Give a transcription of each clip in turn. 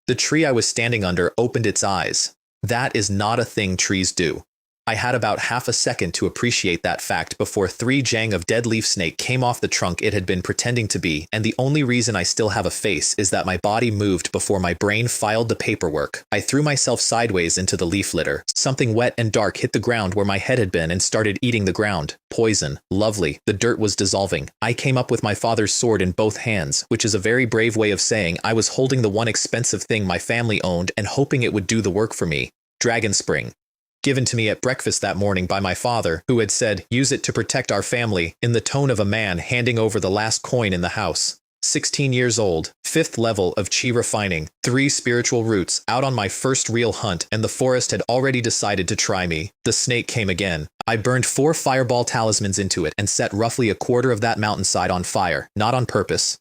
The tree I was standing under opened its eyes. That is not a thing trees do. I had about half a second to appreciate that fact before 3 jang of dead leaf snake came off the trunk it had been pretending to be, and the only reason I still have a face is that my body moved before my brain filed the paperwork. I threw myself sideways into the leaf litter. Something wet and dark hit the ground where my head had been and started eating the ground. Poison. Lovely. The dirt was dissolving. I came up with my father's sword in both hands, which is a very brave way of saying I was holding the one expensive thing my family owned and hoping it would do the work for me. Dragon Spring. Given to me at breakfast that morning by my father, who had said, "Use it to protect our family," in the tone of a man handing over the last coin in the house. 16 years old, 5th level of chi refining, 3 spiritual roots, out on my first real hunt, and the forest had already decided to try me. The snake came again. I burned 4 fireball talismans into it and set roughly a quarter of that mountainside on fire, not on purpose.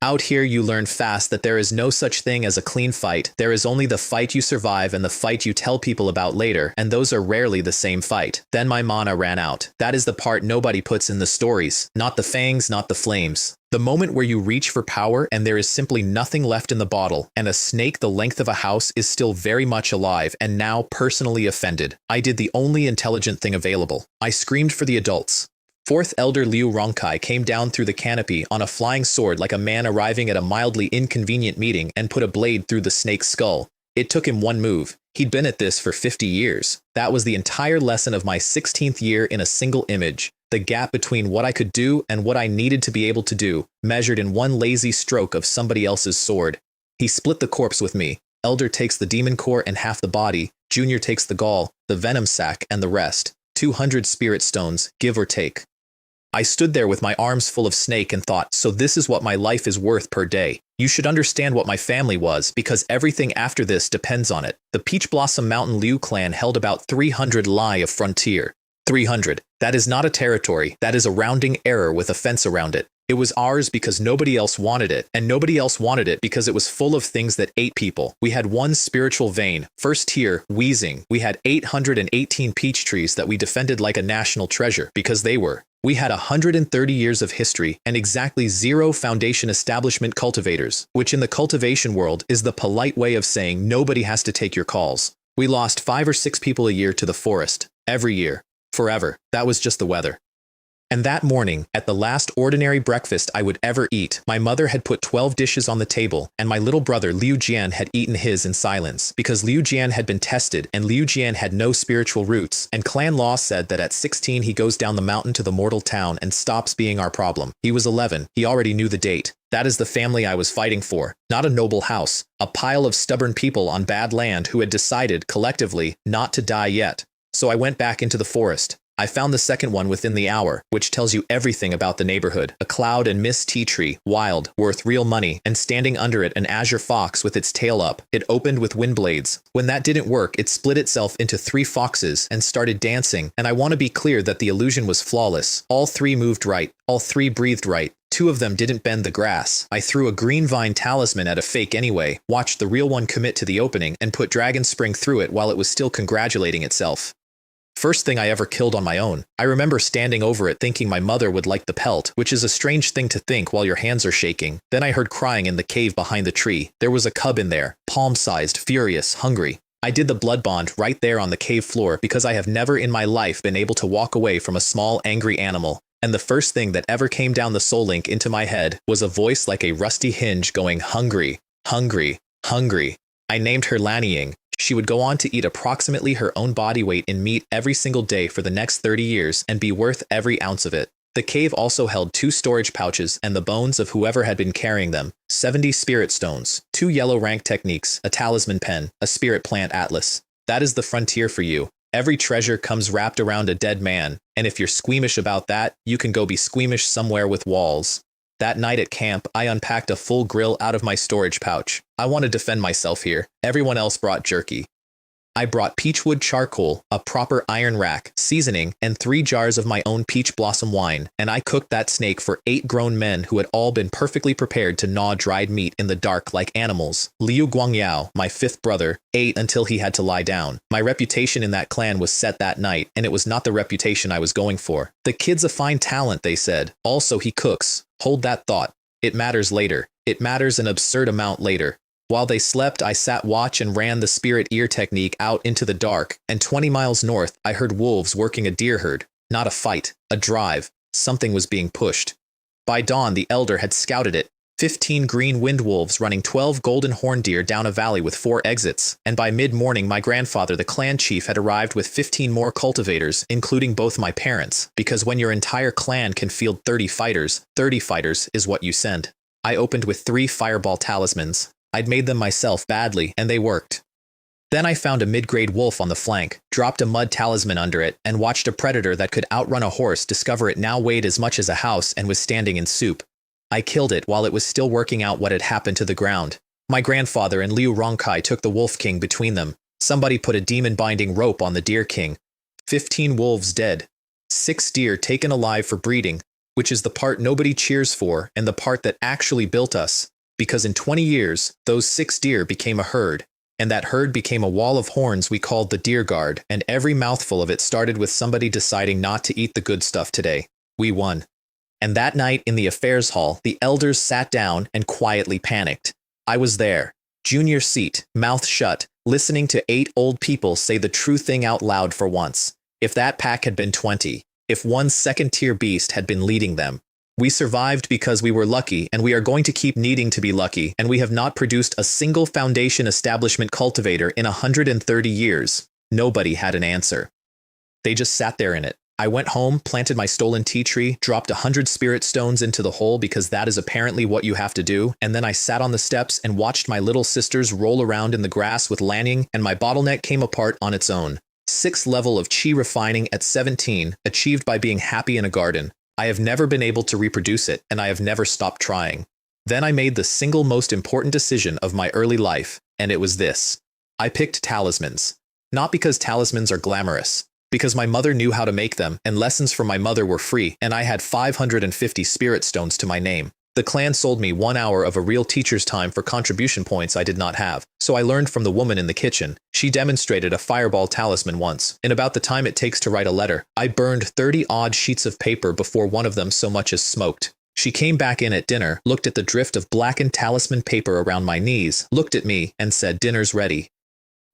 Out here you learn fast that there is no such thing as a clean fight. There is only the fight you survive and the fight you tell people about later, and those are rarely the same fight. Then my mana ran out. That is the part nobody puts in the stories. Not the fangs, not the flames. The moment where you reach for power and there is simply nothing left in the bottle, and a snake the length of a house is still very much alive and now personally offended. I did the only intelligent thing available. I screamed for the adults. 4th Elder Liu Changxu came down through the canopy on a flying sword like a man arriving at a mildly inconvenient meeting and put a blade through the snake's skull. It took him one move. He'd been at this for 50 years. That was the entire lesson of my 16th year in a single image. The gap between what I could do and what I needed to be able to do, measured in one lazy stroke of somebody else's sword. He split the corpse with me. Elder takes the demon core and half the body. Junior takes the gall, the venom sac, and the rest. 200 spirit stones, give or take. I stood there with my arms full of snake and thought, so this is what my life is worth per day. You should understand what my family was, because everything after this depends on it. The Peach Blossom Mountain Liu clan held about 300 li of frontier. 300. That is not a territory, that is a rounding error with a fence around it. It was ours because nobody else wanted it, and nobody else wanted it because it was full of things that ate people. We had one spiritual vein, first tier, wheezing. We had 818 peach trees that we defended like a national treasure, because they were. We had 130 years of history and exactly 0 foundation establishment cultivators, which in the cultivation world is the polite way of saying nobody has to take your calls. We lost 5 or 6 people a year to the forest. Every year. Forever. That was just the weather. And that morning, at the last ordinary breakfast I would ever eat, my mother had put 12 dishes on the table, and my little brother Liu Jian had eaten his in silence, because Liu Jian had been tested, and Liu Jian had no spiritual roots, and clan law said that at 16 he goes down the mountain to the mortal town and stops being our problem. He was 11, he already knew the date. That is the family I was fighting for, not a noble house, a pile of stubborn people on bad land who had decided, collectively, not to die yet. So I went back into the forest. I found the second one within the hour, which tells you everything about the neighborhood. A cloud and mist tea tree, wild, worth real money, and standing under it an azure fox with its tail up. It opened with wind blades. When that didn't work, it split itself into 3 foxes and started dancing, and I want to be clear that the illusion was flawless. All 3 moved right. All 3 breathed right. 2 of them didn't bend the grass. I threw a green vine talisman at a fake anyway, watched the real one commit to the opening, and put Dragon Spring through it while it was still congratulating itself. First thing I ever killed on my own. I remember standing over it thinking my mother would like the pelt, which is a strange thing to think while your hands are shaking. Then I heard crying in the cave behind the tree. There was a cub in there, palm-sized, furious, hungry. I did the blood bond right there on the cave floor because I have never in my life been able to walk away from a small, angry animal. And the first thing that ever came down the soul link into my head was a voice like a rusty hinge going, hungry, hungry, hungry. I named her Lanying. She would go on to eat approximately her own body weight in meat every single day for the next 30 years and be worth every ounce of it. The cave also held 2 storage pouches and the bones of whoever had been carrying them, 70 spirit stones, 2 yellow rank techniques, a talisman pen, a spirit plant atlas. That is the frontier for you. Every treasure comes wrapped around a dead man, and if you're squeamish about that, you can go be squeamish somewhere with walls. That night at camp, I unpacked a full grill out of my storage pouch. I want to defend myself here. Everyone else brought jerky. I brought peachwood charcoal, a proper iron rack, seasoning, and 3 jars of my own peach blossom wine, and I cooked that snake for 8 grown men who had all been perfectly prepared to gnaw dried meat in the dark like animals. Liu Guangyao, my 5th brother, ate until he had to lie down. My reputation in that clan was set that night, and it was not the reputation I was going for. The kid's a fine talent, they said. Also, he cooks. Hold that thought. It matters later. It matters an absurd amount later. While they slept, I sat watch and ran the spirit ear technique out into the dark, and 20 miles north, I heard wolves working a deer herd. Not a fight, a drive. Something was being pushed. By dawn, the elder had scouted it. 15 green wind wolves running 12 golden horn deer down a valley with 4 exits, and by mid-morning my grandfather, the clan chief, had arrived with 15 more cultivators, including both my parents, because when your entire clan can field 30 fighters is what you send. I opened with 3 fireball talismans. I'd made them myself badly, and they worked. Then I found a mid-grade wolf on the flank, dropped a mud talisman under it, and watched a predator that could outrun a horse discover it now weighed as much as a house and was standing in soup. I killed it while it was still working out what had happened to the ground. My grandfather and Liu Changxu took the Wolf King between them. Somebody put a demon-binding rope on the Deer King. 15 wolves dead. 6 deer taken alive for breeding, which is the part nobody cheers for and the part that actually built us, because in 20 years, those 6 deer became a herd. And that herd became a wall of horns we called the Deer Guard, and every mouthful of it started with somebody deciding not to eat the good stuff today. We won. And that night in the affairs hall, the elders sat down and quietly panicked. I was there, junior seat, mouth shut, listening to 8 old people say the true thing out loud for once. If that pack had been 20, if one second-tier beast had been leading them. We survived because we were lucky, and we are going to keep needing to be lucky, and we have not produced a single foundation establishment cultivator in 130 years. Nobody had an answer. They just sat there in it. I went home, planted my stolen tea tree, dropped 100 spirit stones into the hole because that is apparently what you have to do, and then I sat on the steps and watched my little sisters roll around in the grass with Lanning, and my bottleneck came apart on its own. 6th level of chi refining at 17, achieved by being happy in a garden. I have never been able to reproduce it, and I have never stopped trying. Then I made the single most important decision of my early life, and it was this. I picked talismans. Not because talismans are glamorous, because my mother knew how to make them, and lessons from my mother were free, and I had 550 spirit stones to my name. The clan sold me 1 hour of a real teacher's time for contribution points I did not have, so I learned from the woman in the kitchen. She demonstrated a fireball talisman once. In about the time it takes to write a letter, I burned 30-odd sheets of paper before one of them so much as smoked. She came back in at dinner, looked at the drift of blackened talisman paper around my knees, looked at me, and said, "Dinner's ready."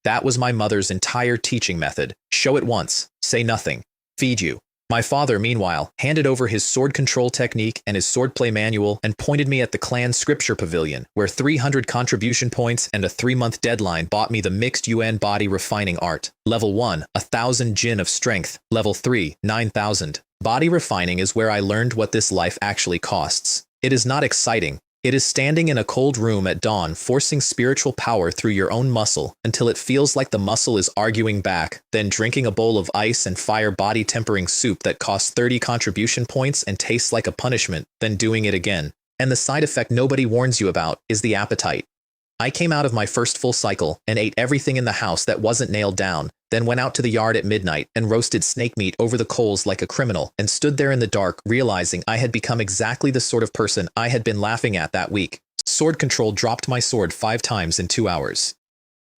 That was my mother's entire teaching method. Show it once, say nothing, feed you. My father, meanwhile, handed over his sword control technique and his swordplay manual and pointed me at the clan scripture pavilion, where 300 contribution points and a 3-month deadline bought me the mixed UN body refining art. Level 1, 1,000 Jin of strength. Level 3, 9,000. Body refining is where I learned what this life actually costs. It is not exciting. It is standing in a cold room at dawn, forcing spiritual power through your own muscle until it feels like the muscle is arguing back, then drinking a bowl of ice and fire body tempering soup that costs 30 contribution points and tastes like a punishment, then doing it again. And the side effect nobody warns you about is the appetite. I came out of my first full cycle and ate everything in the house that wasn't nailed down, then went out to the yard at midnight and roasted snake meat over the coals like a criminal and stood there in the dark realizing I had become exactly the sort of person I had been laughing at that week. Sword control dropped my sword 5 times in 2 hours.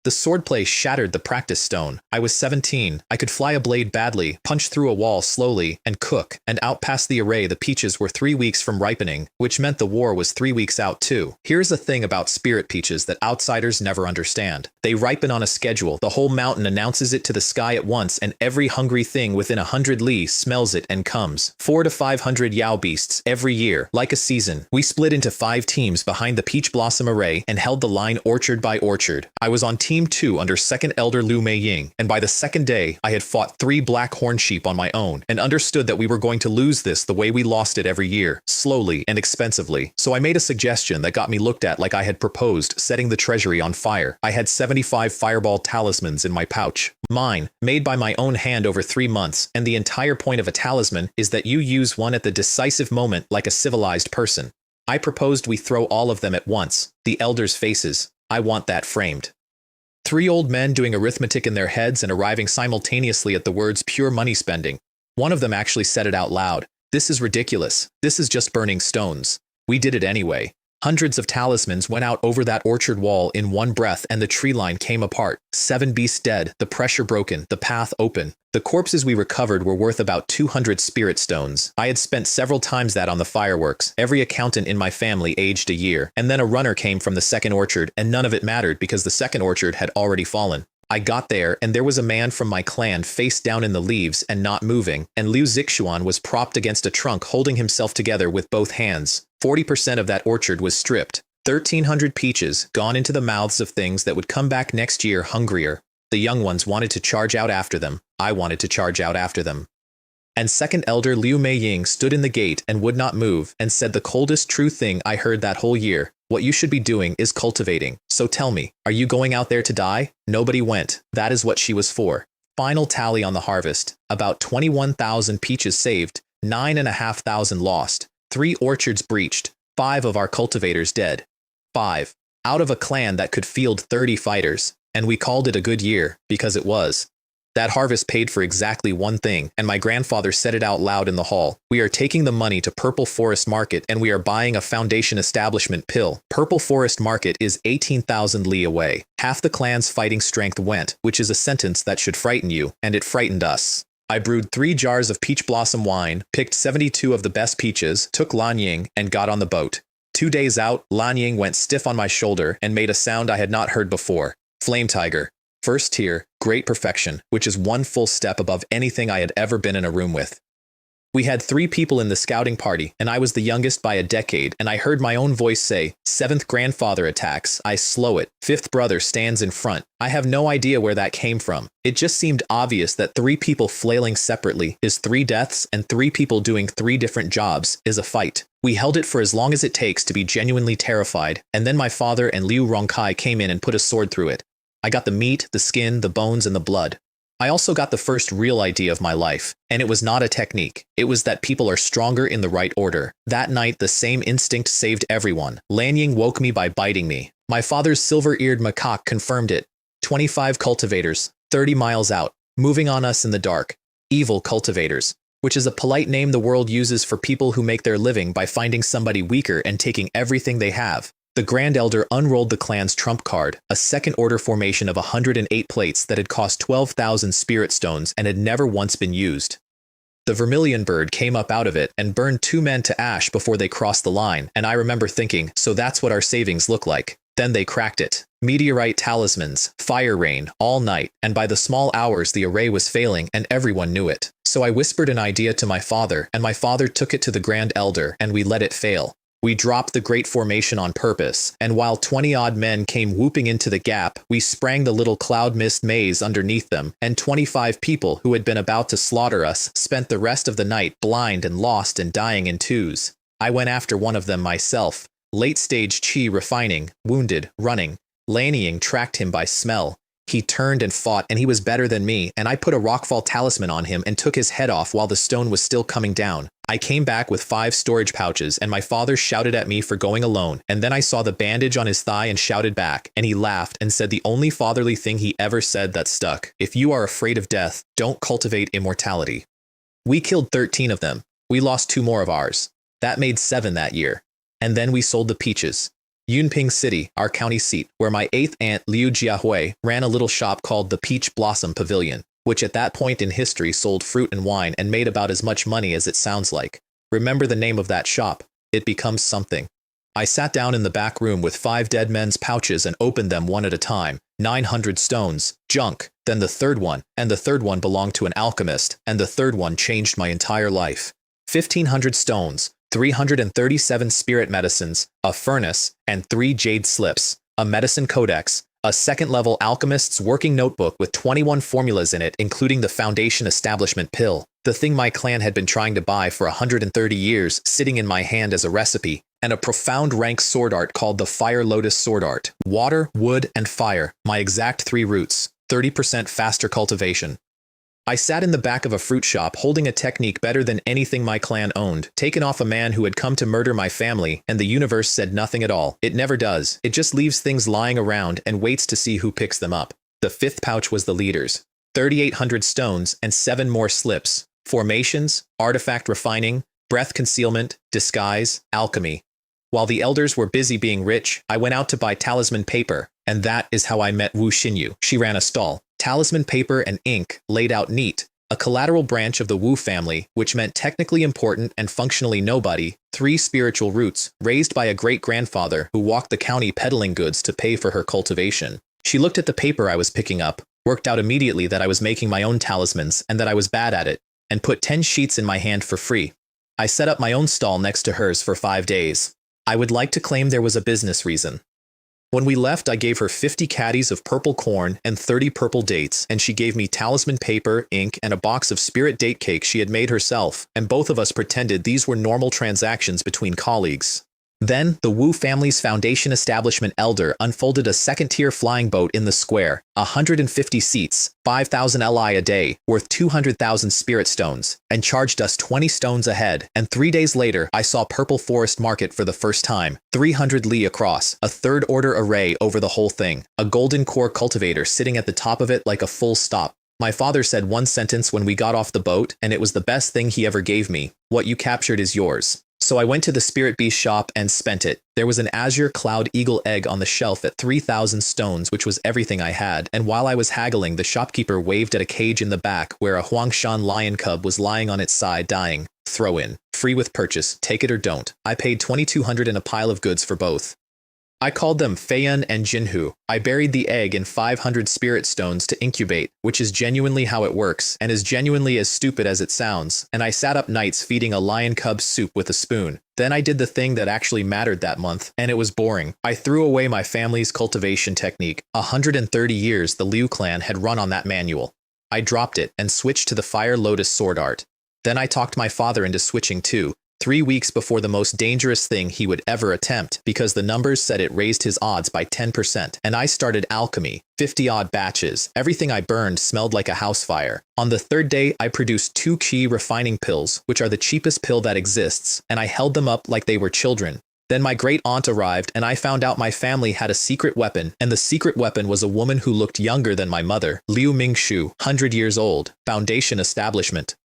The swordplay shattered the practice stone. I was 17. I could fly a blade badly, punch through a wall slowly, and cook, and out past the array the peaches were 3 weeks from ripening, which meant the war was 3 weeks out too. Here's the thing about spirit peaches that outsiders never understand. They ripen on a schedule. The whole mountain announces it to the sky at once, and every hungry thing within 100 li smells it and comes. 400 to 500 Yao beasts every year, like a season. We split into 5 teams behind the peach blossom array and held the line orchard by orchard. I was on Team 2 under 2nd Elder Liu Meiying, and by the 2nd day, I had fought 3 black horn sheep on my own, and understood that we were going to lose this the way we lost it every year, slowly and expensively. So I made a suggestion that got me looked at like I had proposed setting the treasury on fire. I had 75 fireball talismans in my pouch. Mine, made by my own hand over 3 months, and the entire point of a talisman is that you use one at the decisive moment like a civilized person. I proposed we throw all of them at once, the elders' faces. I want that framed. 3 old men doing arithmetic in their heads and arriving simultaneously at the words pure money spending. One of them actually said it out loud. This is ridiculous. This is just burning stones. We did it anyway. Hundreds of talismans went out over that orchard wall in one breath, and the tree line came apart. 7 beasts dead, the pressure broken, the path open. The corpses we recovered were worth about 200 spirit stones. I had spent several times that on the fireworks. Every accountant in my family aged a year. And then a runner came from the second orchard, and none of it mattered because the second orchard had already fallen. I got there, and there was a man from my clan face down in the leaves and not moving, and Liu Changxu was propped against a trunk holding himself together with both hands. 40% of that orchard was stripped. 1,300 peaches gone into the mouths of things that would come back next year hungrier. The young ones wanted to charge out after them. I wanted to charge out after them. And second elder Liu Meiying stood in the gate and would not move and said the coldest true thing I heard that whole year. What you should be doing is cultivating. So tell me, are you going out there to die? Nobody went. That is what she was for. Final tally on the harvest. About 21,000 peaches saved, 9,500 lost, 3 orchards breached, 5 of our cultivators dead. 5. Out of a clan that could field 30 fighters. And we called it a good year, because it was. That harvest paid for exactly one thing, and my grandfather said it out loud in the hall. We are taking the money to Purple Forest Market, and we are buying a foundation establishment pill. Purple Forest Market is 18,000 li away. Half the clan's fighting strength went, which is a sentence that should frighten you, and it frightened us. I brewed 3 jars of peach blossom wine, picked 72 of the best peaches, took Lanying, and got on the boat. 2 days out, Lanying went stiff on my shoulder and made a sound I had not heard before. Flame Tiger. First tier, great perfection, which is one full step above anything I had ever been in a room with. We had 3 people in the scouting party, and I was the youngest by a decade, and I heard my own voice say, 7th grandfather attacks, I slow it, 5th brother stands in front. I have no idea where that came from. It just seemed obvious that 3 people flailing separately is 3 deaths, and 3 people doing 3 different jobs is a fight. We held it for as long as it takes to be genuinely terrified, and then my father and Liu Rongkai came in and put a sword through it. I got the meat, the skin, the bones, and the blood. I also got the first real idea of my life, and it was not a technique. It was that people are stronger in the right order. That night, the same instinct saved everyone. Lanying woke me by biting me. My father's silver-eared macaque confirmed it. 25 cultivators, 30 miles out, moving on us in the dark. Evil cultivators, which is a polite name the world uses for people who make their living by finding somebody weaker and taking everything they have. The Grand Elder unrolled the clan's trump card, a second-order formation of 108 plates that had cost 12,000 spirit stones and had never once been used. The vermilion bird came up out of it and burned 2 men to ash before they crossed the line, and I remember thinking, so that's what our savings look like. Then they cracked it. Meteorite talismans, fire rain, all night, and by the small hours the array was failing and everyone knew it. So I whispered an idea to my father, and my father took it to the Grand Elder, and we let it fail. We dropped the great formation on purpose, and while 20-odd men came whooping into the gap, we sprang the little cloud mist maze underneath them, and 25 people who had been about to slaughter us spent the rest of the night blind and lost and dying in twos. I went after one of them myself. Late-stage Qi refining, wounded, running. Lanying tracked him by smell. He turned and fought, and he was better than me, and I put a rockfall talisman on him and took his head off while the stone was still coming down. I came back with 5 storage pouches, and my father shouted at me for going alone, and then I saw the bandage on his thigh and shouted back, and he laughed and said the only fatherly thing he ever said that stuck. If you are afraid of death, don't cultivate immortality. We killed 13 of them. We lost 2 more of ours. That made 7 that year. And then we sold the peaches. Yunping City, our county seat, where my 8th aunt Liu Jiahui ran a little shop called the Peach Blossom Pavilion, which at that point in history sold fruit and wine and made about as much money as it sounds like. Remember the name of that shop. It becomes something. I sat down in the back room with 5 dead men's pouches and opened them one at a time. 900 stones, junk, then the 3rd one, and the 3rd one belonged to an alchemist, and the 3rd one changed my entire life. 1,500 stones, 337 spirit medicines, a furnace, and 3 jade slips, a medicine codex, a 2nd-level alchemist's working notebook with 21 formulas in it, including the foundation establishment pill, the thing my clan had been trying to buy for 130 years sitting in my hand as a recipe, and a profound rank sword art called the Fire Lotus Sword Art. Water, wood, and fire, my exact 3 roots, 30% faster cultivation. I sat in the back of a fruit shop holding a technique better than anything my clan owned, taken off a man who had come to murder my family, and the universe said nothing at all. It never does. It just leaves things lying around and waits to see who picks them up. The 5th pouch was the leader's. 3,800 stones and 7 more slips. Formations, artifact refining, breath concealment, disguise, alchemy. While the elders were busy being rich, I went out to buy talisman paper, and that is how I met Wu Xinyu. She ran a stall. Talisman paper and ink, laid out neat. A collateral branch of the Wu family, which meant technically important and functionally nobody, 3 spiritual roots, raised by a great-grandfather who walked the county peddling goods to pay for her cultivation. She looked at the paper I was picking up, worked out immediately that I was making my own talismans and that I was bad at it, and put 10 sheets in my hand for free. I set up my own stall next to hers for 5 days. I would like to claim there was a business reason. When we left, I gave her 50 caddies of purple corn and 30 purple dates, and she gave me talisman paper, ink, and a box of spirit date cake she had made herself, and both of us pretended these were normal transactions between colleagues. Then, the Wu family's foundation establishment elder unfolded a second-tier flying boat in the square, 150 seats, 5,000 Li a day, worth 200,000 spirit stones, and charged us 20 stones a head, and 3 days later I saw Purple Forest Market for the first time, 300 li across, a third-order array over the whole thing, a golden core cultivator sitting at the top of it like a full stop. My father said one sentence when we got off the boat, and it was the best thing he ever gave me: "What you captured is yours." So I went to the Spirit Beast shop and spent it. There was an azure cloud eagle egg on the shelf at 3,000 stones, which was everything I had, and while I was haggling, the shopkeeper waved at a cage in the back where a Huangshan lion cub was lying on its side dying. Throw in. Free with purchase. Take it or don't. I paid 2,200 in a pile of goods for both. I called them Feiyan and Jinhu. I buried the egg in 500 spirit stones to incubate, which is genuinely how it works, and is genuinely as stupid as it sounds, and I sat up nights feeding a lion cub soup with a spoon. Then I did the thing that actually mattered that month, and it was boring. I threw away my family's cultivation technique. 130 years the Liu clan had run on that manual. I dropped it and switched to the Fire Lotus sword art. Then I talked my father into switching too. 3 weeks before the most dangerous thing he would ever attempt, because the numbers said it raised his odds by 10%, and I started alchemy, 50-odd batches. Everything I burned smelled like a house fire. On the 3rd day, I produced 2 qi refining pills, which are the cheapest pill that exists, and I held them up like they were children. Then my great aunt arrived, and I found out my family had a secret weapon, and the secret weapon was a woman who looked younger than my mother, Liu Changxu, 100 years old, foundation establishment.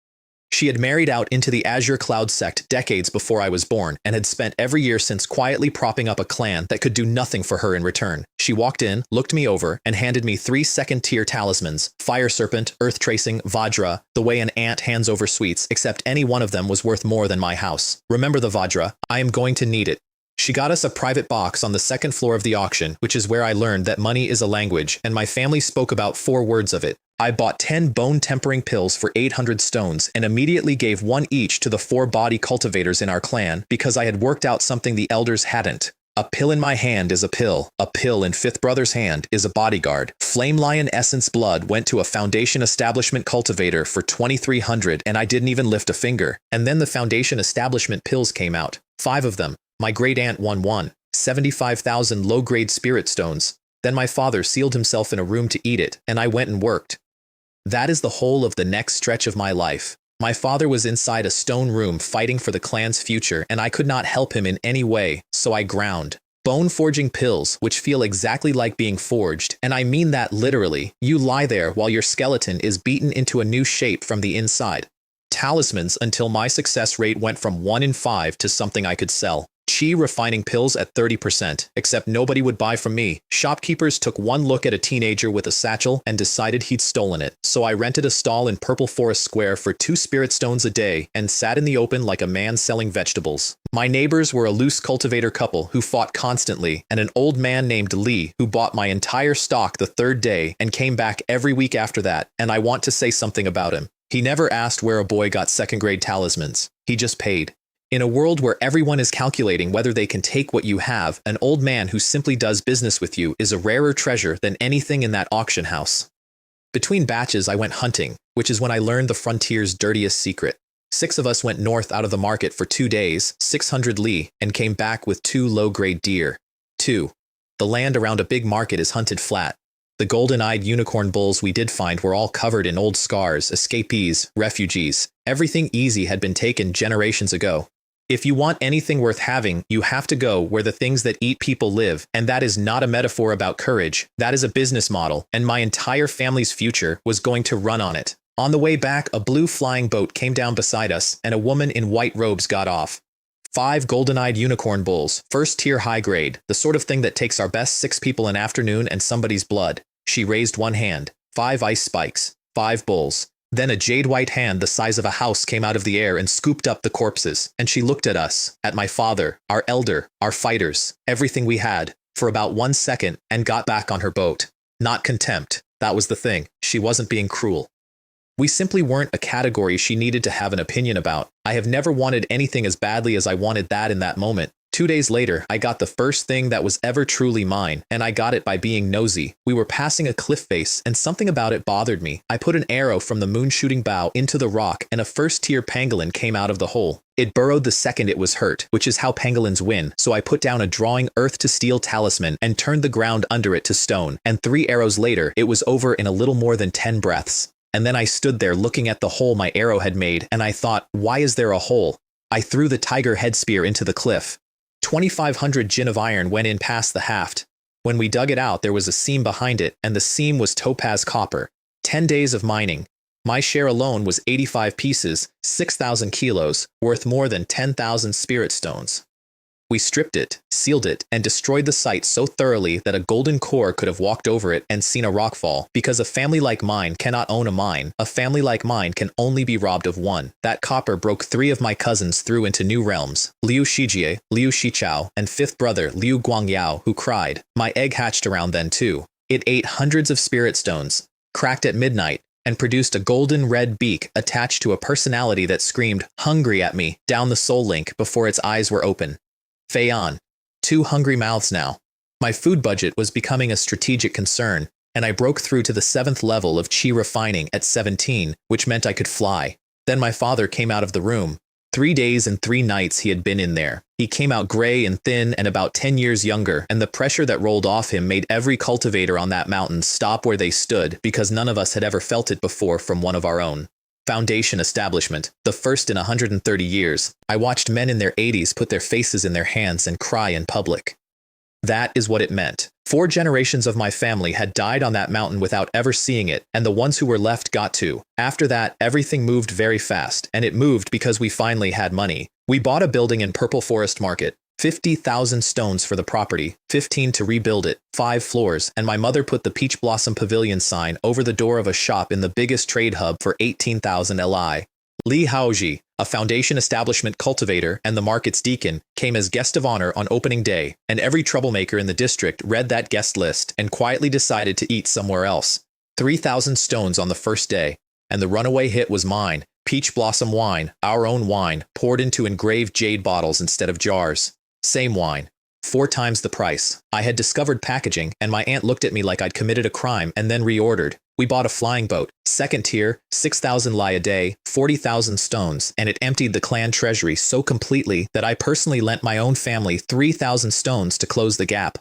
She had married out into the Azure Cloud sect decades before I was born, and had spent every year since quietly propping up a clan that could do nothing for her in return. She walked in, looked me over, and handed me 3 second-tier talismans: Fire Serpent, Earth Tracing, Vajra, the way an ant hands over sweets, except any one of them was worth more than my house. Remember the Vajra, I am going to need it. She got us a private box on the 2nd floor of the auction, which is where I learned that money is a language, and my family spoke about 4 words of it. I bought 10 bone-tempering pills for 800 stones and immediately gave 1 each to the 4 body cultivators in our clan because I had worked out something the elders hadn't. A pill in my hand is a pill. A pill in 5th brother's hand is a bodyguard. Flame Lion Essence blood went to a foundation establishment cultivator for 2,300 and I didn't even lift a finger. And then the foundation establishment pills came out. 5 of them. My great aunt won 75,000 low-grade spirit stones. Then my father sealed himself in a room to eat it, and I went and worked. That is the whole of the next stretch of my life. My father was inside a stone room fighting for the clan's future, and I could not help him in any way, so I ground. Bone-forging pills, which feel exactly like being forged, and I mean that literally. You lie there while your skeleton is beaten into a new shape from the inside. Talismans until my success rate went from 1 in 5 to something I could sell. Qi refining pills at 30%, except nobody would buy from me. Shopkeepers took one look at a teenager with a satchel and decided he'd stolen it. So I rented a stall in Purple Forest Square for 2 spirit stones a day and sat in the open like a man selling vegetables. My neighbors were a loose cultivator couple who fought constantly, and an old man named Li who bought my entire stock the 3rd day and came back every week after that, and I want to say something about him. He never asked where a boy got 2nd-grade talismans. He just paid. In a world where everyone is calculating whether they can take what you have, an old man who simply does business with you is a rarer treasure than anything in that auction house. Between batches, I went hunting, which is when I learned the frontier's dirtiest secret. 6 of us went north out of the market for 2 days, 600 li, and came back with 2 low-grade deer. 2. The land around a big market is hunted flat. The golden-eyed unicorn bulls we did find were all covered in old scars, escapees, refugees. Everything easy had been taken generations ago. If you want anything worth having, you have to go where the things that eat people live, and that is not a metaphor about courage. That is a business model, and my entire family's future was going to run on it. On the way back, a blue flying boat came down beside us, and a woman in white robes got off. 5 golden-eyed unicorn bulls, first tier high grade, the sort of thing that takes our best 6 people an afternoon and somebody's blood. She raised one hand. 5 ice spikes. 5 bulls. Then a jade-white hand the size of a house came out of the air and scooped up the corpses, and she looked at us, at my father, our elder, our fighters, everything we had, for about 1 second, and got back on her boat. Not contempt. That was the thing. She wasn't being cruel. We simply weren't a category she needed to have an opinion about. I have never wanted anything as badly as I wanted that in that moment. 2 days later, I got the first thing that was ever truly mine, and I got it by being nosy. We were passing a cliff face, and something about it bothered me. I put an arrow from the moon-shooting bow into the rock, and a first-tier pangolin came out of the hole. It burrowed the second it was hurt, which is how pangolins win, so I put down a drawing earth-to-steel talisman and turned the ground under it to stone, and 3 arrows later, it was over in a little more than 10 breaths. And then I stood there looking at the hole my arrow had made, and I thought, why is there a hole? I threw the tiger head spear into the cliff. 2,500 gin of iron went in past the haft. When we dug it out, there was a seam behind it, and the seam was topaz copper. 10 days of mining. My share alone was 85 pieces, 6,000 kilos, worth more than 10,000 spirit stones. We stripped it, sealed it, and destroyed the site so thoroughly that a golden core could have walked over it and seen a rock fall, because a family like mine cannot own a mine. A family like mine can only be robbed of one. That copper broke 3 of my cousins through into new realms, Liu Shijie, Liu Shichao, and 5th brother Liu Guangyao, who cried. My egg hatched around then too. It ate hundreds of spirit stones, cracked at midnight, and produced a golden red beak attached to a personality that screamed hungry at me down the soul link before its eyes were open. Feian. 2 hungry mouths now. My food budget was becoming a strategic concern, and I broke through to the 7th level of chi refining at 17, which meant I could fly. Then my father came out of the room. 3 days and 3 nights he had been in there. He came out gray and thin and about 10 years younger, and the pressure that rolled off him made every cultivator on that mountain stop where they stood, because none of us had ever felt it before from one of our own. Foundation establishment, the first in 130 years. I watched men in their 80s put their faces in their hands and cry in public. That is what it meant. 4 generations of my family had died on that mountain without ever seeing it, and the ones who were left got to. After that, everything moved very fast, and it moved because we finally had money. We bought a building in Purple Forest Market. 50,000 stones for the property, 15 to rebuild it, 5 floors, and my mother put the Peach Blossom Pavilion sign over the door of a shop in the biggest trade hub for 18,000 li. Li Haoji, a foundation establishment cultivator and the market's deacon, came as guest of honor on opening day, and every troublemaker in the district read that guest list and quietly decided to eat somewhere else. 3,000 stones on the first day, and the runaway hit was mine, Peach Blossom wine, our own wine, poured into engraved jade bottles instead of jars. Same wine. 4 times the price. I had discovered packaging, and my aunt looked at me like I'd committed a crime and then reordered. We bought a flying boat, 2nd tier, 6,000 li a day, 40,000 stones, and it emptied the clan treasury so completely that I personally lent my own family 3,000 stones to close the gap.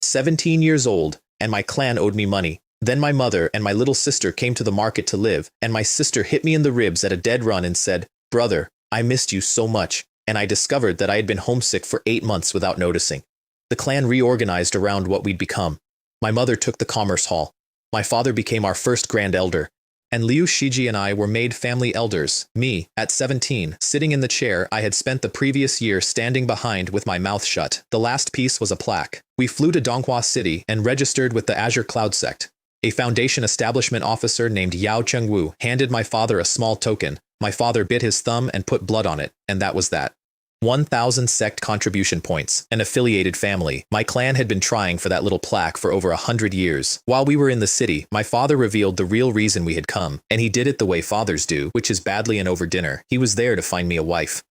17 years old, and my clan owed me money. Then my mother and my little sister came to the market to live, and my sister hit me in the ribs at a dead run and said, "Brother, I missed you so much." And I discovered that I had been homesick for 8 months without noticing. The clan reorganized around what we'd become. My mother took the commerce hall. My father became our first grand elder. And Liu Shiji and I were made family elders. Me, at 17, sitting in the chair I had spent the previous year standing behind with my mouth shut. The last piece was a plaque. We flew to Donghua City and registered with the Azure Cloud sect. A foundation establishment officer named Liu Changxu handed my father a small token. My father bit his thumb and put blood on it, and that was that. 1,000 sect contribution points, an affiliated family. My clan had been trying for that little plaque for over 100 years. While we were in the city, my father revealed the real reason we had come, and he did it the way fathers do, which is badly and over dinner. He was there to find me a wife.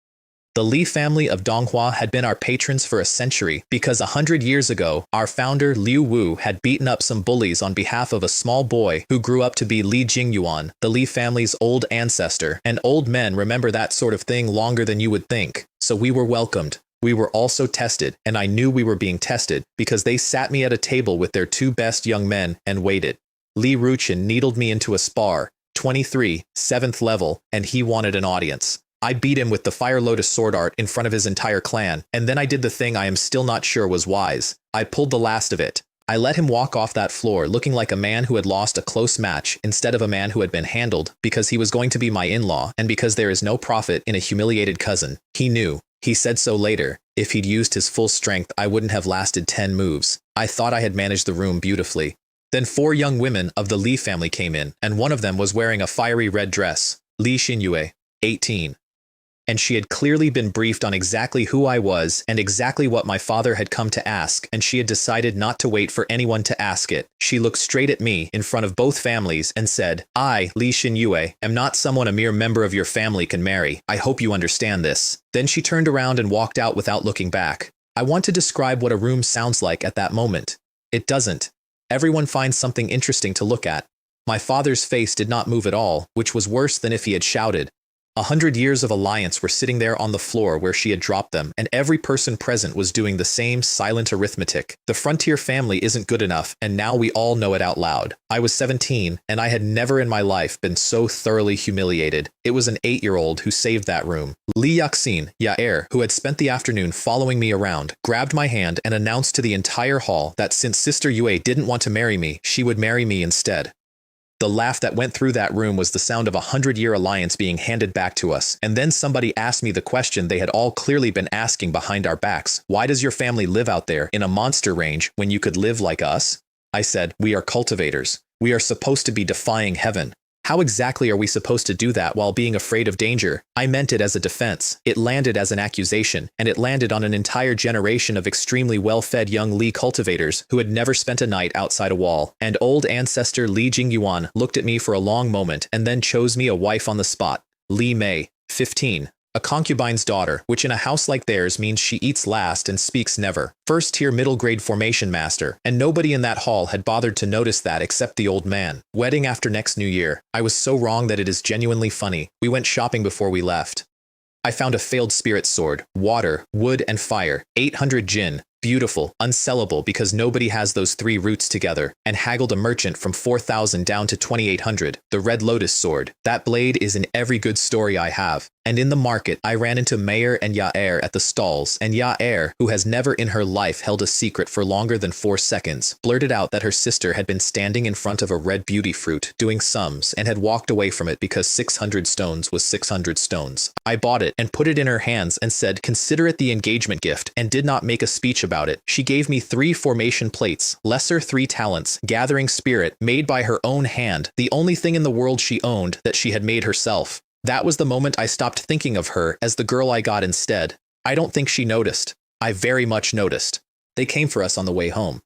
The Li family of Donghua had been our patrons for a century because 100 years ago, our founder Liu Wu had beaten up some bullies on behalf of a small boy who grew up to be Li Jingyuan, the Li family's old ancestor, and old men remember that sort of thing longer than you would think. So we were welcomed. We were also tested, and I knew we were being tested because they sat me at a table with their 2 best young men and waited. Li Ruchin needled me into a spar, 23, 7th level, and he wanted an audience. I beat him with the Fire Lotus sword art in front of his entire clan, and then I did the thing I am still not sure was wise. I pulled the last of it. I let him walk off that floor looking like a man who had lost a close match instead of a man who had been handled, because he was going to be my in-law and because there is no profit in a humiliated cousin. He knew. He said so later. If he'd used his full strength, I wouldn't have lasted 10 moves. I thought I had managed the room beautifully. Then 4 young women of the Li family came in, and one of them was wearing a fiery red dress. Li Xinyue, 18. And she had clearly been briefed on exactly who I was and exactly what my father had come to ask, and she had decided not to wait for anyone to ask it. She looked straight at me in front of both families and said, "I, Li Xinyue, am not someone a mere member of your family can marry. I hope you understand this." Then she turned around and walked out without looking back. I want to describe what a room sounds like at that moment. It doesn't. Everyone finds something interesting to look at. My father's face did not move at all, which was worse than if he had shouted. 100 years of alliance were sitting there on the floor where she had dropped them, and every person present was doing the same silent arithmetic. The Frontier family isn't good enough, and now we all know it out loud. I was 17, and I had never in my life been so thoroughly humiliated. It was an 8-year-old who saved that room. Li Yaxin, Yaer, who had spent the afternoon following me around, grabbed my hand and announced to the entire hall that since Sister Yue didn't want to marry me, she would marry me instead. The laugh that went through that room was the sound of a 100-year alliance being handed back to us. And then somebody asked me the question they had all clearly been asking behind our backs. Why does your family live out there in a monster range when you could live like us? I said, we are cultivators. We are supposed to be defying heaven. How exactly are we supposed to do that while being afraid of danger? I meant it as a defense. It landed as an accusation, and it landed on an entire generation of extremely well-fed young Li cultivators who had never spent a night outside a wall. And old ancestor Li Jingyuan looked at me for a long moment and then chose me a wife on the spot. Li Mei, 15. A concubine's daughter, which in a house like theirs means she eats last and speaks never. First-tier middle-grade formation master, and nobody in that hall had bothered to notice that except the old man. Wedding after next New Year. I was so wrong that it is genuinely funny. We went shopping before we left. I found a failed spirit sword, water, wood, and fire, 800 jin. Beautiful, unsellable because nobody has those 3 roots together, and haggled a merchant from 4,000 down to 2,800. The Red Lotus sword. That blade is in every good story I have. And in the market, I ran into Mayer and Yaer at the stalls, and Yaer, who has never in her life held a secret for longer than 4 seconds, blurted out that her sister had been standing in front of a red beauty fruit, doing sums, and had walked away from it because 600 stones was 600 stones. I bought it and put it in her hands and said, "Consider it the engagement gift," and did not make a speech about it. She gave me 3 formation plates, lesser 3 talents, gathering spirit, made by her own hand, the only thing in the world she owned that she had made herself. That was the moment I stopped thinking of her as the girl I got instead. I don't think she noticed. I very much noticed. They came for us on the way home.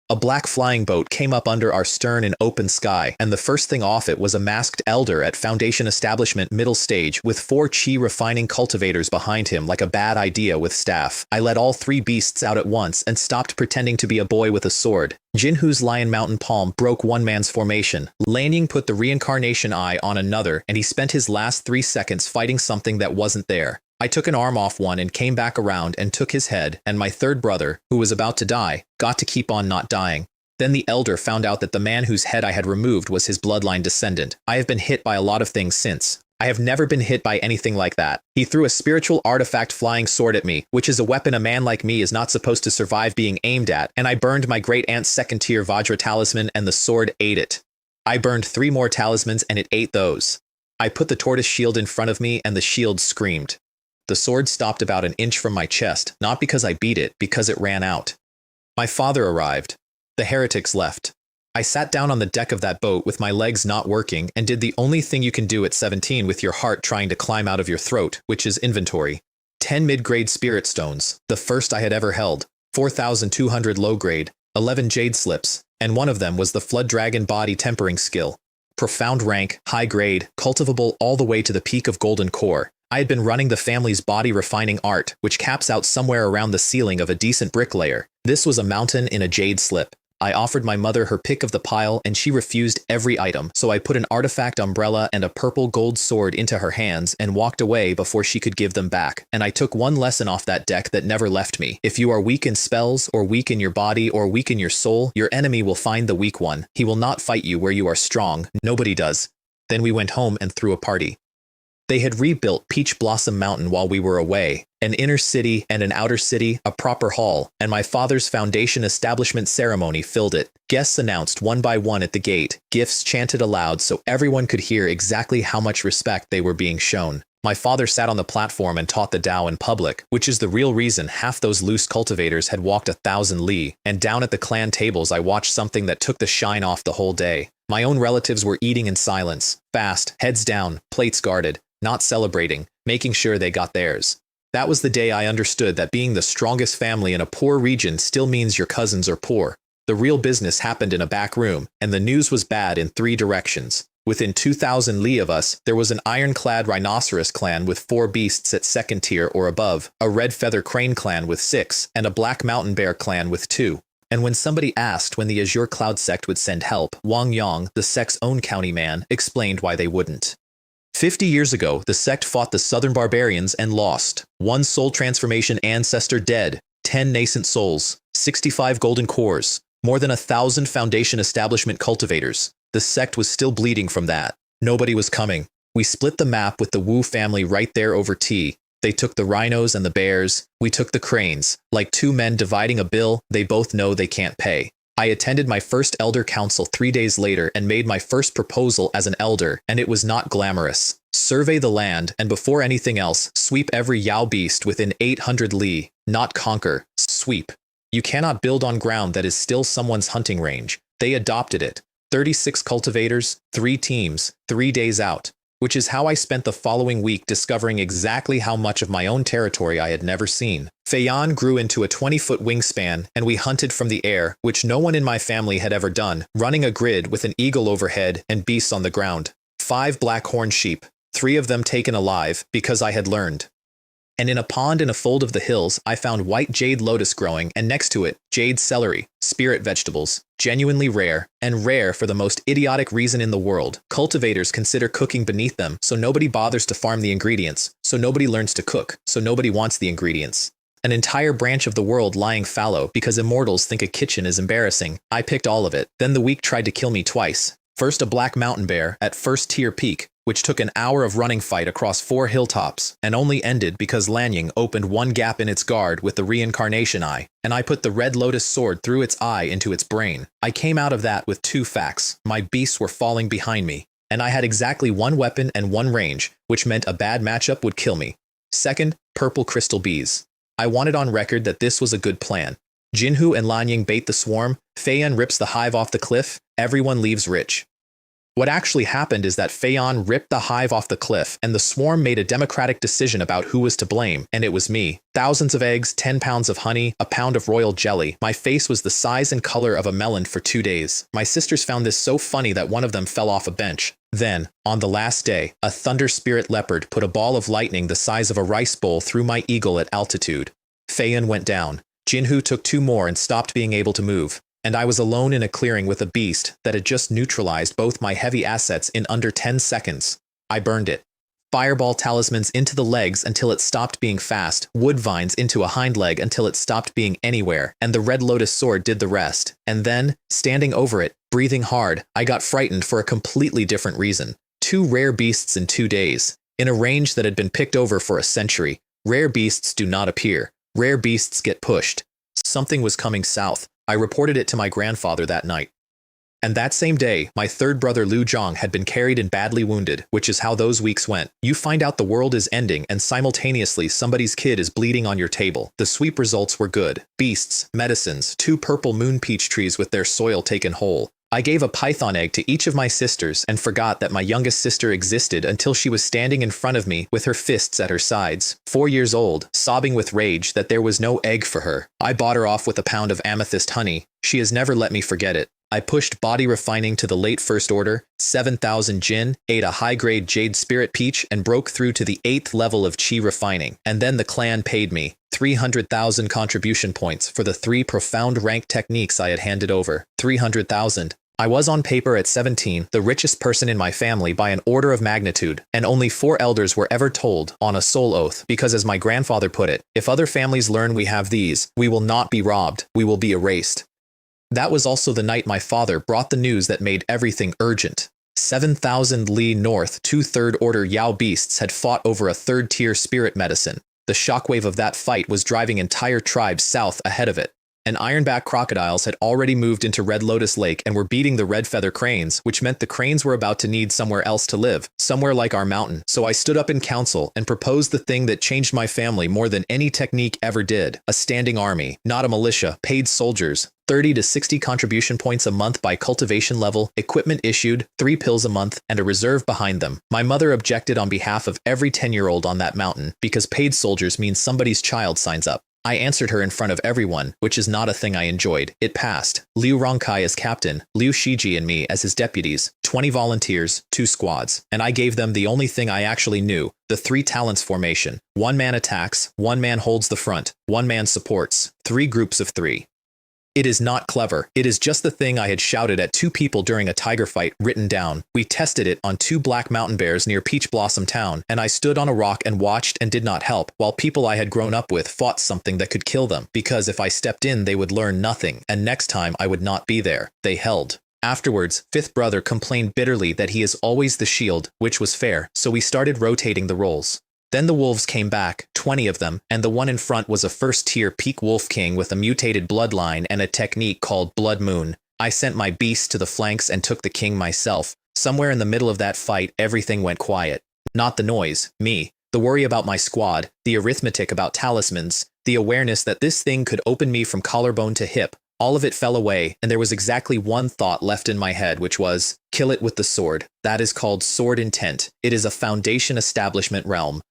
A black flying boat came up under our stern in open sky, and the first thing off it was a masked elder at Foundation Establishment middle stage with 4 chi refining cultivators behind him like a bad idea with staff. I let all 3 beasts out at once and stopped pretending to be a boy with a sword. Jinhu's Lion Mountain Palm broke one man's formation. Lanying put the reincarnation eye on another, and he spent his last 3 seconds fighting something that wasn't there. I took an arm off one and came back around and took his head, and my third brother, who was about to die, got to keep on not dying. Then the elder found out that the man whose head I had removed was his bloodline descendant. I have been hit by a lot of things since. I have never been hit by anything like that. He threw a spiritual artifact flying sword at me, which is a weapon a man like me is not supposed to survive being aimed at, and I burned my great-aunt's second-tier Vajra talisman and the sword ate it. I burned 3 more talismans and it ate those. I put the tortoise shield in front of me and the shield screamed. The sword stopped about an inch from my chest, not because I beat it, because it ran out. My father arrived. The heretics left. I sat down on the deck of that boat with my legs not working and did the only thing you can do at 17 with your heart trying to climb out of your throat, which is inventory. 10 mid-grade spirit stones, the first I had ever held, 4,200 low-grade, 11 jade slips, and one of them was the Flood Dragon body tempering skill. Profound rank, high grade, cultivable all the way to the peak of golden core. I had been running the family's body refining art, which caps out somewhere around the ceiling of a decent bricklayer. This was a mountain in a jade slip. I offered my mother her pick of the pile and she refused every item, so I put an artifact umbrella and a purple gold sword into her hands and walked away before she could give them back. And I took one lesson off that deck that never left me. If you are weak in spells, or weak in your body, or weak in your soul, your enemy will find the weak one. He will not fight you where you are strong. Nobody does. Then we went home and threw a party. They had rebuilt Peach Blossom Mountain while we were away, an inner city and an outer city, a proper hall, and my father's foundation establishment ceremony filled it. Guests announced one by one at the gate, gifts chanted aloud so everyone could hear exactly how much respect they were being shown. My father sat on the platform and taught the Tao in public, which is the real reason half those loose cultivators had walked 1,000 li, and down at the clan tables I watched something that took the shine off the whole day. My own relatives were eating in silence, fast, heads down, plates guarded, not celebrating, making sure they got theirs. That was the day I understood that being the strongest family in a poor region still means your cousins are poor. The real business happened in a back room, and the news was bad in 3 directions. Within 2,000 li of us, there was an ironclad rhinoceros clan with 4 beasts at 2nd tier or above, a red feather crane clan with 6, and a black mountain bear clan with 2. And when somebody asked when the Azure Cloud sect would send help, Wang Yang, the sect's own county man, explained why they wouldn't. 50 years ago, the sect fought the southern barbarians and lost. 1 soul transformation ancestor dead, 10 nascent souls, 65 golden cores, more than 1,000 foundation establishment cultivators. The sect was still bleeding from that. Nobody was coming. We split the map with the Wu family right there over tea. They took the rhinos and the bears. We took the cranes. Like 2 men dividing a bill they both know they can't pay. I attended my first elder council 3 days later and made my first proposal as an elder, and it was not glamorous. Survey the land, and before anything else, sweep every Yao beast within 800 li. Not conquer, sweep. You cannot build on ground that is still someone's hunting range. They adopted it. 36 cultivators, 3 teams, 3 days out, which is how I spent the following week discovering exactly how much of my own territory I had never seen. Feiyan grew into a 20-foot wingspan, and we hunted from the air, which no one in my family had ever done, running a grid with an eagle overhead and beasts on the ground. 5 black horn sheep, 3 of them taken alive, because I had learned. And in a pond in a fold of the hills, I found white jade lotus growing, and next to it, jade celery, spirit vegetables, genuinely rare, and rare for the most idiotic reason in the world. Cultivators consider cooking beneath them, so nobody bothers to farm the ingredients, so nobody learns to cook, so nobody wants the ingredients. An entire branch of the world lying fallow because immortals think a kitchen is embarrassing. I picked all of it. Then the week tried to kill me twice. First a black mountain bear at 1st tier peak, which took an hour of running fight across 4 hilltops, and only ended because Lanying opened 1 gap in its guard with the reincarnation eye, and I put the red lotus sword through its eye into its brain. I came out of that with 2 facts. My beasts were falling behind me, and I had exactly 1 weapon and 1 range, which meant a bad matchup would kill me. Second, purple crystal bees. I wanted on record that this was a good plan. Jinhu and Lanying bait the swarm, Feiyan rips the hive off the cliff, everyone leaves rich. What actually happened is that Feiyan ripped the hive off the cliff, and the swarm made a democratic decision about who was to blame, and it was me. Thousands of eggs, 10 pounds of honey, a pound of royal jelly. My face was the size and color of a melon for 2 days. My sisters found this so funny that one of them fell off a bench. Then, on the last day, a thunder spirit leopard put a ball of lightning the size of a rice bowl through my eagle at altitude. Feiyan went down. Jinhu took 2 more and stopped being able to move. And I was alone in a clearing with a beast that had just neutralized both my heavy assets in under 10 seconds. I burned it. Fireball talismans into the legs until it stopped being fast, wood vines into a hind leg until it stopped being anywhere, and the red lotus sword did the rest. And then, standing over it, breathing hard, I got frightened for a completely different reason. 2 rare beasts in 2 days, in a range that had been picked over for a century. Rare beasts do not appear. Rare beasts get pushed. Something was coming south. I reported it to my grandfather that night. And that same day, my 3rd brother Liu Changxu had been carried and badly wounded, which is how those weeks went. You find out the world is ending, and simultaneously somebody's kid is bleeding on your table. The sweep results were good. Beasts, medicines, 2 purple moon peach trees with their soil taken whole. I gave a python egg to each of my sisters and forgot that my youngest sister existed until she was standing in front of me with her fists at her sides, 4 years old, sobbing with rage that there was no egg for her. I bought her off with a pound of amethyst honey. She has never let me forget it. I pushed body refining to the late first order, 7,000 jin, ate a high-grade jade spirit peach, and broke through to the 8th level of chi refining. And then the clan paid me 300,000 contribution points for the 3 profound rank techniques I had handed over. 300,000. I was on paper at 17 the richest person in my family by an order of magnitude, and only 4 elders were ever told on a soul oath, because as my grandfather put it, if other families learn we have these, we will not be robbed, we will be erased. That was also the night my father brought the news that made everything urgent. 7,000 li north, 2 third-order Yao beasts had fought over a third-tier spirit medicine. The shockwave of that fight was driving entire tribes south ahead of it. And ironback crocodiles had already moved into Red Lotus Lake and were beating the red feather cranes, which meant the cranes were about to need somewhere else to live, somewhere like our mountain. So I stood up in council and proposed the thing that changed my family more than any technique ever did: a standing army, not a militia, paid soldiers, 30 to 60 contribution points a month by cultivation level, equipment issued, 3 pills a month, and a reserve behind them. My mother objected on behalf of every 10-year-old on that mountain, because paid soldiers means somebody's child signs up. I answered her in front of everyone, which is not a thing I enjoyed. It passed. Liu Rongkai as captain, Liu Shiji and me as his deputies, 20 volunteers, 2 squads, and I gave them the only thing I actually knew: the 3 talents formation. 1 man attacks, 1 man holds the front, 1 man supports, 3 groups of 3. It is not clever. It is just the thing I had shouted at 2 people during a tiger fight written down. We tested it on 2 black mountain bears near Peach Blossom Town, and I stood on a rock and watched and did not help, while people I had grown up with fought something that could kill them, because if I stepped in they would learn nothing, and next time I would not be there. They held. Afterwards, 5th brother complained bitterly that he is always the shield, which was fair, so we started rotating the roles. Then the wolves came back, 20 of them, and the one in front was a first-tier peak wolf king with a mutated bloodline and a technique called Blood Moon. I sent my beasts to the flanks and took the king myself. Somewhere in the middle of that fight, everything went quiet. Not the noise, me. The worry about my squad, the arithmetic about talismans, the awareness that this thing could open me from collarbone to hip. All of it fell away, and there was exactly one thought left in my head, which was, kill it with the sword. That is called sword intent. It is a foundation establishment realm.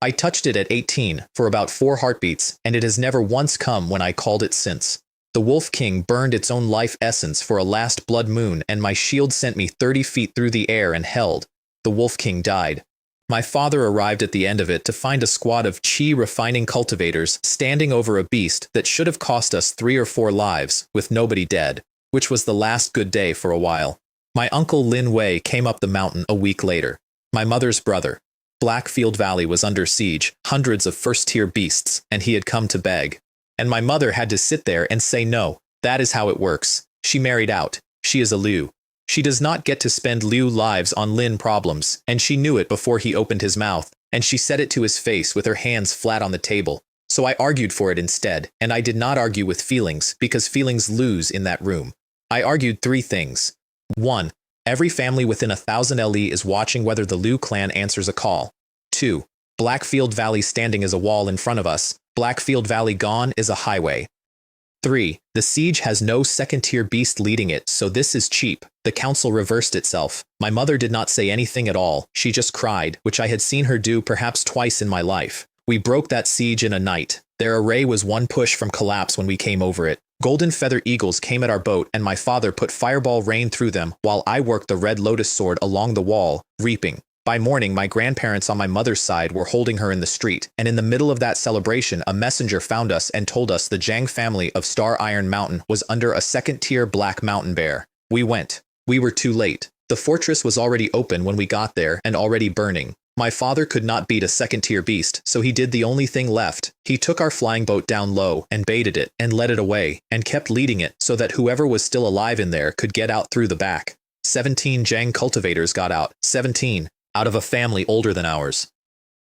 I touched it at 18, for about 4 heartbeats, and it has never once come when I called it since. The Wolf King burned its own life essence for a last blood moon, and my shield sent me 30 feet through the air and held. The Wolf King died. My father arrived at the end of it to find a squad of chi refining cultivators standing over a beast that should have cost us 3 or 4 lives, with nobody dead, which was the last good day for a while. My uncle Lin Wei came up the mountain a week later. My mother's brother. Blackfield Valley was under siege, hundreds of first-tier beasts, and he had come to beg. And my mother had to sit there and say no. That is how it works. She married out. She is a Liu. She does not get to spend Liu lives on Lin problems, and she knew it before he opened his mouth, and she said it to his face with her hands flat on the table. So I argued for it instead, and I did not argue with feelings, because feelings lose in that room. I argued 3 things. 1. Every family within 1,000 LE is watching whether the Liu clan answers a call. 2. Blackfield Valley standing as a wall in front of us. Blackfield Valley gone is a highway. 3. The siege has no second-tier beast leading it, so this is cheap. The council reversed itself. My mother did not say anything at all. She just cried, which I had seen her do perhaps twice in my life. We broke that siege in a night. Their array was 1 push from collapse when we came over it. Golden feather eagles came at our boat, and my father put fireball rain through them while I worked the red lotus sword along the wall, reaping. By morning, my grandparents on my mother's side were holding her in the street, and in the middle of that celebration, a messenger found us and told us the Zhang family of Star Iron Mountain was under a second-tier black mountain bear. We went. We were too late. The fortress was already open when we got there and already burning. My father could not beat a second-tier beast, so he did the only thing left. He took our flying boat down low and baited it and led it away and kept leading it so that whoever was still alive in there could get out through the back. 17 Zhang cultivators got out. 17. Out of a family older than ours.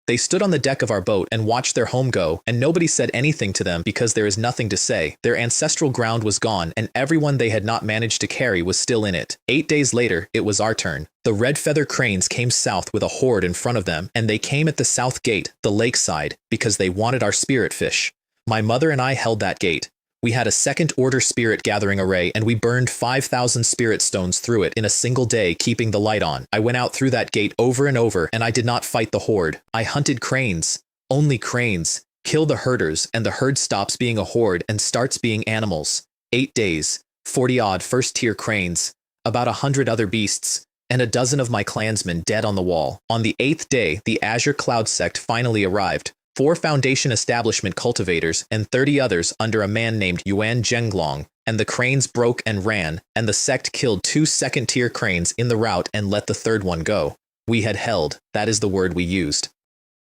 They stood on the deck of our boat and watched their home go, and nobody said anything to them because there is nothing to say. Their ancestral ground was gone, and everyone they had not managed to carry was still in it. 8 days later, it was our turn. The red feather cranes came south with a horde in front of them, and they came at the south gate, the lakeside, because they wanted our spirit fish. My mother and I held that gate. We had a second-order spirit gathering array, and we burned 5,000 spirit stones through it in a single day, keeping the light on. I went out through that gate over and over, and I did not fight the horde. I hunted cranes. Only cranes. Kill the herders, and the herd stops being a horde and starts being animals. 8 days. 40-odd first-tier cranes. About 100 other beasts. And a dozen of my clansmen dead on the wall. On the 8th day, the Azure Cloud sect finally arrived. 4 Foundation Establishment cultivators and 30 others under a man named Yuan Zhenglong, and the cranes broke and ran, and the sect killed 2 second-tier cranes in the rout and let the 3rd one go. We had held. That is the word we used.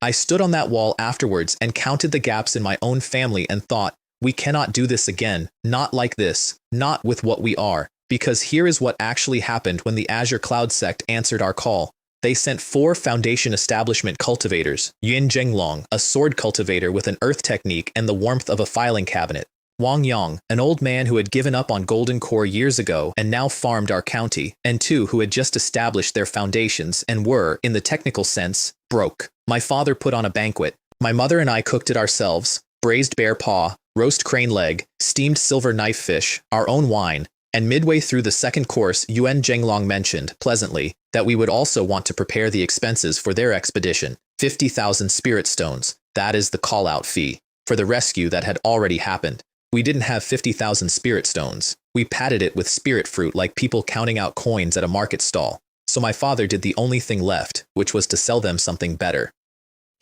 I stood on that wall afterwards and counted the gaps in my own family and thought, we cannot do this again, not like this, not with what we are. Because here is what actually happened when the Azure Cloud sect answered our call. They sent 4 Foundation Establishment cultivators, Yin Zhenglong, a sword cultivator with an earth technique and the warmth of a filing cabinet, Wang Yang, an old man who had given up on Golden Core years ago and now farmed our county, and 2 who had just established their foundations and were, in the technical sense, broke. My father put on a banquet. My mother and I cooked it ourselves, braised bear paw, roast crane leg, steamed silver knife fish, our own wine, and midway through the second course Yuan Zhenglong mentioned, pleasantly, that we would also want to prepare the expenses for their expedition, 50,000 spirit stones, that is the call-out fee, for the rescue that had already happened. We didn't have 50,000 spirit stones. We padded it with spirit fruit like people counting out coins at a market stall. So my father did the only thing left, which was to sell them something better.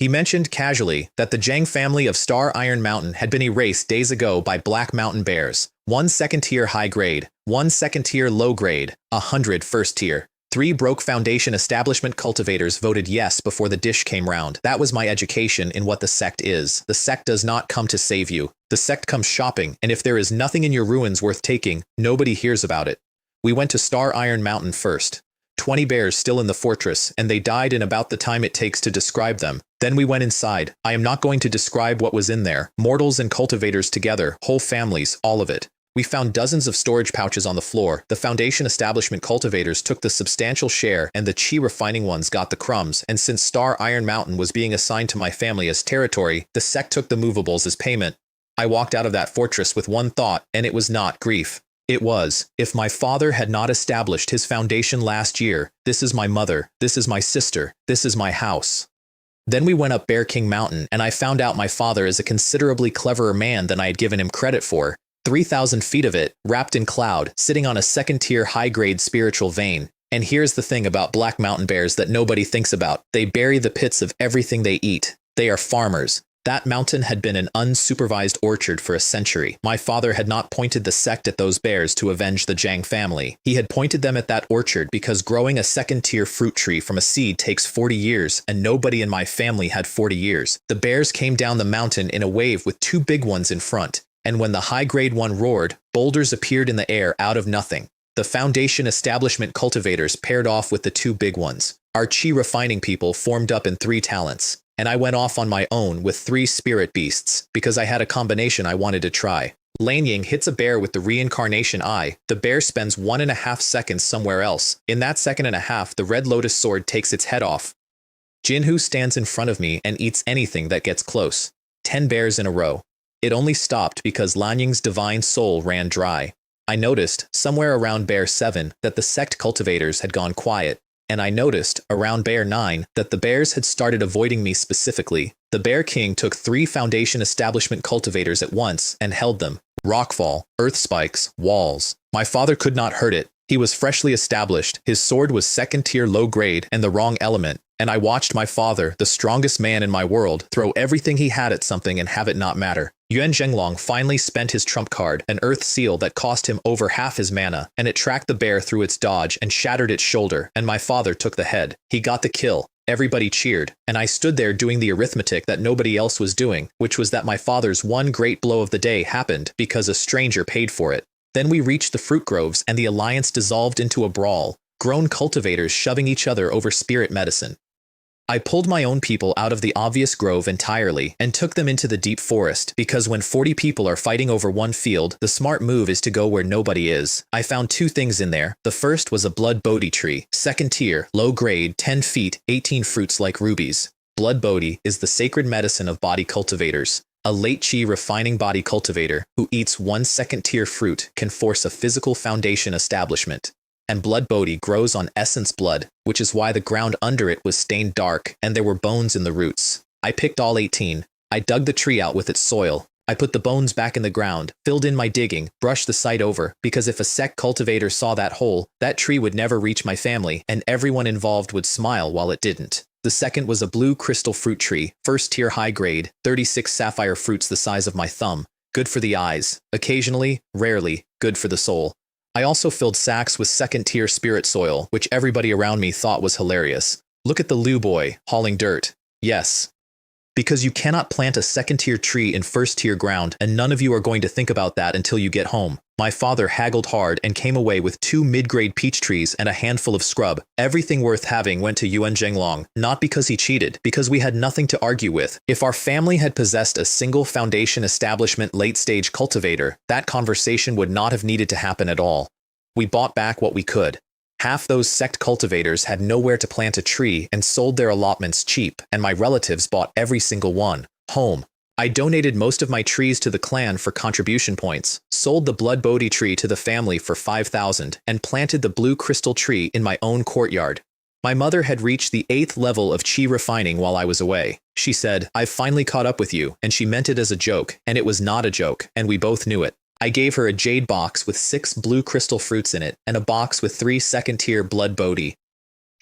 He mentioned casually that the Zhang family of Star Iron Mountain had been erased days ago by Black Mountain bears, 1 second-tier high-grade, 1 second-tier low-grade, 100 first-tier. 3 broke Foundation Establishment cultivators voted yes before the dish came round. That was my education in what the sect is. The sect does not come to save you. The sect comes shopping, and if there is nothing in your ruins worth taking, nobody hears about it. We went to Star Iron Mountain first. 20 bears still in the fortress, and they died in about the time it takes to describe them. Then we went inside. I am not going to describe what was in there. Mortals and cultivators together, whole families, all of it. We found dozens of storage pouches on the floor. The Foundation Establishment cultivators took the substantial share, and the chi refining ones got the crumbs, and since Star Iron Mountain was being assigned to my family as territory, the sect took the movables as payment. I walked out of that fortress with one thought, and it was not grief. It was, if my father had not established his foundation last year, this is my mother, this is my sister, this is my house. Then we went up Bear King Mountain, and I found out my father is a considerably cleverer man than I had given him credit for. 3,000 feet of it, wrapped in cloud, sitting on a second-tier high-grade spiritual vein. And here's the thing about Black Mountain bears that nobody thinks about. They bury the pits of everything they eat. They are farmers. That mountain had been an unsupervised orchard for a century. My father had not pointed the sect at those bears to avenge the Zhang family. He had pointed them at that orchard because growing a second-tier fruit tree from a seed takes 40 years, and nobody in my family had 40 years. The bears came down the mountain in a wave with 2 big ones in front, and when the high-grade one roared, boulders appeared in the air out of nothing. The Foundation Establishment cultivators paired off with the 2 big ones. Our chi refining people formed up in 3 talents. And I went off on my own with 3 spirit beasts, because I had a combination I wanted to try. Lanying hits a bear with the reincarnation eye. The bear spends 1.5 seconds somewhere else. In that 1.5 seconds, the red lotus sword takes its head off. Jinhu stands in front of me and eats anything that gets close. 10 bears in a row. It only stopped because Lanying's divine soul ran dry. I noticed, somewhere around bear 7, that the sect cultivators had gone quiet. And I noticed, around bear 9, that the bears had started avoiding me specifically. The Bear King took 3 Foundation Establishment cultivators at once and held them. Rockfall, earth spikes, walls. My father could not hurt it. He was freshly established, his sword was second-tier low-grade and the wrong element, and I watched my father, the strongest man in my world, throw everything he had at something and have it not matter. Yuan Zhenglong finally spent his trump card, an earth seal that cost him over half his mana, and it tracked the bear through its dodge and shattered its shoulder, and my father took the head. He got the kill. Everybody cheered, and I stood there doing the arithmetic that nobody else was doing, which was that my father's one great blow of the day happened because a stranger paid for it. Then we reached the fruit groves and the alliance dissolved into a brawl, grown cultivators shoving each other over spirit medicine. I pulled my own people out of the obvious grove entirely and took them into the deep forest because when 40 people are fighting over one field, the smart move is to go where nobody is. I found 2 things in there. The first was a blood bodhi tree, second tier, low grade, 10 feet, 18 fruits like rubies. Blood bodhi is the sacred medicine of body cultivators. A late chi refining body cultivator who eats 1 second-tier fruit can force a physical foundation establishment. And blood bodhi grows on essence blood, which is why the ground under it was stained dark and there were bones in the roots. I picked all 18. I dug the tree out with its soil. I put the bones back in the ground, filled in my digging, brushed the site over, because if a sect cultivator saw that hole, that tree would never reach my family, and everyone involved would smile while it didn't. The second was a blue crystal fruit tree, first tier high grade, 36 sapphire fruits the size of my thumb, good for the eyes, occasionally, rarely, good for the soul. I also filled sacks with second tier spirit soil, which everybody around me thought was hilarious. Look at the Liu boy, hauling dirt. Yes. Because you cannot plant a second-tier tree in first-tier ground, and none of you are going to think about that until you get home. My father haggled hard and came away with 2 mid-grade peach trees and a handful of scrub. Everything worth having went to Yuan Zhenglong, not because he cheated, because we had nothing to argue with. If our family had possessed a single foundation establishment late-stage cultivator, that conversation would not have needed to happen at all. We bought back what we could. Half those sect cultivators had nowhere to plant a tree and sold their allotments cheap, and my relatives bought every single one. Home. I donated most of my trees to the clan for contribution points, sold the blood Bodhi tree to the family for 5,000, and planted the blue crystal tree in my own courtyard. My mother had reached the 8th level of chi refining while I was away. She said, "I've finally caught up with you," and she meant it as a joke, and it was not a joke, and we both knew it. I gave her a jade box with 6 blue crystal fruits in it, and a box with 3 second-tier blood Bodhi.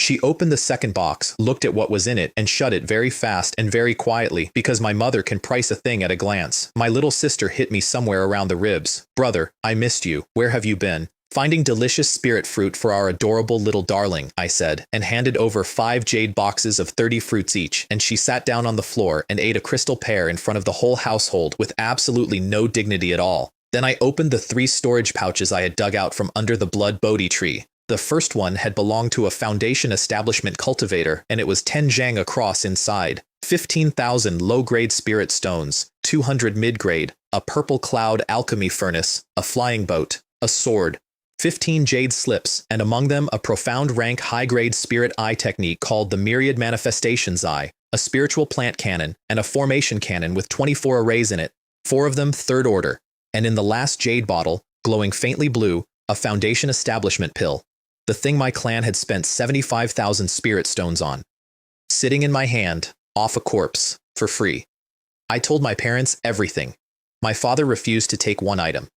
She opened the second box, looked at what was in it, and shut it very fast and very quietly, because my mother can price a thing at a glance. My little sister hit me somewhere around the ribs. "Brother, I missed you. Where have you been?" "Finding delicious spirit fruit for our adorable little darling," I said, and handed over 5 jade boxes of 30 fruits each, and she sat down on the floor and ate a crystal pear in front of the whole household with absolutely no dignity at all. Then I opened the 3 storage pouches I had dug out from under the blood Bodhi tree. The first one had belonged to a foundation establishment cultivator, and it was 10 zhang across inside, 15,000 low-grade spirit stones, 200 mid-grade, a purple cloud alchemy furnace, a flying boat, a sword, 15 jade slips, and among them a profound rank high-grade spirit eye technique called the Myriad Manifestations Eye, a spiritual plant cannon, and a formation cannon with 24 arrays in it, 4 of them third order. And in the last jade bottle, glowing faintly blue, a foundation establishment pill. The thing my clan had spent 75,000 spirit stones on. Sitting in my hand, off a corpse, for free. I told my parents everything. My father refused to take one item.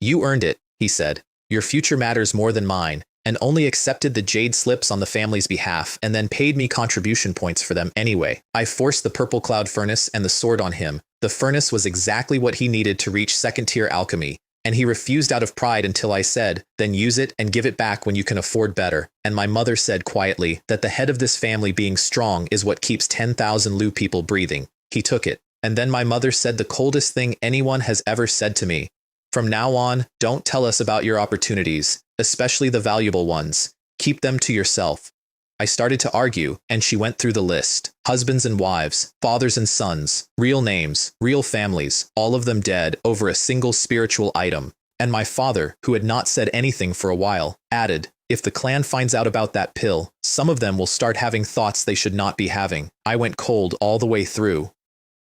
"You earned it," he said. "Your future matters more than mine," and only accepted the jade slips on the family's behalf and then paid me contribution points for them anyway. I forced the purple cloud furnace and the sword on him. The furnace was exactly what he needed to reach second-tier alchemy, and he refused out of pride until I said, "Then use it and give it back when you can afford better." And my mother said quietly that the head of this family being strong is what keeps 10,000 Liu people breathing. He took it. And then my mother said the coldest thing anyone has ever said to me. "From now on, don't tell us about your opportunities, especially the valuable ones. Keep them to yourself." I started to argue, and she went through the list. Husbands and wives, fathers and sons, real names, real families, all of them dead over a single spiritual item. And my father, who had not said anything for a while, added, "If the clan finds out about that pill, some of them will start having thoughts they should not be having." I went cold all the way through.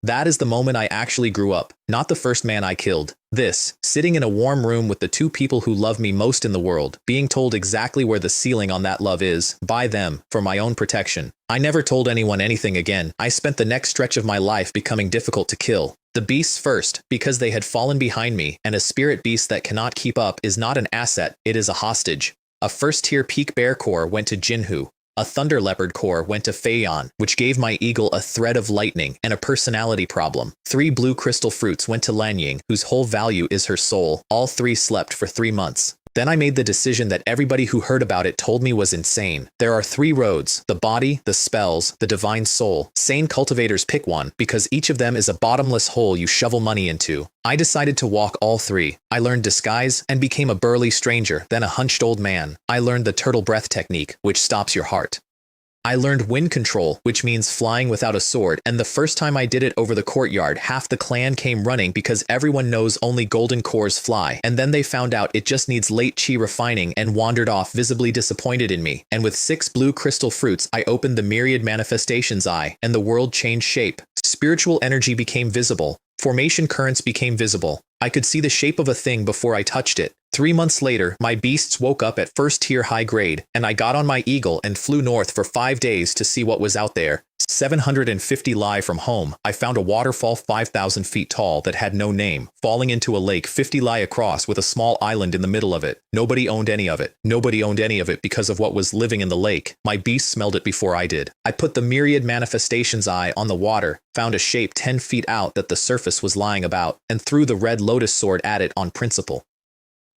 That is the moment I actually grew up, not the first man I killed. This, sitting in a warm room with the 2 people who love me most in the world, being told exactly where the ceiling on that love is, by them, for my own protection. I never told anyone anything again. I spent the next stretch of my life becoming difficult to kill. The beasts first, because they had fallen behind me, and a spirit beast that cannot keep up is not an asset, it is a hostage. A first-tier peak bear core went to Jinhu. A thunder leopard core went to Feiyan, which gave my eagle a thread of lightning and a personality problem. 3 blue crystal fruits went to Lanying, whose whole value is her soul. All 3 slept for 3 months. Then I made the decision that everybody who heard about it told me was insane. There are 3 roads: the body, the spells, the divine soul. Sane cultivators pick one, because each of them is a bottomless hole you shovel money into. I decided to walk all 3. I learned disguise and became a burly stranger, then a hunched old man. I learned the turtle breath technique, which stops your heart. I learned wind control, which means flying without a sword, and the first time I did it over the courtyard, half the clan came running because everyone knows only golden cores fly, and then they found out it just needs late chi refining and wandered off visibly disappointed in me. And with 6 blue crystal fruits, I opened the Myriad Manifestations Eye, and the world changed shape. Spiritual energy became visible. Formation currents became visible. I could see the shape of a thing before I touched it. 3 months later, my beasts woke up at first-tier high grade, and I got on my eagle and flew north for 5 days to see what was out there. 750 li from home, I found a waterfall 5,000 feet tall that had no name, falling into a lake 50 li across with a small island in the middle of it. Nobody owned any of it. Nobody owned any of it because of what was living in the lake. My beast smelled it before I did. I put the Myriad Manifestations Eye on the water, found a shape 10 feet out that the surface was lying about, and threw the red lotus sword at it on principle.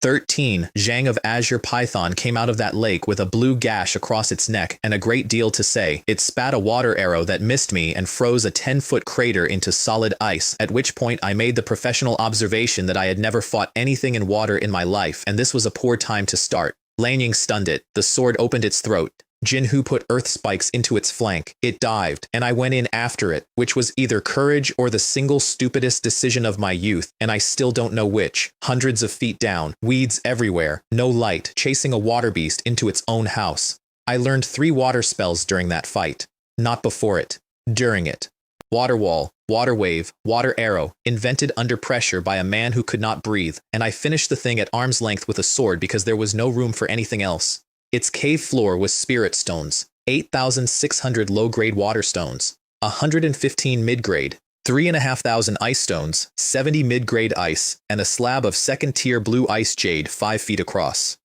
13. Zhang of Azure Python came out of that lake with a blue gash across its neck and a great deal to say. It spat a water arrow that missed me and froze a 10-foot crater into solid ice, at which point I made the professional observation that I had never fought anything in water in my life, and this was a poor time to start. Lanying stunned it. The sword opened its throat. Jinhu put earth spikes into its flank. It dived, and I went in after it, which was either courage or the single stupidest decision of my youth, and I still don't know which. Hundreds of feet down, weeds everywhere, no light, chasing a water beast into its own house. I learned 3 water spells during that fight. Not before it. During it. Water wall, water wave, water arrow, invented under pressure by a man who could not breathe, and I finished the thing at arm's length with a sword because there was no room for anything else. Its cave floor was spirit stones, 8,600 low-grade water stones, 115 mid-grade, 3,500 ice stones, 70 mid-grade ice, and a slab of second-tier blue ice jade 5 feet across.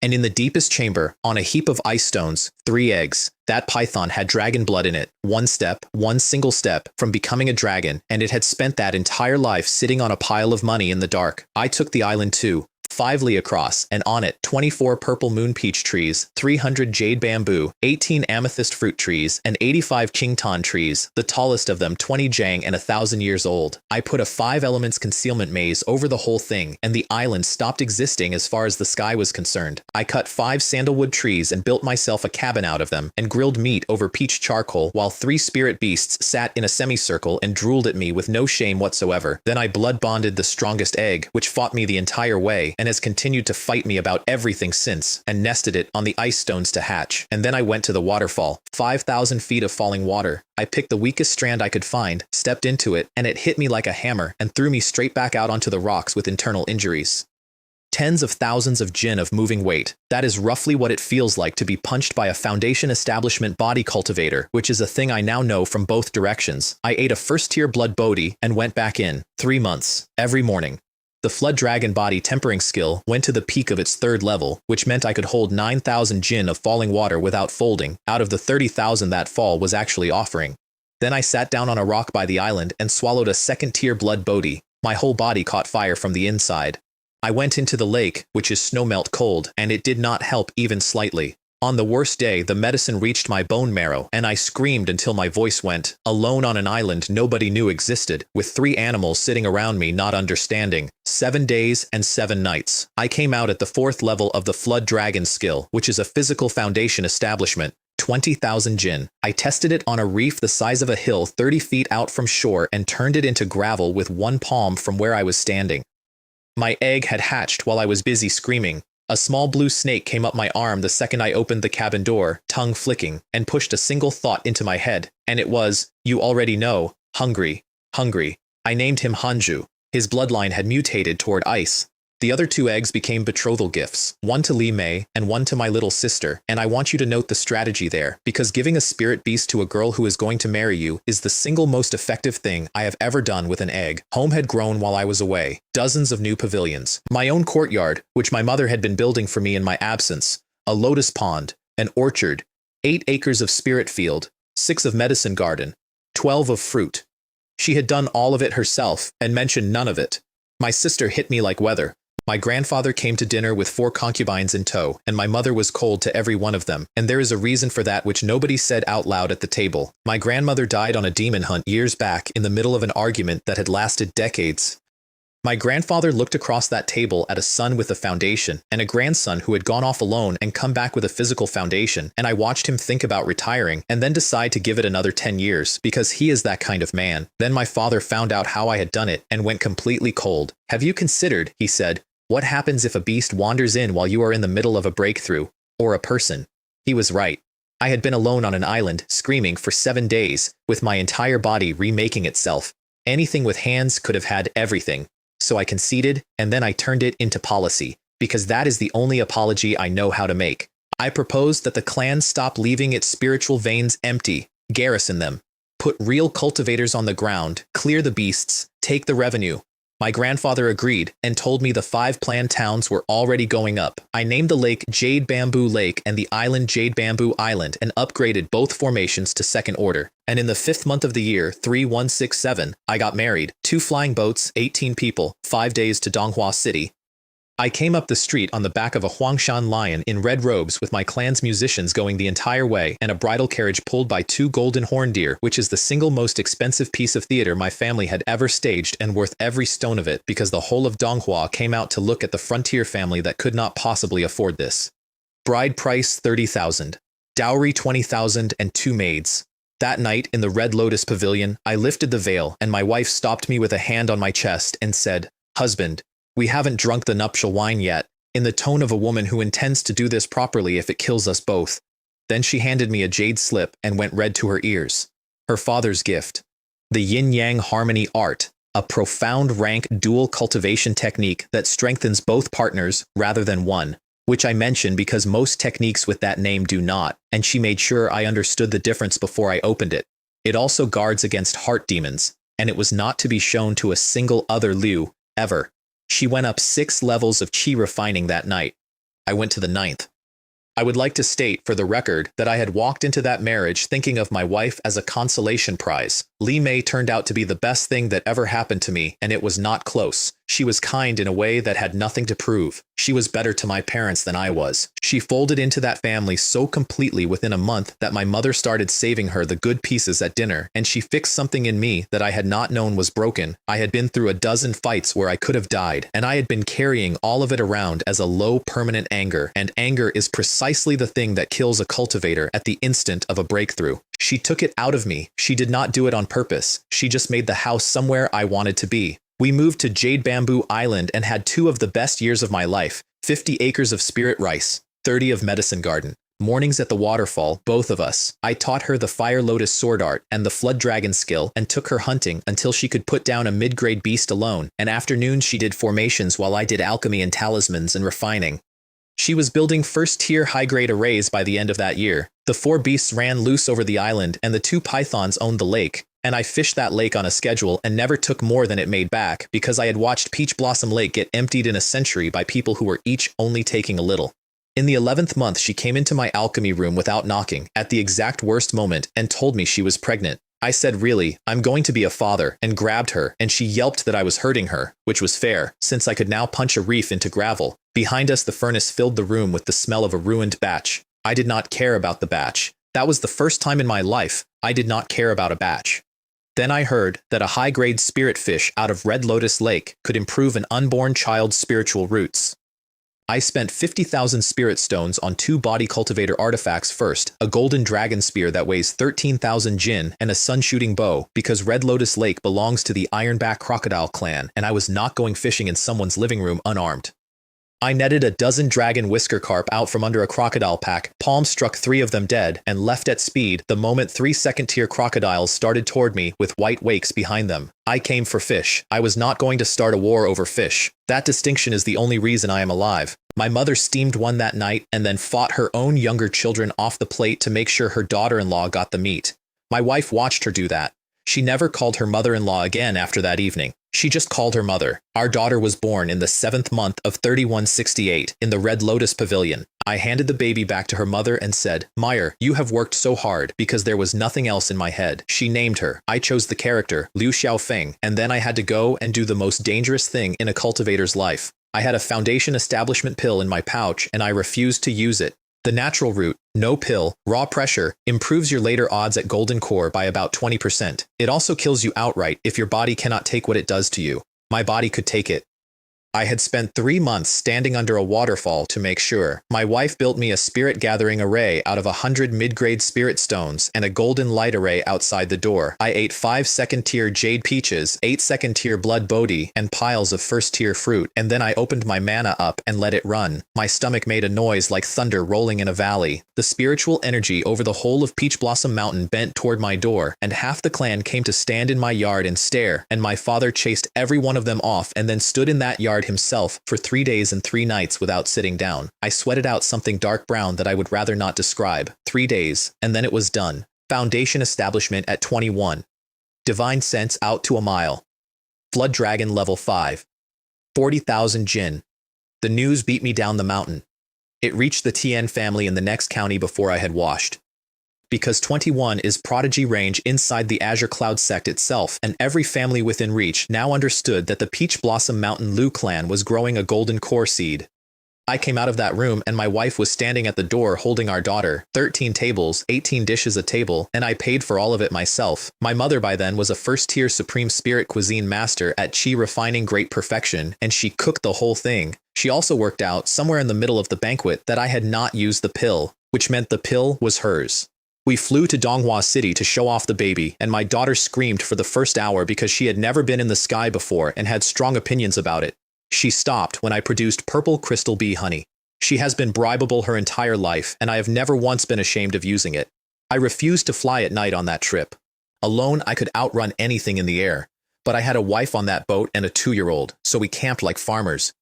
And in the deepest chamber, on a heap of ice stones, 3 eggs. That python had dragon blood in it, one single step, from becoming a dragon, and it had spent that entire life sitting on a pile of money in the dark. I took the island too. 5 li across, and on it 24 purple moon peach trees, 300 jade bamboo, 18 amethyst fruit trees, and 85 qingtan trees, the tallest of them 20 jang and 1,000 years old. I put a 5 elements concealment maze over the whole thing, and the island stopped existing as far as the sky was concerned. I cut 5 sandalwood trees and built myself a cabin out of them, and grilled meat over peach charcoal while 3 spirit beasts sat in a semicircle and drooled at me with no shame whatsoever. Then I blood bonded the strongest egg, which fought me the entire way, and has continued to fight me about everything since, and nested it on the ice stones to hatch. And then I went to the waterfall, 5,000 feet of falling water. I picked the weakest strand I could find, stepped into it, and it hit me like a hammer and threw me straight back out onto the rocks with internal injuries. Tens of thousands of jin of moving weight. That is roughly what it feels like to be punched by a Foundation establishment body cultivator, which is a thing I now know from both directions. I ate a first-tier blood bodhi and went back in. 3 months. Every morning. The Flood Dragon body tempering skill went to the peak of its 3rd level, which meant I could hold 9,000 jin of falling water without folding, out of the 30,000 that fall was actually offering. Then I sat down on a rock by the island and swallowed a 2nd-tier blood bodhi. My whole body caught fire from the inside. I went into the lake, which is snowmelt cold, and it did not help even slightly. On the worst day, the medicine reached my bone marrow, and I screamed until my voice went, alone on an island nobody knew existed, with 3 animals sitting around me not understanding. 7 days and 7 nights. I came out at the 4th level of the Flood Dragon skill, which is a physical Foundation establishment. 20,000 jin. I tested it on a reef the size of a hill 30 feet out from shore and turned it into gravel with 1 palm from where I was standing. My egg had hatched while I was busy screaming. A small blue snake came up my arm the second I opened the cabin door, tongue flicking, and pushed a single thought into my head, and it was, you already know, hungry, hungry. I named him Hanju. His bloodline had mutated toward ice. The other 2 eggs became betrothal gifts, one to Li Mei and one to my little sister, and I want you to note the strategy there, because giving a spirit beast to a girl who is going to marry you is the single most effective thing I have ever done with an egg. Home had grown while I was away, dozens of new pavilions, my own courtyard, which my mother had been building for me in my absence, a lotus pond, an orchard, 8 acres of spirit field, 6 of medicine garden, 12 of fruit. She had done all of it herself and mentioned none of it. My sister hit me like weather. My grandfather came to dinner with 4 concubines in tow, and my mother was cold to every one of them, and there is a reason for that which nobody said out loud at the table. My grandmother died on a demon hunt years back in the middle of an argument that had lasted decades. My grandfather looked across that table at a son with a foundation, and a grandson who had gone off alone and come back with a physical foundation, and I watched him think about retiring, and then decide to give it another 10 years, because he is that kind of man. Then my father found out how I had done it, and went completely cold. Have you considered, he said, what happens if a beast wanders in while you are in the middle of a breakthrough? Or a person? He was right. I had been alone on an island, screaming for 7 days, with my entire body remaking itself. Anything with hands could have had everything. So I conceded, and then I turned it into policy, because that is the only apology I know how to make. I proposed that the clan stop leaving its spiritual veins empty, garrison them, put real cultivators on the ground, clear the beasts, take the revenue. My grandfather agreed and told me the 5 planned towns were already going up. I named the lake Jade Bamboo Lake and the island Jade Bamboo Island and upgraded both formations to 2nd order. And in the 5th month of the year, 3167, I got married. 2 flying boats, 18 people, 5 days to Donghua City. I came up the street on the back of a Huangshan lion in red robes with my clan's musicians going the entire way and a bridal carriage pulled by 2 golden horn deer, which is the single most expensive piece of theater my family had ever staged and worth every stone of it because the whole of Donghua came out to look at the frontier family that could not possibly afford this. Bride price 30,000. Dowry 20,000 and 2 maids. That night in the Red Lotus Pavilion, I lifted the veil and my wife stopped me with a hand on my chest and said, "Husband, we haven't drunk the nuptial wine yet," in the tone of a woman who intends to do this properly if it kills us both. Then she handed me a jade slip and went red to her ears. Her father's gift. The yin-yang harmony art, a profound rank dual cultivation technique that strengthens both partners rather than one, which I mention because most techniques with that name do not, and she made sure I understood the difference before I opened it. It also guards against heart demons, and it was not to be shown to a single other Liu, ever. She went up 6 levels of qi refining that night. I went to the 9th. I would like to state for the record that I had walked into that marriage thinking of my wife as a consolation prize. Li Mei turned out to be the best thing that ever happened to me, and it was not close. She was kind in a way that had nothing to prove. She was better to my parents than I was. She folded into that family so completely within a month that my mother started saving her the good pieces at dinner, and she fixed something in me that I had not known was broken. I had been through a dozen fights where I could have died, and I had been carrying all of it around as a low permanent anger, and anger is precisely the thing that kills a cultivator at the instant of a breakthrough. She took it out of me. She did not do it on purpose. She just made the house somewhere I wanted to be. We moved to Jade Bamboo Island and had 2 of the best years of my life, 50 acres of spirit rice, 30 of medicine garden. Mornings at the waterfall, both of us. I taught her the fire lotus sword art and the flood dragon skill and took her hunting until she could put down a mid-grade beast alone, and afternoons she did formations while I did alchemy and talismans and refining. She was building first-tier high-grade arrays by the end of that year. The 4 beasts ran loose over the island and the 2 pythons owned the lake, and I fished that lake on a schedule and never took more than it made back because I had watched Peach Blossom Lake get emptied in a century by people who were each only taking a little. In the 11th month she came into my alchemy room without knocking, at the exact worst moment, and told me she was pregnant. I said, "Really, I'm going to be a father," and grabbed her, and she yelped that I was hurting her, which was fair, since I could now punch a reef into gravel. Behind us the furnace filled the room with the smell of a ruined batch. I did not care about the batch. That was the first time in my life I did not care about a batch. Then I heard that a high-grade spirit fish out of Red Lotus Lake could improve an unborn child's spiritual roots. I spent 50,000 spirit stones on 2 body cultivator artifacts first, a golden dragon spear that weighs 13,000 jin and a sun-shooting bow, because Red Lotus Lake belongs to the Ironback Crocodile clan, and I was not going fishing in someone's living room unarmed. I netted a dozen dragon whisker carp out from under a crocodile pack, palm struck 3 of them dead, and left at speed the moment 3 second-tier crocodiles started toward me with white wakes behind them. I came for fish. I was not going to start a war over fish. That distinction is the only reason I am alive. My mother steamed one that night and then fought her own younger children off the plate to make sure her daughter-in-law got the meat. My wife watched her do that. She never called her mother-in-law again after that evening. She just called her mother. Our daughter was born in the 7th month of 3168 in the Red Lotus Pavilion. I handed the baby back to her mother and said, "Meyer, you have worked so hard," because there was nothing else in my head. She named her. I chose the character, Liu Xiaofeng, and then I had to go and do the most dangerous thing in a cultivator's life. I had a foundation establishment pill in my pouch and I refused to use it. The natural route, no pill, raw pressure, improves your later odds at golden core by about 20%. It also kills you outright if your body cannot take what it does to you. My body could take it. I had spent 3 months standing under a waterfall to make sure. My wife built me a spirit gathering array out of 100 mid-grade spirit stones and a golden light array outside the door. I ate 5 second-tier jade peaches, 8 second-tier blood bodhi, and piles of first-tier fruit, and then I opened my mana up and let it run. My stomach made a noise like thunder rolling in a valley. The spiritual energy over the whole of Peach Blossom Mountain bent toward my door, and half the clan came to stand in my yard and stare, and my father chased every one of them off and then stood in that yard himself for 3 days and 3 nights without sitting down. I sweated out something dark brown that I would rather not describe. 3 days, and then it was done. Foundation establishment at 21. Divine sense out to a mile. Flood dragon level 5. 40,000 jin. The news beat me down the mountain. It reached the Tian family in the next county before I had washed. because 21 is prodigy range inside the Azure Cloud sect itself, and every family within reach now understood that the Peach Blossom Mountain Liu clan was growing a golden core seed. I came out of that room and my wife was standing at the door holding our daughter, 13 tables, 18 dishes a table, and I paid for all of it myself. My mother by then was a first-tier Supreme Spirit Cuisine Master at Qi refining great perfection, and she cooked the whole thing. She also worked out, somewhere in the middle of the banquet, that I had not used the pill, which meant the pill was hers. We flew to Donghua City to show off the baby, and my daughter screamed for the first hour because she had never been in the sky before and had strong opinions about it. She stopped when I produced purple crystal bee honey. She has been bribable her entire life, and I have never once been ashamed of using it. I refused to fly at night on that trip. Alone, I could outrun anything in the air, but I had a wife on that boat and a 2-year-old, so we camped like farmers.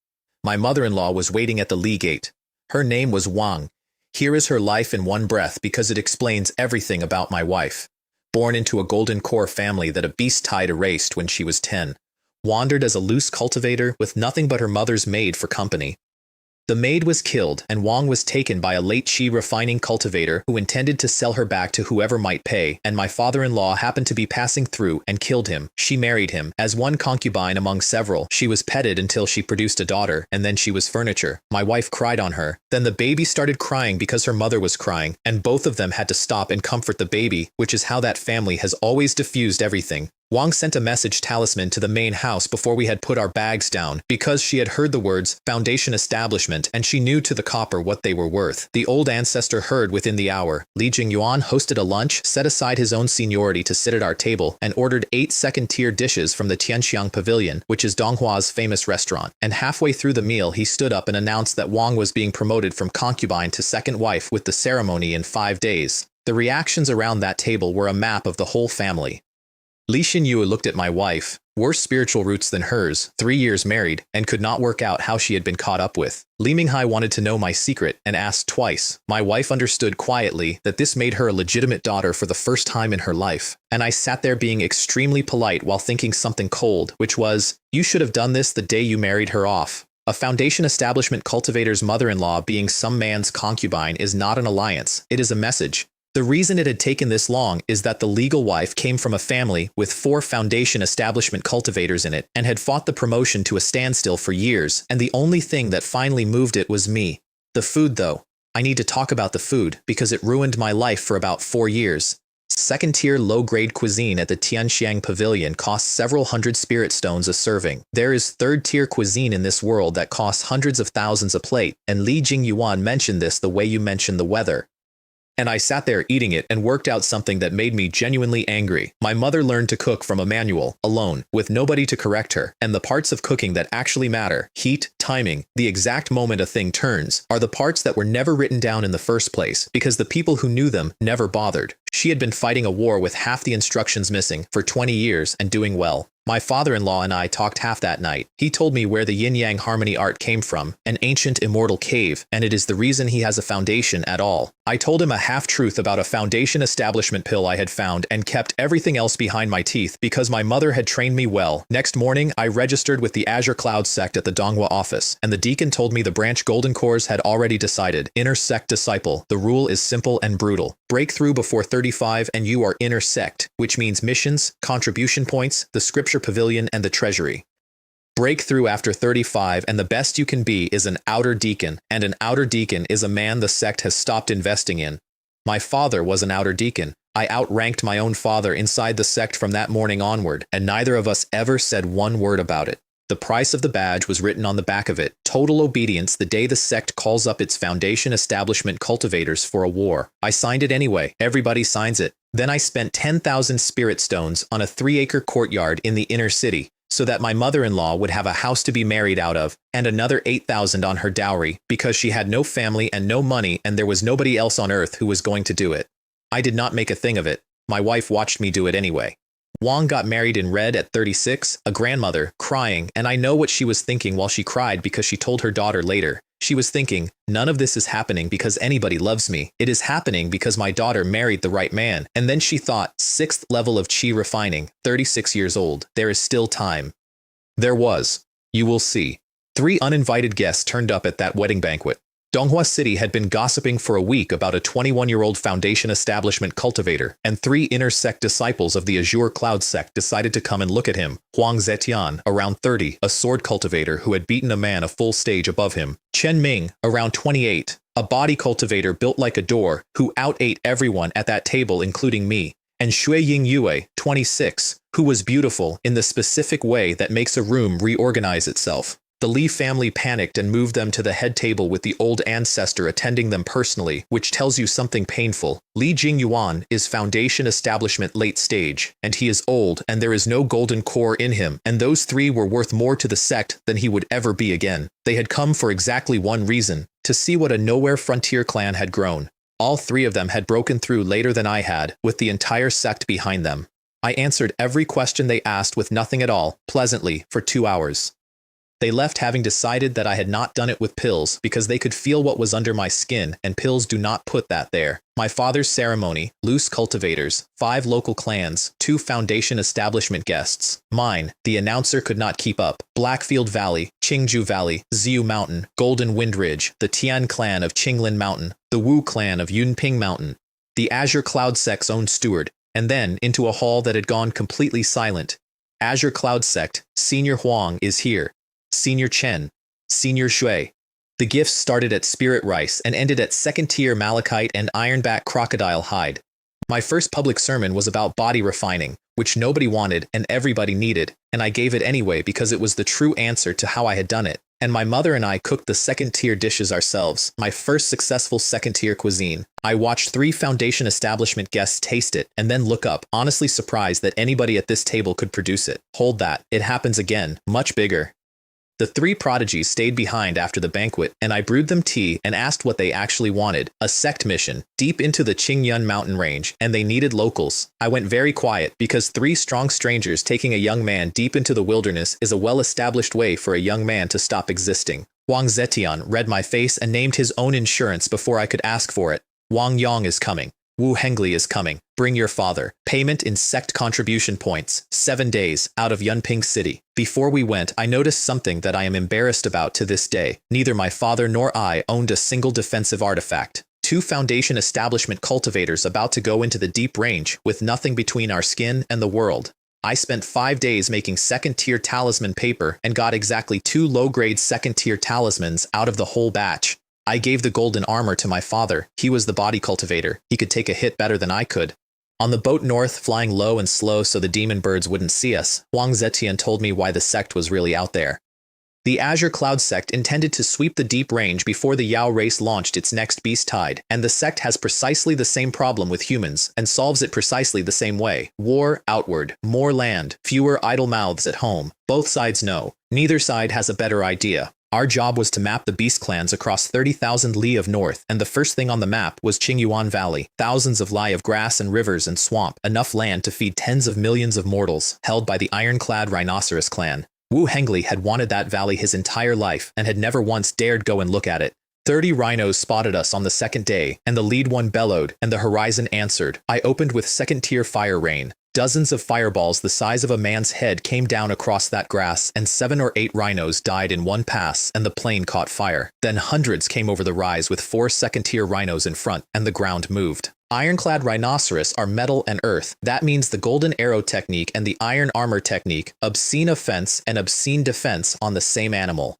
My mother-in-law was waiting at the lee gate. Her name was Wang. Here is her life in one breath because it explains everything about my wife. Born into a golden core family that a beast tide erased when she was 10. Wandered as a loose cultivator with nothing but her mother's maid for company. The maid was killed, and Wang was taken by a late Qi refining cultivator who intended to sell her back to whoever might pay, and my father-in-law happened to be passing through and killed him. She married him. As one concubine among several, she was petted until she produced a daughter, and then she was furniture. My wife cried on her. Then the baby started crying because her mother was crying, and both of them had to stop and comfort the baby, which is how that family has always diffused everything. Wang sent a message talisman to the main house before we had put our bags down, because she had heard the words Foundation Establishment and she knew to the copper what they were worth. The old ancestor heard within the hour. Li Jingyuan hosted a lunch, set aside his own seniority to sit at our table, and ordered 8 second-tier dishes from the Tianxiang Pavilion, which is Donghua's famous restaurant. And halfway through the meal, he stood up and announced that Wang was being promoted from concubine to second wife with the ceremony in 5 days. The reactions around that table were a map of the whole family. Li Xinyu looked at my wife, worse spiritual roots than hers, 3 years married, and could not work out how she had been caught up with. Li Minghai wanted to know my secret and asked twice. My wife understood quietly that this made her a legitimate daughter for the first time in her life, and I sat there being extremely polite while thinking something cold, which was, you should have done this the day you married her off. A Foundation Establishment cultivator's mother-in-law being some man's concubine is not an alliance, it is a message. The reason it had taken this long is that the legal wife came from a family with 4 Foundation Establishment cultivators in it and had fought the promotion to a standstill for years, and the only thing that finally moved it was me. The food, though. I need to talk about the food because it ruined my life for about 4 years. Second-tier low-grade cuisine at the Tianxiang Pavilion costs several hundred spirit stones a serving. There is third-tier cuisine in this world that costs hundreds of thousands a plate, and Li Jingyuan mentioned this the way you mentioned the weather. And I sat there eating it and worked out something that made me genuinely angry. My mother learned to cook from a manual, alone, with nobody to correct her, and the parts of cooking that actually matter, heat, timing, the exact moment a thing turns, are the parts that were never written down in the first place, because the people who knew them never bothered. She had been fighting a war with half the instructions missing for 20 years and doing well. My father-in-law and I talked half that night. He told me where the yin-yang harmony art came from, an ancient immortal cave, and it is the reason he has a foundation at all. I told him a half-truth about a Foundation Establishment pill I had found and kept everything else behind my teeth because my mother had trained me well. Next morning, I registered with the Azure Cloud sect at the Donghua office, and the deacon told me the branch Golden Cores had already decided. Inner sect disciple. The rule is simple and brutal. Breakthrough before 35 and you are inner sect, which means missions, contribution points, the scripture pavilion, and the treasury. Breakthrough after 35 and the best you can be is an outer deacon, and an outer deacon is a man the sect has stopped investing in. My father was an outer deacon. I outranked my own father inside the sect from that morning onward, and neither of us ever said one word about it. The price of the badge was written on the back of it. Total obedience the day the sect calls up its Foundation Establishment cultivators for a war. I signed it anyway. Everybody signs it. Then I spent 10,000 spirit stones on a 3-acre courtyard in the inner city, so that my mother-in-law would have a house to be married out of, and another 8,000 on her dowry, because she had no family and no money and there was nobody else on earth who was going to do it. I did not make a thing of it. My wife watched me do it anyway. Wang got married in red at 36, a grandmother, crying, and I know what she was thinking while she cried because she told her daughter later. She was thinking, none of this is happening because anybody loves me. It is happening because my daughter married the right man. And then she thought, 6th level of Qi refining, 36 years old. There is still time. There was. You will see. 3 uninvited guests turned up at that wedding banquet. Donghua City had been gossiping for a week about a 21-year-old Foundation establishment cultivator, and 3 inner sect disciples of the Azure Cloud sect decided to come and look at him. Huang Zetian, around 30, a sword cultivator who had beaten a man a full stage above him. Chen Ming, around 28, a body cultivator built like a door, who out-ate everyone at that table including me. And Shui Yingyue, 26, who was beautiful in the specific way that makes a room reorganize itself. The Li family panicked and moved them to the head table with the old ancestor attending them personally, which tells you something painful. Li Jingyuan is Foundation establishment late stage, and he is old and there is no golden core in him, and those 3 were worth more to the sect than he would ever be again. They had come for exactly one reason, to see what a nowhere frontier clan had grown. All 3 of them had broken through later than I had, with the entire sect behind them. I answered every question they asked with nothing at all, pleasantly, for 2 hours. They left having decided that I had not done it with pills because they could feel what was under my skin, and pills do not put that there. My father's ceremony, loose cultivators, 5 local clans, 2 Foundation establishment guests. Mine, the announcer could not keep up. Blackfield Valley, Qingju Valley, Ziyu Mountain, Golden Wind Ridge, the Tian clan of Qinglin Mountain, the Wu clan of Yunping Mountain, the Azure Cloud sect's own steward, and then into a hall that had gone completely silent. Azure Cloud sect, Senior Huang is here. Senior Chen, Senior Shui. The gifts started at spirit rice and ended at second-tier malachite and ironback crocodile hide. My first public sermon was about body refining, which nobody wanted and everybody needed, and I gave it anyway because it was the true answer to how I had done it. And my mother and I cooked the second-tier dishes ourselves, my first successful second-tier cuisine. I watched 3 Foundation establishment guests taste it and then look up, honestly surprised that anybody at this table could produce it. Hold that, it happens again, much bigger. The 3 prodigies stayed behind after the banquet, and I brewed them tea and asked what they actually wanted. A sect mission, deep into the Qingyun mountain range, and they needed locals. I went very quiet, because 3 strong strangers taking a young man deep into the wilderness is a well-established way for a young man to stop existing. Huang Zetian read my face and named his own insurance before I could ask for it. Wang Yang is coming. Wu Hengli is coming. Bring your father. Payment in sect contribution points. 7 days, out of Yunping City. Before we went, I noticed something that I am embarrassed about to this day. Neither my father nor I owned a single defensive artifact. 2 Foundation establishment cultivators about to go into the deep range, with nothing between our skin and the world. I spent 5 days making second-tier talisman paper and got exactly 2 low-grade second-tier talismans out of the whole batch. I gave the golden armor to my father. He was the body cultivator. He could take a hit better than I could. On the boat north, flying low and slow so the demon birds wouldn't see us, Huang Zetian told me why the sect was really out there. The Azure Cloud sect intended to sweep the deep range before the Yao race launched its next beast tide, and the sect has precisely the same problem with humans, and solves it precisely the same way. War outward, more land, fewer idle mouths at home. Both sides know. Neither side has a better idea. Our job was to map the beast clans across 30,000 li of north, and the first thing on the map was Qingyuan Valley. Thousands of li of grass and rivers and swamp, enough land to feed tens of millions of mortals, held by the ironclad rhinoceros clan. Wu Hengli had wanted that valley his entire life, and had never once dared go and look at it. 30 rhinos spotted us on the second day, and the lead one bellowed, and the horizon answered. I opened with second-tier fire rain. Dozens of fireballs the size of a man's head came down across that grass, and 7 or 8 rhinos died in one pass, and the plane caught fire. Then hundreds came over the rise with 4 second-tier rhinos in front, and the ground moved. Ironclad rhinoceros are metal and earth. That means the golden arrow technique and the iron armor technique, obscene offense and obscene defense on the same animal.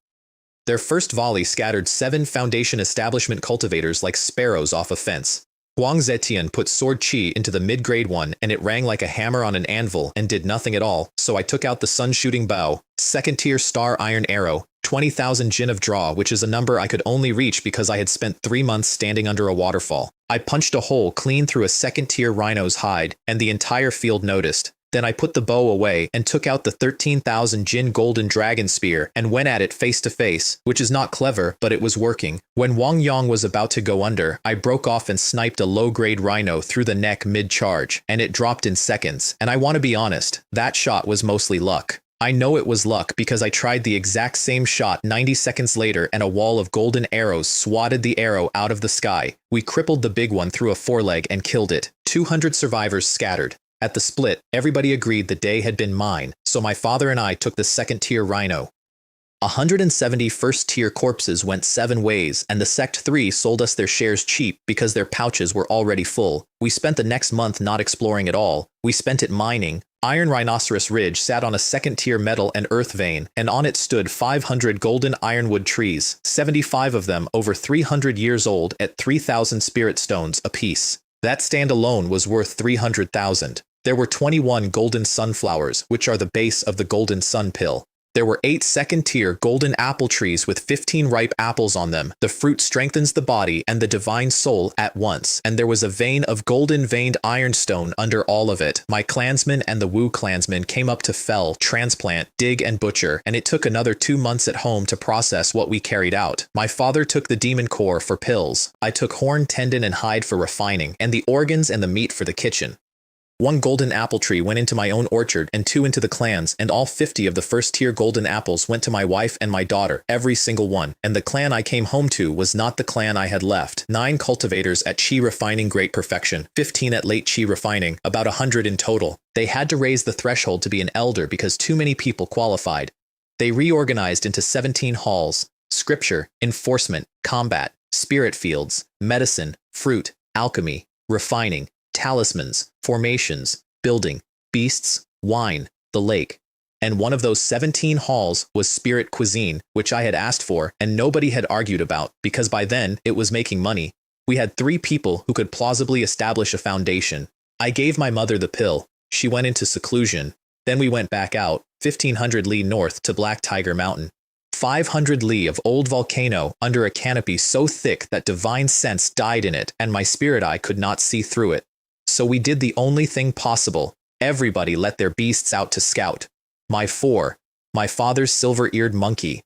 Their first volley scattered 7 Foundation establishment cultivators like sparrows off a fence. Huang Zetian put sword chi into the mid-grade one, and it rang like a hammer on an anvil and did nothing at all, so I took out the sun-shooting bow, second-tier star iron arrow, 20,000 jin of draw, which is a number I could only reach because I had spent 3 months standing under a waterfall. I punched a hole clean through a second-tier rhino's hide, and the entire field noticed. Then I put the bow away and took out the 13,000 Jin golden dragon spear and went at it face to face, which is not clever, but it was working. When Wang Yang was about to go under, I broke off and sniped a low-grade rhino through the neck mid-charge, and it dropped in seconds. And I want to be honest, that shot was mostly luck. I know it was luck because I tried the exact same shot 90 seconds later and a wall of golden arrows swatted the arrow out of the sky. We crippled the big one through a foreleg and killed it. 200 survivors scattered. At the split, everybody agreed the day had been mine, so my father and I took the second-tier rhino. 170 first-tier corpses went 7 ways, and the Sect 3 sold us their shares cheap because their pouches were already full. We spent the next month not exploring at all. We spent it mining. Iron Rhinoceros Ridge sat on a second-tier metal and earth vein, and on it stood 500 golden ironwood trees, 75 of them over 300 years old at 3,000 spirit stones apiece. That stand alone was worth 300,000. There were 21 golden sunflowers, which are the base of the golden sun pill. There were 8 second-tier golden apple trees with 15 ripe apples on them. The fruit strengthens the body and the divine soul at once, and there was a vein of golden-veined ironstone under all of it. My clansmen and the Wu clansmen came up to fell, transplant, dig, and butcher, and it took another 2 months at home to process what we carried out. My father took the demon core for pills. I took horn, tendon, and hide for refining, and the organs and the meat for the kitchen. 1 golden apple tree went into my own orchard and 2 into the clan's, and all 50 of the first-tier golden apples went to my wife and my daughter, every single one. And the clan I came home to was not the clan I had left. 9 cultivators at Qi refining great perfection, 15 at late Qi refining, about 100 in total. They had to raise the threshold to be an elder because too many people qualified. They reorganized into 17 halls: scripture, enforcement, combat, spirit fields, medicine, fruit, alchemy, refining, talismans, formations, building, beasts, wine, the lake. And one of those 17 halls was spirit cuisine, which I had asked for and nobody had argued about, because by then it was making money. We had 3 people who could plausibly establish a foundation. I gave my mother the pill. She went into seclusion. Then we went back out, 1,500 li north to Black Tiger Mountain. 500 li of old volcano under a canopy so thick that divine sense died in it and my spirit eye could not see through it. So we did the only thing possible. Everybody let their beasts out to scout. My father's silver-eared monkey,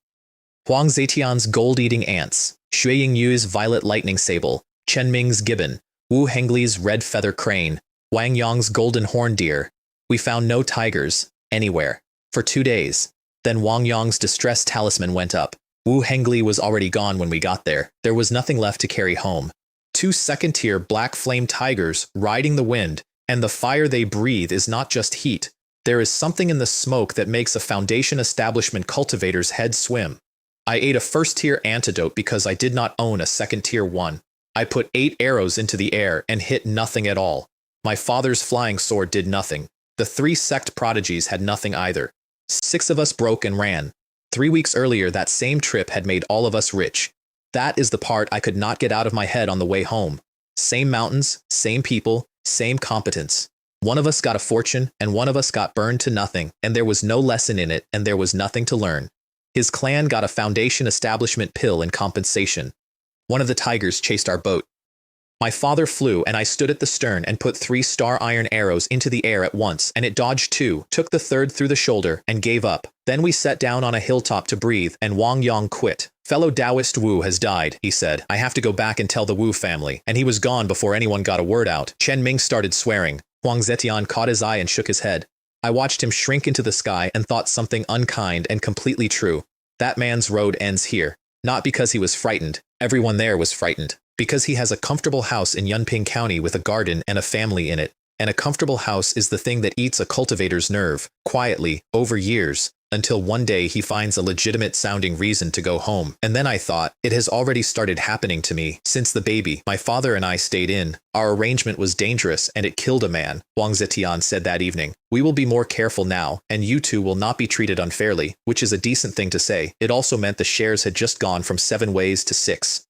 Huang Zetian's gold-eating ants, Xue Yingyu's violet lightning sable, Chen Ming's gibbon, Wu Hengli's red feather crane, Wang Yong's golden horn deer. We found no tigers, anywhere, for 2 days. Then Wang Yong's distress talisman went up. Wu Hengli was already gone when we got there. There was nothing left to carry home. 2 second-tier black flame tigers riding the wind, and the fire they breathe is not just heat. There is something in the smoke that makes a foundation establishment cultivator's head swim. I ate a first-tier antidote because I did not own a second-tier one. I put 8 arrows into the air and hit nothing at all. My father's flying sword did nothing. The 3 sect prodigies had nothing either. 6 of us broke and ran. 3 weeks earlier, that same trip had made all of us rich. That is the part I could not get out of my head on the way home. Same mountains, same people, same competence. One of us got a fortune, and one of us got burned to nothing, and there was no lesson in it, and there was nothing to learn. His clan got a foundation establishment pill in compensation. One of the tigers chased our boat. My father flew, and I stood at the stern and put 3 star iron arrows into the air at once, and it dodged 2, took the 3rd through the shoulder, and gave up. Then we sat down on a hilltop to breathe, and Wang Yong quit. Fellow Taoist Wu has died, he said. I have to go back and tell the Wu family. And he was gone before anyone got a word out. Chen Ming started swearing. Huang Zetian caught his eye and shook his head. I watched him shrink into the sky and thought something unkind and completely true. That man's road ends here. Not because he was frightened. Everyone there was frightened. Because he has a comfortable house in Yunping County with a garden and a family in it. And a comfortable house is the thing that eats a cultivator's nerve, quietly, over years, until one day he finds a legitimate sounding reason to go home. And then I thought, it has already started happening to me. Since the baby, my father and I stayed in. Our arrangement was dangerous and it killed a man, Wang Zetian said that evening. We will be more careful now, and you 2 will not be treated unfairly, which is a decent thing to say. It also meant the shares had just gone from 7 ways to 6.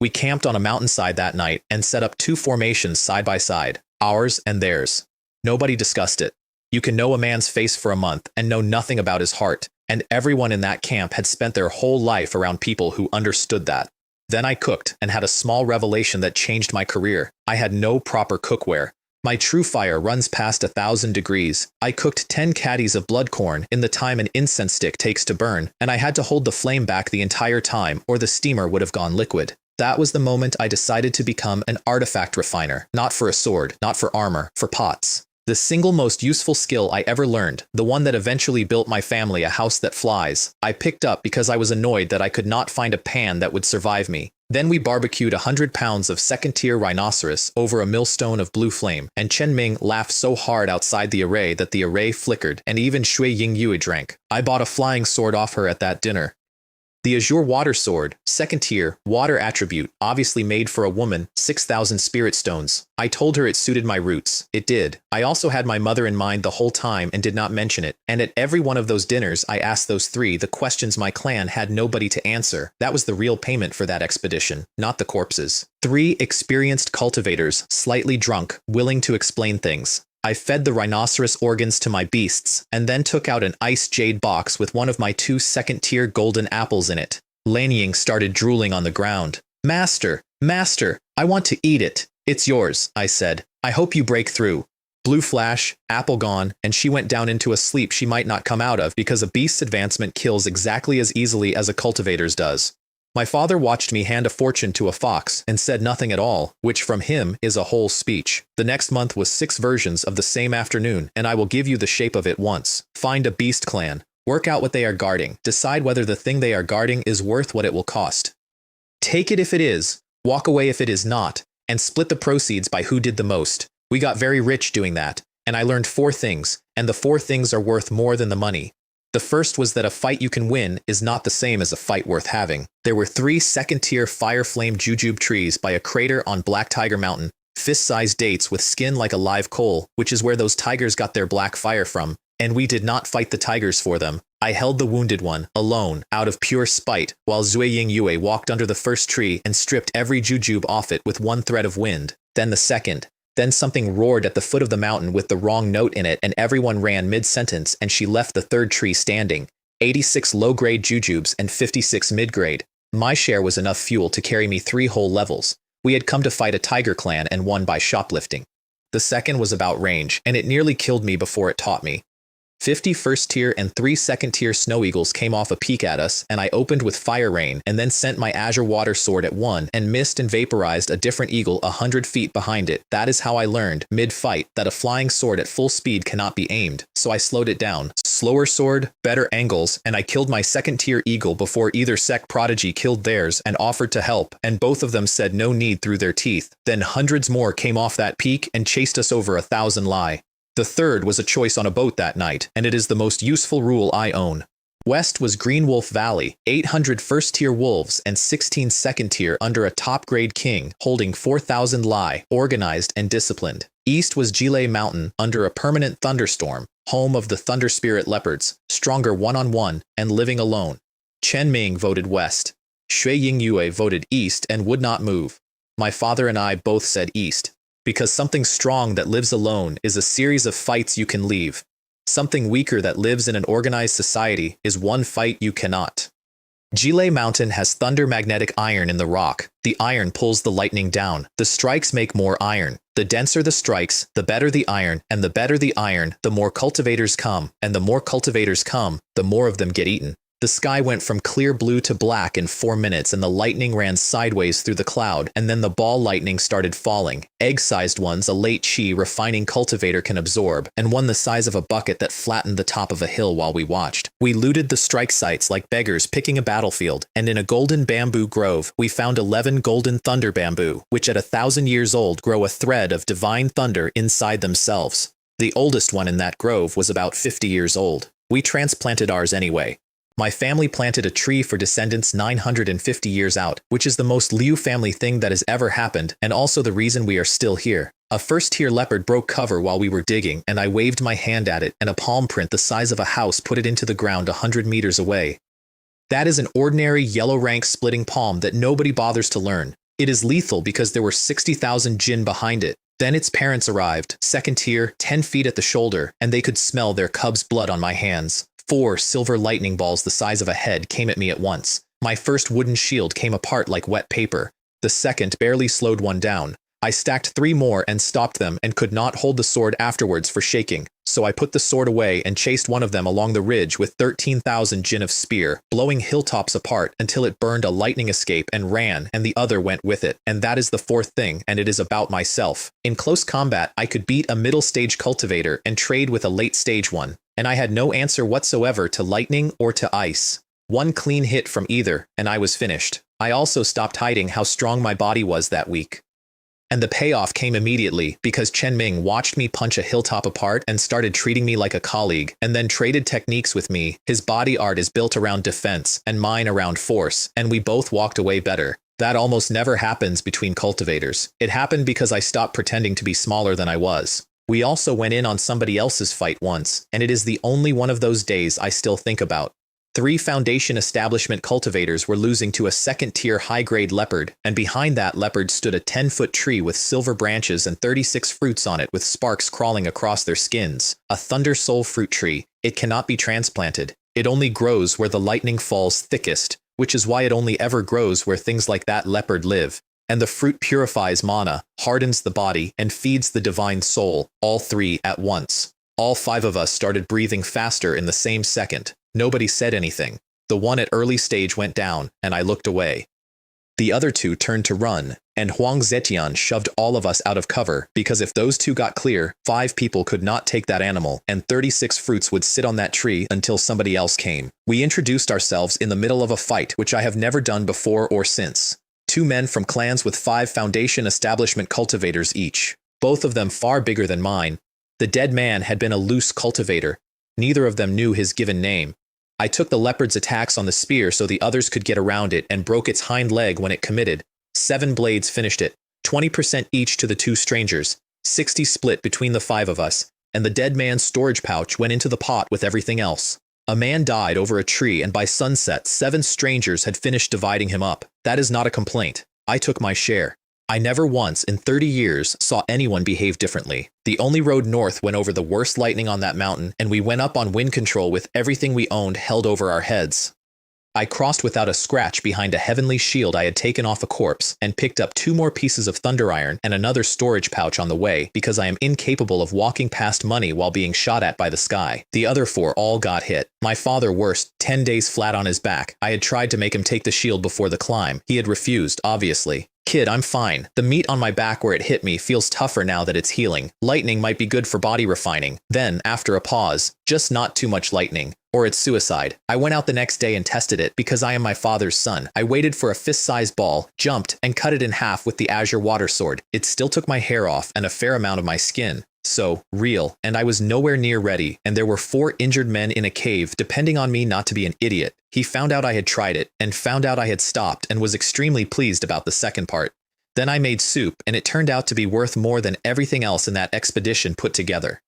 We camped on a mountainside that night and set up 2 formations side by side, ours and theirs. Nobody discussed it. You can know a man's face for a month and know nothing about his heart, and everyone in that camp had spent their whole life around people who understood that. Then I cooked and had a small revelation that changed my career. I had no proper cookware. My true fire runs past 1,000 degrees. I cooked 10 caddies of blood corn in the time an incense stick takes to burn, and I had to hold the flame back the entire time or the steamer would have gone liquid. That was the moment I decided to become an artifact refiner, not for a sword, not for armor, for pots. The single most useful skill I ever learned, the one that eventually built my family a house that flies, I picked up because I was annoyed that I could not find a pan that would survive me. Then we barbecued 100 pounds of second-tier rhinoceros over a millstone of blue flame, and Chen Ming laughed so hard outside the array that the array flickered, and even Shui Yingyue drank. I bought a flying sword off her at that dinner. The Azure Water Sword, second tier, water attribute, obviously made for a woman, 6,000 spirit stones. I told her it suited my roots. It did. I also had my mother in mind the whole time and did not mention it. And at every one of those dinners, I asked those three the questions my clan had nobody to answer. That was the real payment for that expedition, not the corpses. 3 experienced cultivators, slightly drunk, willing to explain things. I fed the rhinoceros organs to my beasts, and then took out an ice jade box with one of my 2 second-tier golden apples in it. Lan Ying started drooling on the ground. Master, master, I want to eat it. It's yours, I said. I hope you break through. Blue flash, apple gone, and she went down into a sleep she might not come out of because a beast's advancement kills exactly as easily as a cultivator's does. My father watched me hand a fortune to a fox and said nothing at all, which from him is a whole speech. The next month was 6 versions of the same afternoon, and I will give you the shape of it once. Find a beast clan. Work out what they are guarding. Decide whether the thing they are guarding is worth what it will cost. Take it if it is, walk away if it is not, and split the proceeds by who did the most. We got very rich doing that, and I learned 4 things, and the 4 things are worth more than the money. The first was that a fight you can win is not the same as a fight worth having. There were 3 second-tier fire flame jujube trees by a crater on Black Tiger Mountain, fist-sized dates with skin like a live coal, which is where those tigers got their black fire from, and we did not fight the tigers for them. I held the wounded one, alone, out of pure spite, while Zui Yingyue walked under the first tree and stripped every jujube off it with 1 thread of wind. Then the second. Then something roared at the foot of the mountain with the wrong note in it, and everyone ran mid-sentence, and she left the 3rd tree standing. 86 low-grade jujubes and 56 mid-grade. My share was enough fuel to carry me 3 whole levels. We had come to fight a tiger clan and won by shoplifting. The second was about range, and it nearly killed me before it taught me. 50 first-tier and 3 second-tier snow eagles came off a peak at us, and I opened with fire rain and then sent my azure water sword at one and missed and vaporized a different eagle 100 feet behind it. That is how I learned, mid-fight, that a flying sword at full speed cannot be aimed, so I slowed it down. Slower sword, better angles, and I killed my second-tier eagle before either sect prodigy killed theirs and offered to help, and both of them said no need through their teeth. Then hundreds more came off that peak and chased us over 1,000 lie. The 3rd was a choice on a boat that night, and it is the most useful rule I own. West was Green Wolf Valley, 800 first-tier wolves and 16 second-tier under a top-grade king, holding 4,000 lie, organized and disciplined. East was Jilei Mountain, under a permanent thunderstorm, home of the Thunder Spirit Leopards, stronger one-on-one, and living alone. Chen Ming voted west. Shui Yingyue voted east and would not move. My father and I both said east. Because something strong that lives alone is a series of fights you can leave. Something weaker that lives in an organized society is one fight you cannot. Jilei Mountain has thunder magnetic iron in the rock. The iron pulls the lightning down. The strikes make more iron. The denser the strikes, the better the iron, and the better the iron, the more cultivators come, and the more cultivators come, the more of them get eaten. The sky went from clear blue to black in 4 minutes, and the lightning ran sideways through the cloud, and then the ball lightning started falling. Egg-sized ones a late chi refining cultivator can absorb, and one the size of a bucket that flattened the top of a hill while we watched. We looted the strike sites like beggars picking a battlefield, and in a golden bamboo grove, we found 11 golden thunder bamboo, which at 1,000 years old grow a thread of divine thunder inside themselves. The oldest one in that grove was about 50 years old. We transplanted ours anyway. My family planted a tree for descendants 950 years out, which is the most Liu family thing that has ever happened, and also the reason we are still here. A first-tier leopard broke cover while we were digging, and I waved my hand at it, and a palm print the size of a house put it into the ground 100 meters away. That is an ordinary yellow rank splitting palm that nobody bothers to learn. It is lethal because there were 60,000 jinn behind it. Then its parents arrived, second tier, 10 feet at the shoulder, and they could smell their cub's blood on my hands. 4 silver lightning balls the size of a head came at me at once. My first wooden shield came apart like wet paper. The second barely slowed one down. I stacked 3 more and stopped them and could not hold the sword afterwards for shaking. So I put the sword away and chased one of them along the ridge with 13,000 jin of spear, blowing hilltops apart until it burned a lightning escape and ran, and the other went with it. And that is the 4th thing, and it is about myself. In close combat, I could beat a middle stage cultivator and trade with a late stage one. And I had no answer whatsoever to lightning or to ice. 1 clean hit from either, and I was finished. I also stopped hiding how strong my body was that week. And the payoff came immediately because Chen Ming watched me punch a hilltop apart and started treating me like a colleague, and then traded techniques with me. His body art is built around defense and mine around force, and we both walked away better. That almost never happens between cultivators. It happened because I stopped pretending to be smaller than I was. We also went in on somebody else's fight once, and it is the only one of those days I still think about. 3 Foundation establishment cultivators were losing to a 2nd-tier high-grade leopard, and behind that leopard stood a 10-foot tree with silver branches and 36 fruits on it with sparks crawling across their skins. A Thunder Soul fruit tree. It cannot be transplanted. It only grows where the lightning falls thickest, which is why it only ever grows where things like that leopard live. And the fruit purifies mana, hardens the body, and feeds the divine soul, all 3 at once. All 5 of us started breathing faster in the same second. Nobody said anything. The one at early stage went down, and I looked away. The other 2 turned to run, and Huang Zetian shoved all of us out of cover, because if those 2 got clear, 5 people could not take that animal, and 36 fruits would sit on that tree until somebody else came. We introduced ourselves in the middle of a fight, which I have never done before or since. 2 men from clans with 5 Foundation establishment cultivators each, both of them far bigger than mine. The dead man had been a loose cultivator. Neither of them knew his given name. I took the leopard's attacks on the spear so the others could get around it and broke its hind leg when it committed. 7 blades finished it, 20% each to the 2 strangers, 60 split between the 5 of us, and the dead man's storage pouch went into the pot with everything else. A man died over a tree, and by sunset 7 strangers had finished dividing him up. That is not a complaint. I took my share. I never once in 30 years saw anyone behave differently. The only road north went over the worst lightning on that mountain, and we went up on wind control with everything we owned held over our heads. I crossed without a scratch behind a heavenly shield I had taken off a corpse, and picked up 2 more pieces of thunder iron and another storage pouch on the way because I am incapable of walking past money while being shot at by the sky. The other 4 all got hit. My father worst, 10 days flat on his back. I had tried to make him take the shield before the climb. He had refused, obviously. Kid, I'm fine. The meat on my back where it hit me feels tougher now that it's healing. Lightning might be good for body refining. Then, after a pause, just not too much lightning, or it's suicide. I went out the next day and tested it because I am my father's son. I waited for a fist-sized ball, jumped, and cut it in half with the azure water sword. It still took my hair off and a fair amount of my skin. So, real, and I was nowhere near ready, and there were 4 injured men in a cave depending on me not to be an idiot. He found out I had tried it, and found out I had stopped, and was extremely pleased about the second part. Then I made soup, and it turned out to be worth more than everything else in that expedition put together.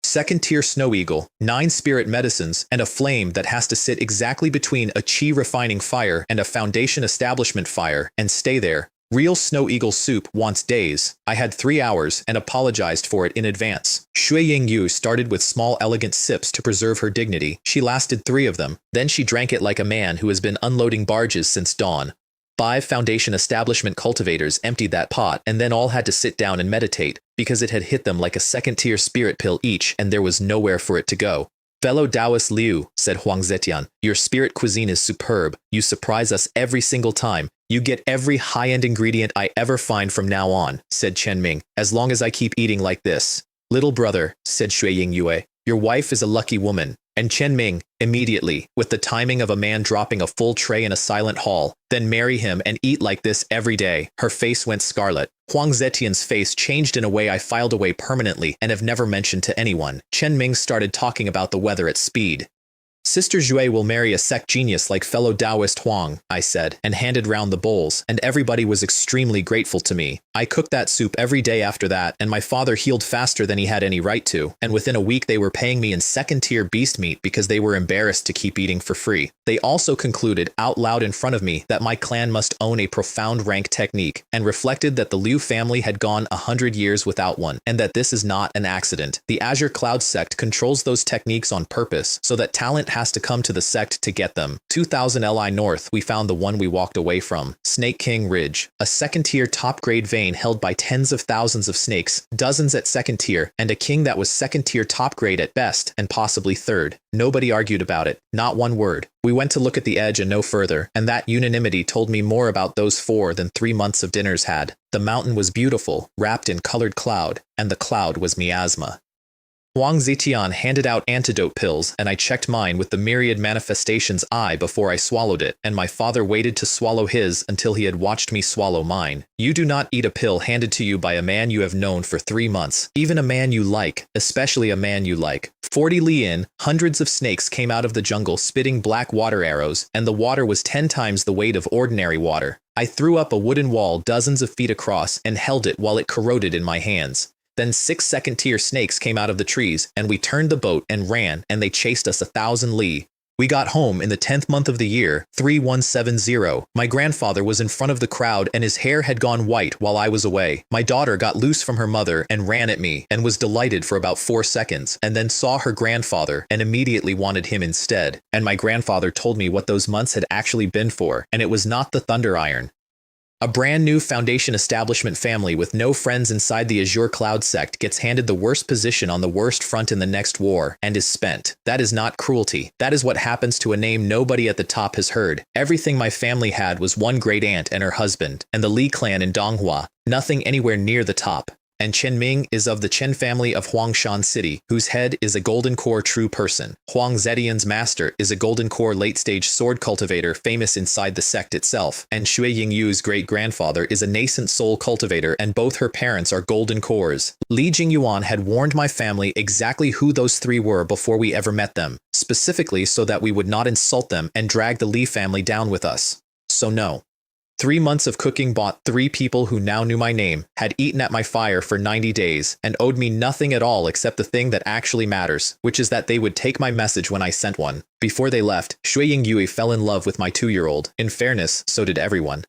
2nd-tier snow eagle, 9 spirit medicines, and a flame that has to sit exactly between a chi refining fire and a foundation establishment fire, and stay there. Real snow eagle soup wants days. I had 3 hours and apologized for it in advance. Shui Yingyu started with small elegant sips to preserve her dignity. She lasted 3 of them. Then she drank it like a man who has been unloading barges since dawn. 5 foundation establishment cultivators emptied that pot and then all had to sit down and meditate because it had hit them like a 2nd-tier spirit pill each and there was nowhere for it to go. Fellow Taoist Liu, said Huang Zetian, your spirit cuisine is superb. You surprise us every single time. You get every high-end ingredient I ever find from now on, said Chen Ming, as long as I keep eating like this. Little brother, said Shui Yingyue, your wife is a lucky woman. And Chen Ming, immediately, with the timing of a man dropping a full tray in a silent hall, then marry him and eat like this every day. Her face went scarlet. Huang Zetian's face changed in a way I filed away permanently and have never mentioned to anyone. Chen Ming started talking about the weather at speed. Sister Jue will marry a sect genius like fellow Taoist Huang, I said, and handed round the bowls, and everybody was extremely grateful to me. I cooked that soup every day after that, and my father healed faster than he had any right to, and within a week they were paying me in 2nd-tier beast meat because they were embarrassed to keep eating for free. They also concluded out loud in front of me that my clan must own a profound rank technique, and reflected that the Liu family had gone 100 years without one, and that this is not an accident. The Azure Cloud sect controls those techniques on purpose, so that talent has to come to the sect to get them. 2000 Li north, we found the one we walked away from. Snake King Ridge, a second-tier top-grade vein held by tens of thousands of snakes, dozens at second tier, and a king that was second-tier top-grade at best, and possibly third. Nobody argued about it, not one word. We went to look at the edge and no further, and that unanimity told me more about those 4 than 3 months of dinners had. The mountain was beautiful, wrapped in colored cloud, and the cloud was miasma. Huang Zetian handed out antidote pills, and I checked mine with the myriad manifestations eye before I swallowed it, and my father waited to swallow his until he had watched me swallow mine. You do not eat a pill handed to you by a man you have known for 3 months, even a man you like, especially a man you like. 40 li in, hundreds of snakes came out of the jungle spitting black water arrows, and the water was 10 times the weight of ordinary water. I threw up a wooden wall dozens of feet across and held it while it corroded in my hands. Then 6 second-tier snakes came out of the trees, and we turned the boat and ran, and they chased us 1,000 li. We got home in the 10th month of the year, 3170. My grandfather was in front of the crowd, and his hair had gone white while I was away. My daughter got loose from her mother and ran at me, and was delighted for about 4 seconds, and then saw her grandfather, and immediately wanted him instead. And my grandfather told me what those months had actually been for, and it was not the thunder iron. A brand new Foundation establishment family with no friends inside the Azure Cloud sect gets handed the worst position on the worst front in the next war, and is spent. That is not cruelty. That is what happens to a name nobody at the top has heard. Everything my family had was one great aunt and her husband, and the Li clan in Donghua. Nothing anywhere near the top. And Chen Ming is of the Chen family of Huangshan City, whose head is a golden core true person. Huang Zetian's master is a golden core late-stage sword cultivator famous inside the sect itself, and Shui Yingyu's great-grandfather is a nascent soul cultivator, and both her parents are golden cores. Li Jingyuan had warned my family exactly who those 3 were before we ever met them, specifically so that we would not insult them and drag the Li family down with us. So no. 3 months of cooking bought 3 people who now knew my name, had eaten at my fire for 90 days, and owed me nothing at all except the thing that actually matters, which is that they would take my message when I sent one. Before they left, Shui Yingyue fell in love with my 2-year-old. In fairness, so did everyone.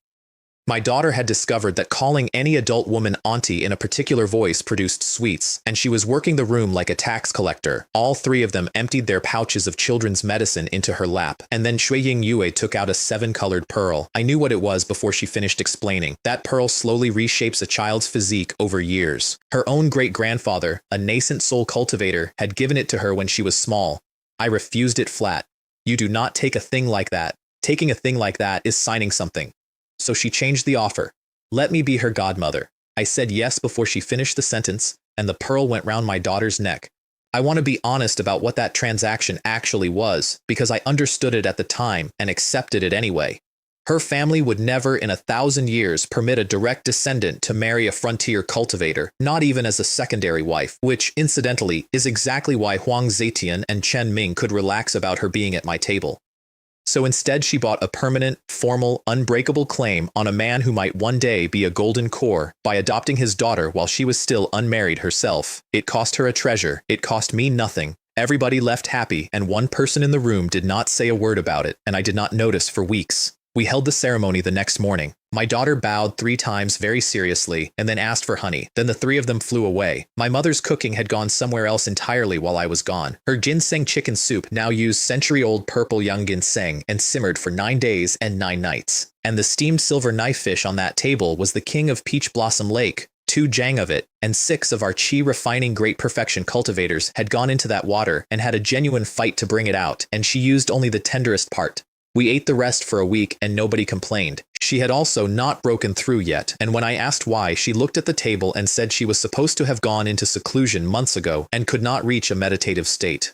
My daughter had discovered that calling any adult woman auntie in a particular voice produced sweets, and she was working the room like a tax collector. All 3 of them emptied their pouches of children's medicine into her lap, and then Shui Yingyue took out a 7-colored pearl. I knew what it was before she finished explaining. That pearl slowly reshapes a child's physique over years. Her own great-grandfather, a nascent soul cultivator, had given it to her when she was small. I refused it flat. You do not take a thing like that. Taking a thing like that is signing something. So she changed the offer. Let me be her godmother. I said yes before she finished the sentence, and the pearl went round my daughter's neck. I want to be honest about what that transaction actually was, because I understood it at the time and accepted it anyway. Her family would never in 1,000 years permit a direct descendant to marry a frontier cultivator, not even as a secondary wife, which, incidentally, is exactly why Huang Zetian and Chen Ming could relax about her being at my table. So instead she bought a permanent, formal, unbreakable claim on a man who might one day be a golden core by adopting his daughter while she was still unmarried herself. It cost her a treasure. It cost me nothing. Everybody left happy, and one person in the room did not say a word about it, and I did not notice for weeks. We held the ceremony the next morning. My daughter bowed 3 times very seriously and then asked for honey. Then the 3 of them flew away. My mother's cooking had gone somewhere else entirely while I was gone. Her ginseng chicken soup now used century-old purple young ginseng and simmered for 9 days and 9 nights. And the steamed silver knife fish on that table was the king of Peach Blossom Lake. 2 jang of it, and 6 of our chi refining great perfection cultivators had gone into that water and had a genuine fight to bring it out, and she used only the tenderest part. We ate the rest for a week and nobody complained. She had also not broken through yet, and when I asked why, she looked at the table and said she was supposed to have gone into seclusion months ago and could not reach a meditative state.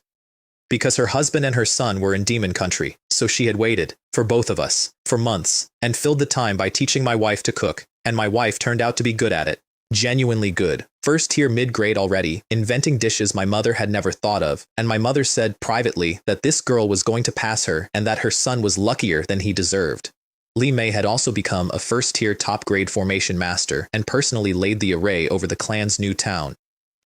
Because her husband and her son were in demon country, so she had waited, for both of us, for months, and filled the time by teaching my wife to cook, and my wife turned out to be good at it. Genuinely good. First tier mid-grade already, inventing dishes my mother had never thought of, and my mother said privately that this girl was going to pass her and that her son was luckier than he deserved. Li Mei had also become a first-tier top-grade formation master and personally laid the array over the clan's new town.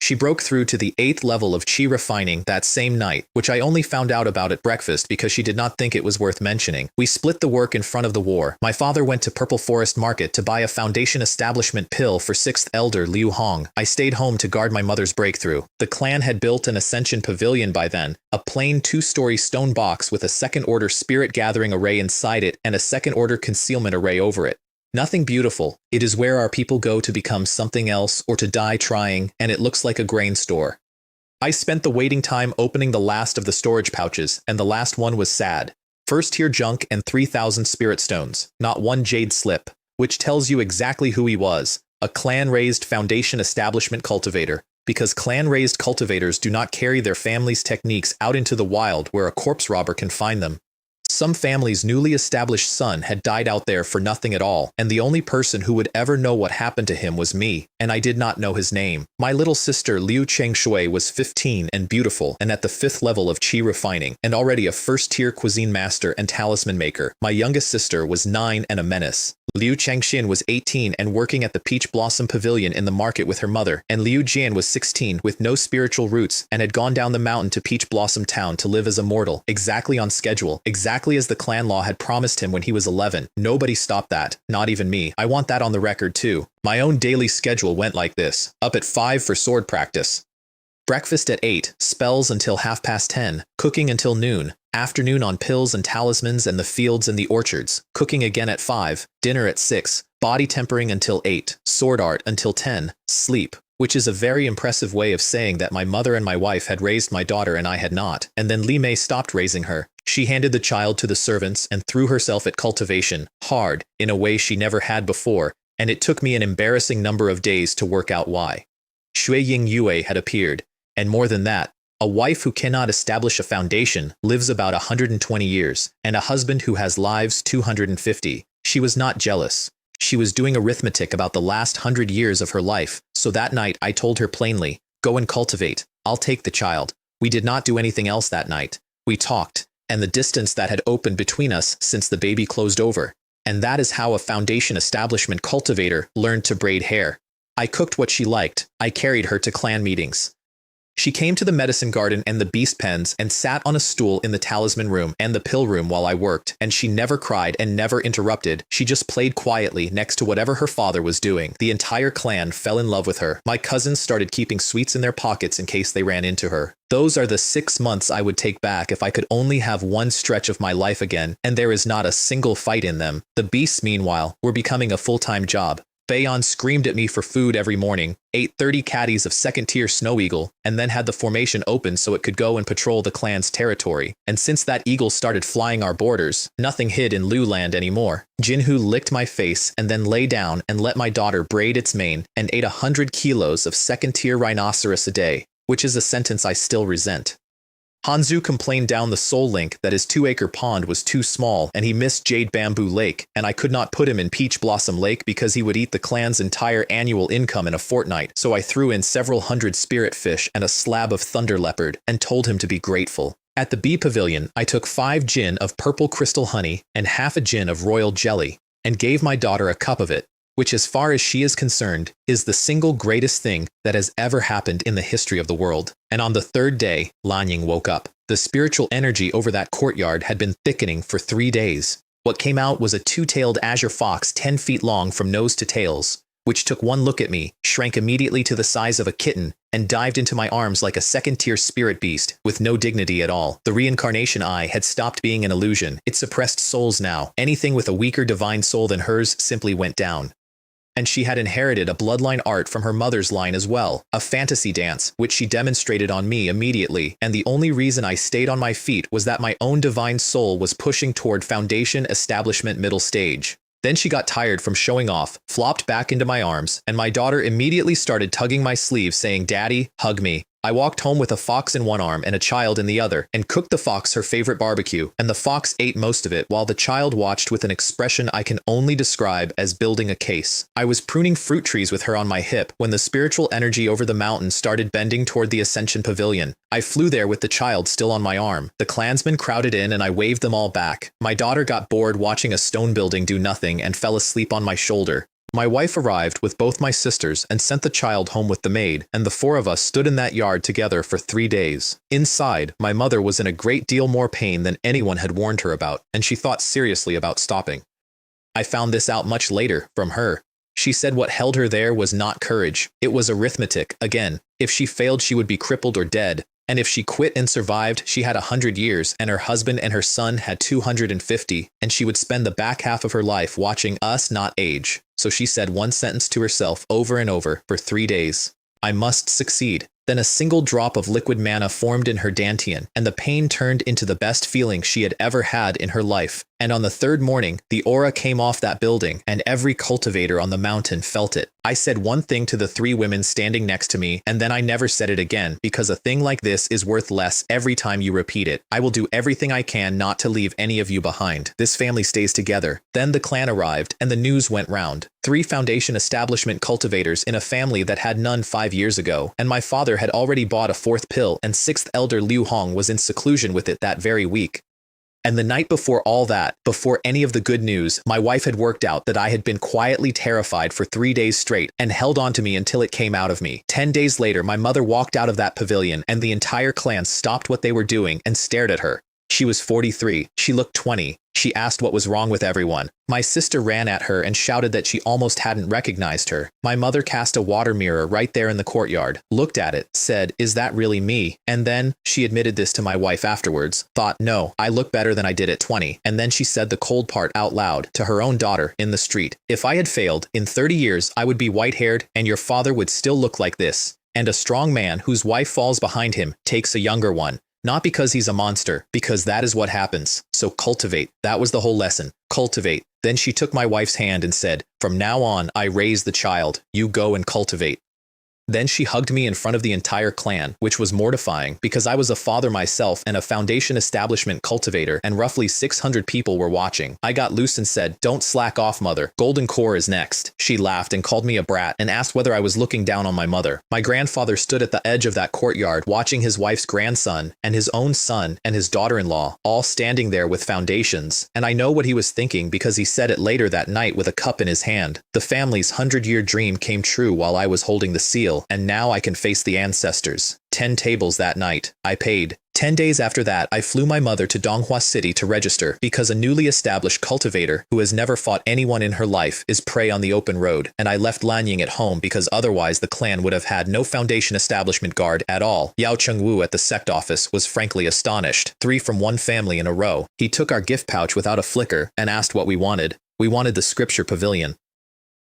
She broke through to the 8th level of chi refining that same night, which I only found out about at breakfast because she did not think it was worth mentioning. We split the work in front of the war. My father went to Purple Forest Market to buy a foundation establishment pill for 6th elder Liu Hong. I stayed home to guard my mother's breakthrough. The clan had built an ascension pavilion by then, a plain 2-story stone box with a second-order spirit gathering array inside it and a second-order concealment array over it. Nothing beautiful. It is where our people go to become something else or to die trying, and it looks like a grain store. I spent the waiting time opening the last of the storage pouches, and the last one was sad. First-tier junk and 3,000 spirit stones, not one jade slip, which tells you exactly who he was, a clan-raised foundation establishment cultivator, because clan-raised cultivators do not carry their family's techniques out into the wild where a corpse robber can find them. Some family's newly established son had died out there for nothing at all, and the only person who would ever know what happened to him was me, and I did not know his name. My little sister Liu Changxu was 15 and beautiful and at the 5th level of chi refining, and already a first-tier cuisine master and talisman maker. My youngest sister was 9 and a menace. Liu Changxin was 18 and working at the Peach Blossom Pavilion in the market with her mother, and Liu Jian was 16 with no spiritual roots and had gone down the mountain to Peach Blossom Town to live as Immortal, exactly on schedule, exactly as the clan law had promised him when he was 11. Nobody stopped that, not even me. I want that on the record too. My own daily schedule went like this: up at 5 for sword practice, breakfast at 8, spells until 10:30, cooking until noon, afternoon on pills and talismans and the fields and the orchards, cooking again at 5, dinner at 6, body tempering until 8, sword art until 10, sleep, which is a very impressive way of saying that my mother and my wife had raised my daughter and I had not. And then Li Mei stopped raising her. She handed the child to the servants and threw herself at cultivation, hard, in a way she never had before, and it took me an embarrassing number of days to work out why. Shui Ying Yue had appeared, and more than that, a wife who cannot establish a foundation lives about 120 years, and a husband who has lives 250. She was not jealous. She was doing arithmetic about the last 100 years of her life, so that night I told her plainly, "Go and cultivate. I'll take the child." We did not do anything else that night. We talked, and the distance that had opened between us since the baby closed over. And that is how a foundation establishment cultivator learned to braid hair. I cooked what she liked. I carried her to clan meetings. She came to the medicine garden and the beast pens and sat on a stool in the talisman room and the pill room while I worked, and she never cried and never interrupted. She just played quietly next to whatever her father was doing. The entire clan fell in love with her. My cousins started keeping sweets in their pockets in case they ran into her. Those are the 6 months I would take back if I could only have one stretch of my life again, and there is not a single fight in them. The beasts, meanwhile, were becoming a full-time job. Bayon screamed at me for food every morning, ate 30 caddies of second-tier snow eagle, and then had the formation open so it could go and patrol the clan's territory. And since that eagle started flying our borders, nothing hid in Lu Land anymore. Jinhu licked my face and then lay down and let my daughter braid its mane and ate 100 kilos of second-tier rhinoceros a day, which is a sentence I still resent. Hanzu complained down the Soul Link that his 2-acre pond was too small and he missed Jade Bamboo Lake, and I could not put him in Peach Blossom Lake because he would eat the clan's entire annual income in a fortnight, so I threw in several hundred spirit fish and a slab of thunder leopard and told him to be grateful. At the bee pavilion, I took 5 gin of purple crystal honey and half a gin of royal jelly and gave my daughter a cup of it, which as far as she is concerned, is the single greatest thing that has ever happened in the history of the world. And on the 3rd day, Lanying woke up. The spiritual energy over that courtyard had been thickening for 3 days. What came out was a 2-tailed azure fox 10 feet long from nose to tails, which took one look at me, shrank immediately to the size of a kitten, and dived into my arms like a second-tier spirit beast, with no dignity at all. The reincarnation eye had stopped being an illusion. It suppressed souls now. Anything with a weaker divine soul than hers simply went down. And she had inherited a bloodline art from her mother's line as well, a fantasy dance, which she demonstrated on me immediately, and the only reason I stayed on my feet was that my own divine soul was pushing toward foundation establishment middle stage. Then she got tired from showing off, flopped back into my arms, and my daughter immediately started tugging my sleeve saying, "Daddy, hug me." I walked home with a fox in one arm and a child in the other, and cooked the fox her favorite barbecue, and the fox ate most of it while the child watched with an expression I can only describe as building a case. I was pruning fruit trees with her on my hip when the spiritual energy over the mountain started bending toward the Ascension Pavilion. I flew there with the child still on my arm. The clansmen crowded in and I waved them all back. My daughter got bored watching a stone building do nothing and fell asleep on my shoulder. My wife arrived with both my sisters and sent the child home with the maid, and the four of us stood in that yard together for 3 days. Inside, my mother was in a great deal more pain than anyone had warned her about, and she thought seriously about stopping. I found this out much later, from her. She said what held her there was not courage, it was arithmetic, again. If she failed, she would be crippled or dead. And if she quit and survived, she had 100 years, and her husband and her son had 250, and she would spend the back half of her life watching us not age. So she said one sentence to herself over and over for 3 days. I must succeed. Then a single drop of liquid manna formed in her dantian, and the pain turned into the best feeling she had ever had in her life. And on the third morning, the aura came off that building, and every cultivator on the mountain felt it. I said one thing to the 3 women standing next to me, and then I never said it again, because a thing like this is worth less every time you repeat it. I will do everything I can not to leave any of you behind. This family stays together. Then the clan arrived, and the news went round. 3 foundation establishment cultivators in a family that had none 5 years ago, and my father had already bought a 4th pill, and 6th elder Liu Hong was in seclusion with it that very week. And the night before all that, before any of the good news, my wife had worked out that I had been quietly terrified for 3 days straight and held on to me until it came out of me. 10 days later, my mother walked out of that pavilion and the entire clan stopped what they were doing and stared at her. She was 43. She looked 20. She asked what was wrong with everyone. My sister ran at her and shouted that she almost hadn't recognized her. My mother cast a water mirror right there in the courtyard, looked at it, said, "Is that really me?" And then, she admitted this to my wife afterwards, thought, "No, I look better than I did at 20. And then she said the cold part out loud to her own daughter in the street. "If I had failed, in 30 years I would be white-haired and your father would still look like this." And a strong man whose wife falls behind him takes a younger one. Not because he's a monster, because that is what happens. So cultivate. That was the whole lesson. Cultivate. Then she took my wife's hand and said, "From now on, I raise the child. You go and cultivate." Then she hugged me in front of the entire clan, which was mortifying because I was a father myself and a foundation establishment cultivator, and roughly 600 people were watching. I got loose and said, "Don't slack off, mother. Golden Core is next." She laughed and called me a brat and asked whether I was looking down on my mother. My grandfather stood at the edge of that courtyard watching his wife's grandson and his own son and his daughter-in-law all standing there with foundations, and I know what he was thinking because he said it later that night with a cup in his hand. The family's 100-year dream came true while I was holding the seal. And now I can face the ancestors. 10 tables that night. I paid. 10 days after that, I flew my mother to Donghua City to register because a newly established cultivator who has never fought anyone in her life is prey on the open road, and I left Lanying at home because otherwise the clan would have had no foundation establishment guard at all. Liu Changxu at the sect office was frankly astonished. 3 from one family in a row. He took our gift pouch without a flicker and asked what we wanted. We wanted the scripture pavilion.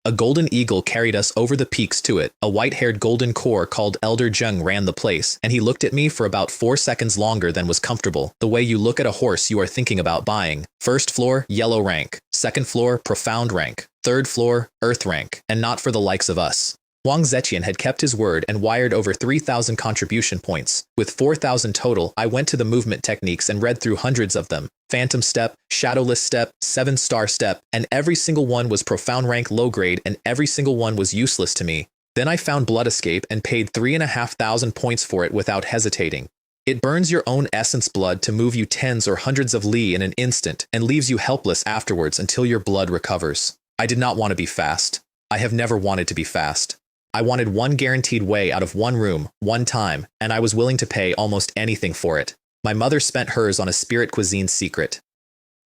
A golden eagle carried us over the peaks to it. A white-haired golden core called Elder Zheng ran the place, and he looked at me for about 4 seconds longer than was comfortable. The way you look at a horse you are thinking about buying. First floor, yellow rank. Second floor, profound rank. Third floor, earth rank. And not for the likes of us. Wang Zetian had kept his word and wired over 3,000 contribution points. With 4,000 total, I went to the movement techniques and read through hundreds of them. Phantom Step, Shadowless Step, 7-star Step, and every single one was profound rank low grade and every single one was useless to me. Then I found Blood Escape and paid 3,500 points for it without hesitating. It burns your own essence blood to move you tens or hundreds of li in an instant and leaves you helpless afterwards until your blood recovers. I did not want to be fast. I have never wanted to be fast. I wanted one guaranteed way out of one room, one time, and I was willing to pay almost anything for it. My mother spent hers on a spirit cuisine secret.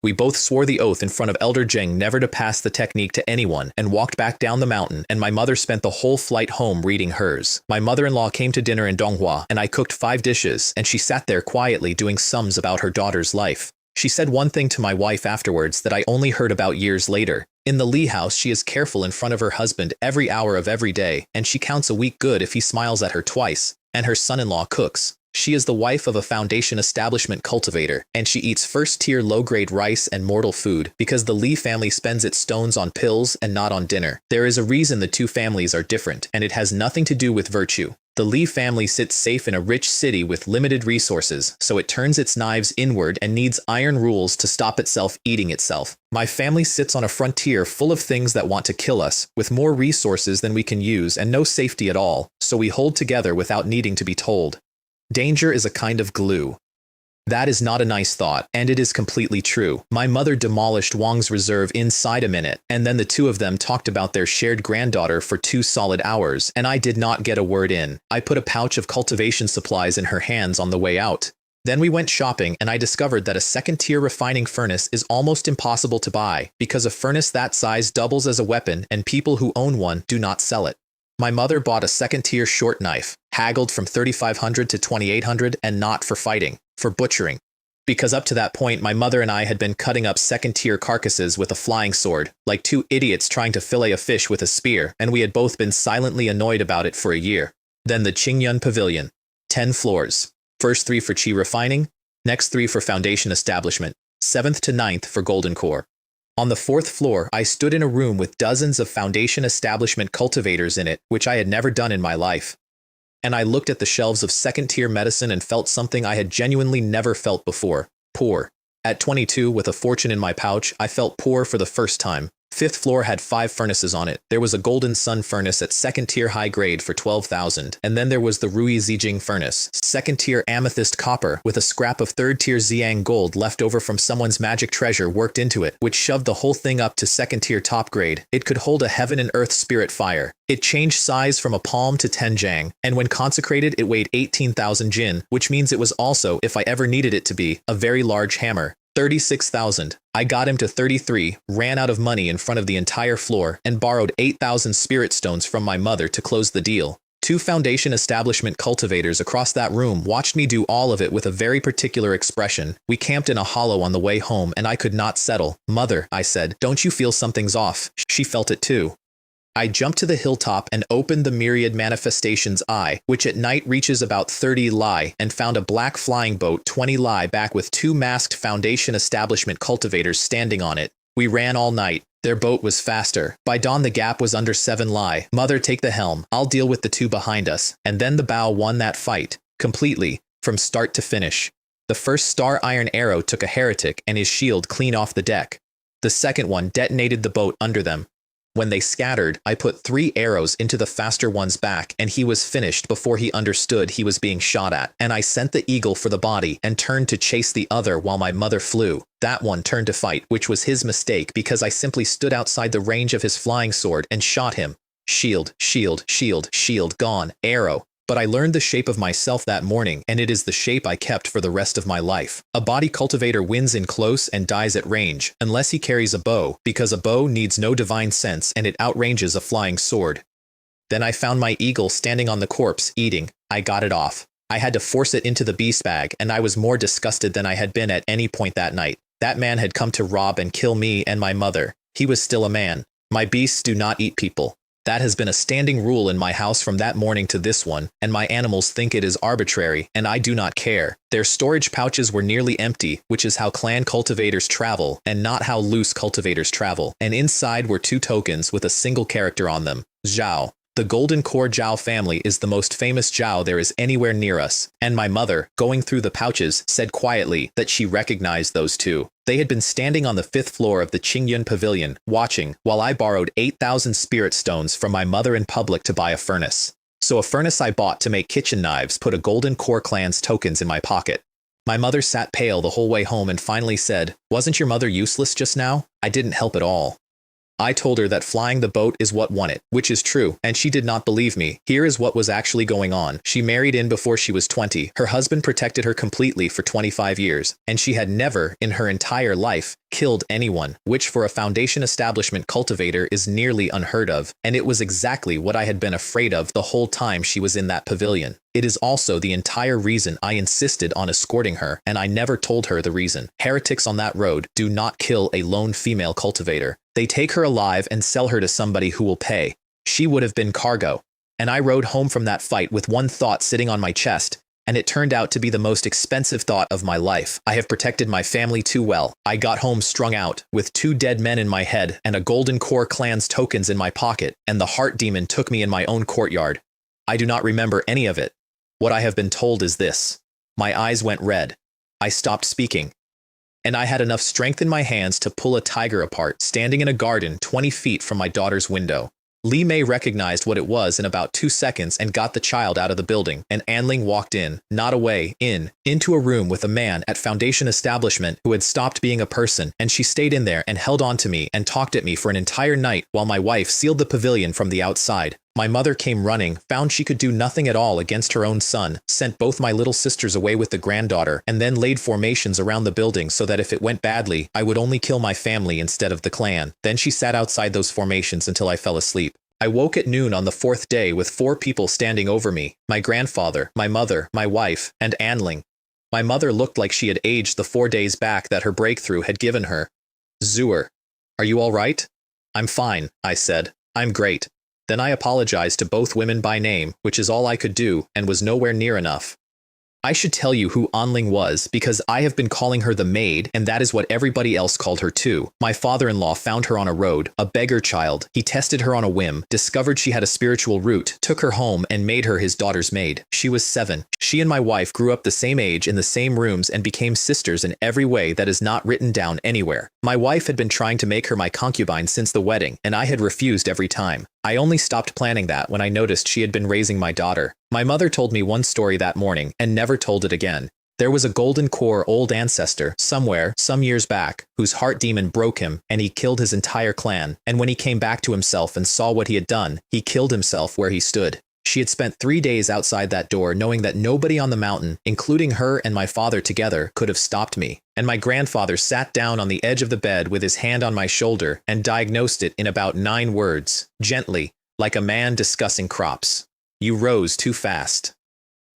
We both swore the oath in front of Elder Zheng never to pass the technique to anyone and walked back down the mountain, and my mother spent the whole flight home reading hers. My mother-in-law came to dinner in Donghua, and I cooked 5 dishes, and she sat there quietly doing sums about her daughter's life. She said one thing to my wife afterwards that I only heard about years later. In the Li house, she is careful in front of her husband every hour of every day, and she counts a week good if he smiles at her twice, and her son-in-law cooks. She is the wife of a foundation establishment cultivator, and she eats first-tier low-grade rice and mortal food because the Li family spends its stones on pills and not on dinner. There is a reason the 2 families are different, and it has nothing to do with virtue. The Li family sits safe in a rich city with limited resources, so it turns its knives inward and needs iron rules to stop itself eating itself. My family sits on a frontier full of things that want to kill us, with more resources than we can use and no safety at all, so we hold together without needing to be told. Danger is a kind of glue. That is not a nice thought, and it is completely true. My mother demolished Wang's reserve inside a minute, and then the two of them talked about their shared granddaughter for 2 solid hours, and I did not get a word in. I put a pouch of cultivation supplies in her hands on the way out. Then we went shopping, and I discovered that a second-tier refining furnace is almost impossible to buy, because a furnace that size doubles as a weapon, and people who own one do not sell it. My mother bought a second-tier short knife, haggled from 3,500 to 2,800, and not for fighting, for butchering. Because up to that point, my mother and I had been cutting up second-tier carcasses with a flying sword, like 2 idiots trying to fillet a fish with a spear, and we had both been silently annoyed about it for a year. Then the Qingyun Pavilion. 10 floors. First 3 for Qi refining, next 3 for foundation establishment, 7th to 9th for golden core. On the 4th floor, I stood in a room with dozens of foundation establishment cultivators in it, which I had never done in my life. And I looked at the shelves of second-tier medicine and felt something I had genuinely never felt before. Poor. At 22, with a fortune in my pouch, I felt poor for the first time. 5th floor had 5 furnaces on it. There was a golden sun furnace at second-tier high grade for 12,000, and then there was the Rui Zijing furnace, second-tier amethyst copper, with a scrap of third-tier Xiang gold left over from someone's magic treasure worked into it, which shoved the whole thing up to second-tier top grade. It could hold a heaven and earth spirit fire. It changed size from a palm to 10 jang, and when consecrated it weighed 18,000 jin, which means it was also, if I ever needed it to be, a very large hammer. 36,000. I got him to 33, ran out of money in front of the entire floor, and borrowed 8,000 spirit stones from my mother to close the deal. 2 foundation establishment cultivators across that room watched me do all of it with a very particular expression. We camped in a hollow on the way home, and I could not settle. "Mother," I said, "don't you feel something's off?" She felt it too. I jumped to the hilltop and opened the myriad manifestation's eye, which at night reaches about 30 li, and found a black flying boat 20 li back with 2 masked foundation establishment cultivators standing on it. We ran all night. Their boat was faster. By dawn the gap was under 7 li. "Mother, take the helm. I'll deal with the 2 behind us." And then the bow won that fight. Completely. From start to finish. The first star iron arrow took a heretic and his shield clean off the deck. The second one detonated the boat under them. When they scattered, I put 3 arrows into the faster one's back, and he was finished before he understood he was being shot at. And I sent the eagle for the body and turned to chase the other while my mother flew. That one turned to fight, which was his mistake because I simply stood outside the range of his flying sword and shot him. Shield, shield, shield, shield, gone, arrow. But I learned the shape of myself that morning, and it is the shape I kept for the rest of my life. A body cultivator wins in close and dies at range, unless he carries a bow, because a bow needs no divine sense and it outranges a flying sword. Then I found my eagle standing on the corpse, eating. I got it off. I had to force it into the beast bag, and I was more disgusted than I had been at any point that night. That man had come to rob and kill me and my mother. He was still a man. My beasts do not eat people. That has been a standing rule in my house from that morning to this one, and my animals think it is arbitrary, and I do not care. Their storage pouches were nearly empty, which is how clan cultivators travel, and not how loose cultivators travel. And inside were 2 tokens with a single character on them. Zhao. The Golden Core Zhao family is the most famous Zhao there is anywhere near us, and my mother, going through the pouches, said quietly that she recognized those 2. They had been standing on the 5th floor of the Qingyun Pavilion, watching, while I borrowed 8,000 spirit stones from my mother in public to buy a furnace. So a furnace I bought to make kitchen knives put a Golden Core clan's tokens in my pocket. My mother sat pale the whole way home and finally said, "Wasn't your mother useless just now?" I didn't help at all. I told her that flying the boat is what won it, which is true, and she did not believe me. Here is what was actually going on. She married in before she was 20. Her husband protected her completely for 25 years, and she had never, in her entire life, killed anyone, which for a foundation establishment cultivator is nearly unheard of, and it was exactly what I had been afraid of the whole time she was in that pavilion. It is also the entire reason I insisted on escorting her, and I never told her the reason. Heretics on that road do not kill a lone female cultivator. They take her alive and sell her to somebody who will pay. She would have been cargo. And I rode home from that fight with one thought sitting on my chest, and it turned out to be the most expensive thought of my life. I have protected my family too well. I got home strung out, with 2 dead men in my head, and a Golden Core clan's tokens in my pocket, and the heart demon took me in my own courtyard. I do not remember any of it. What I have been told is this. My eyes went red. I stopped speaking. And I had enough strength in my hands to pull a tiger apart, standing in a garden 20 feet from my daughter's window. Li Mei recognized what it was in about 2 seconds and got the child out of the building, and Anling walked in, not away, into a room with a man at Foundation Establishment who had stopped being a person, and she stayed in there and held on to me and talked at me for an entire night while my wife sealed the pavilion from the outside. My mother came running, found she could do nothing at all against her own son, sent both my little sisters away with the granddaughter, and then laid formations around the building so that if it went badly, I would only kill my family instead of the clan. Then she sat outside those formations until I fell asleep. I woke at noon on the 4th day with 4 people standing over me, my grandfather, my mother, my wife, and Anling. My mother looked like she had aged the 4 days back that her breakthrough had given her. Zuer, are you all right? I'm fine, I said. I'm great. Then I apologized to both women by name, which is all I could do, and was nowhere near enough. I should tell you who Anling was, because I have been calling her the maid, and that is what everybody else called her too. My father-in-law found her on a road, a beggar child. He tested her on a whim, discovered she had a spiritual root, took her home, and made her his daughter's maid. She was 7. She and my wife grew up the same age in the same rooms and became sisters in every way that is not written down anywhere. My wife had been trying to make her my concubine since the wedding, and I had refused every time. I only stopped planning that when I noticed she had been raising my daughter. My mother told me one story that morning and never told it again. There was a golden core old ancestor somewhere, some years back, whose heart demon broke him and he killed his entire clan. And when he came back to himself and saw what he had done, he killed himself where he stood. She had spent 3 days outside that door knowing that nobody on the mountain, including her and my father together, could have stopped me. And my grandfather sat down on the edge of the bed with his hand on my shoulder and diagnosed it in about 9 words, gently, like a man discussing crops. You rose too fast.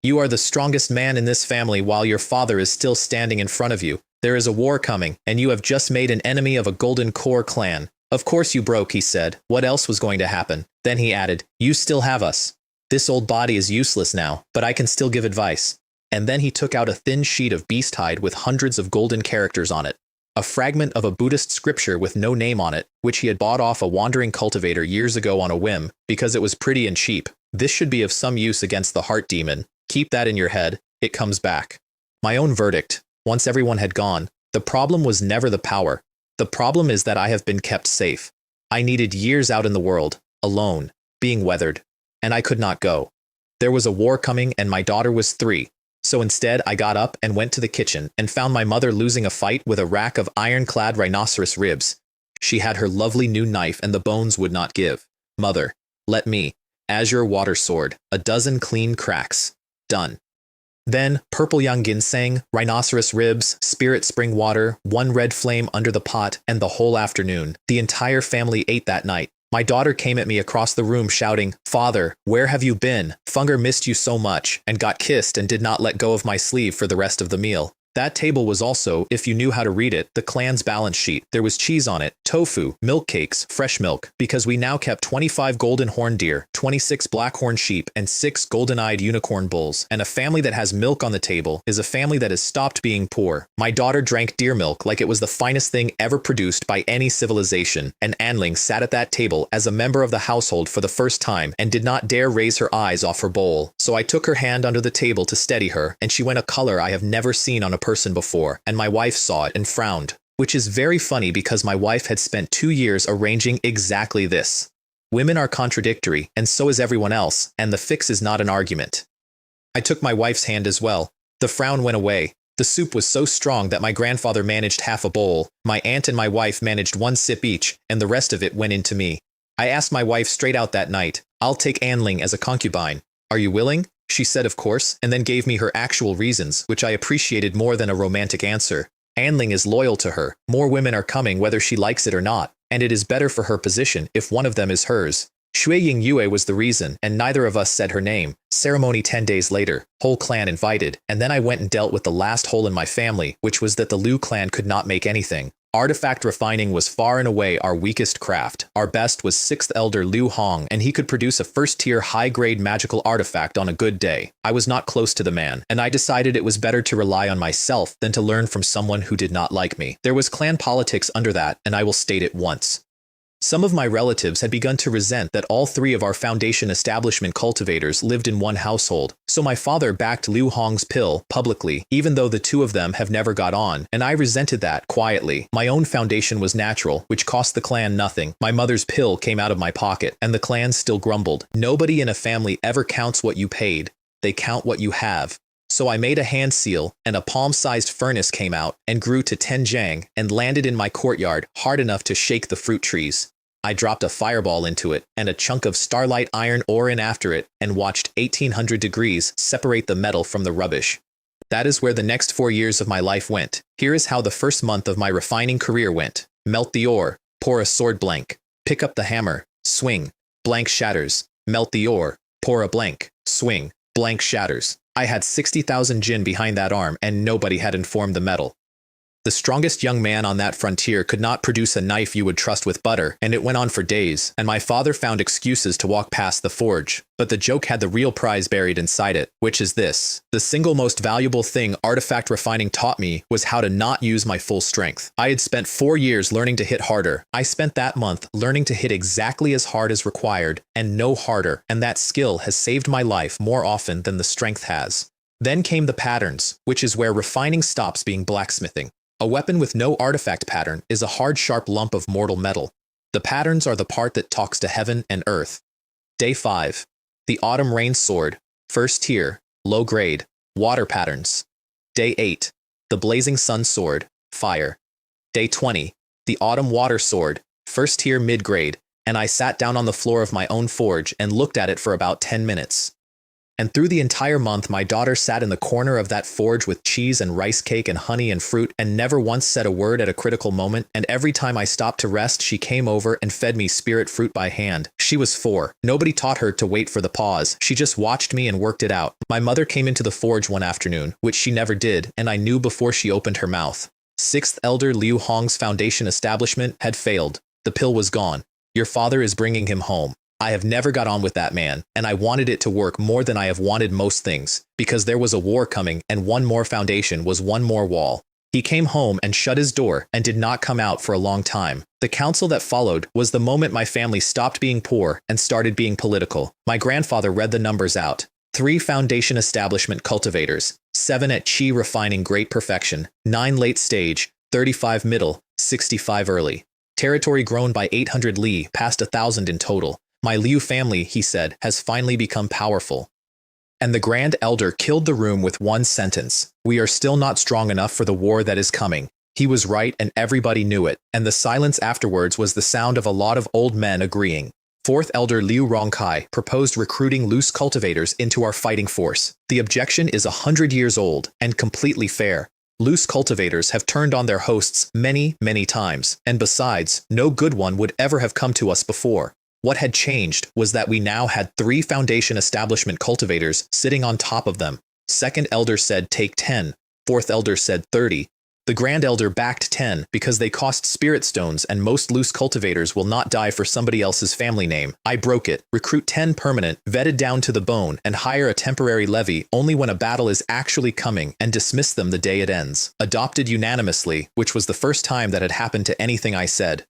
You are the strongest man in this family while your father is still standing in front of you. There is a war coming, and you have just made an enemy of a Golden Core clan. Of course you broke, he said. What else was going to happen? Then he added, you still have us. This old body is useless now, but I can still give advice. And then he took out a thin sheet of beast hide with hundreds of golden characters on it. A fragment of a Buddhist scripture with no name on it, which he had bought off a wandering cultivator years ago on a whim, because it was pretty and cheap. This should be of some use against the heart demon. Keep that in your head, it comes back. My own verdict, once everyone had gone, the problem was never the power. The problem is that I have been kept safe. I needed years out in the world, alone, being weathered, and I could not go. There was a war coming and my daughter was 3. So instead, I got up and went to the kitchen and found my mother losing a fight with a rack of iron-clad rhinoceros ribs. She had her lovely new knife and the bones would not give. Mother, let me, azure water sword, a dozen clean cracks. Done. Then, purple young ginseng, rhinoceros ribs, spirit spring water, 1 red flame under the pot, and the whole afternoon. The entire family ate that night. My daughter came at me across the room shouting, Father, where have you been? Funger missed you so much, and got kissed and did not let go of my sleeve for the rest of the meal. That table was also, if you knew how to read it, the clan's balance sheet. There was cheese on it, tofu, milk cakes, fresh milk, because we now kept 25 golden horned deer, 26 black horned sheep, and 6 golden-eyed unicorn bulls. And a family that has milk on the table is a family that has stopped being poor. My daughter drank deer milk like it was the finest thing ever produced by any civilization, and Anling sat at that table as a member of the household for the first time and did not dare raise her eyes off her bowl. So I took her hand under the table to steady her, and she went a color I have never seen on a person before, and my wife saw it and frowned, which is very funny because my wife had spent 2 years arranging exactly this. Women are contradictory, and so is everyone else, and the fix is not an argument. I took my wife's hand as well. The frown went away. The soup was so strong that my grandfather managed half a bowl, my aunt and my wife managed 1 sip each, and the rest of it went into me. I asked my wife straight out that night, I'll take Anling as a concubine. Are you willing? She said of course, and then gave me her actual reasons, which I appreciated more than a romantic answer. Anling is loyal to her. More women are coming whether she likes it or not, and it is better for her position if one of them is hers. Shui Ying Yue was the reason, and neither of us said her name. Ceremony 10 days later, whole clan invited, and then I went and dealt with the last hole in my family, which was that the Liu clan could not make anything. Artifact refining was far and away our weakest craft. Our best was 6th Elder Liu Hong, and he could produce a first-tier high-grade magical artifact on a good day. I was not close to the man, and I decided it was better to rely on myself than to learn from someone who did not like me. There was clan politics under that, and I will state it once. Some of my relatives had begun to resent that all three of our foundation establishment cultivators lived in one household, so my father backed Liu Hong's pill publicly, even though the two of them have never got on, and I resented that quietly. My own foundation was natural, which cost the clan nothing. My mother's pill came out of my pocket, and the clan still grumbled. Nobody in a family ever counts what you paid, they count what you have. So I made a hand seal, and a palm-sized furnace came out and grew to 10 jang and landed in my courtyard hard enough to shake the fruit trees. I dropped a fireball into it and a chunk of starlight iron ore in after it and watched 1800 degrees separate the metal from the rubbish. That is where the next 4 years of my life went. Here is how the first month of my refining career went. Melt the ore, pour a sword blank. Pick up the hammer, swing, blank shatters. Melt the ore, pour a blank, swing, blank shatters. I had 60,000 jin behind that arm and nobody had informed the metal. The strongest young man on that frontier could not produce a knife you would trust with butter, and it went on for days, and my father found excuses to walk past the forge. But the joke had the real prize buried inside it, which is this. The single most valuable thing artifact refining taught me was how to not use my full strength. I had spent 4 years learning to hit harder. I spent that month learning to hit exactly as hard as required, and no harder, and that skill has saved my life more often than the strength has. Then came the patterns, which is where refining stops being blacksmithing. A weapon with no artifact pattern is a hard, sharp lump of mortal metal. The patterns are the part that talks to heaven and earth. Day 5. The Autumn Rain Sword, first tier, low grade, water patterns. Day 8. The Blazing Sun Sword, fire. Day 20. The Autumn Water Sword, first tier, mid grade, and I sat down on the floor of my own forge and looked at it for about 10 minutes. And through the entire month, my daughter sat in the corner of that forge with cheese and rice cake and honey and fruit and never once said a word at a critical moment, and every time I stopped to rest, she came over and fed me spirit fruit by hand. She was 4. Nobody taught her to wait for the pause. She just watched me and worked it out. My mother came into the forge one afternoon, which she never did, and I knew before she opened her mouth. 6th Elder Liu Hong's foundation establishment had failed. The pill was gone. Your father is bringing him home. I have never got on with that man, and I wanted it to work more than I have wanted most things, because there was a war coming and one more foundation was one more wall. He came home and shut his door and did not come out for a long time. The council that followed was the moment my family stopped being poor and started being political. My grandfather read the numbers out. 3 foundation establishment cultivators, 7 at Qi refining great perfection, 9 late stage, 35 middle, 65 early. Territory grown by 800 li, past 1,000 in total. My Liu family, he said, has finally become powerful. And the Grand Elder killed the room with one sentence. We are still not strong enough for the war that is coming. He was right and everybody knew it, and the silence afterwards was the sound of a lot of old men agreeing. 4th Elder Liu Rongkai proposed recruiting loose cultivators into our fighting force. The objection is 100 years old and completely fair. Loose cultivators have turned on their hosts many, many times, and besides, no good one would ever have come to us before. What had changed was that we now had 3 foundation establishment cultivators sitting on top of them. 2nd Elder said take 10, 4th Elder said 30. The Grand Elder backed 10 because they cost spirit stones and most loose cultivators will not die for somebody else's family name. I broke it. Recruit 10 permanent, vetted down to the bone, and hire a temporary levy only when a battle is actually coming and dismiss them the day it ends. Adopted unanimously, which was the first time that had happened to anything I said.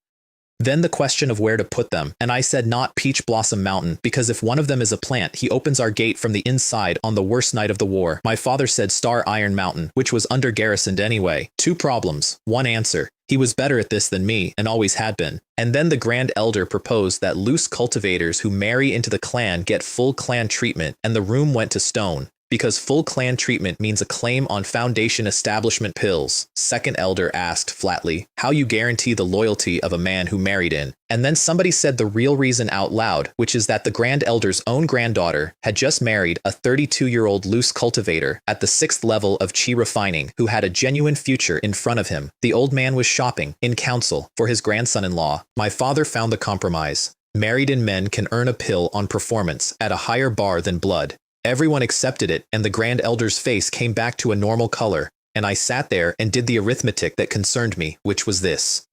Then the question of where to put them, and I said not Peach Blossom Mountain, because if one of them is a plant, he opens our gate from the inside on the worst night of the war. My father said Star Iron Mountain, which was under-garrisoned anyway. 2 problems, 1 answer. He was better at this than me, and always had been. And then the Grand Elder proposed that loose cultivators who marry into the clan get full clan treatment, and the room went to stone. Because full clan treatment means a claim on foundation establishment pills. 2nd Elder asked flatly, how you guarantee the loyalty of a man who married in? And then somebody said the real reason out loud, which is that the Grand Elder's own granddaughter had just married a 32-year-old loose cultivator at the 6th level of Qi refining who had a genuine future in front of him. The old man was shopping, in council, for his grandson-in-law. My father found the compromise. Married-in men can earn a pill on performance at a higher bar than blood. Everyone accepted it, and the Grand Elder's face came back to a normal color, and I sat there and did the arithmetic that concerned me, which was this.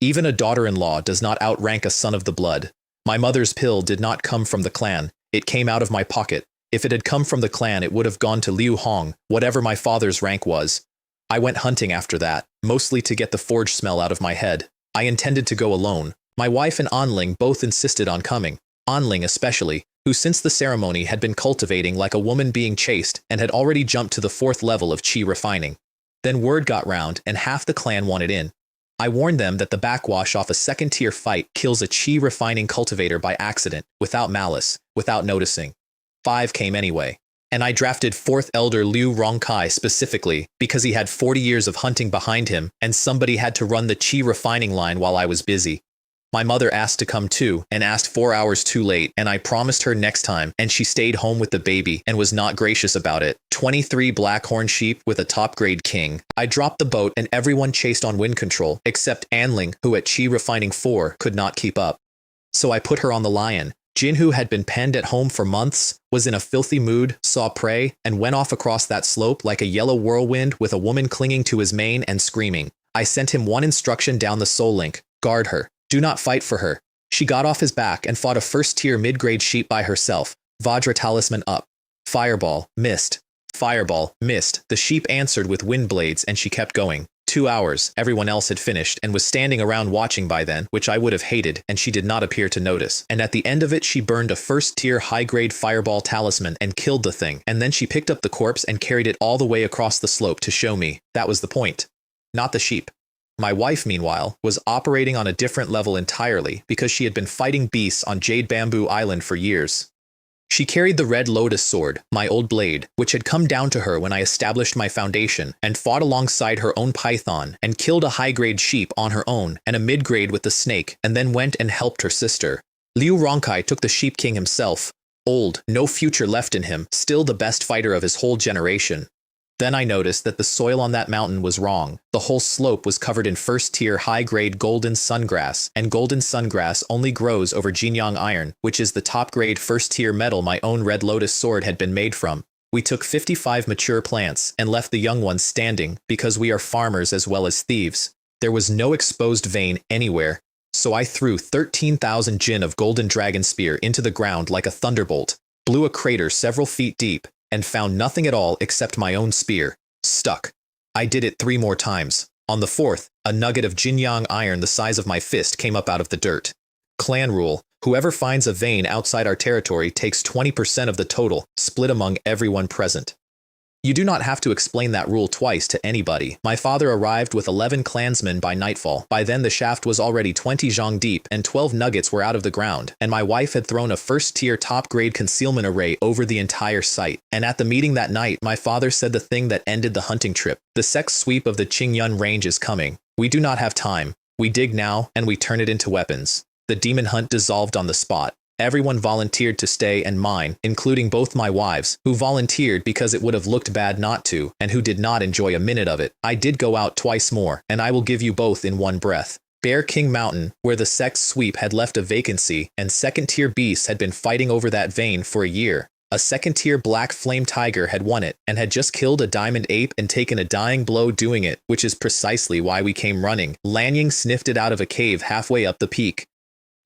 Even a daughter-in-law does not outrank a son of the blood. My mother's pill did not come from the clan. It came out of my pocket. If it had come from the clan, it would have gone to Liu Hong, whatever my father's rank was. I went hunting after that, mostly to get the forge smell out of my head. I intended to go alone, My wife and Anling both insisted on coming. Anling especially, who since the ceremony had been cultivating like a woman being chaste and had already jumped to the 4th level of chi refining. Then word got round and half the clan wanted in. I warned them that the backwash off a 2nd-tier fight kills a chi refining cultivator by accident, without malice, without noticing. 5 came anyway. And I drafted 4th Elder Liu Changxu specifically because he had 40 years of hunting behind him and somebody had to run the chi refining line while I was busy. My mother asked to come too and asked 4 hours too late, and I promised her next time, and she stayed home with the baby and was not gracious about it. 23 black horn sheep with a top-grade king. I dropped the boat and everyone chased on wind control, except Anling, who at Chi Refining 4 could not keep up. So I put her on the lion. Jin, who had been penned at home for months, was in a filthy mood, saw prey, and went off across that slope like a yellow whirlwind with a woman clinging to his mane and screaming. I sent him one instruction down the soul link: guard her. Do not fight for her. She got off his back and fought a 1st-tier mid-grade sheep by herself. Vajra talisman up. Fireball, missed. Fireball, missed. The sheep answered with wind blades and she kept going. 2 hours, everyone else had finished and was standing around watching by then, which I would have hated, and she did not appear to notice. And at the end of it she burned a 1st-tier high-grade fireball talisman and killed the thing, and then she picked up the corpse and carried it all the way across the slope to show me. That was the point. Not the sheep. My wife, meanwhile, was operating on a different level entirely because she had been fighting beasts on Jade Bamboo Island for years. She carried the Red Lotus sword, my old blade, which had come down to her when I established my foundation, and fought alongside her own python, and killed a high-grade sheep on her own, and a mid-grade with the snake, and then went and helped her sister. Liu Changxu took the Sheep King himself. Old, no future left in him, still the best fighter of his whole generation. Then I noticed that the soil on that mountain was wrong. The whole slope was covered in 1st-tier high-grade golden sungrass, and golden sungrass only grows over Jinyang iron, which is the top-grade 1st-tier metal my own Red Lotus sword had been made from. We took 55 mature plants and left the young ones standing because we are farmers as well as thieves. There was no exposed vein anywhere, so I threw 13,000 jin of golden dragon spear into the ground like a thunderbolt, blew a crater several feet deep, and found nothing at all except my own spear. Stuck. I did it 3 more times. On the 4th, a nugget of Jinyang iron the size of my fist came up out of the dirt. Clan rule: whoever finds a vein outside our territory takes 20% of the total, split among everyone present. You do not have to explain that rule twice to anybody. My father arrived with 11 clansmen by nightfall. By then the shaft was already 20 zhang deep and 12 nuggets were out of the ground, and my wife had thrown a 1st-tier top-grade concealment array over the entire site. And at the meeting that night, my father said the thing that ended the hunting trip: the sect's sweep of the Qingyun range is coming. We do not have time. We dig now, and we turn it into weapons. The demon hunt dissolved on the spot. Everyone volunteered to stay and mine, including both my wives, who volunteered because it would have looked bad not to, and who did not enjoy a minute of it. I did go out twice more, and I will give you both in one breath. Bear King Mountain, where the sect's sweep had left a vacancy, and 2nd-tier beasts had been fighting over that vein for a year. A 2nd-tier black flame tiger had won it, and had just killed a diamond ape and taken a dying blow doing it, which is precisely why we came running. Lanying sniffed it out of a cave halfway up the peak.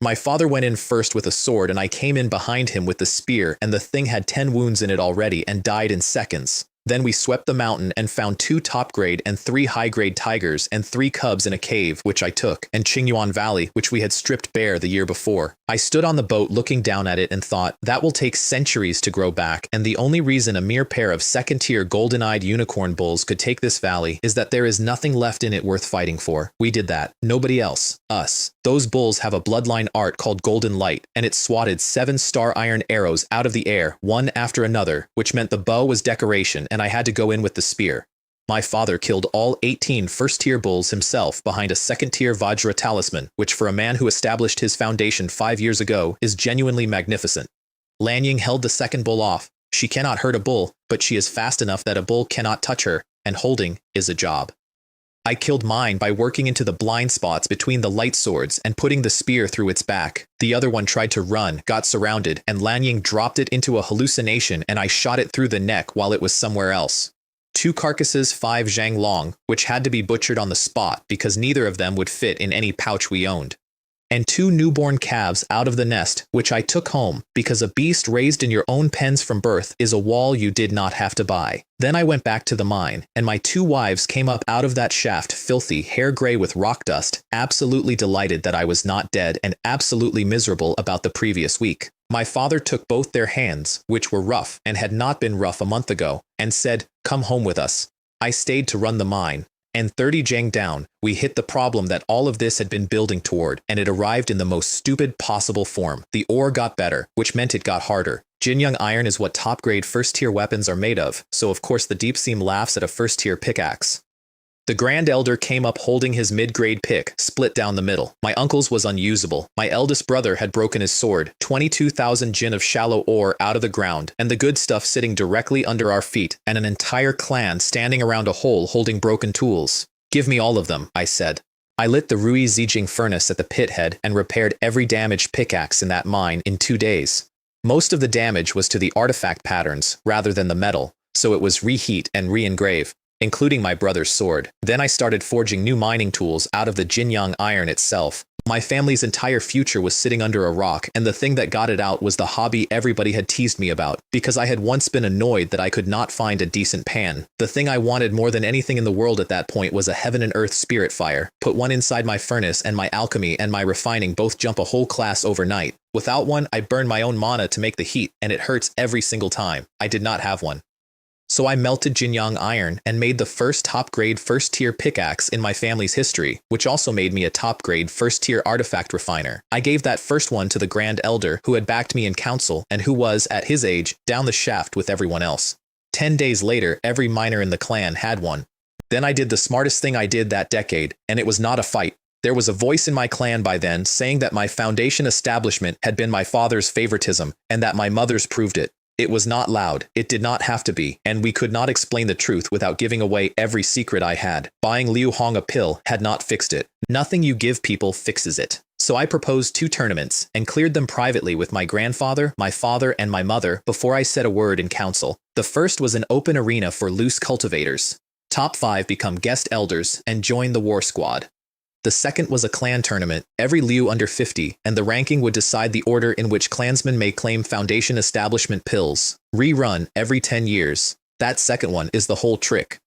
My father went in first with a sword and I came in behind him with the spear, and the thing had 10 wounds in it already and died in seconds. Then we swept the mountain and found 2 top-grade and 3 high-grade tigers and 3 cubs in a cave, which I took, and Qingyuan Valley, which we had stripped bare the year before. I stood on the boat looking down at it and thought, that will take centuries to grow back, and the only reason a mere pair of 2nd-tier golden-eyed unicorn bulls could take this valley is that there is nothing left in it worth fighting for. We did that. Nobody else. Us. Those bulls have a bloodline art called Golden Light, and it swatted 7 star iron arrows out of the air, one after another, which meant the bow was decoration, and I had to go in with the spear. My father killed all 18 1st-tier bulls himself behind a 2nd-tier Vajra talisman, which for a man who established his foundation 5 years ago is genuinely magnificent. Lanying held the 2nd bull off. She cannot hurt a bull, but she is fast enough that a bull cannot touch her, and holding is a job. I killed mine by working into the blind spots between the light swords and putting the spear through its back. The other one tried to run, got surrounded, and Lanying dropped it into a hallucination and I shot it through the neck while it was somewhere else. 2 carcasses 5 zhang long, which had to be butchered on the spot because neither of them would fit in any pouch we owned. and 2 newborn calves out of the nest, which I took home, because a beast raised in your own pens from birth is a wall you did not have to buy. Then I went back to the mine, and my 2 wives came up out of that shaft, filthy, hair gray with rock dust, absolutely delighted that I was not dead and absolutely miserable about the previous week. My father took both their hands, which were rough and had not been rough a month ago, and said, "Come home with us." I stayed to run the mine. And 30 jang down, we hit the problem that all of this had been building toward, and it arrived in the most stupid possible form. The ore got better, which meant it got harder. Jinyang iron is what top-grade first-tier weapons are made of, so of course the Deep Seam laughs at a first-tier pickaxe. The Grand Elder came up holding his mid-grade pick, split down the middle. My uncle's was unusable. My eldest brother had broken his sword, 22,000 jin of shallow ore out of the ground, and the good stuff sitting directly under our feet, and an entire clan standing around a hole holding broken tools. "Give me all of them," I said. I lit the Rui Zijing furnace at the pit head and repaired every damaged pickaxe in that mine in 2 days. Most of the damage was to the artifact patterns rather than the metal, so it was reheat and re-engrave, including my brother's sword. Then I started forging new mining tools out of the Jinyang iron itself. My family's entire future was sitting under a rock, and the thing that got it out was the hobby everybody had teased me about, because I had once been annoyed that I could not find a decent pan. The thing I wanted more than anything in the world at that point was a heaven and earth spirit fire. Put one inside my furnace, and my alchemy and my refining both jump a whole class overnight. Without one, I burn my own mana to make the heat, and it hurts every single time. I did not have one. So I melted Jinyang iron and made the first top-grade first-tier pickaxe in my family's history, which also made me a top-grade first-tier artifact refiner. I gave that first one to the Grand Elder, who had backed me in council and who was, at his age, down the shaft with everyone else. 10 days later, every miner in the clan had one. Then I did the smartest thing I did that decade, and it was not a fight. There was a voice in my clan by then saying that my foundation establishment had been my father's favoritism, and that my mother's proved it. It was not loud, it did not have to be, and we could not explain the truth without giving away every secret I had. Buying Liu Hong a pill had not fixed it. Nothing you give people fixes it. So I proposed 2 tournaments, and cleared them privately with my grandfather, my father, and my mother before I said a word in council. The first was an open arena for loose cultivators. Top 5 become guest elders and join the war squad. The second was a clan tournament, every Liu under 50, and the ranking would decide the order in which clansmen may claim foundation establishment pills. Rerun every 10 years. That second one is the whole trick.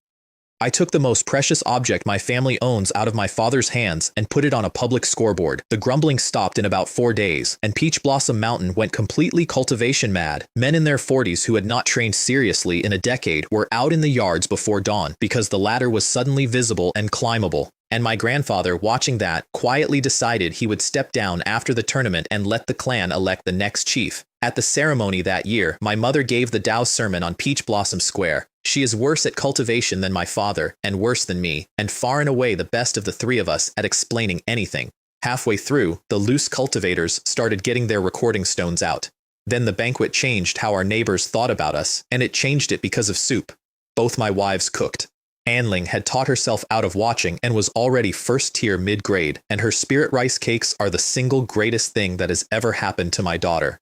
I took the most precious object my family owns out of my father's hands and put it on a public scoreboard. The grumbling stopped in about 4 days, and Peach Blossom Mountain went completely cultivation mad. Men in their 40s who had not trained seriously in a decade were out in the yards before dawn because the ladder was suddenly visible and climbable. And my grandfather, watching that, quietly decided he would step down after the tournament and let the clan elect the next chief. At the ceremony that year, my mother gave the Tao sermon on Peach Blossom Square. She is worse at cultivation than my father, and worse than me, and far and away the best of the 3 of us at explaining anything. Halfway through, the loose cultivators started getting their recording stones out. Then the banquet changed how our neighbors thought about us, and it changed it because of soup. Both my wives cooked. Anling had taught herself out of watching and was already first-tier mid-grade, and her spirit rice cakes are the single greatest thing that has ever happened to my daughter.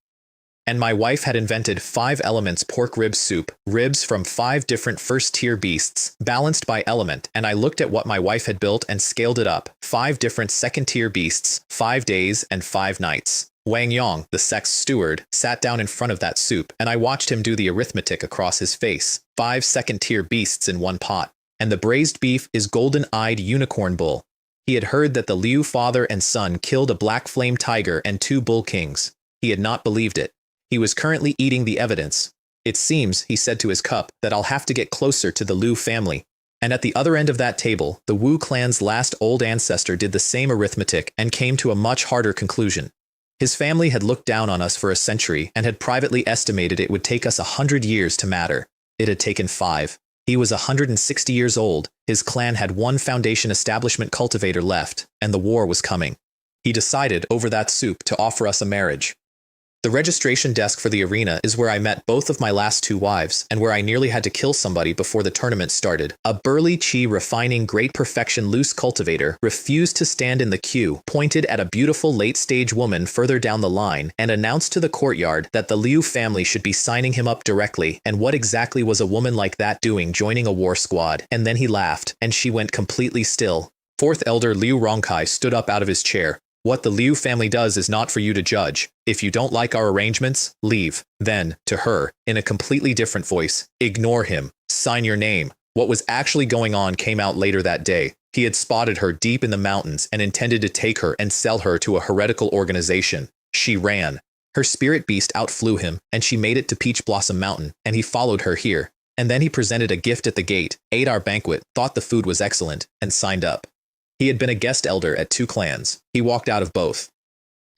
And my wife had invented 5 elements pork rib soup, ribs from 5 different first-tier beasts, balanced by element, and I looked at what my wife had built and scaled it up. 5 different second-tier beasts, 5 days and 5 nights. Wang Yong, the sect's steward, sat down in front of that soup, and I watched him do the arithmetic across his face. 5 second-tier beasts in one pot. And the braised beef is golden-eyed unicorn bull. He had heard that the Liu father and son killed a black flame tiger and 2 bull kings. He had not believed it. He was currently eating the evidence. It seems, he said to his cup, that I'll have to get closer to the Liu family. And at the other end of that table, the Wu clan's last old ancestor did the same arithmetic and came to a much harder conclusion. His family had looked down on us for a century and had privately estimated it would take us 100 years to matter. It had taken 5. He was 160 years old, his clan had 1 foundation establishment cultivator left, and the war was coming. He decided, over that soup, to offer us a marriage. The registration desk for the arena is where I met both of my last 2 wives, and where I nearly had to kill somebody before the tournament started. A burly chi refining great perfection loose cultivator refused to stand in the queue, pointed at a beautiful late-stage woman further down the line, and announced to the courtyard that the Liu family should be signing him up directly, and what exactly was a woman like that doing joining a war squad? And then he laughed, and she went completely still. 4th Elder Liu Rongkai stood up out of his chair. What the Liu family does is not for you to judge. If you don't like our arrangements, leave. Then, to her, in a completely different voice, ignore him. Sign your name. What was actually going on came out later that day. He had spotted her deep in the mountains and intended to take her and sell her to a heretical organization. She ran. Her spirit beast outflew him, and she made it to Peach Blossom Mountain, and he followed her here. And then he presented a gift at the gate, ate our banquet, thought the food was excellent, and signed up. He had been a guest elder at 2 clans. He walked out of both.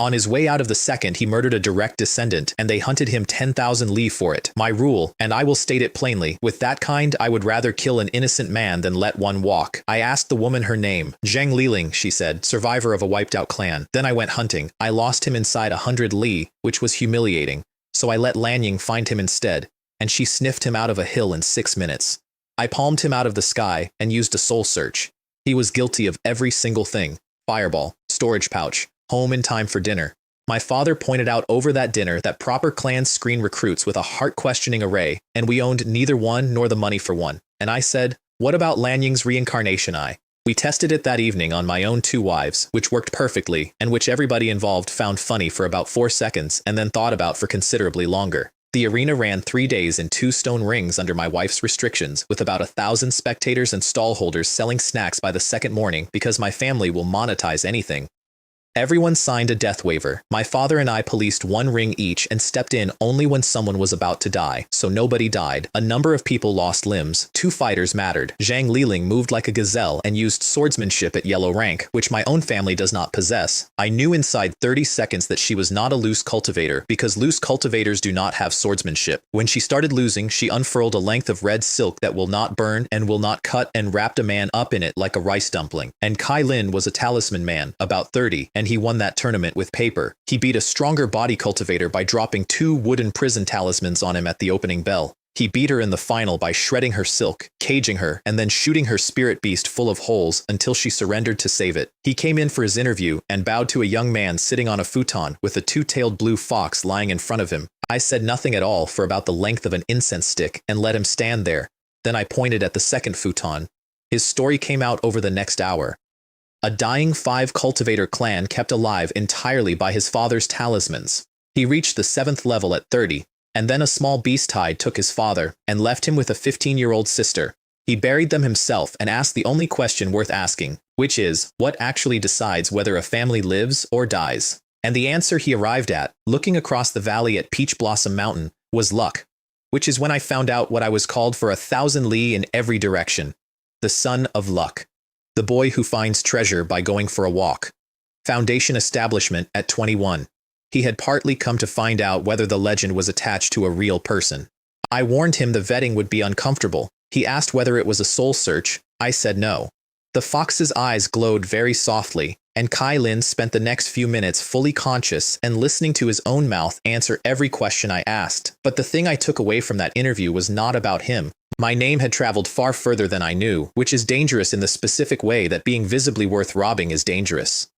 On his way out of the second, he murdered a direct descendant, and they hunted him 10,000 li for it. My rule, and I will state it plainly, with that kind, I would rather kill an innocent man than let one walk. I asked the woman her name. Zhang Liling, she said, survivor of a wiped-out clan. Then I went hunting. I lost him inside 100 li, which was humiliating. So I let Lanying find him instead, and she sniffed him out of a hill in 6 minutes. I palmed him out of the sky and used a soul search. He was guilty of every single thing. Fireball, storage pouch, home in time for dinner. My father pointed out over that dinner that proper clans screen recruits with a heart-questioning array, and we owned neither one nor the money for one. And I said, what about Lanying's reincarnation eye? We tested it that evening on my own 2 wives, which worked perfectly, and which everybody involved found funny for about 4 seconds and then thought about for considerably longer. The arena ran 3 days in 2 stone rings under my wife's restrictions, with about 1,000 spectators and stallholders selling snacks by the second morning because my family will monetize anything. Everyone signed a death waiver. My father and I policed 1 ring each and stepped in only when someone was about to die, so nobody died. A number of people lost limbs. 2 fighters mattered. Zhang Liling moved like a gazelle and used swordsmanship at yellow rank, which my own family does not possess. I knew inside 30 seconds that she was not a loose cultivator, because loose cultivators do not have swordsmanship. When she started losing, she unfurled a length of red silk that will not burn and will not cut and wrapped a man up in it like a rice dumpling. And Kai Lin was a talisman man, about 30, and he won that tournament with paper. He beat a stronger body cultivator by dropping 2 wooden prison talismans on him at the opening bell. He beat her in the final by shredding her silk, caging her, and then shooting her spirit beast full of holes until she surrendered to save it. He came in for his interview and bowed to a young man sitting on a futon with a 2-tailed blue fox lying in front of him. I said nothing at all for about the length of an incense stick and let him stand there. Then I pointed at the second futon. His story came out over the next hour. A dying 5 cultivator clan kept alive entirely by his father's talismans. He reached the 7th level at 30, and then a small beast tide took his father and left him with a 15-year-old sister. He buried them himself and asked the only question worth asking, which is, what actually decides whether a family lives or dies? And the answer he arrived at, looking across the valley at Peach Blossom Mountain, was luck, which is when I found out what I was called for 1,000 li in every direction. The son of luck. The boy who finds treasure by going for a walk. Foundation establishment at 21. He had partly come to find out whether the legend was attached to a real person. I warned him the vetting would be uncomfortable. He asked whether it was a soul search. I said no. The fox's eyes glowed very softly, and Kai Lin spent the next few minutes fully conscious and listening to his own mouth answer every question I asked. But the thing I took away from that interview was not about him. My name had traveled far further than I knew, which is dangerous in the specific way that being visibly worth robbing is dangerous.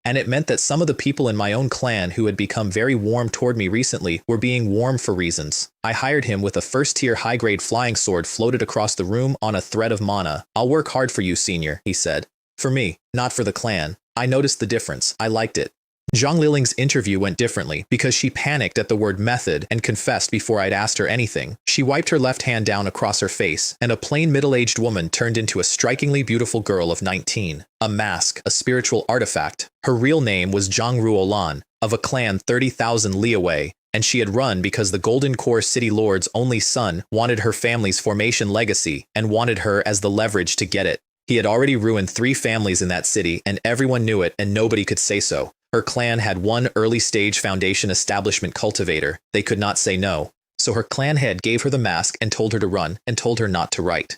And it meant that some of the people in my own clan who had become very warm toward me recently were being warm for reasons. I hired him with a first-tier high-grade flying sword floated across the room on a thread of mana. I'll work hard for you, senior, he said. For me, not for the clan. I noticed the difference. I liked it. Zhang Liling's interview went differently because she panicked at the word method and confessed before I'd asked her anything. She wiped her left hand down across her face, and a plain middle-aged woman turned into a strikingly beautiful girl of 19. A mask, a spiritual artifact. Her real name was Zhang Ruolan, of a clan 30,000 li away, and she had run because the Golden Core City Lord's only son wanted her family's formation legacy and wanted her as the leverage to get it. He had already ruined 3 families in that city, and everyone knew it, and nobody could say so. Her clan had 1 early-stage foundation establishment cultivator. They could not say no. So her clan head gave her the mask and told her to run, and told her not to write.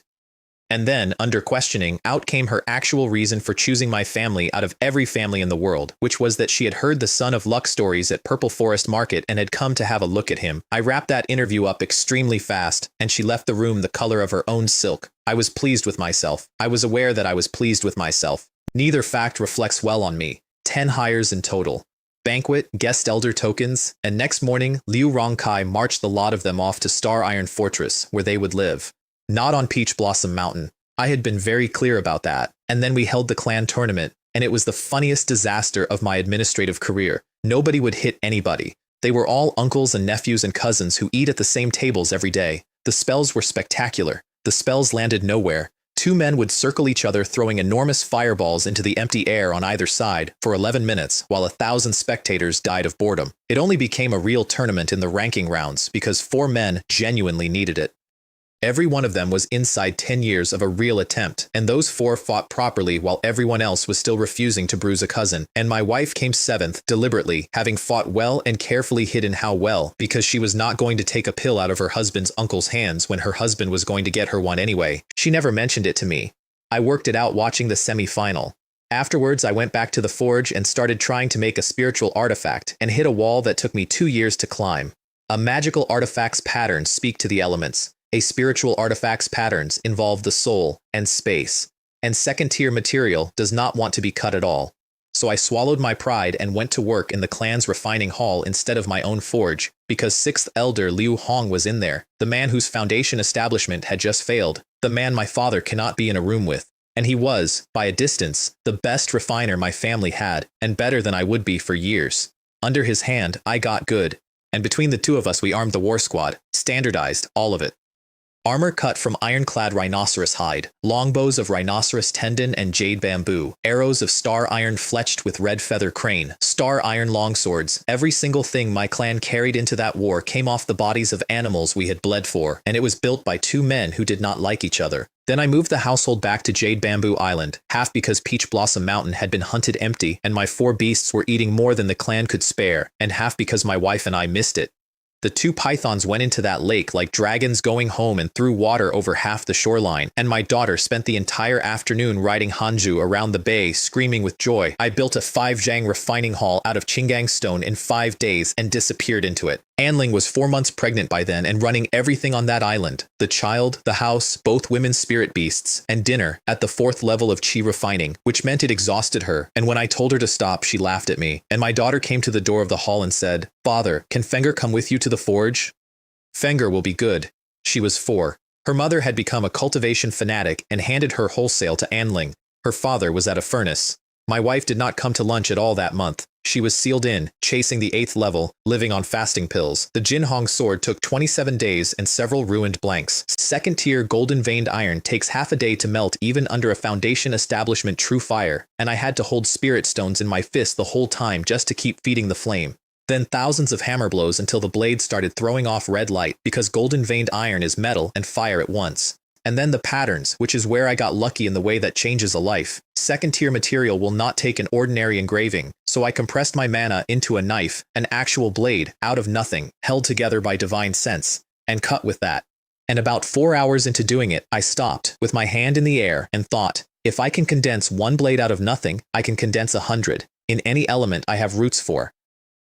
And then, under questioning, out came her actual reason for choosing my family out of every family in the world, which was that she had heard the Son of Luck stories at Purple Forest Market and had come to have a look at him. I wrapped that interview up extremely fast, and she left the room the color of her own silk. I was pleased with myself. I was aware that I was pleased with myself. Neither fact reflects well on me. 10 hires in total. Banquet, guest elder tokens, and next morning, Liu Rongkai marched the lot of them off to Star Iron Fortress, where they would live. Not on Peach Blossom Mountain. I had been very clear about that. And then we held the clan tournament, and it was the funniest disaster of my administrative career. Nobody would hit anybody. They were all uncles and nephews and cousins who eat at the same tables every day. The spells were spectacular. The spells landed nowhere. Two men would circle each other, throwing enormous fireballs into the empty air on either side for 11 minutes, while 1,000 spectators died of boredom. It only became a real tournament in the ranking rounds because 4 men genuinely needed it. Every one of them was inside 10 years of a real attempt, and those 4 fought properly while everyone else was still refusing to bruise a cousin. And my wife came 7th, deliberately, having fought well and carefully hidden how well, because she was not going to take a pill out of her husband's uncle's hands when her husband was going to get her one anyway. She never mentioned it to me. I worked it out watching the semi-final. Afterwards, I went back to the forge and started trying to make a spiritual artifact and hit a wall that took me 2 years to climb. A magical artifact's patterns speak to the elements. A spiritual artifact's patterns involve the soul and space, and second-tier material does not want to be cut at all. So I swallowed my pride and went to work in the clan's refining hall instead of my own forge, because 6th Elder Liu Hong was in there, the man whose foundation establishment had just failed, the man my father cannot be in a room with. And he was, by a distance, the best refiner my family had, and better than I would be for years. Under his hand, I got good, and between the two of us we armed the war squad, standardized all of it. Armor cut from ironclad rhinoceros hide, longbows of rhinoceros tendon and jade bamboo, arrows of star iron fletched with red feather crane, star iron longswords. Every single thing my clan carried into that war came off the bodies of animals we had bled for, and it was built by 2 men who did not like each other. Then I moved the household back to Jade Bamboo Island, half because Peach Blossom Mountain had been hunted empty and my 4 beasts were eating more than the clan could spare, and half because my wife and I missed it. The 2 pythons went into that lake like dragons going home and threw water over half the shoreline, and my daughter spent the entire afternoon riding Hanju around the bay screaming with joy. I built a 5-jang refining hall out of Qinggang stone in 5 days and disappeared into it. Anling was 4 months pregnant by then and running everything on that island. The child, the house, both women's spirit beasts, and dinner at the 4th level of chi refining, which meant it exhausted her, and when I told her to stop, she laughed at me. And my daughter came to the door of the hall and said, "Father, can Fenger come with you to the forge?" Fenger will be good. She was 4. Her mother had become a cultivation fanatic and handed her wholesale to Anling. Her father was at a furnace. My wife did not come to lunch at all that month. She was sealed in, chasing the 8th level, living on fasting pills. The Jinhong sword took 27 days and several ruined blanks. 2nd-tier golden-veined iron takes half a day to melt even under a foundation establishment true fire, and I had to hold spirit stones in my fist the whole time just to keep feeding the flame. Then thousands of hammer blows until the blade started throwing off red light because golden-veined iron is metal and fire at once. And then the patterns, which is where I got lucky in the way that changes a life. 2nd-tier material will not take an ordinary engraving, so I compressed my mana into a knife, an actual blade, out of nothing, held together by divine sense, and cut with that. And about 4 hours into doing it, I stopped, with my hand in the air, and thought, if I can condense 1 blade out of nothing, I can condense 100, in any element I have roots for.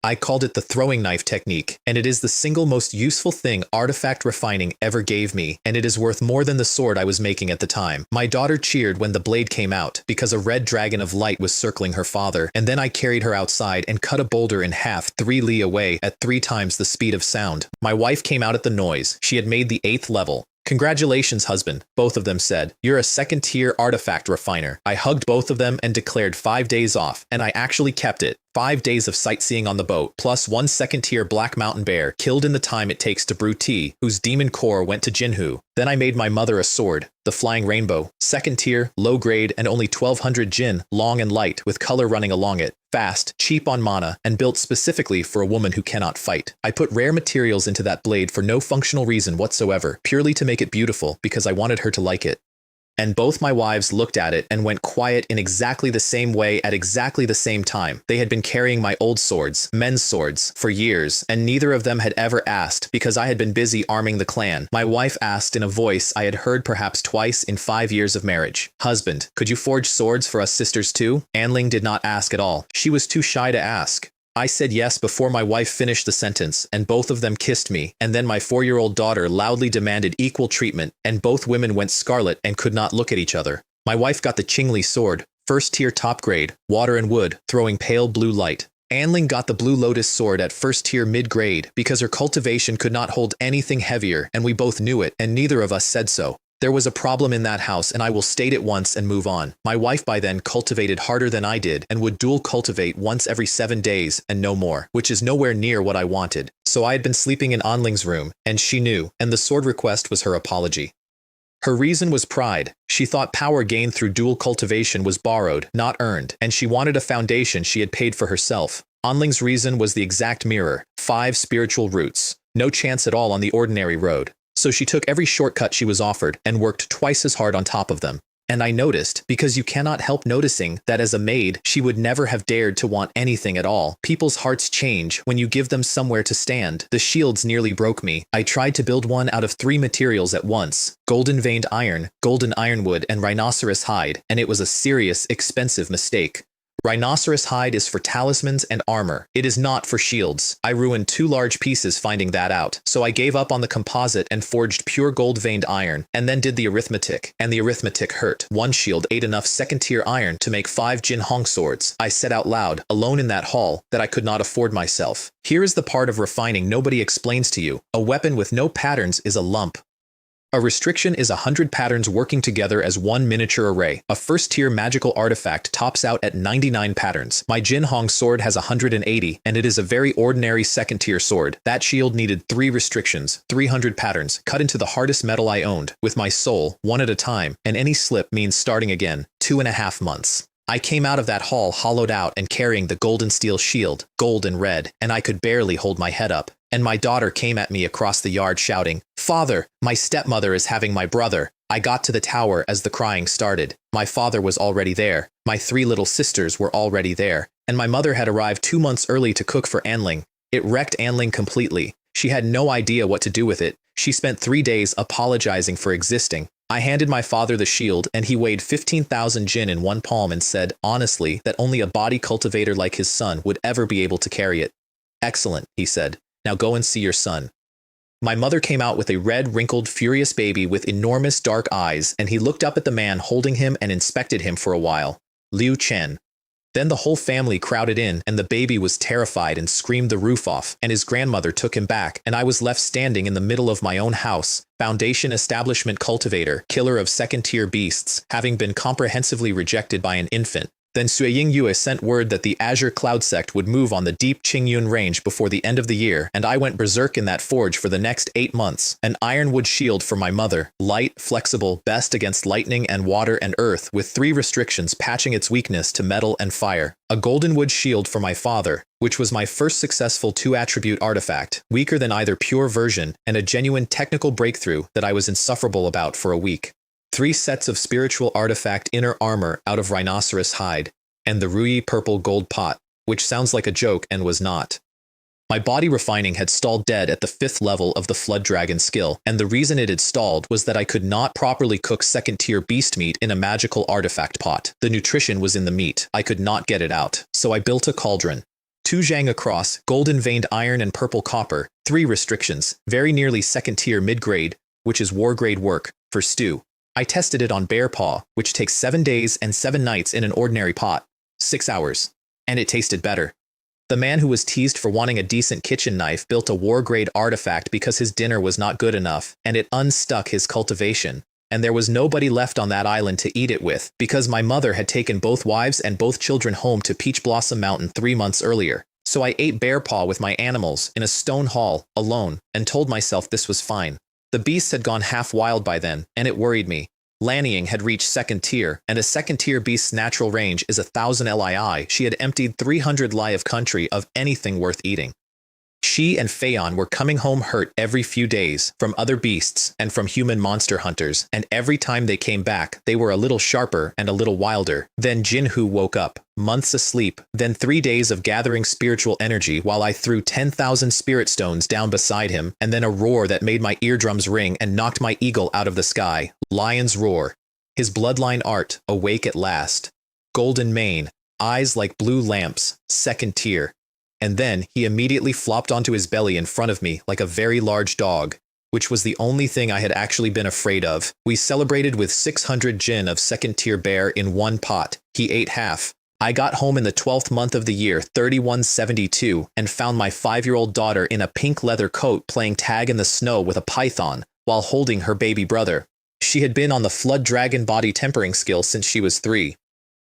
I called it the throwing knife technique, and it is the single most useful thing artifact refining ever gave me, and it is worth more than the sword I was making at the time. My daughter cheered when the blade came out, because a red dragon of light was circling her father, and then I carried her outside and cut a boulder in half 3 li away at 3 times the speed of sound. My wife came out at the noise. She had made the 8th level. "Congratulations, husband," both of them said. "You're a 2nd-tier artifact refiner." I hugged both of them and declared 5 days off, and I actually kept it. 5 days of sightseeing on the boat, plus 1 2nd-tier black mountain bear killed in the time it takes to brew tea, whose demon core went to Jinhu. Then I made my mother a sword, the Flying Rainbow, 2nd-tier, low grade, and only 1200 jin, long and light, with color running along it. Fast, cheap on mana, and built specifically for a woman who cannot fight. I put rare materials into that blade for no functional reason whatsoever, purely to make it beautiful, because I wanted her to like it. And both my wives looked at it and went quiet in exactly the same way at exactly the same time. They had been carrying my old swords, men's swords, for years, and neither of them had ever asked because I had been busy arming the clan. My wife asked in a voice I had heard perhaps twice in 5 years of marriage, "Husband, could you forge swords for us sisters too?" Anling did not ask at all. She was too shy to ask. I said yes before my wife finished the sentence, and both of them kissed me, and then my 4-year-old daughter loudly demanded equal treatment, and both women went scarlet and could not look at each other. My wife got the Qingli sword, 1st-tier top grade, water and wood, throwing pale blue light. Anling got the Blue Lotus sword at 1st-tier mid-grade because her cultivation could not hold anything heavier, and we both knew it, and neither of us said so. There was a problem in that house and I will state it once and move on. My wife by then cultivated harder than I did and would dual cultivate once every 7 days and no more, which is nowhere near what I wanted. So I had been sleeping in Anling's room, and she knew, and the sword request was her apology. Her reason was pride. She thought power gained through dual cultivation was borrowed, not earned, and she wanted a foundation she had paid for herself. Anling's reason was the exact mirror: 5 spiritual roots. No chance at all on the ordinary road. So she took every shortcut she was offered and worked twice as hard on top of them. And I noticed, because you cannot help noticing, that as a maid, she would never have dared to want anything at all. People's hearts change when you give them somewhere to stand. The shields nearly broke me. I tried to build one out of 3 materials at once: golden veined iron, golden ironwood, and rhinoceros hide, and it was a serious, expensive mistake. Rhinoceros hide is for talismans and armor. It is not for shields. I ruined 2 large pieces finding that out, so I gave up on the composite and forged pure gold-veined iron, and then did the arithmetic, and the arithmetic hurt. 1 shield ate enough second-tier iron to make 5 Jin Hong swords. I said out loud, alone in that hall, that I could not afford myself. Here is the part of refining nobody explains to you. A weapon with no patterns is a lump. A restriction is 100 patterns working together as one miniature array. A first-tier magical artifact tops out at 99 patterns. My Jin Hong sword has 180, and it is a very ordinary second-tier sword. That shield needed 3 restrictions, 300 patterns, cut into the hardest metal I owned, with my soul, one at a time, and any slip means starting again, 2.5 months. I came out of that hall hollowed out and carrying the golden steel shield, gold and red, and I could barely hold my head up. And my daughter came at me across the yard shouting, "Father, my stepmother is having my brother." I got to the tower as the crying started. My father was already there. My 3 little sisters were already there. And my mother had arrived 2 months early to cook for Anling. It wrecked Anling completely. She had no idea what to do with it. She spent 3 days apologizing for existing. I handed my father the shield, and he weighed 15,000 Jin in one palm and said, honestly, that only a body cultivator like his son would ever be able to carry it. "Excellent," he said. "Now go and see your son." My mother came out with a red, wrinkled, furious baby with enormous dark eyes, and he looked up at the man holding him and inspected him for a while. Liu Chen. Then the whole family crowded in, and the baby was terrified and screamed the roof off, and his grandmother took him back, and I was left standing in the middle of my own house. Foundation establishment cultivator, killer of second-tier beasts, having been comprehensively rejected by an infant. Then Sui Yue sent word that the Azure Cloud sect would move on the deep Qingyun range before the end of the year, and I went berserk in that forge for the next 8 months. An ironwood shield for my mother, light, flexible, best against lightning and water and earth, with 3 restrictions patching its weakness to metal and fire. A goldenwood shield for my father, which was my first successful 2-attribute artifact, weaker than either pure version, and a genuine technical breakthrough that I was insufferable about for a week. 3 sets of spiritual artifact inner armor out of rhinoceros hide, and the Rui purple gold pot, which sounds like a joke and was not. My body refining had stalled dead at the 5th level of the Flood Dragon skill, and the reason it had stalled was that I could not properly cook second-tier beast meat in a magical artifact pot. The nutrition was in the meat. I could not get it out, so I built a cauldron. 2 zhang across, golden veined iron and purple copper, 3 restrictions, very nearly second-tier mid-grade, which is war-grade work, for stew. I tested it on bear paw, which takes 7 days and 7 nights in an ordinary pot, 6 hours, and it tasted better. The man who was teased for wanting a decent kitchen knife built a war-grade artifact because his dinner was not good enough, and it unstuck his cultivation. And there was nobody left on that island to eat it with, because my mother had taken both wives and both children home to Peach Blossom Mountain 3 months earlier. So I ate bear paw with my animals in a stone hall, alone, and told myself this was fine. The beasts had gone half wild by then, and it worried me. Lanying had reached 2nd tier, and a 2nd-tier beast's natural range is 1,000 Lii. She had emptied 300 Li of country of anything worth eating. She and Phaon were coming home hurt every few days, from other beasts and from human monster hunters, and every time they came back, they were a little sharper and a little wilder. Then Jinhu woke up, months asleep, then 3 days of gathering spiritual energy while I threw 10,000 spirit stones down beside him, and then a roar that made my eardrums ring and knocked my eagle out of the sky. Lion's roar. His bloodline art, awake at last. Golden mane, eyes like blue lamps, 2nd tier. And then he immediately flopped onto his belly in front of me like a very large dog, which was the only thing I had actually been afraid of. We celebrated with 600 Jin of 2nd-tier bear in one pot. He ate half. I got home in the 12th month of the year, 3172, and found my 5-year-old daughter in a pink leather coat playing tag in the snow with a python, while holding her baby brother. She had been on the Flood Dragon body tempering skill since she was 3.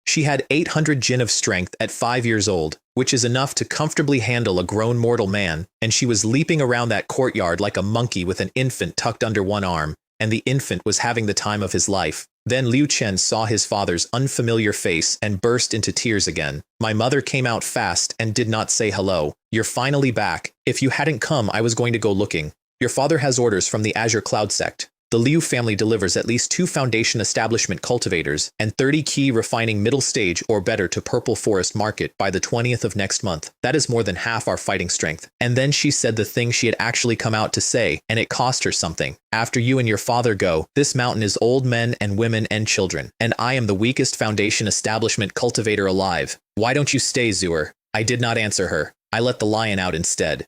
She had 800 jin of strength at 5 years old, which is enough to comfortably handle a grown mortal man, and she was leaping around that courtyard like a monkey with an infant tucked under one arm, and the infant was having the time of his life. Then Liu Chen saw his father's unfamiliar face and burst into tears again. My mother came out fast and did not say hello. You're finally back. If you hadn't come, I was going to go looking. Your father has orders from the Azure Cloud sect. The Liu family delivers at least 2 foundation establishment cultivators and 30 key refining middle stage or better to Purple Forest Market by the 20th of next month. That is more than half our fighting strength. And then she said the thing she had actually come out to say, and it cost her something. After you and your father go, this mountain is old men and women and children, and I am the weakest foundation establishment cultivator alive. Why don't you stay, Zuer? I did not answer her. I let the lion out instead.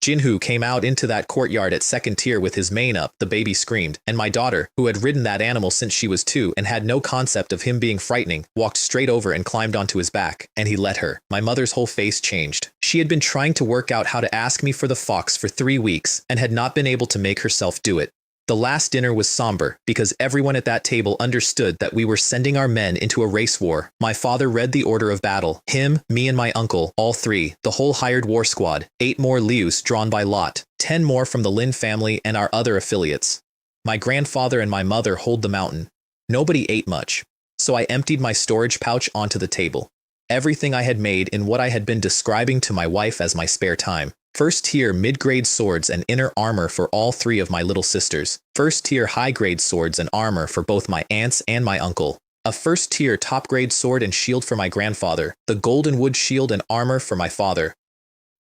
Jinhu came out into that courtyard at 2nd tier with his mane up, the baby screamed, and my daughter, who had ridden that animal since she was 2 and had no concept of him being frightening, walked straight over and climbed onto his back, and he let her. My mother's whole face changed. She had been trying to work out how to ask me for the fox for 3 weeks and had not been able to make herself do it. The last dinner was somber, because everyone at that table understood that we were sending our men into a race war. My father read the order of battle. Him, me and my uncle, all 3, the whole hired war squad, 8 more Lius drawn by lot, 10 more from the Lin family and our other affiliates. My grandfather and my mother hold the mountain. Nobody ate much, so I emptied my storage pouch onto the table. Everything I had made in what I had been describing to my wife as my spare time. 1st tier mid-grade swords and inner armor for all 3 of my little sisters. 1st tier high-grade swords and armor for both my aunts and my uncle. A 1st tier top-grade sword and shield for my grandfather. The golden wood shield and armor for my father.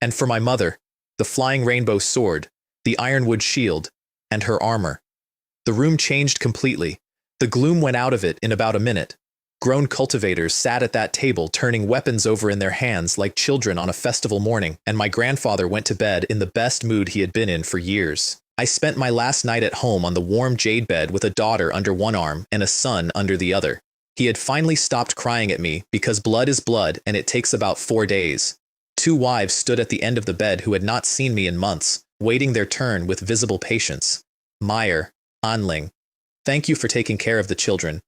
And for my mother, the flying rainbow sword, the ironwood shield, and her armor. The room changed completely. The gloom went out of it in about a minute. Grown cultivators sat at that table turning weapons over in their hands like children on a festival morning, and my grandfather went to bed in the best mood he had been in for years. I spent my last night at home on the warm jade bed with a daughter under one arm and a son under the other. He had finally stopped crying at me because blood is blood and it takes about 4 days. 2 wives stood at the end of the bed who had not seen me in months, waiting their turn with visible patience. Meyer, Anling, thank you for taking care of the children.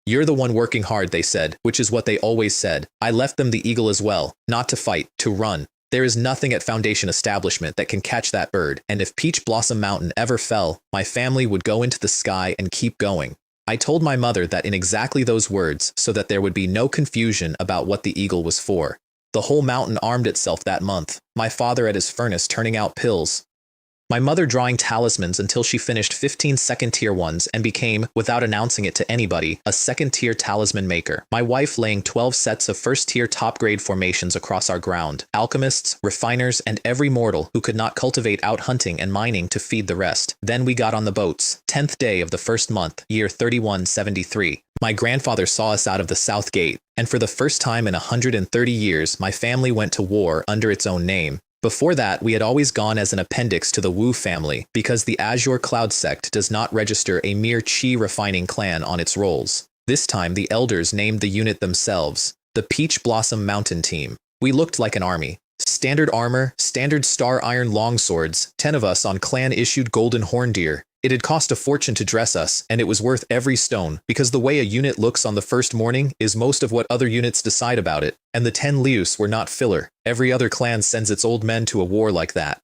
You're the one working hard, they said, which is what they always said. I left them the eagle as well, not to fight, to run. There is nothing at Foundation Establishment that can catch that bird, and if Peach Blossom Mountain ever fell, my family would go into the sky and keep going. I told my mother that in exactly those words so that there would be no confusion about what the eagle was for. The whole mountain armed itself that month, my father at his furnace turning out pills. My mother drawing talismans until she finished 15 2nd-tier ones and became, without announcing it to anybody, a 2nd-tier talisman maker. My wife laying 12 sets of 1st-tier top-grade formations across our ground. Alchemists, refiners, and every mortal who could not cultivate out hunting and mining to feed the rest. Then we got on the boats. 10th day of the 1st month, year 3173. My grandfather saw us out of the south gate, and for the first time in 130 years, my family went to war under its own name. Before that, we had always gone as an appendix to the Wu family, because the Azure Cloud sect does not register a mere Qi refining clan on its rolls. This time, the elders named the unit themselves, the Peach Blossom Mountain Team. We looked like an army. Standard armor, standard star iron longswords, 10 of us on clan-issued golden horn deer. It had cost a fortune to dress us, and it was worth every stone, because the way a unit looks on the first morning is most of what other units decide about it, and the 10 Lius were not filler. Every other clan sends its old men to a war like that.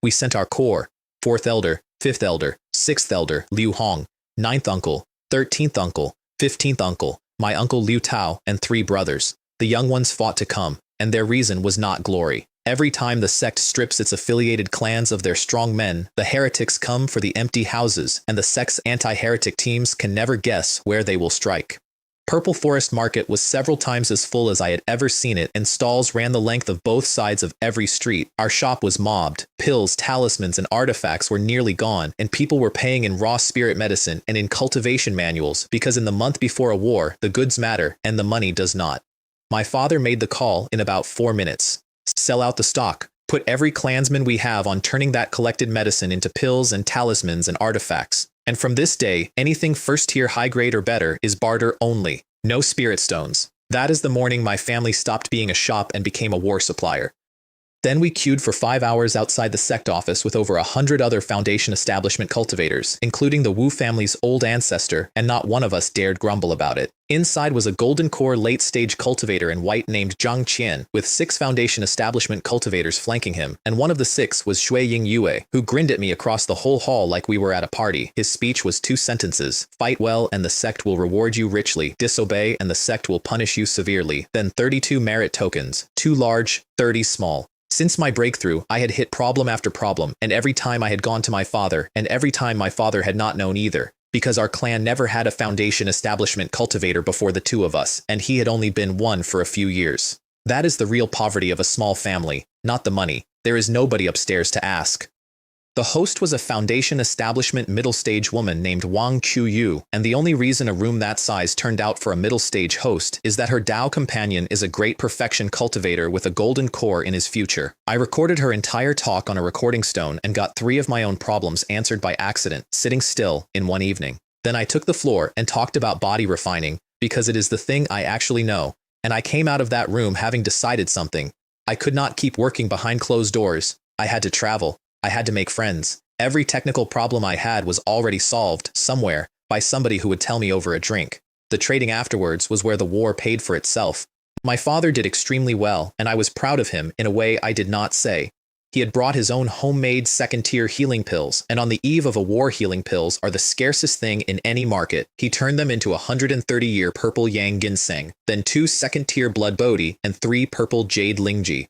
We sent our core, 4th elder, 5th elder, 6th elder, Liu Hong, 9th uncle, 13th uncle, 15th uncle, my uncle Liu Tao, and 3 brothers. The young ones fought to come, and their reason was not glory. Every time the sect strips its affiliated clans of their strong men, the heretics come for the empty houses, and the sect's anti-heretic teams can never guess where they will strike. Purple Forest Market was several times as full as I had ever seen it, and stalls ran the length of both sides of every street. Our shop was mobbed. Pills, talismans, and artifacts were nearly gone, and people were paying in raw spirit medicine and in cultivation manuals, because in the month before a war, the goods matter, and the money does not. My father made the call in about 4 minutes. Sell out the stock. Put every clansman we have on turning that collected medicine into pills and talismans and artifacts. And from this day, anything 1st-tier high-grade or better is barter only. No spirit stones. That is the morning my family stopped being a shop and became a war supplier. Then we queued for 5 hours outside the sect office with over 100 other Foundation establishment cultivators, including the Wu family's old ancestor, and not one of us dared grumble about it. Inside was a golden core late-stage cultivator in white named Zhang Qian, with 6 Foundation establishment cultivators flanking him, and one of the 6 was Shui Ying Yue, who grinned at me across the whole hall like we were at a party. His speech was 2 sentences: fight well and the sect will reward you richly, disobey and the sect will punish you severely, then 32 merit tokens, 2 large, 30 small. Since my breakthrough, I had hit problem after problem, and every time I had gone to my father, and every time my father had not known either, because our clan never had a Foundation establishment cultivator before the 2 of us, and he had only been one for a few years. That is the real poverty of a small family, not the money. There is nobody upstairs to ask. The host was a Foundation establishment middle-stage woman named Wang Qiuyu, and the only reason a room that size turned out for a middle-stage host is that her Dao companion is a great perfection cultivator with a golden core in his future. I recorded her entire talk on a recording stone and got 3 of my own problems answered by accident, sitting still, in one evening. Then I took the floor and talked about body refining, because it is the thing I actually know, and I came out of that room having decided something. I could not keep working behind closed doors. I had to travel. I had to make friends. Every technical problem I had was already solved, somewhere, by somebody who would tell me over a drink. The trading afterwards was where the war paid for itself. My father did extremely well, and I was proud of him in a way I did not say. He had brought his own homemade second-tier healing pills, and on the eve of a war, healing pills are the scarcest thing in any market. He turned them into 130-year purple yang ginseng, then 2 second-tier blood bodhi, and 3 purple jade lingji.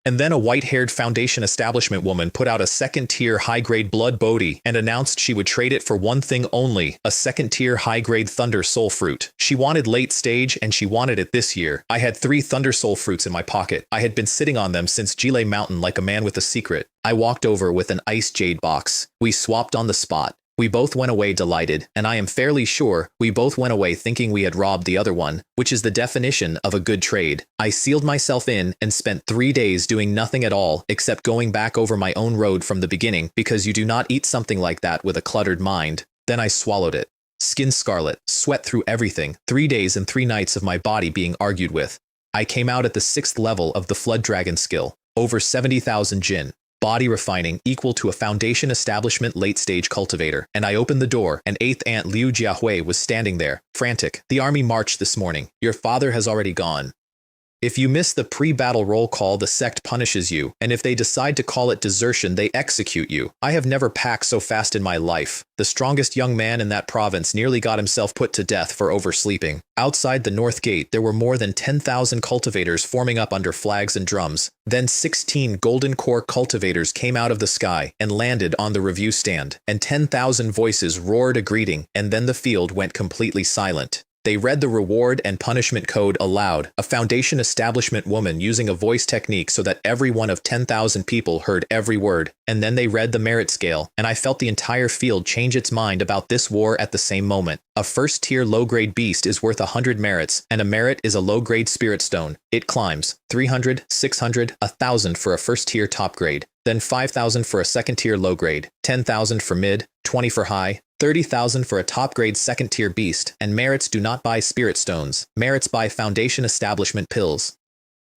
And then a white-haired Foundation establishment woman put out a second-tier high-grade blood bodhi and announced she would trade it for one thing only, a second-tier high-grade thunder soul fruit. She wanted late stage and she wanted it this year. I had 3 thunder soul fruits in my pocket. I had been sitting on them since Jile Mountain like a man with a secret. I walked over with an ice jade box. We swapped on the spot. We both went away delighted, and I am fairly sure we both went away thinking we had robbed the other one, which is the definition of a good trade. I sealed myself in and spent 3 days doing nothing at all except going back over my own road from the beginning, because you do not eat something like that with a cluttered mind. Then I swallowed it. Skin scarlet, sweat through everything, 3 days and 3 nights of my body being argued with. I came out at the 6th level of the Flood Dragon skill, over 70,000 jin. Body refining equal to a Foundation establishment late-stage cultivator, and I opened the door, and 8th Aunt Liu Jiahui was standing there, frantic. The army marched this morning. Your father has already gone. If you miss the pre-battle roll call, the sect punishes you, and if they decide to call it desertion, they execute you. I have never packed so fast in my life. The strongest young man in that province nearly got himself put to death for oversleeping. Outside the north gate, there were more than 10,000 cultivators forming up under flags and drums. Then 16 golden core cultivators came out of the sky and landed on the review stand, and 10,000 voices roared a greeting, and then the field went completely silent. They read the reward and punishment code aloud, a Foundation establishment woman using a voice technique so that every one of 10,000 people heard every word, and then they read the merit scale, and I felt the entire field change its mind about this war at the same moment. A first-tier low-grade beast is worth 100 merits, and a merit is a low-grade spirit stone. It climbs 300, 600, 1,000 for a first-tier top grade, then 5,000 for a second-tier low grade, 10,000 for mid, 20 for high, 30,000 for a top-grade second-tier beast, and merits do not buy spirit stones. Merits buy Foundation establishment pills.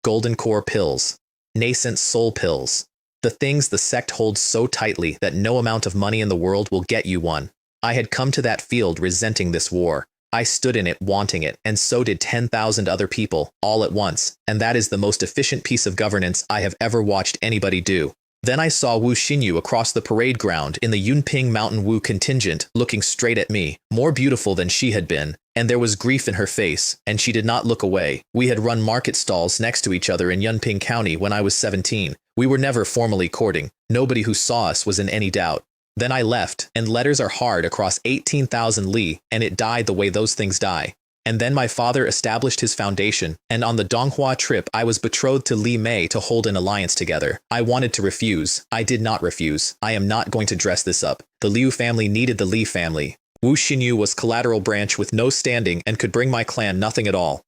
Golden core pills. Nascent soul pills. The things the sect holds so tightly that no amount of money in the world will get you one. I had come to that field resenting this war. I stood in it wanting it, and so did 10,000 other people, all at once, and that is the most efficient piece of governance I have ever watched anybody do. Then I saw Wu Xinyu across the parade ground in the Yunping Mountain Wu contingent, looking straight at me, more beautiful than she had been, and there was grief in her face, and she did not look away. We had run market stalls next to each other in Yunping County when I was 17. We were never formally courting. Nobody who saw us was in any doubt. Then I left, and letters are hard across 18,000 li, and it died the way those things die. And then my father established his foundation, and on the Donghua trip I was betrothed to Li Mei to hold an alliance together. I wanted to refuse. I did not refuse. I am not going to dress this up. The Liu family needed the Li family. Wu Xinyu was collateral branch with no standing and could bring my clan nothing at all.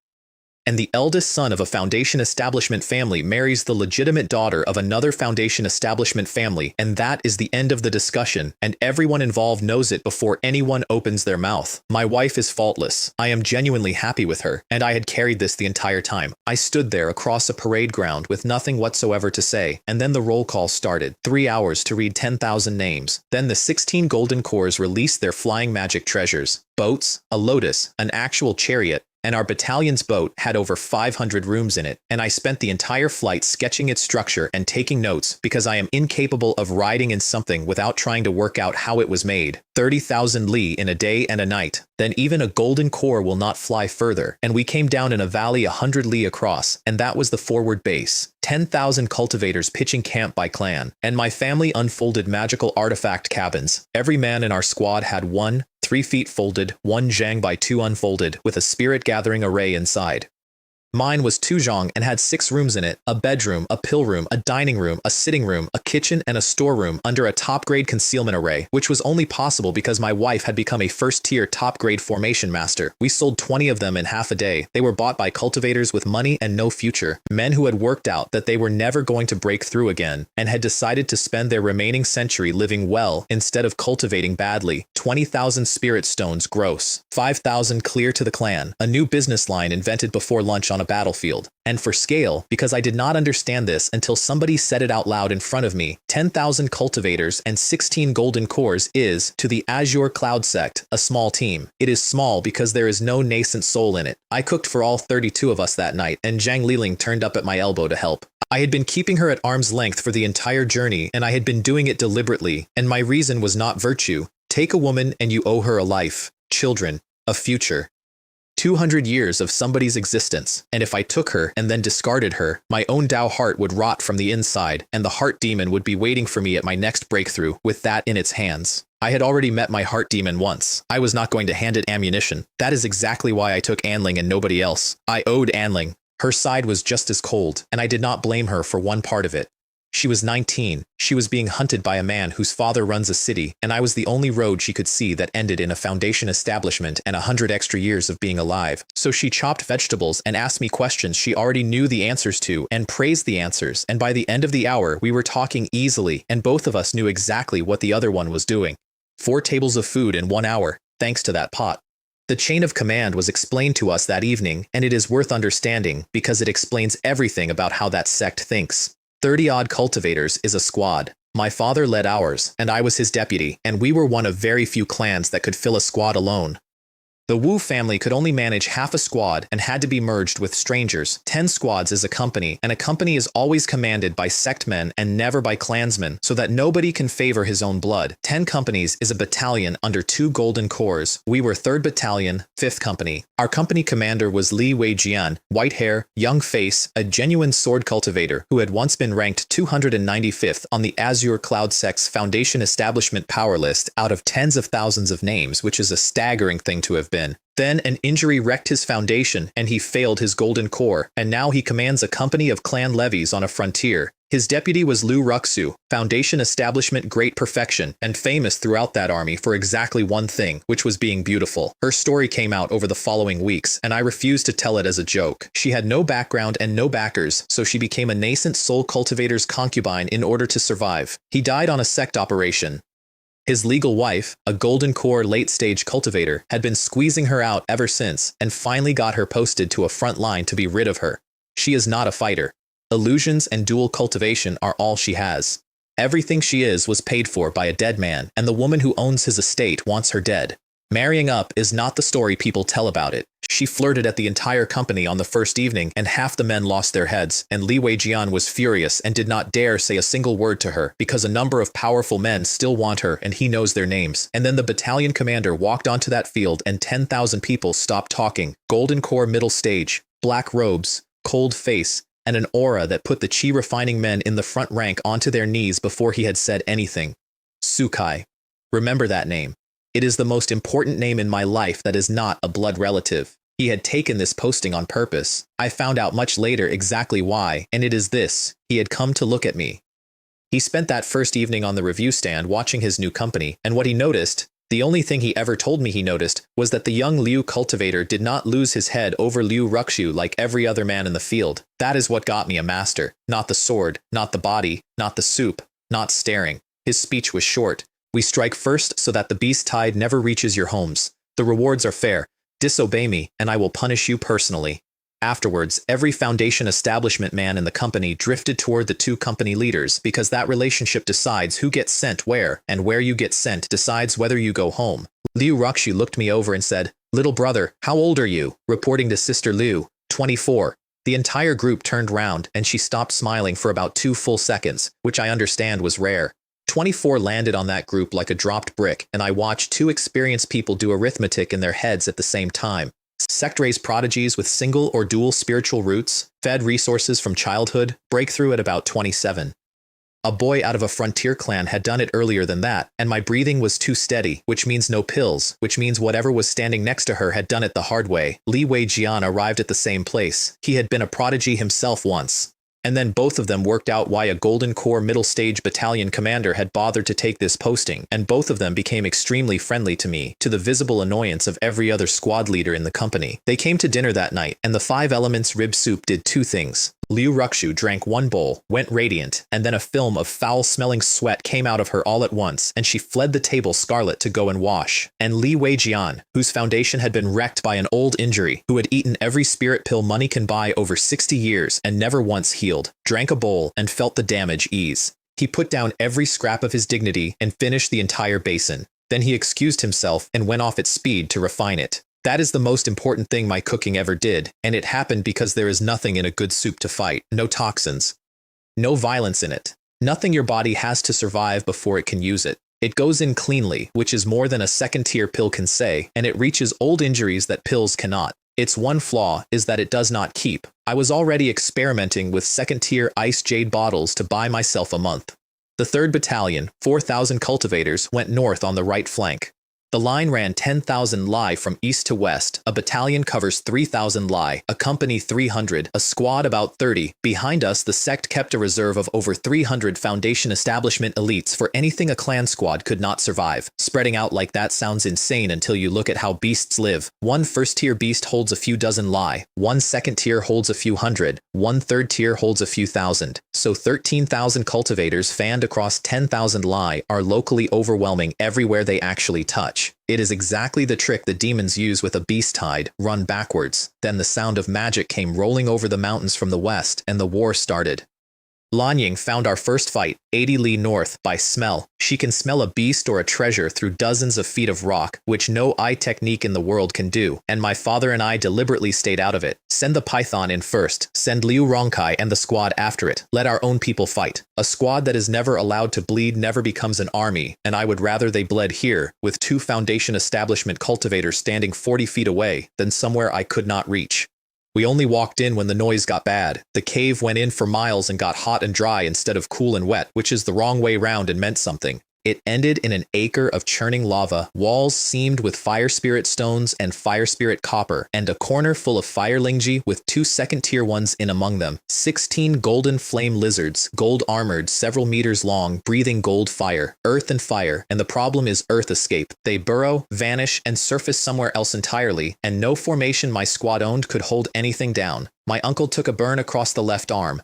and the eldest son of a Foundation establishment family marries the legitimate daughter of another Foundation establishment family, and that is the end of the discussion, and everyone involved knows it before anyone opens their mouth. My wife is faultless. I am genuinely happy with her, and I had carried this the entire time. I stood there across a parade ground with nothing whatsoever to say, and then the roll call started. 3 hours to read 10,000 names. Then the 16 golden cores released their flying magic treasures. Boats, a lotus, an actual chariot, and our battalion's boat had over 500 rooms in it, and I spent the entire flight sketching its structure and taking notes because I am incapable of riding in something without trying to work out how it was made. 30,000 li in a day and a night. Then even a golden core will not fly further, and we came down in a valley 100 li across, and that was the forward base. 10,000 cultivators pitching camp by clan, and my family unfolded magical artifact cabins. Every man in our squad had one 3 feet folded, 1 zhang by 2 unfolded, with a spirit gathering array inside. Mine was 2 zhang and had 6 rooms in it, a bedroom, a pill room, a dining room, a sitting room, a kitchen, and a storeroom under a top-grade concealment array, which was only possible because my wife had become a first-tier top-grade formation master. We sold 20 of them in half a day. They were bought by cultivators with money and no future, men who had worked out that they were never going to break through again, and had decided to spend their remaining century living well instead of cultivating badly. 20,000 spirit stones gross, 5,000 clear to the clan, a new business line invented before lunch on a battlefield. And for scale, because I did not understand this until somebody said it out loud in front of me, 10,000 cultivators and 16 golden cores is, to the Azure Cloud sect, a small team. It is small because there is no nascent soul in it. I cooked for all 32 of us that night, and Zhang Liling turned up at my elbow to help. I had been keeping her at arm's length for the entire journey, and I had been doing it deliberately, and my reason was not virtue. Take a woman and you owe her a life, children, a future. 200 years of somebody's existence, and if I took her and then discarded her, my own Tao heart would rot from the inside, and the heart demon would be waiting for me at my next breakthrough with that in its hands. I had already met my heart demon once. I was not going to hand it ammunition. That is exactly why I took Anling and nobody else. I owed Anling. Her side was just as cold, and I did not blame her for one part of it. She was 19. She was being hunted by a man whose father runs a city, and I was the only road she could see that ended in a Foundation establishment and 100 extra years of being alive. So she chopped vegetables and asked me questions she already knew the answers to and praised the answers, and by the end of the hour we were talking easily, and both of us knew exactly what the other one was doing. 4 tables of food in 1 hour, thanks to that pot. The chain of command was explained to us that evening, and it is worth understanding because it explains everything about how that sect thinks. 30-odd cultivators is a squad. My father led ours, and I was his deputy, and we were one of very few clans that could fill a squad alone. The Wu family could only manage half a squad and had to be merged with strangers. 10 squads is a company, and a company is always commanded by sect men and never by clansmen, so that nobody can favor his own blood. 10 companies is a battalion under 2 golden cores. We were 3rd Battalion, 5th Company. Our company commander was Li Weijian, white hair, young face, a genuine sword cultivator who had once been ranked 295th on the Azure Cloud sect's Foundation establishment power list out of tens of thousands of names, which is a staggering thing to have been. Then an injury wrecked his foundation and he failed his golden core, and now he commands a company of clan levies on a frontier. His deputy was Liu Changxu, Foundation establishment great perfection, and famous throughout that army for exactly one thing, which was being beautiful. Her story came out over the following weeks, and I refused to tell it as a joke. She had no background and no backers, so she became a nascent soul cultivator's concubine in order to survive. He died on a sect operation. His legal wife, a golden core late-stage cultivator, had been squeezing her out ever since, and finally got her posted to a front line to be rid of her. She is not a fighter. Illusions and dual cultivation are all she has. Everything she is was paid for by a dead man, and the woman who owns his estate wants her dead. Marrying up is not the story people tell about it. She flirted at the entire company on the first evening, and half the men lost their heads, and Li Weijian was furious and did not dare say a single word to her, because a number of powerful men still want her and he knows their names. And then the battalion commander walked onto that field and 10,000 people stopped talking. Golden core middle stage, black robes, cold face, and an aura that put the chi-refining men in the front rank onto their knees before he had said anything. Sukai. Remember that name. It is the most important name in my life that is not a blood relative. He had taken this posting on purpose. I found out much later exactly why, and it is this: he had come to look at me. He spent that first evening on the review stand watching his new company, and what he noticed, The only thing he ever told me he noticed was that the young Liu cultivator did not lose his head over Liu Changxu like every other man in the field. That is what got me a master. Not the sword, not the body, not the soup, not staring. His speech was short. We strike first so that the beast tide never reaches your homes. The rewards are fair. Disobey me, and I will punish you personally. Afterwards, every foundation establishment man in the company drifted toward the two company leaders because that relationship decides who gets sent where, and where you get sent decides whether you go home. Liu Changxu looked me over and said, "Little brother, how old are you?" Reporting to Sister Liu, 24. The entire group turned round, and she stopped smiling for about 2 full seconds, which I understand was rare. 24 landed on that group like a dropped brick, and I watched 2 experienced people do arithmetic in their heads at the same time. Sect-raised prodigies with single or dual spiritual roots, fed resources from childhood, breakthrough at about 27. A boy out of a frontier clan had done it earlier than that, and my breathing was too steady, which means no pills, which means whatever was standing next to her had done it the hard way. Li Weijian arrived at the same place. He had been a prodigy himself once. And then both of them worked out why a Golden Corps middle stage battalion commander had bothered to take this posting, and both of them became extremely friendly to me, to the visible annoyance of every other squad leader in the company. They came to dinner that night, and the 5 elements rib soup did 2 things. Liu Changxu drank 1 bowl, went radiant, and then a film of foul-smelling sweat came out of her all at once, and she fled the table scarlet to go and wash. And Li Weijian, whose foundation had been wrecked by an old injury, who had eaten every spirit pill money can buy over 60 years and never once healed, drank a bowl and felt the damage ease. He put down every scrap of his dignity and finished the entire basin. Then he excused himself and went off at speed to refine it. That is the most important thing my cooking ever did, and it happened because there is nothing in a good soup to fight. No toxins. No violence in it. Nothing your body has to survive before it can use it. It goes in cleanly, which is more than a second-tier pill can say, and it reaches old injuries that pills cannot. Its one flaw is that it does not keep. I was already experimenting with second-tier ice jade bottles to buy myself a month. The 3rd Battalion, 4,000 cultivators, went north on the right flank. The line ran 10,000 li from east to west, a battalion covers 3,000 li, a company 300, a squad about 30. Behind us the sect kept a reserve of over 300 foundation establishment elites for anything a clan squad could not survive. Spreading out like that sounds insane until you look at how beasts live. 1 first-tier beast holds a few dozen li, 1 second-tier holds a few hundred, 1 third-tier holds a few thousand. So 13,000 cultivators fanned across 10,000 li are locally overwhelming everywhere they actually touch. It is exactly the trick the demons use with a beast tide, run backwards. Then the sound of magic came rolling over the mountains from the west, and the war started. Lanying found our first fight, 80 li north, by smell. She can smell a beast or a treasure through dozens of feet of rock, which no eye technique in the world can do, and my father and I deliberately stayed out of it. Send the python in first, send Liu Rongkai and the squad after it. Let our own people fight. A squad that is never allowed to bleed never becomes an army, and I would rather they bled here, with 2 foundation establishment cultivators standing 40 feet away, than somewhere I could not reach. We only walked in when the noise got bad. The cave went in for miles and got hot and dry instead of cool and wet, which is the wrong way round and meant something. It ended in an acre of churning lava, walls seamed with fire spirit stones and fire spirit copper, and a corner full of fire lingji with 2 second-tier ones in among them. 16 golden flame lizards, gold-armored, several meters long, breathing gold fire, earth and fire, and the problem is earth escape. They burrow, vanish, and surface somewhere else entirely, and no formation my squad owned could hold anything down. My uncle took a burn across the left arm.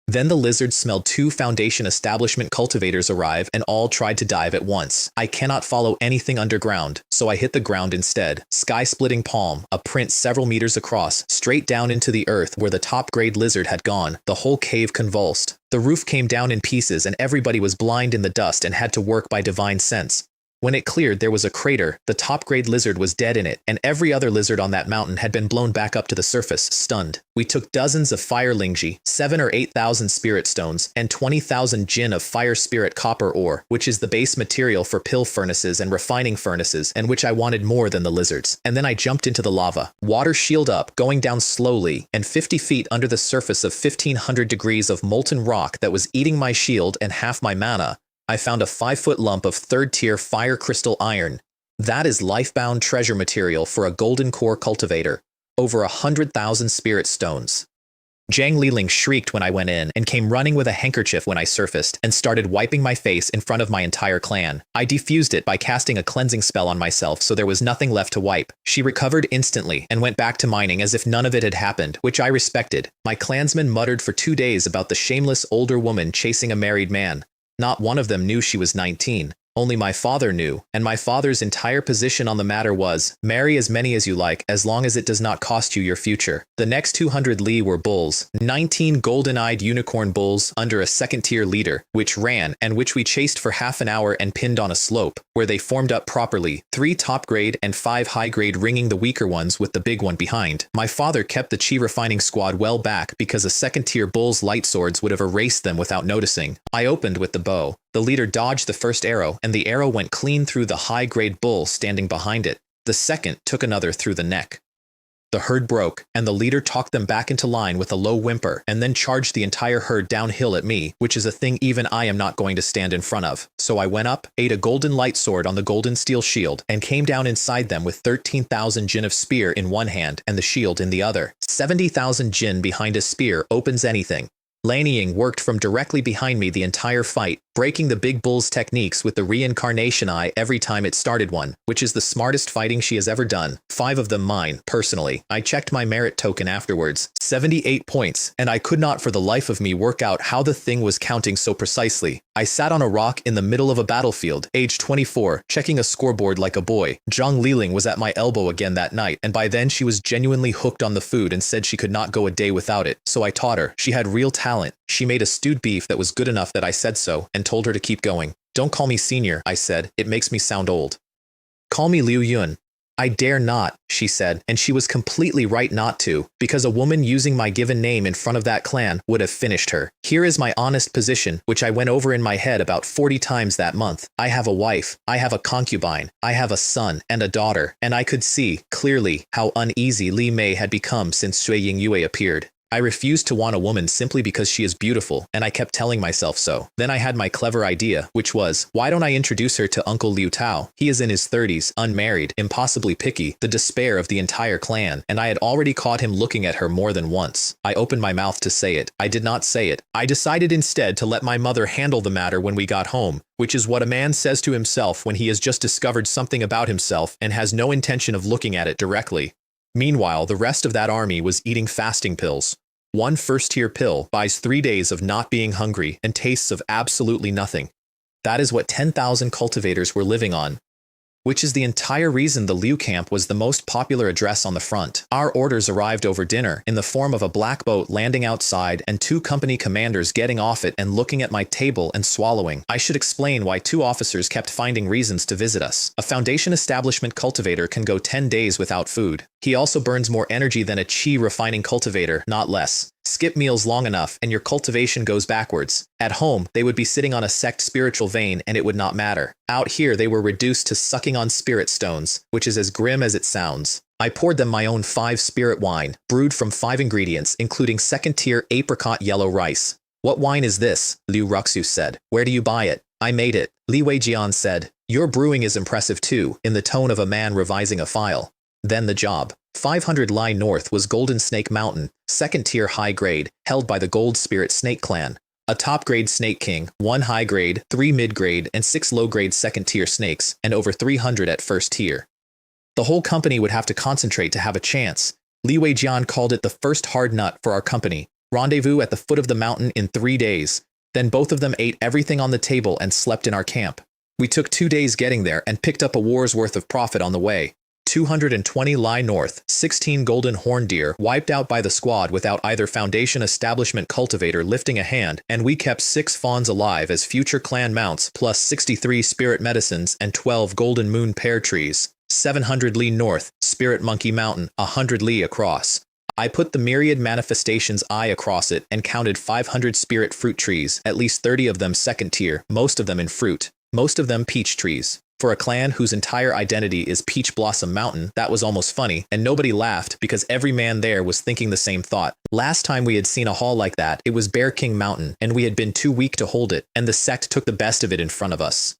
Then the lizards smelled 2 foundation establishment cultivators arrive and all tried to dive at once. I cannot follow anything underground, so I hit the ground instead. Sky-splitting palm, a print several meters across, straight down into the earth where the top-grade lizard had gone. The whole cave convulsed. The roof came down in pieces and everybody was blind in the dust and had to work by divine sense. When it cleared, there was a crater, the top-grade lizard was dead in it, and every other lizard on that mountain had been blown back up to the surface, stunned. We took dozens of fire lingji, 7 or 8,000 spirit stones, and 20,000 jin of fire spirit copper ore, which is the base material for pill furnaces and refining furnaces, and which I wanted more than the lizards. And then I jumped into the lava. Water shield up, going down slowly, and 50 feet under the surface of 1,500 degrees of molten rock that was eating my shield and half my mana, I found a 5-foot lump of 3rd-tier fire crystal iron. That is life-bound treasure material for a golden core cultivator. Over 100,000 spirit stones. Zhang Liling shrieked when I went in and came running with a handkerchief when I surfaced and started wiping my face in front of my entire clan. I defused it by casting a cleansing spell on myself so there was nothing left to wipe. She recovered instantly and went back to mining as if none of it had happened, which I respected. My clansmen muttered for 2 days about the shameless older woman chasing a married man. Not one of them knew she was 19. Only my father knew, and my father's entire position on the matter was, marry as many as you like, as long as it does not cost you your future. The next 200 li were bulls, 19 golden-eyed unicorn bulls under a second-tier leader, which ran, and which we chased for half an hour and pinned on a slope, where they formed up properly, 3 top-grade and 5 high-grade ringing the weaker ones with the big one behind. My father kept the chi refining squad well back because a second-tier bull's light swords would have erased them without noticing. I opened with the bow. The leader dodged the first arrow, and the arrow went clean through the high-grade bull standing behind it. The second took another through the neck. The herd broke, and the leader talked them back into line with a low whimper, and then charged the entire herd downhill at me, which is a thing even I am not going to stand in front of. So I went up, ate a golden light sword on the golden steel shield, and came down inside them with 13,000 jin of spear in one hand and the shield in the other. 70,000 jin behind a spear opens anything. Lanying worked from directly behind me the entire fight, breaking the big bull's techniques with the reincarnation eye every time it started one, which is the smartest fighting she has ever done. 5 of them mine, personally. I checked my merit token afterwards. 78 points, and I could not for the life of me work out how the thing was counting so precisely. I sat on a rock in the middle of a battlefield, age 24, checking a scoreboard like a boy. Zhang Liling was at my elbow again that night, and by then she was genuinely hooked on the food and said she could not go a day without it, so I taught her. She had real talent. She made a stewed beef that was good enough that I said so, and told her to keep going. Don't call me senior, I said. It makes me sound old. Call me Liu Yun. I dare not, she said, and she was completely right not to, because a woman using my given name in front of that clan would have finished her. Here is my honest position, which I went over in my head about 40 times that month. I have a wife, I have a concubine, I have a son and a daughter, and I could see, clearly, how uneasy Li Mei had become since Sui Yingyue appeared. I refused to want a woman simply because she is beautiful, and I kept telling myself so. Then I had my clever idea, which was, why don't I introduce her to Uncle Liu Tao? He is in his 30s, unmarried, impossibly picky, the despair of the entire clan, and I had already caught him looking at her more than once. I opened my mouth to say it. I did not say it. I decided instead to let my mother handle the matter when we got home, which is what a man says to himself when he has just discovered something about himself and has no intention of looking at it directly. Meanwhile, the rest of that army was eating fasting pills. One first-tier pill buys 3 days of not being hungry and tastes of absolutely nothing. That is what 10,000 cultivators were living on, which is the entire reason the Liu camp was the most popular address on the front. Our orders arrived over dinner in the form of a black boat landing outside and 2 company commanders getting off it and looking at my table and swallowing. I should explain why 2 officers kept finding reasons to visit us. A Foundation establishment cultivator can go 10 days without food. He also burns more energy than a chi refining cultivator, not less. Skip meals long enough and your cultivation goes backwards. At home, they would be sitting on a sect spiritual vein and it would not matter. Out here, they were reduced to sucking on spirit stones, which is as grim as it sounds. I poured them my own 5 spirit wine, brewed from 5 ingredients, including second-tier apricot yellow rice. What wine is this? Liu Ruxu said. Where do you buy it? I made it. Li Weijian said. Your brewing is impressive too, in the tone of a man revising a file. Then the job. 500 Li North was Golden Snake Mountain, second-tier high-grade, held by the Gold Spirit Snake Clan. A top-grade Snake King, 1 high-grade, 3 mid-grade, and 6 low-grade second-tier snakes, and over 300 at first tier. The whole company would have to concentrate to have a chance. Li Weijian called it the first hard nut for our company. Rendezvous at the foot of the mountain in 3 days. Then both of them ate everything on the table and slept in our camp. We took 2 days getting there and picked up a war's worth of profit on the way. 220 Li North, 16 golden horn deer wiped out by the squad without either Foundation establishment cultivator lifting a hand, and we kept 6 fawns alive as future clan mounts, plus 63 spirit medicines and 12 golden moon pear trees. 700 Li North, Spirit Monkey Mountain, 100 Li across. I put the myriad manifestations eye across it and counted 500 spirit fruit trees, at least 30 of them second tier, most of them in fruit, most of them peach trees. For a clan whose entire identity is Peach Blossom Mountain, that was almost funny, and nobody laughed because every man there was thinking the same thought. Last time we had seen a hall like that, it was Bear King Mountain, and we had been too weak to hold it, and the sect took the best of it in front of us.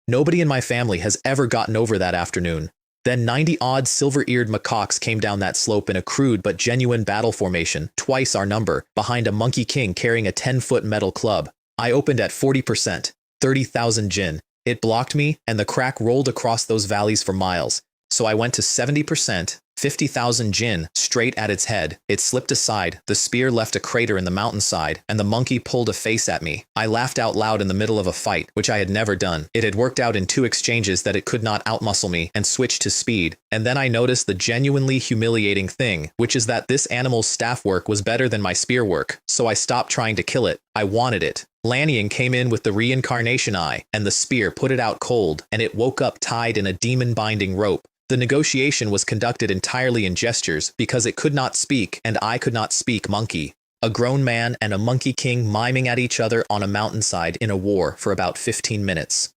Nobody in my family has ever gotten over that afternoon. Then 90-odd silver-eared macaques came down that slope in a crude but genuine battle formation, twice our number, behind a monkey king carrying a 10-foot metal club. I opened at 40%, 30,000 jin. It blocked me, and the crack rolled across those valleys for miles. So I went to 70%, 50,000 jin, straight at its head. It slipped aside, the spear left a crater in the mountainside, and the monkey pulled a face at me. I laughed out loud in the middle of a fight, which I had never done. It had worked out in 2 exchanges that it could not outmuscle me, and switched to speed. And then I noticed the genuinely humiliating thing, which is that this animal's staff work was better than my spear work, so I stopped trying to kill it. I wanted it. Lannian came in with the reincarnation eye, and the spear put it out cold, and it woke up tied in a demon-binding rope. The negotiation was conducted entirely in gestures because it could not speak and I could not speak monkey. A grown man and a monkey king miming at each other on a mountainside in a war for about 15 minutes.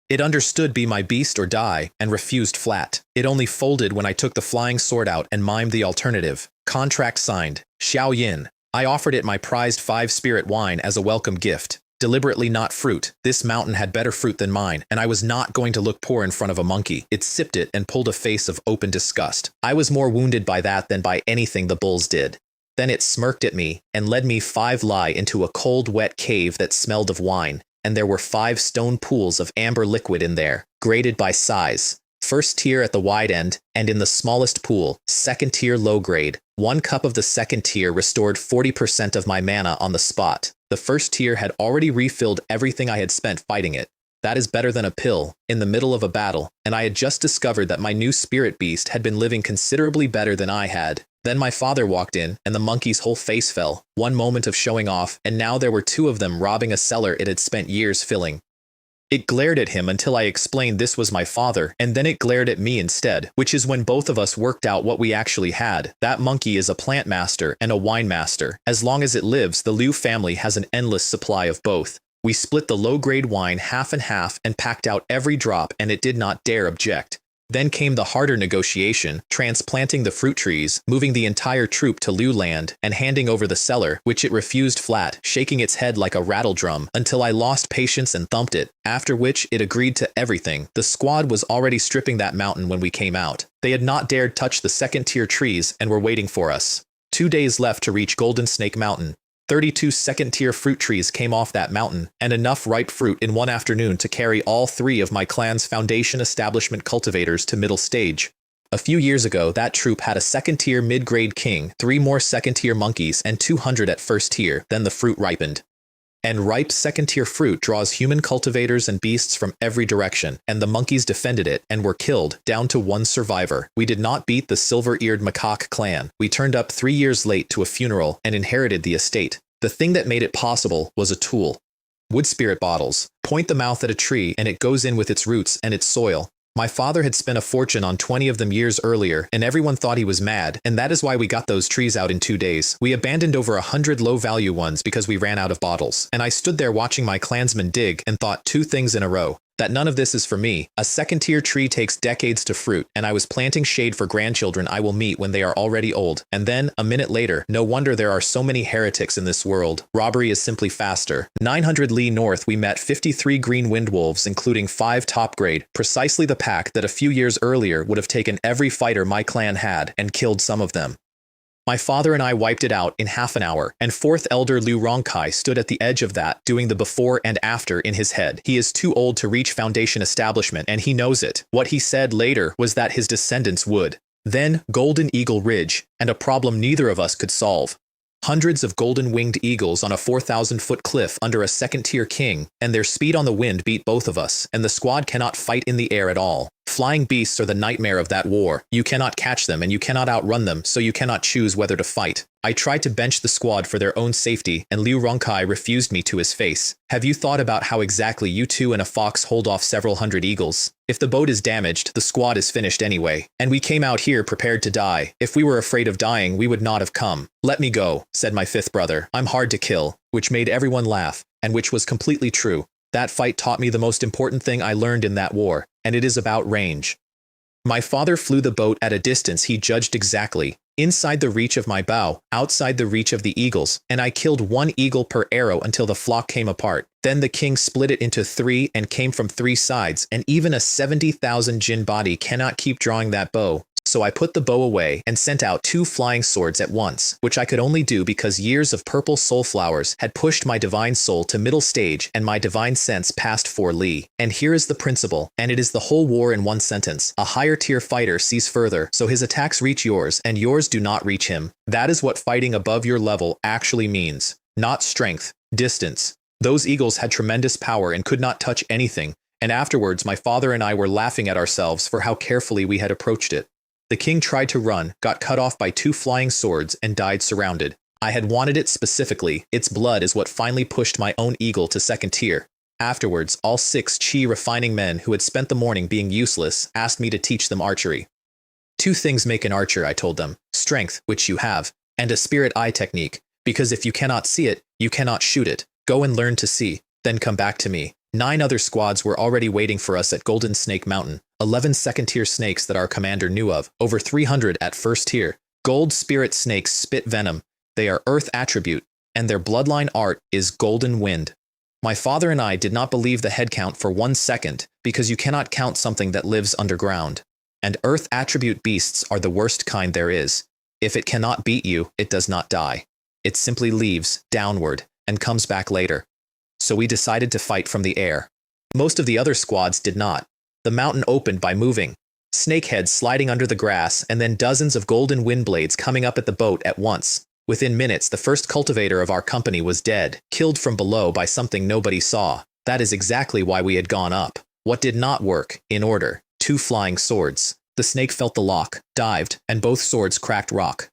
It understood be my beast or die and refused flat. It only folded when I took the flying sword out and mimed the alternative. Contract signed. Xiao Yin. I offered it my prized 5-spirit wine as a welcome gift. Deliberately not fruit. This mountain had better fruit than mine, and I was not going to look poor in front of a monkey. It sipped it and pulled a face of open disgust. I was more wounded by that than by anything the bulls did. Then it smirked at me and led me 5 li into a cold, wet cave that smelled of wine, and there were 5 stone pools of amber liquid in there, graded by size. First tier at the wide end, and in the smallest pool, second tier low grade. 1 cup of the second tier restored 40% of my mana on the spot. The first tier had already refilled everything I had spent fighting it. That is better than a pill, in the middle of a battle, and I had just discovered that my new spirit beast had been living considerably better than I had. Then my father walked in, and the monkey's whole face fell. 1 moment of showing off, and now there were 2 of them robbing a cellar it had spent years filling. It glared at him until I explained this was my father, and then it glared at me instead, which is when both of us worked out what we actually had. That monkey is a plant master and a wine master. As long as it lives, the Liu family has an endless supply of both. We split the low-grade wine half and half and packed out every drop, and it did not dare object. Then came the harder negotiation, transplanting the fruit trees, moving the entire troop to Liu land, and handing over the cellar, which it refused flat, shaking its head like a rattle drum, until I lost patience and thumped it, after which it agreed to everything. The squad was already stripping that mountain when we came out. They had not dared touch the second-tier trees and were waiting for us. 2 days left to reach Golden Snake Mountain. 32 second-tier fruit trees came off that mountain, and enough ripe fruit in 1 afternoon to carry all 3 of my clan's foundation establishment cultivators to middle stage. A few years ago, that troop had a second-tier mid-grade king, 3 more second-tier monkeys, and 200 at first tier. Then the fruit ripened. And ripe second-tier fruit draws human cultivators and beasts from every direction, and the monkeys defended it and were killed, down to 1 survivor. We did not beat the silver-eared macaque clan. We turned up 3 years late to a funeral and inherited the estate. The thing that made it possible was a tool. Wood spirit bottles. Point the mouth at a tree and it goes in with its roots and its soil. My father had spent a fortune on 20 of them years earlier, and everyone thought he was mad, and that is why we got those trees out in 2 days. We abandoned over 100 low-value ones because we ran out of bottles, and I stood there watching my clansmen dig and thought 2 things in a row. That none of this is for me. A second-tier tree takes decades to fruit, and I was planting shade for grandchildren I will meet when they are already old. And then, a minute later, no wonder there are so many heretics in this world. Robbery is simply faster. 900 li north we met 53 green wind wolves, including 5 top grade, precisely the pack that a few years earlier would have taken every fighter my clan had and killed some of them. My father and I wiped it out in half an hour, and 4th Elder Liu Rongkai stood at the edge of that, doing the before and after in his head. He is too old to reach foundation establishment, and he knows it. What he said later was that his descendants would. Then Golden Eagle Ridge, and a problem neither of us could solve. Hundreds of golden-winged eagles on a 4,000-foot cliff under a second-tier king, and their speed on the wind beat both of us, and the squad cannot fight in the air at all. Flying beasts are the nightmare of that war. You cannot catch them and you cannot outrun them, so you cannot choose whether to fight. I tried to bench the squad for their own safety, and Liu Rongkai refused me to his face. Have you thought about how exactly you 2 and a fox hold off several hundred eagles? If the boat is damaged, the squad is finished anyway. And we came out here prepared to die. If we were afraid of dying, we would not have come. Let me go, said my 5th brother. I'm hard to kill, which made everyone laugh, and which was completely true. That fight taught me the most important thing I learned in that war, and it is about range. My father flew the boat at a distance he judged exactly. inside the reach of my bow, outside the reach of the eagles, and I killed one eagle per arrow until the flock came apart. Then the king split it into 3 and came from 3 sides, and even a 70,000 jinn body cannot keep drawing that bow. So I put the bow away and sent out 2 flying swords at once, which I could only do because years of purple soul flowers had pushed my divine soul to middle stage and my divine sense past 4 li. And here is the principle, and it is the whole war in one sentence. A higher tier fighter sees further, so his attacks reach yours, and yours do not reach him. That is what fighting above your level actually means. Not strength, distance. Those eagles had tremendous power and could not touch anything, and afterwards my father and I were laughing at ourselves for how carefully we had approached it. The king tried to run, got cut off by 2 flying swords, and died surrounded. I had wanted it specifically. Its blood is what finally pushed my own eagle to 2nd tier. Afterwards, all 6 chi refining men who had spent the morning being useless asked me to teach them archery. 2 things make an archer, I told them. Strength, which you have, and a spirit eye technique, because if you cannot see it, you cannot shoot it. Go and learn to see, then come back to me. 9 other squads were already waiting for us at Golden Snake Mountain. 11 2nd-tier snakes that our commander knew of, over 300 at 1st tier. Gold spirit snakes spit venom. They are earth attribute, and their bloodline art is golden wind. My father and I did not believe the head count for 1 second, because you cannot count something that lives underground. And earth attribute beasts are the worst kind there is. If it cannot beat you, it does not die. It simply leaves, downward, and comes back later. So we decided to fight from the air. Most of the other squads did not. The mountain opened by moving. Snakeheads sliding under the grass, and then dozens of golden wind blades coming up at the boat at once. Within minutes, the first cultivator of our company was dead, killed from below by something nobody saw. That is exactly why we had gone up. What did not work? In order. 2 flying swords. The snake felt the lock, dived, and both swords cracked rock.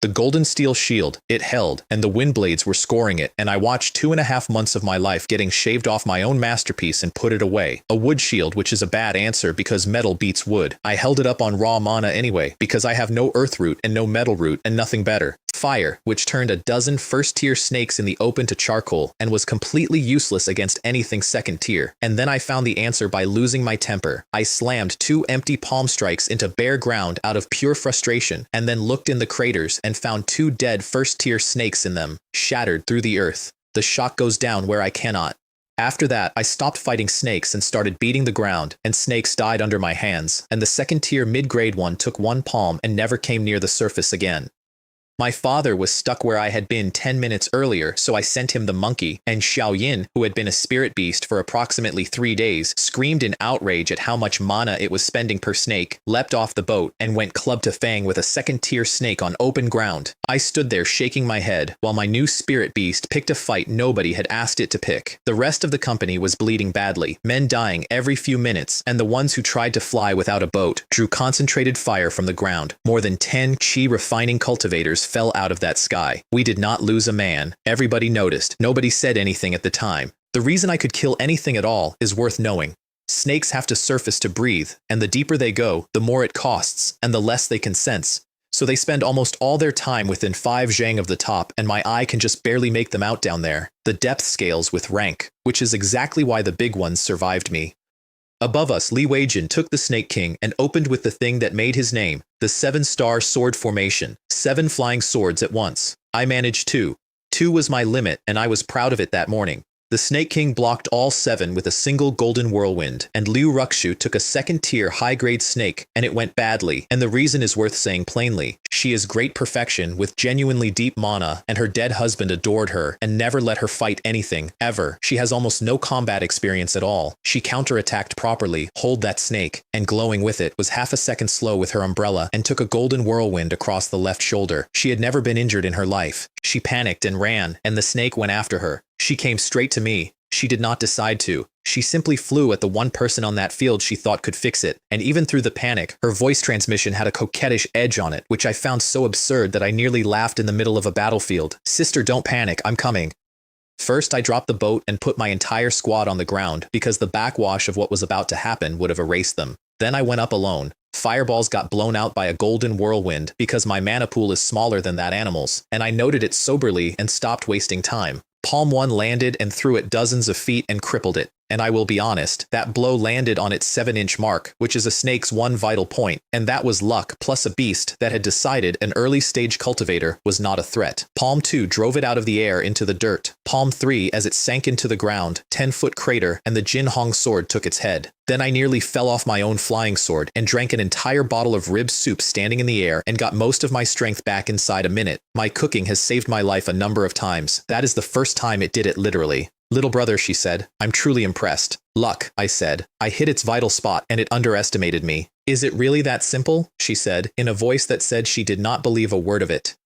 The golden steel shield, it held, and the wind blades were scoring it, and I watched 2.5 months of my life getting shaved off my own masterpiece and put it away. A wood shield, which is a bad answer because metal beats wood. I held it up on raw mana anyway, because I have no earth root and no metal root and nothing better. Fire, which turned a dozen 1st-tier snakes in the open to charcoal and was completely useless against anything 2nd tier. And then I found the answer by losing my temper. I slammed 2 empty palm strikes into bare ground out of pure frustration, and then looked in the craters and found 2 dead 1st-tier snakes in them, shattered through the earth. The shock goes down where I cannot. After that, I stopped fighting snakes and started beating the ground, and snakes died under my hands, and the 2nd-tier mid-grade one took 1 palm and never came near the surface again. My father was stuck where I had been 10 minutes earlier, so I sent him the monkey, and Xiao Yin, who had been a spirit beast for approximately 3 days, screamed in outrage at how much mana it was spending per snake, leapt off the boat, and went club to fang with a 2nd-tier snake on open ground. I stood there shaking my head, while my new spirit beast picked a fight nobody had asked it to pick. The rest of the company was bleeding badly, men dying every few minutes, and the ones who tried to fly without a boat drew concentrated fire from the ground. More than 10 chi refining cultivators fell out of that sky. We did not lose a man. Everybody noticed. Nobody said anything at the time. The reason I could kill anything at all is worth knowing. Snakes have to surface to breathe, and the deeper they go, the more it costs, and the less they can sense. So they spend almost all their time within 5 zhang of the top, and my eye can just barely make them out down there. The depth scales with rank, which is exactly why the big ones survived me. Above us, Li Weijin took the Snake King and opened with the thing that made his name, the 7-star sword formation, 7 flying swords at once. I managed 2. 2 was my limit, and I was proud of it that morning. The Snake King blocked all 7 with a single golden whirlwind, and Liu Changxu took a 2nd-tier high-grade snake, and it went badly, and the reason is worth saying plainly. She is great perfection with genuinely deep mana, and her dead husband adored her and never let her fight anything, ever. She has almost no combat experience at all. She counterattacked properly, hold that snake, and glowing with it, was half a second slow with her umbrella, and took a golden whirlwind across the left shoulder. She had never been injured in her life. She panicked and ran, and the snake went after her. She came straight to me. She did not decide to. She simply flew at the one person on that field she thought could fix it, and even through the panic, her voice transmission had a coquettish edge on it, which I found so absurd that I nearly laughed in the middle of a battlefield. "Sister, don't panic, I'm coming." First, I dropped the boat and put my entire squad on the ground, because the backwash of what was about to happen would have erased them. Then I went up alone. Fireballs got blown out by a golden whirlwind, because my mana pool is smaller than that animal's, and I noted it soberly and stopped wasting time. Palm 1 landed and threw it dozens of feet and crippled it. And I will be honest, that blow landed on its 7-inch mark, which is a snake's one vital point, and that was luck plus a beast that had decided an early-stage cultivator was not a threat. Palm 2 drove it out of the air into the dirt. Palm 3, as it sank into the ground, 10-foot crater, and the Jin Hong sword took its head. Then I nearly fell off my own flying sword and drank an entire bottle of rib soup standing in the air and got most of my strength back inside a minute. My cooking has saved my life a number of times. That is the first time it did it literally. Little brother, she said, I'm truly impressed. Luck, I said. I hit its vital spot and it underestimated me. Is it really that simple? She said, in a voice that said she did not believe a word of it.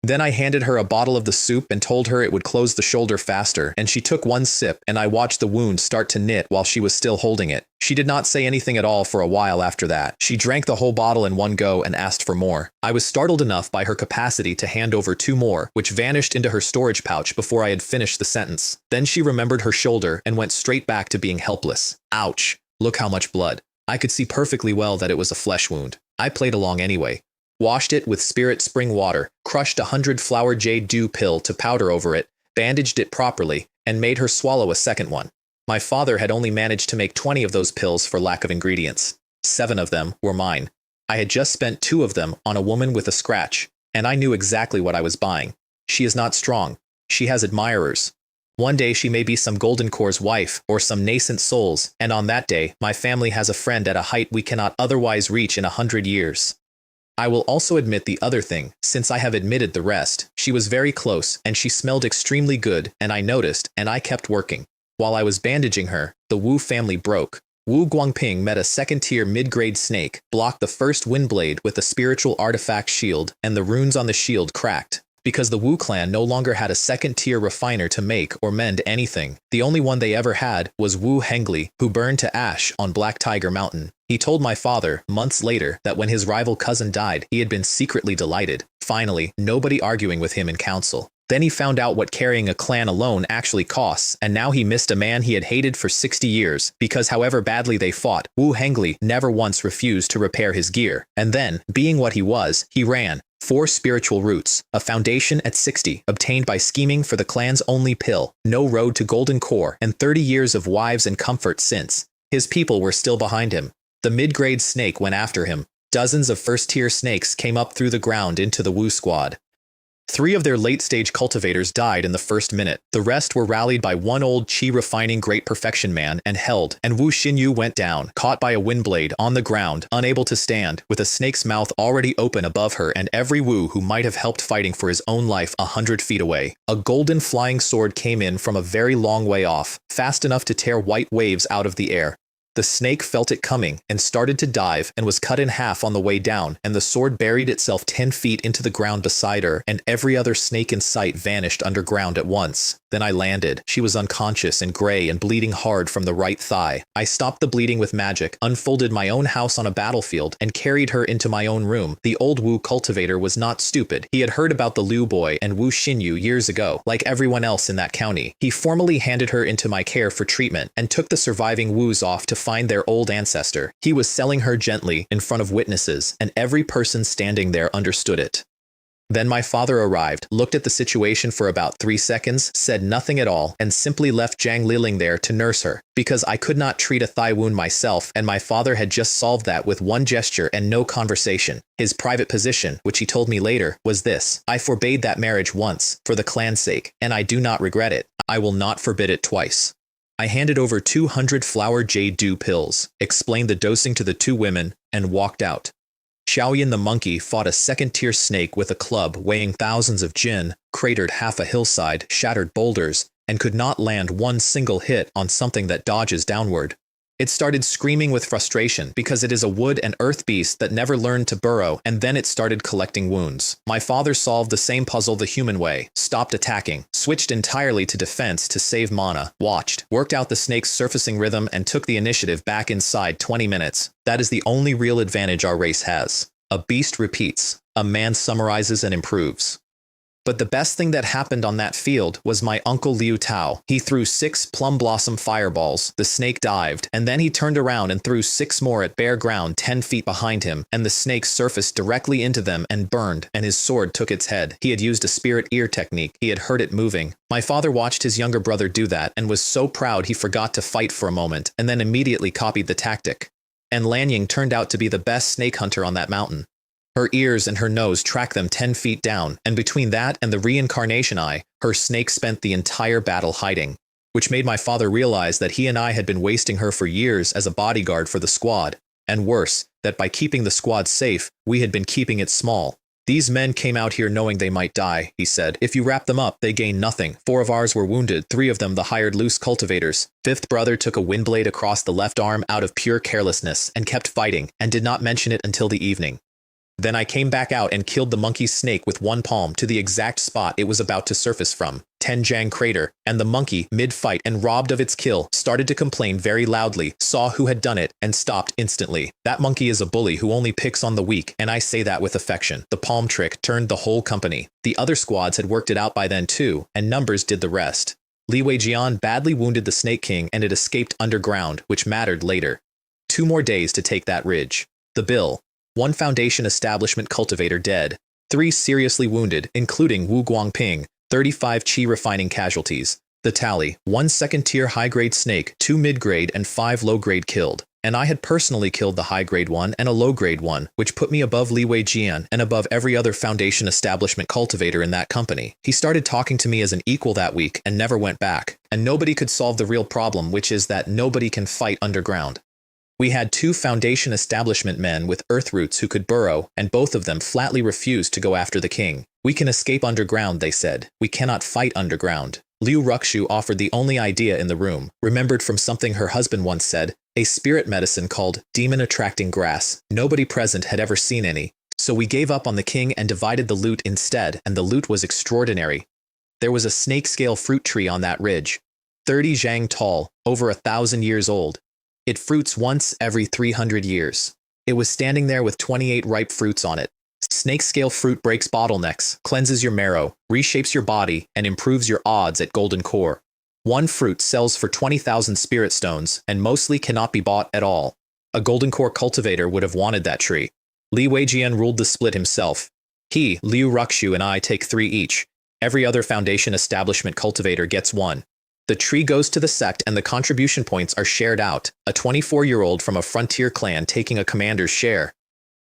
Then I handed her a bottle of the soup and told her it would close the shoulder faster, and she took one sip, and I watched the wound start to knit while she was still holding it. She did not say anything at all for a while after that. She drank the whole bottle in one go and asked for more. I was startled enough by her capacity to hand over 2 more, which vanished into her storage pouch before I had finished the sentence. Then she remembered her shoulder and went straight back to being helpless. Ouch! Look how much blood. I could see perfectly well that it was a flesh wound. I played along anyway. Washed it with spirit spring water, crushed 100 flower jade dew pill to powder over it, bandaged it properly, and made her swallow a second one. My father had only managed to make 20 of those pills for lack of ingredients. 7 of them were mine. I had just spent 2 of them on a woman with a scratch, and I knew exactly what I was buying. She is not strong. She has admirers. One day she may be some golden core's wife, or some nascent soul's, and on that day, my family has a friend at a height we cannot otherwise reach in 100 years. I will also admit the other thing, since I have admitted the rest. She was very close, and she smelled extremely good, and I noticed, and I kept working. While I was bandaging her, the Wu family broke. Wu Guangping met a second-tier mid-grade snake, blocked the first windblade with a spiritual artifact shield, and the runes on the shield cracked. Because the Wu clan no longer had a second-tier refiner to make or mend anything. The only one they ever had was Wu Hengli, who burned to ash on Black Tiger Mountain. He told my father, months later, that when his rival cousin died, he had been secretly delighted. Finally, nobody arguing with him in council. Then he found out what carrying a clan alone actually costs, and now he missed a man he had hated for 60 years, because however badly they fought, Wu Hengli never once refused to repair his gear. And then, being what he was, he ran. 4 spiritual roots, a foundation at 60, obtained by scheming for the clan's only pill, no road to golden core, and 30 years of wives and comfort since. His people were still behind him. The mid-grade snake went after him. Dozens of first-tier snakes came up through the ground into the Wu squad. 3 of their late-stage cultivators died in the first minute. The rest were rallied by one old chi-refining great perfection man and held, and Wu Xinyu went down, caught by a windblade, on the ground, unable to stand, with a snake's mouth already open above her and every Wu who might have helped fighting for his own life 100 feet away. A golden flying sword came in from a very long way off, fast enough to tear white waves out of the air. The snake felt it coming and started to dive and was cut in half on the way down, and the sword buried itself 10 feet into the ground beside her, and every other snake in sight vanished underground at once. Then I landed. She was unconscious and gray and bleeding hard from the right thigh. I stopped the bleeding with magic, unfolded my own house on a battlefield, and carried her into my own room. The old Wu cultivator was not stupid. He had heard about the Liu boy and Wu Xinyu years ago, like everyone else in that county. He formally handed her into my care for treatment, and took the surviving Wus off to find their old ancestor. He was selling her gently in front of witnesses, and every person standing there understood it. Then my father arrived, looked at the situation for about 3 seconds, said nothing at all, and simply left Zhang Liling there to nurse her, because I could not treat a thigh wound myself, and my father had just solved that with one gesture and no conversation. His private position, which he told me later, was this: I forbade that marriage once, for the clan's sake, and I do not regret it. I will not forbid it twice. I handed over 200 flower jade dew pills, explained the dosing to the 2 women, and walked out. Xiaoyan the monkey fought a second-tier snake with a club weighing thousands of jin, cratered half a hillside, shattered boulders, and could not land one single hit on something that dodges downward. It started screaming with frustration because it is a wood and earth beast that never learned to burrow, and then it started collecting wounds. My father solved the same puzzle the human way, stopped attacking, switched entirely to defense to save mana, watched, worked out the snake's surfacing rhythm, and took the initiative back inside 20 minutes. That is the only real advantage our race has. A beast repeats, a man summarizes and improves. But the best thing that happened on that field was my uncle Liu Tao. He threw 6 plum blossom fireballs, the snake dived, and then he turned around and threw 6 more at bare ground 10 feet behind him, and the snake surfaced directly into them and burned, and his sword took its head. He had used a spirit ear technique. He had heard it moving. My father watched his younger brother do that and was so proud he forgot to fight for a moment, and then immediately copied the tactic. And Lanying turned out to be the best snake hunter on that mountain. Her ears and her nose tracked them 10 feet down, and between that and the reincarnation eye, her snake spent the entire battle hiding, which made my father realize that he and I had been wasting her for years as a bodyguard for the squad, and worse, that by keeping the squad safe, we had been keeping it small. These men came out here knowing they might die, he said. If you wrap them up, they gain nothing. 4 of ours were wounded, 3 of them the hired loose cultivators. 5th brother took a windblade across the left arm out of pure carelessness and kept fighting, and did not mention it until the evening. Then I came back out and killed the monkey's snake with 1 palm to the exact spot it was about to surface from, Tenjiang Crater, and the monkey, mid-fight and robbed of its kill, started to complain very loudly, saw who had done it, and stopped instantly. That monkey is a bully who only picks on the weak, and I say that with affection. The palm trick turned the whole company. The other squads had worked it out by then too, and numbers did the rest. Li Weijian badly wounded the Snake King and it escaped underground, which mattered later. 2 more days to take that ridge. The bill. 1 Foundation Establishment Cultivator dead, 3 seriously wounded, including Wu Guangping, 35 Qi refining casualties. The tally, 1 second-tier high-grade snake, 2 mid-grade and 5 low-grade killed. And I had personally killed the high-grade one and a low-grade one, which put me above Li Weijian and above every other Foundation Establishment cultivator in that company. He started talking to me as an equal that week and never went back. And nobody could solve the real problem, which is that nobody can fight underground. We had 2 Foundation Establishment men with earth roots who could burrow, and both of them flatly refused to go after the king. We can escape underground, they said. We cannot fight underground. Liu Changxu offered the only idea in the room, remembered from something her husband once said, a spirit medicine called demon-attracting grass. Nobody present had ever seen any. So we gave up on the king and divided the loot instead, and the loot was extraordinary. There was a snake-scale fruit tree on that ridge, 30 zhang tall, over 1,000 years old. It fruits once every 300 years. It was standing there with 28 ripe fruits on it. Snake-scale fruit breaks bottlenecks, cleanses your marrow, reshapes your body, and improves your odds at golden core. 1 fruit sells for 20,000 spirit stones, and mostly cannot be bought at all. A golden core cultivator would have wanted that tree. Li Weijian ruled the split himself. He, Liu Changxu, and I take 3 each. Every other Foundation Establishment cultivator gets 1. The tree goes to the sect and the contribution points are shared out, a 24-year-old from a frontier clan taking a commander's share.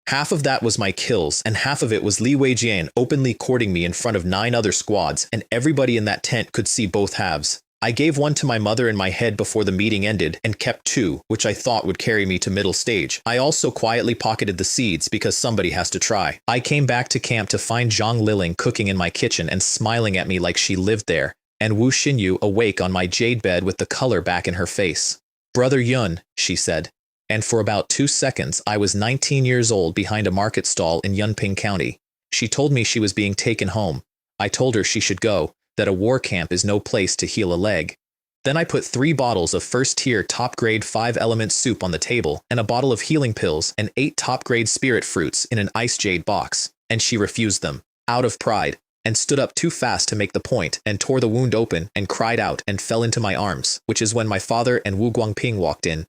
Half of that was my kills, and half of it was Li Weijian openly courting me in front of 9 other squads, and everybody in that tent could see both halves. I gave 1 to my mother in my head before the meeting ended, and kept 2, which I thought would carry me to middle stage. I also quietly pocketed the seeds because somebody has to try. I came back to camp to find Zhang Liling cooking in my kitchen and smiling at me like she lived there, and Wu Xinyu awake on my jade bed with the color back in her face. "Brother Yun," she said. And for about 2 seconds, I was 19 years old behind a market stall in Yunping County. She told me she was being taken home. I told her she should go, that a war camp is no place to heal a leg. Then I put 3 bottles of first-tier top-grade 5-element soup on the table, and a bottle of healing pills, and 8 top-grade spirit fruits in an ice jade box, and she refused them, out of pride, and stood up too fast to make the point, and tore the wound open, and cried out, and fell into my arms, which is when my father and Wu Guangping walked in.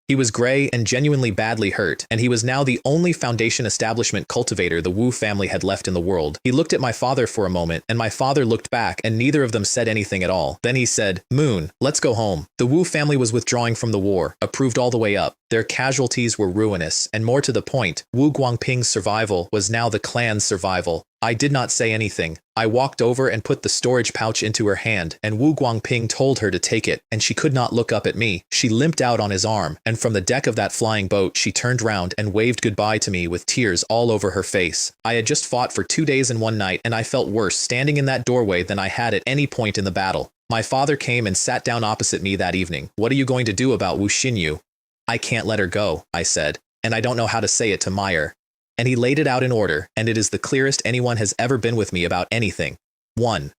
He was gray and genuinely badly hurt, and he was now the only Foundation Establishment cultivator the Wu family had left in the world. He looked at my father for a moment, and my father looked back, and neither of them said anything at all. Then he said, "Moon, let's go home." The Wu family was withdrawing from the war, approved all the way up. Their casualties were ruinous, and more to the point, Wu Guangping's survival was now the clan's survival. I did not say anything. I walked over and put the storage pouch into her hand, and Wu Guangping told her to take it, and she could not look up at me. She limped out on his arm, and from the deck of that flying boat she turned round and waved goodbye to me with tears all over her face. I had just fought for 2 days and 1 night, and I felt worse standing in that doorway than I had at any point in the battle. My father came and sat down opposite me that evening. "What are you going to do about Wu Xinyu?" "I can't let her go," I said, "and I don't know how to say it to Meyer." And he laid it out in order, and it is the clearest anyone has ever been with me about anything. 1.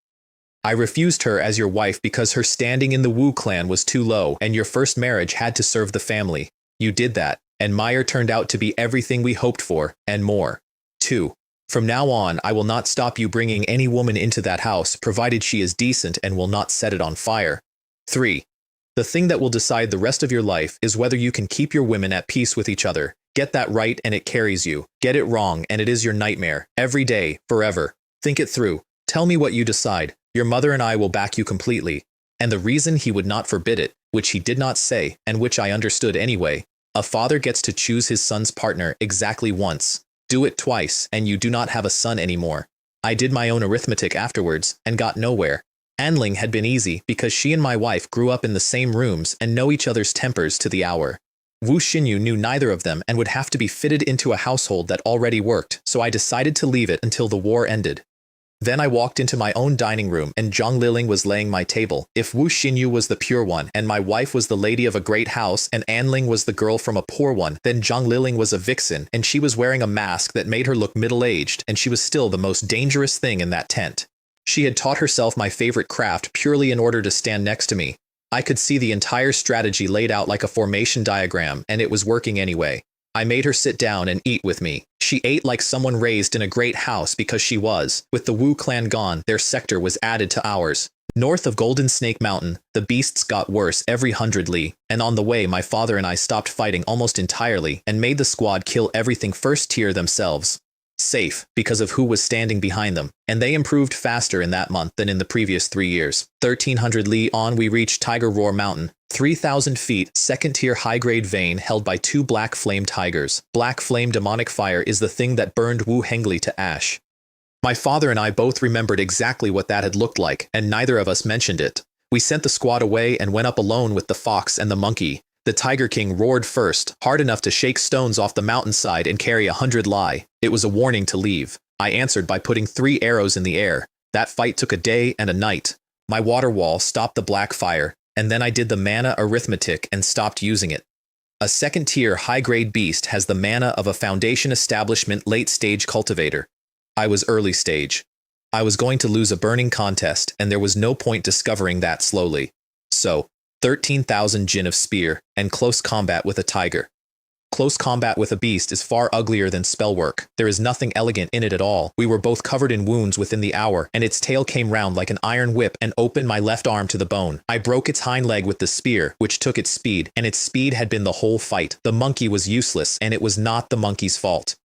I refused her as your wife because her standing in the Wu clan was too low, and your first marriage had to serve the family. You did that, and Meyer turned out to be everything we hoped for, and more. 2. From now on, I will not stop you bringing any woman into that house, provided she is decent and will not set it on fire. 3. The thing that will decide the rest of your life is whether you can keep your women at peace with each other. Get that right and it carries you. Get it wrong and it is your nightmare. Every day, forever. Think it through. Tell me what you decide. Your mother and I will back you completely. And the reason he would not forbid it, which he did not say, and which I understood anyway, a father gets to choose his son's partner exactly once. Do it twice, and you do not have a son anymore. I did my own arithmetic afterwards, and got nowhere. Anling had been easy because she and my wife grew up in the same rooms and know each other's tempers to the hour. Wu Xinyu knew neither of them and would have to be fitted into a household that already worked, so I decided to leave it until the war ended. Then I walked into my own dining room and Zhang Liling was laying my table. If Wu Xinyu was the pure one and my wife was the lady of a great house and Anling was the girl from a poor one, then Zhang Liling was a vixen and she was wearing a mask that made her look middle-aged and she was still the most dangerous thing in that tent. She had taught herself my favorite craft purely in order to stand next to me. I could see the entire strategy laid out like a formation diagram and it was working anyway. I made her sit down and eat with me. She ate like someone raised in a great house because she was. With the Wu clan gone, their sector was added to ours. North of Golden Snake Mountain, the beasts got worse every 100 li, and on the way my father and I stopped fighting almost entirely and made the squad kill everything first tier themselves. Safe, because of who was standing behind them, and they improved faster in that month than in the previous 3 years. 1300 li on we reached Tiger Roar Mountain, 3,000 feet, second-tier high-grade vein held by 2 black flame tigers. Black flame demonic fire is the thing that burned Wu Hengli to ash. My father and I both remembered exactly what that had looked like, and neither of us mentioned it. We sent the squad away and went up alone with the fox and the monkey. The Tiger King roared first, hard enough to shake stones off the mountainside and carry 100 li. It was a warning to leave. I answered by putting 3 arrows in the air. That fight took a day and a night. My water wall stopped the black fire, and then I did the mana arithmetic and stopped using it. A second-tier high-grade beast has the mana of a foundation establishment late-stage cultivator. I was early stage. I was going to lose a burning contest, and there was no point discovering that slowly. So, 13,000 jin of spear, and close combat with a tiger. Close combat with a beast is far uglier than spell work. There is nothing elegant in it at all. We were both covered in wounds within the hour, and its tail came round like an iron whip and opened my left arm to the bone. I broke its hind leg with the spear, which took its speed, and its speed had been the whole fight. The monkey was useless, and it was not the monkey's fault.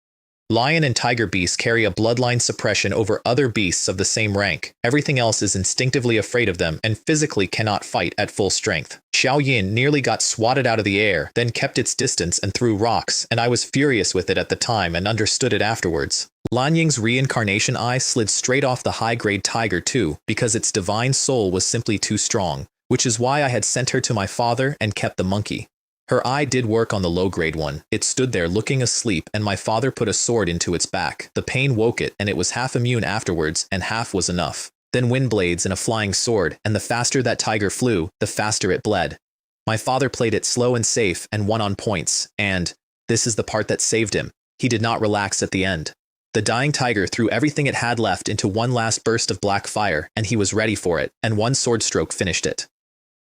Lion and tiger beasts carry a bloodline suppression over other beasts of the same rank. Everything else is instinctively afraid of them and physically cannot fight at full strength. Xiao Yin nearly got swatted out of the air, then kept its distance and threw rocks, and I was furious with it at the time and understood it afterwards. Lan Ying's reincarnation eye slid straight off the high-grade tiger too, because its divine soul was simply too strong, which is why I had sent her to my father and kept the monkey. Her eye did work on the low-grade one. It stood there looking asleep, and my father put a sword into its back. The pain woke it, and it was half immune afterwards, and half was enough. Then wind blades and a flying sword, and the faster that tiger flew, the faster it bled. My father played it slow and safe and won on points, and, this is the part that saved him, he did not relax at the end. The dying tiger threw everything it had left into one last burst of black fire, and he was ready for it, and one sword stroke finished it.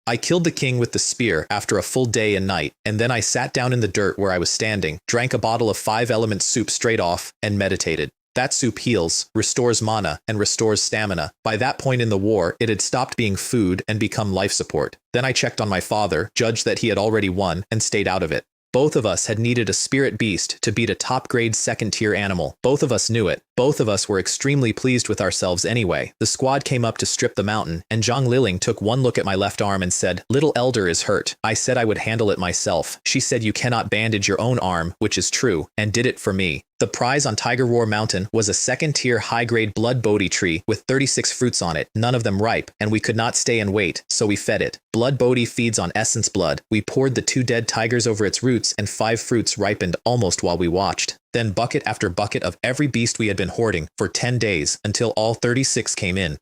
I killed the king with the spear after a full day and night, and then I sat down in the dirt where I was standing, drank a bottle of 5-element soup straight off, and meditated. That soup heals, restores mana, and restores stamina. By that point in the war, it had stopped being food and become life support. Then I checked on my father, judged that he had already won, and stayed out of it. Both of us had needed a spirit beast to beat a top-grade second-tier animal. Both of us knew it. Both of us were extremely pleased with ourselves anyway. The squad came up to strip the mountain, and Zhang Liling took one look at my left arm and said, "Little elder is hurt." I said I would handle it myself. She said you cannot bandage your own arm, which is true, and did it for me. The prize on Tiger Roar Mountain was a second-tier high-grade blood Bodhi tree with 36 fruits on it, none of them ripe, and we could not stay and wait, so we fed it. Blood Bodhi feeds on essence blood. We poured the 2 dead tigers over its roots, and 5 fruits ripened almost while we watched. Then bucket after bucket of every beast we had been hoarding for 10 days until all 36 came in.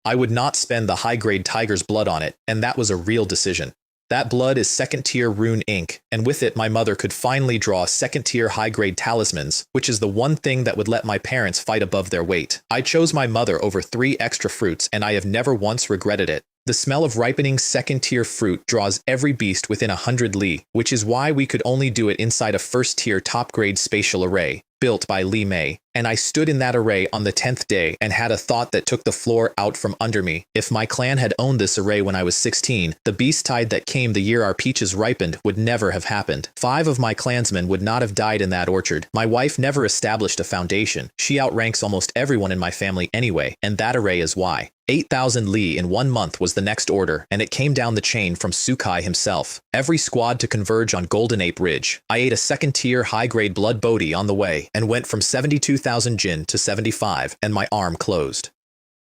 I would not spend the high-grade tiger's blood on it, and that was a real decision. That blood is second-tier rune ink, and with it my mother could finally draw second-tier high-grade talismans, which is the one thing that would let my parents fight above their weight. I chose my mother over 3 extra fruits, and I have never once regretted it. The smell of ripening second-tier fruit draws every beast within 100 li, which is why we could only do it inside a first-tier top-grade spatial array. built by Li Mei, and I stood in that array on the 10th day and had a thought that took the floor out from under me. If my clan had owned this array when I was 16, the beast tide that came the year our peaches ripened would never have happened. 5 of my clansmen would not have died in that orchard. My wife never established a foundation. She outranks almost everyone in my family anyway, and that array is why. 8,000 li in 1 month was the next order, and it came down the chain from Sukai himself. Every squad to converge on Golden Ape Ridge. I ate a second-tier high-grade blood bodhi on the way, and went from 72,000 jin to 75, and my arm closed.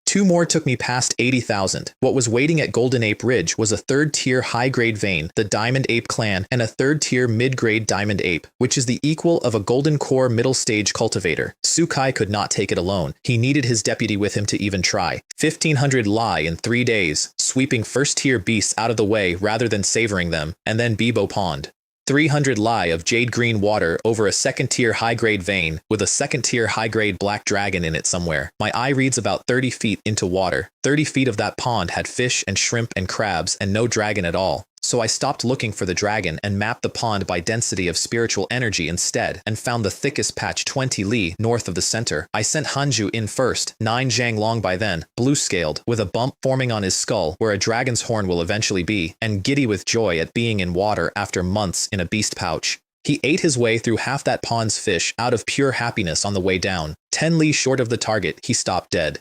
2 more took me past 80,000. What was waiting at Golden Ape Ridge was a 3rd-tier high-grade vein, the Diamond Ape Clan, and a 3rd-tier mid-grade Diamond Ape, which is the equal of a Golden Core middle-stage cultivator. Sukai could not take it alone. He needed his deputy with him to even try. 1,500 Lai in 3 days, sweeping 1st-tier beasts out of the way rather than savoring them, and then Bibo Pond. 300 Lai of jade green water over a 2nd-tier high-grade vein with a 2nd-tier high-grade black dragon in it somewhere. My eye reads about 30 feet into water. 30 feet of that pond had fish and shrimp and crabs and no dragon at all. So I stopped looking for the dragon and mapped the pond by density of spiritual energy instead, and found the thickest patch 20 li north of the center. I sent Hanju in first, 9 zhang long by then, blue-scaled, with a bump forming on his skull where a dragon's horn will eventually be, and giddy with joy at being in water after months in a beast pouch. He ate his way through half that pond's fish out of pure happiness on the way down. 10 li short of the target, he stopped dead.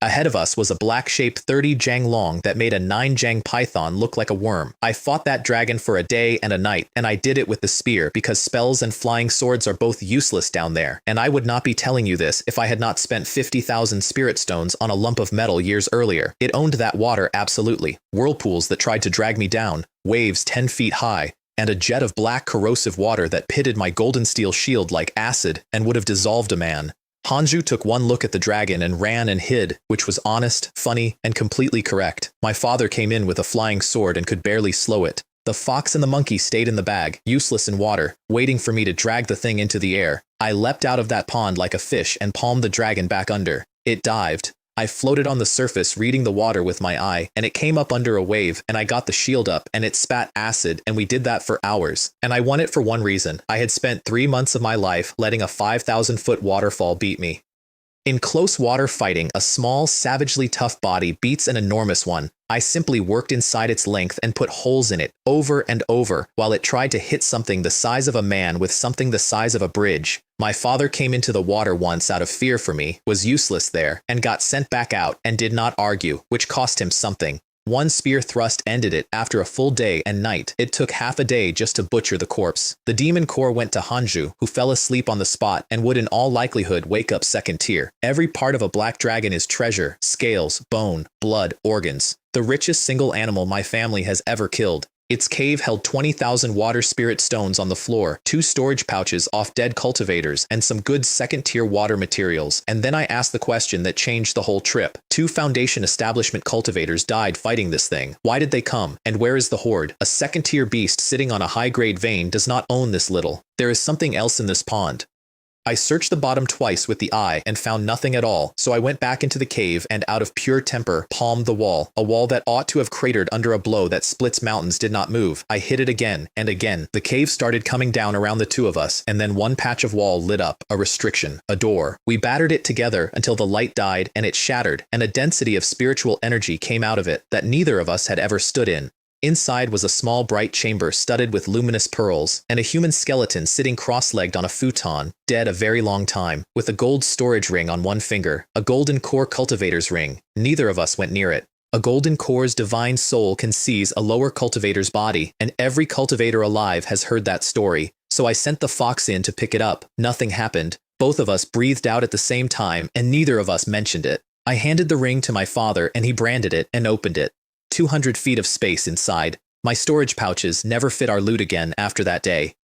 Ahead of us was a black-shaped 30 zhang long that made a 9 zhang python look like a worm. I fought that dragon for a day and a night, and I did it with the spear because spells and flying swords are both useless down there, and I would not be telling you this if I had not spent 50,000 spirit stones on a lump of metal years earlier. It owned that water absolutely. Whirlpools that tried to drag me down, waves 10 feet high, and a jet of black corrosive water that pitted my golden steel shield like acid and would have dissolved a man. Hanju took one look at the dragon and ran and hid, which was honest, funny, and completely correct. My father came in with a flying sword and could barely slow it. The fox and the monkey stayed in the bag, useless in water, waiting for me to drag the thing into the air. I leapt out of that pond like a fish and palmed the dragon back under. It dived. I floated on the surface reading the water with my eye, and it came up under a wave, and I got the shield up, and it spat acid, and we did that for hours. And I won it for one reason. I had spent 3 months of my life letting a 5,000-foot waterfall beat me. In close water fighting, a small, savagely tough body beats an enormous one. I simply worked inside its length and put holes in it, over and over, while it tried to hit something the size of a man with something the size of a bridge. My father came into the water once out of fear for me, was useless there, and got sent back out, and did not argue, which cost him something. 1 spear thrust ended it after a full day and night. It took half a day just to butcher the corpse. The demon core went to Hanju, who fell asleep on the spot and would in all likelihood wake up 2nd tier. Every part of a black dragon is treasure, scales, bone, blood, organs. The richest single animal my family has ever killed. Its cave held 20,000 water spirit stones on the floor, 2 storage pouches off dead cultivators, and some good 2nd-tier water materials. And then I asked the question that changed the whole trip. 2 Foundation establishment cultivators died fighting this thing. Why did they come? And where is the horde? A 2nd-tier beast sitting on a high-grade vein does not own this little. There is something else in this pond. I searched the bottom twice with the eye and found nothing at all, so I went back into the cave and out of pure temper palmed the wall. A wall that ought to have cratered under a blow that splits mountains did not move. I hit it again and again. The cave started coming down around the 2 of us, and then one patch of wall lit up, a restriction, a door. We battered it together until the light died and it shattered, and a density of spiritual energy came out of it that neither of us had ever stood in. Inside was a small bright chamber studded with luminous pearls, and a human skeleton sitting cross-legged on a futon, dead a very long time, with a gold storage ring on one finger, a golden core cultivator's ring. Neither of us went near it. A golden core's divine soul can seize a lower cultivator's body, and every cultivator alive has heard that story, so I sent the fox in to pick it up. Nothing happened. Both of us breathed out at the same time, and neither of us mentioned it. I handed the ring to my father, and he branded it and opened it. 200 feet of space inside. My storage pouches never fit our loot again after that day.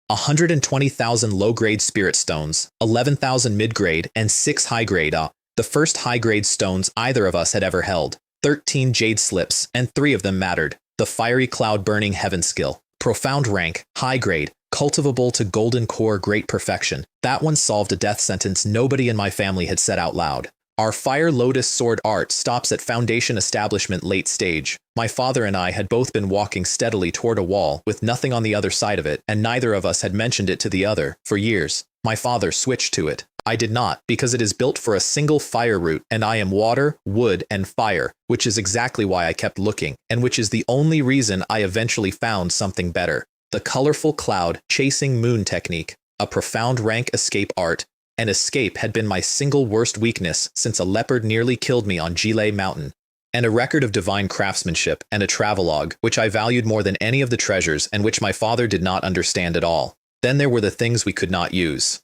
120,000 low-grade spirit stones, 11,000 mid-grade, and 6 high-grade, the first high-grade stones either of us had ever held. 13 jade slips, and 3 of them mattered. The fiery cloud-burning heaven skill. Profound rank, high-grade, cultivable to golden core great perfection. That one solved a death sentence nobody in my family had said out loud. Our Fire Lotus Sword art stops at Foundation Establishment late stage. My father and I had both been walking steadily toward a wall with nothing on the other side of it, and neither of us had mentioned it to the other for years. My father switched to it. I did not, because it is built for a single fire route, and I am water, wood, and fire, which is exactly why I kept looking, and which is the only reason I eventually found something better. The colorful cloud chasing moon technique, a profound rank escape art, and escape had been my single worst weakness since a leopard nearly killed me on Gile Mountain, and a record of divine craftsmanship and a travelogue, which I valued more than any of the treasures and which my father did not understand at all. Then there were the things we could not use.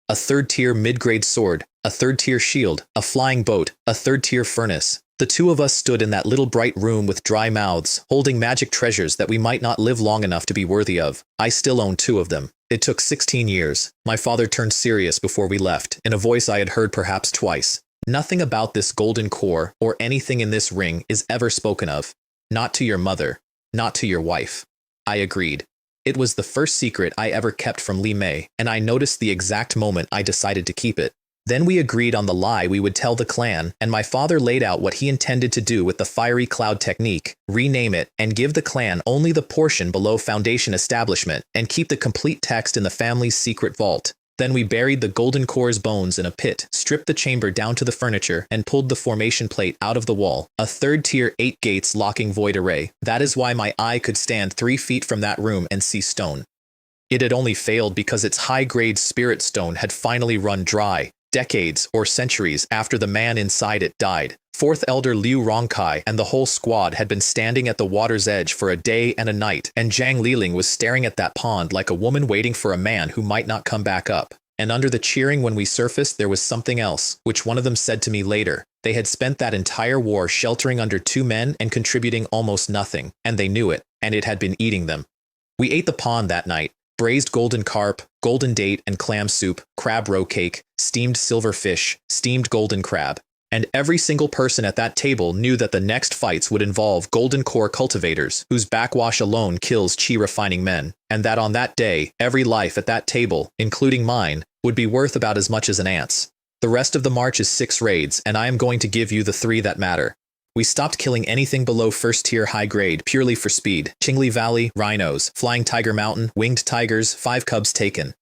A third-tier mid-grade sword, a third-tier shield, a flying boat, a third-tier furnace. The two of us stood in that little bright room with dry mouths, holding magic treasures that we might not live long enough to be worthy of. I still own 2 of them. It took 16 years. My father turned serious before we left, in a voice I had heard perhaps twice. Nothing about this golden core or anything in this ring is ever spoken of. Not to your mother. Not to your wife. I agreed. It was the first secret I ever kept from Li Mei, and I noticed the exact moment I decided to keep it. Then we agreed on the lie we would tell the clan, and my father laid out what he intended to do with the fiery cloud technique, rename it, and give the clan only the portion below Foundation Establishment, and keep the complete text in the family's secret vault. Then we buried the golden core's bones in a pit, stripped the chamber down to the furniture, and pulled the formation plate out of the wall. A third-tier 8 gates locking void array. That is why my eye could stand 3 feet from that room and see stone. It had only failed because its high-grade spirit stone had finally run dry, decades or centuries after the man inside it died. 4th Elder Liu Rongkai and the whole squad had been standing at the water's edge for a day and a night, and Zhang Liling was staring at that pond like a woman waiting for a man who might not come back up. And under the cheering when we surfaced there was something else, which one of them said to me later. They had spent that entire war sheltering under 2 men and contributing almost nothing, and they knew it, and it had been eating them. We ate the pond that night. Braised golden carp, golden date and clam soup, crab roe cake, steamed silver fish, steamed golden crab. And every single person at that table knew that the next fights would involve golden core cultivators, whose backwash alone kills chi refining men, and that on that day, every life at that table, including mine, would be worth about as much as an ant's. The rest of the march is 6 raids, and I am going to give you the 3 that matter. We stopped killing anything below first-tier high-grade purely for speed. Qingli Valley, rhinos, Flying Tiger Mountain, winged tigers, 5 cubs taken.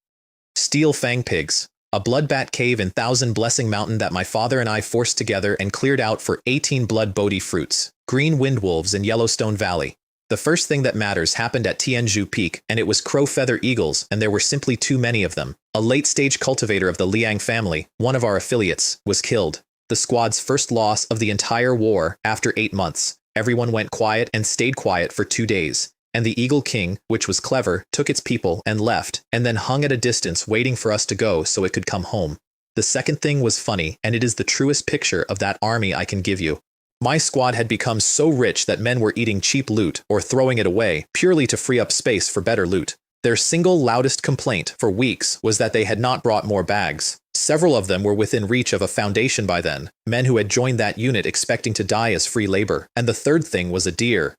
Steel fang pigs. A bloodbat cave in Thousand Blessing Mountain that my father and I forced together and cleared out for 18 blood bodhi fruits. Green windwolves in Yellowstone Valley. The first thing that matters happened at Tianzhu Peak, and it was crow feather eagles, and there were simply too many of them. A late-stage cultivator of the Liang family, one of our affiliates, was killed. The squad's first loss of the entire war after 8 months. Everyone went quiet and stayed quiet for 2 days. And the Eagle King, which was clever, took its people and left, and then hung at a distance waiting for us to go so it could come home. The second thing was funny, and it is the truest picture of that army I can give you. My squad had become so rich that men were eating cheap loot or throwing it away purely to free up space for better loot. Their single loudest complaint for weeks was that they had not brought more bags. Several of them were within reach of a foundation by then, men who had joined that unit expecting to die as free labor. And the third thing was a deer.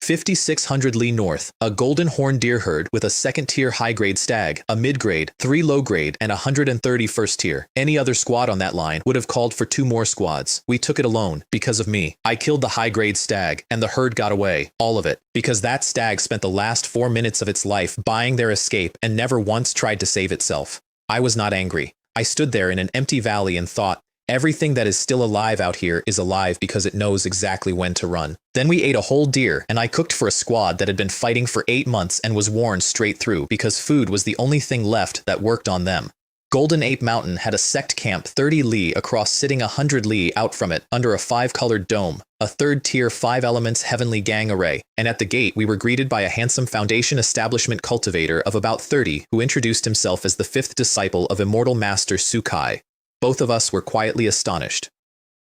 5600 Li North, a golden horn deer herd with a 2nd-tier high-grade stag, a mid-grade, 3 low-grade, and 130 first-tier. Any other squad on that line would have called for 2 more squads. We took it alone, because of me. I killed the high-grade stag, and the herd got away. All of it. Because that stag spent the last 4 minutes of its life buying their escape and never once tried to save itself. I was not angry. I stood there in an empty valley and thought, everything that is still alive out here is alive because it knows exactly when to run. Then we ate a whole deer, and I cooked for a squad that had been fighting for 8 months and was worn straight through because food was the only thing left that worked on them. Golden Ape Mountain had a sect camp 30 li across sitting 100 li out from it under a 5-colored dome, a 3rd-tier 5 elements heavenly gang array, and at the gate we were greeted by a handsome Foundation Establishment cultivator of about 30 who introduced himself as the 5th disciple of Immortal Master Sukai. Both of us were quietly astonished.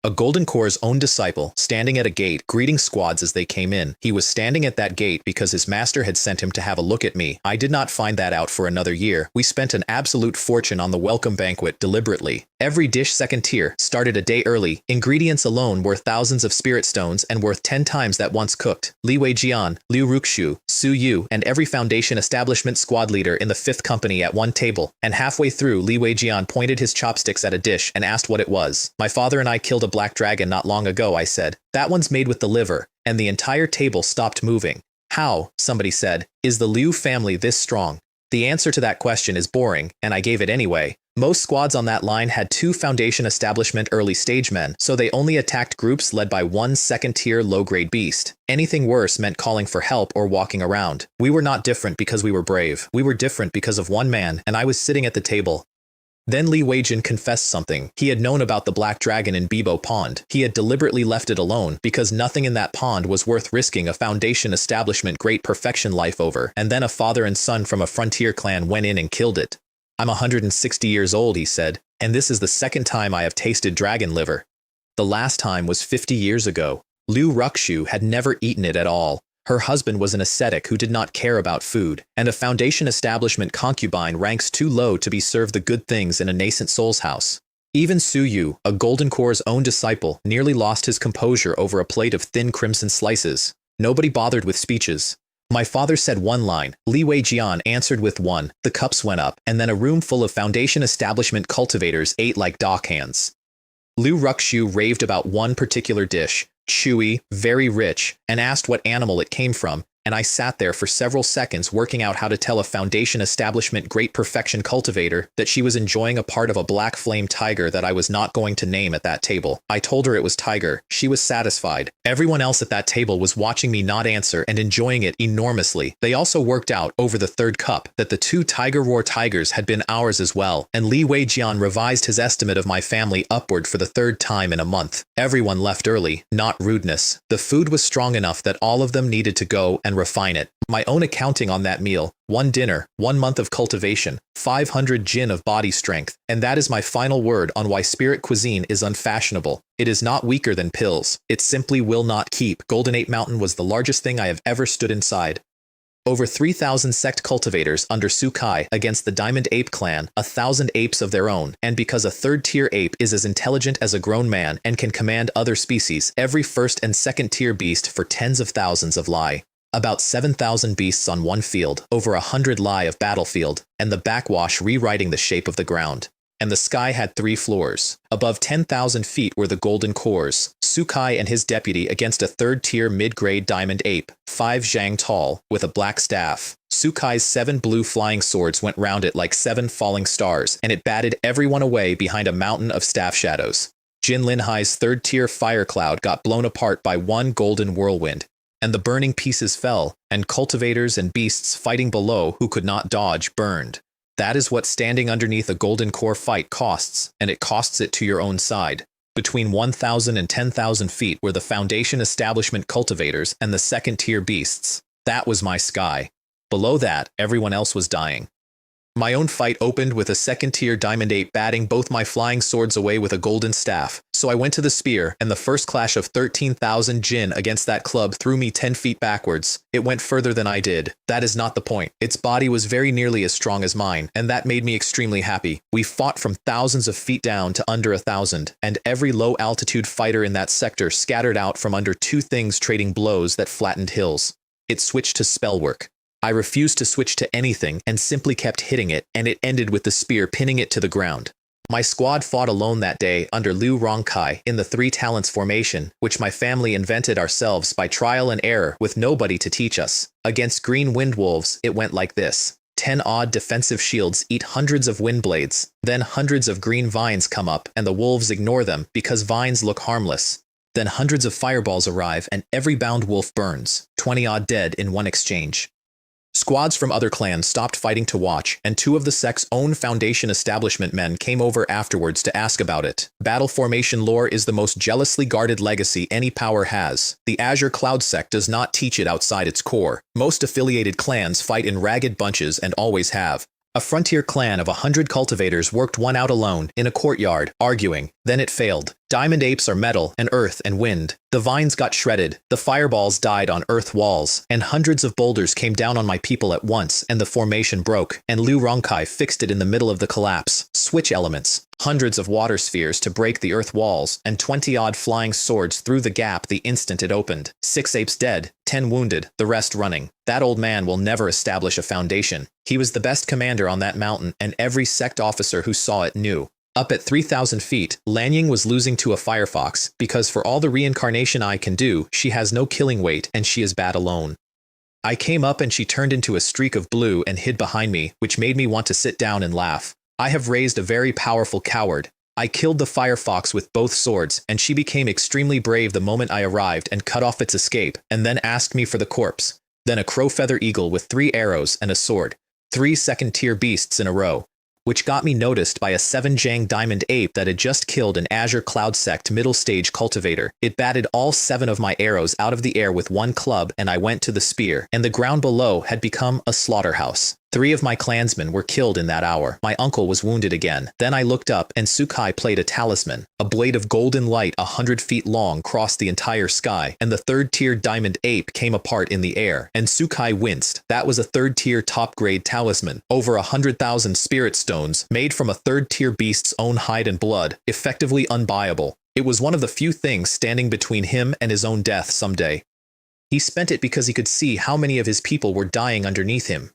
A Golden Core's own disciple, standing at a gate, greeting squads as they came in. He was standing at that gate because his master had sent him to have a look at me. I did not find that out for another year. We spent an absolute fortune on the welcome banquet deliberately. Every dish second tier, started a day early. Ingredients alone worth thousands of spirit stones and worth 10 times that once cooked. Li Weijian, Liu Ruxu, Su Yu, and every Foundation establishment squad leader in the 5th company at one table. And halfway through, Li Weijian pointed his chopsticks at a dish and asked what it was. My father and I killed a black dragon not long ago, I said. That one's made with the liver, and the entire table stopped moving. How, somebody said, is the Liu family this strong? The answer to that question is boring, and I gave it anyway. Most squads on that line had 2 Foundation establishment early stage men, so they only attacked groups led by 1 second-tier low-grade beast. Anything worse meant calling for help or walking around. We were not different because we were brave. We were different because of one man, and I was sitting at the table. Then Li Weijin confessed something. He had known about the black dragon in Bibo Pond. He had deliberately left it alone because nothing in that pond was worth risking a Foundation establishment great perfection life over, and then a father and son from a frontier clan went in and killed it. I'm 160 years old, he said, and this is the 2nd time I have tasted dragon liver. The last time was 50 years ago. Liu Ruxu had never eaten it at all. Her husband was an ascetic who did not care about food, and a Foundation establishment concubine ranks too low to be served the good things in a nascent soul's house. Even Su Yu, a Golden Core's own disciple, nearly lost his composure over a plate of thin crimson slices. Nobody bothered with speeches. My father said one line, Li Weijian answered with one, the cups went up, and then a room full of Foundation establishment cultivators ate like dockhands. Liu Ruxu raved about one particular dish, chewy, very rich, and asked what animal it came from, and I sat there for several seconds working out how to tell a Foundation establishment great perfection cultivator that she was enjoying a part of a black flame tiger that I was not going to name at that table. I told her it was tiger. She was satisfied. Everyone else at that table was watching me not answer and enjoying it enormously. They also worked out, over the 3rd cup, that the 2 tiger roar tigers had been ours as well, and Li Weijian revised his estimate of my family upward for the 3rd time in a month. Everyone left early, not rudeness. The food was strong enough that all of them needed to go and refine it. My own accounting on that meal, 1 dinner, 1 month of cultivation, 500 jin of body strength, and that is my final word on why spirit cuisine is unfashionable. It is not weaker than pills. It simply will not keep. Golden Ape Mountain was the largest thing I have ever stood inside. Over 3,000 sect cultivators under Su Kai against the Diamond Ape clan, 1,000 apes of their own, and because a 3rd-tier ape is as intelligent as a grown man and can command other species, every 1st and 2nd-tier beast for tens of thousands of Lai. About 7,000 beasts on one field, over 100 Lai of battlefield, and the backwash rewriting the shape of the ground. And the sky had 3 floors. Above 10,000 feet were the Golden Cores, Su Kai and his deputy against a 3rd-tier mid-grade diamond ape, 5 zhang tall, with a black staff. Su Kai's 7 blue flying swords went round it like 7 falling stars, and it batted everyone away behind a mountain of staff shadows. Jin Linhai's 3rd-tier fire cloud got blown apart by 1 golden whirlwind, and the burning pieces fell, and cultivators and beasts fighting below who could not dodge burned. That is what standing underneath a Golden Core fight costs, and it costs it to your own side. Between 1,000 and 10,000 feet were the Foundation establishment cultivators and the 2nd-tier beasts. That was my sky. Below that, everyone else was dying. My own fight opened with a 2nd-tier diamond ape batting both my flying swords away with a golden staff, so I went to the spear, and the first clash of 13,000 jin against that club threw me 10 feet backwards. It went further than I did. That is not the point. Its body was very nearly as strong as mine, and that made me extremely happy. We fought from thousands of feet down to under 1,000, and every low-altitude fighter in that sector scattered out from under 2 things trading blows that flattened hills. It switched to spell work. I refused to switch to anything and simply kept hitting it, and it ended with the spear pinning it to the ground. My squad fought alone that day under Liu Rongkai in the 3 talents formation, which my family invented ourselves by trial and error with nobody to teach us. Against green wind wolves, it went like this. 10 odd defensive shields eat hundreds of wind blades, then hundreds of green vines come up and the wolves ignore them because vines look harmless. Then hundreds of fireballs arrive and every bound wolf burns, 20 odd dead in one exchange. Squads from other clans stopped fighting to watch, and 2 of the sect's own Foundation establishment men came over afterwards to ask about it. Battle formation lore is the most jealously guarded legacy any power has. The Azure Cloud sect does not teach it outside its core. Most affiliated clans fight in ragged bunches and always have. A frontier clan of 100 cultivators worked one out alone, in a courtyard, arguing. Then it failed. Diamond apes are metal and earth and wind. The vines got shredded, the fireballs died on earth walls, and hundreds of boulders came down on my people at once, and the formation broke, and Liu Changxu fixed it in the middle of the collapse. Switch elements. Hundreds of water spheres to break the earth walls, and 20-odd flying swords through the gap the instant it opened. 6 apes dead, 10 wounded, the rest running. That old man will never establish a foundation. He was the best commander on that mountain, and every sect officer who saw it knew. Up at 3,000 feet, Lanying was losing to a firefox, because for all the reincarnation I can do, she has no killing weight and she is bad alone. I came up and she turned into a streak of blue and hid behind me, which made me want to sit down and laugh. I have raised a very powerful coward. I killed the firefox with both swords, and she became extremely brave the moment I arrived and cut off its escape, and then asked me for the corpse. Then a crow-feather eagle with 3 arrows and a sword. 3 second-tier beasts in a row. Which got me noticed by a 7-jang diamond ape that had just killed an Azure Cloud Sect middle stage cultivator. It batted all 7 of my arrows out of the air with 1 club, and I went to the spear, and the ground below had become a slaughterhouse. 3 of my clansmen were killed in that hour. My uncle was wounded again. Then I looked up, and Sukai played a talisman. A blade of golden light 100 feet long crossed the entire sky, and the 3rd-tier diamond ape came apart in the air, and Sukai winced. That was a 3rd-tier top-grade talisman. Over 100,000 spirit stones, made from a 3rd-tier beast's own hide and blood, effectively unbuyable. It was one of the few things standing between him and his own death someday. He spent it because he could see how many of his people were dying underneath him.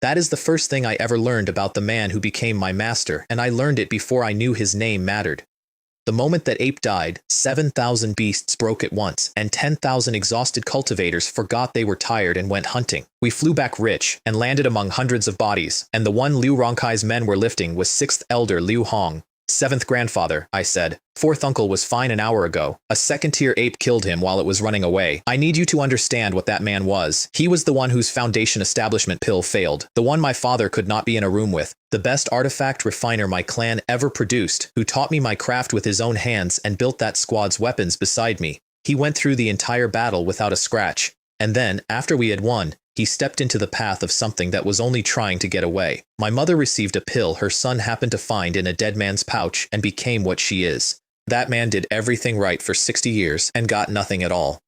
That is the first thing I ever learned about the man who became my master, and I learned it before I knew his name mattered. The moment that ape died, 7,000 beasts broke at once, and 10,000 exhausted cultivators forgot they were tired and went hunting. We flew back rich, and landed among hundreds of bodies, and the one Liu Changxu's men were lifting was 6th elder Liu Hong. 7th grandfather, I said. 4th uncle was fine an hour ago. A 2nd-tier ape killed him while it was running away. I need you to understand what that man was. He was the one whose foundation establishment pill failed. The one my father could not be in a room with. The best artifact refiner my clan ever produced, who taught me my craft with his own hands and built that squad's weapons beside me. He went through the entire battle without a scratch. And then, after we had won, he stepped into the path of something that was only trying to get away. My mother received a pill her son happened to find in a dead man's pouch and became what she is. That man did everything right for 60 years and got nothing at all.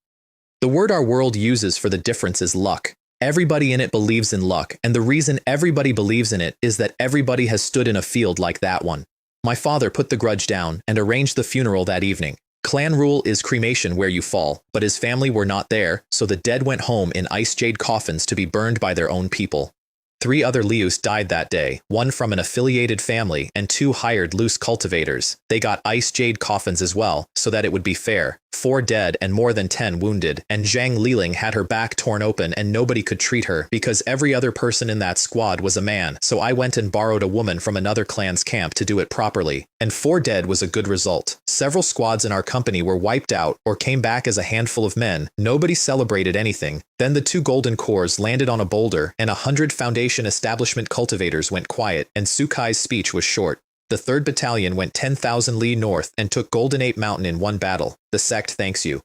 The word our world uses for the difference is luck. Everybody in it believes in luck, and the reason everybody believes in it is that everybody has stood in a field like that one. My father put the grudge down and arranged the funeral that evening. Clan rule is cremation where you fall, but his family were not there, so the dead went home in ice jade coffins to be burned by their own people. 3 other Lius died that day, 1 from an affiliated family and 2 hired loose cultivators. They got ice jade coffins as well, so that it would be fair. 4 dead and more than 10 wounded, and Zhang Liling had her back torn open and nobody could treat her because every other person in that squad was a man, so I went and borrowed a woman from another clan's camp to do it properly. And 4 dead was a good result. Several squads in our company were wiped out or came back as a handful of men. Nobody celebrated anything. Then the 2 golden cores landed on a boulder, and 100 foundation establishment cultivators went quiet, and Sukai's speech was short. The 3rd Battalion went 10,000 li north and took Golden Ape Mountain in one battle. The sect thanks you.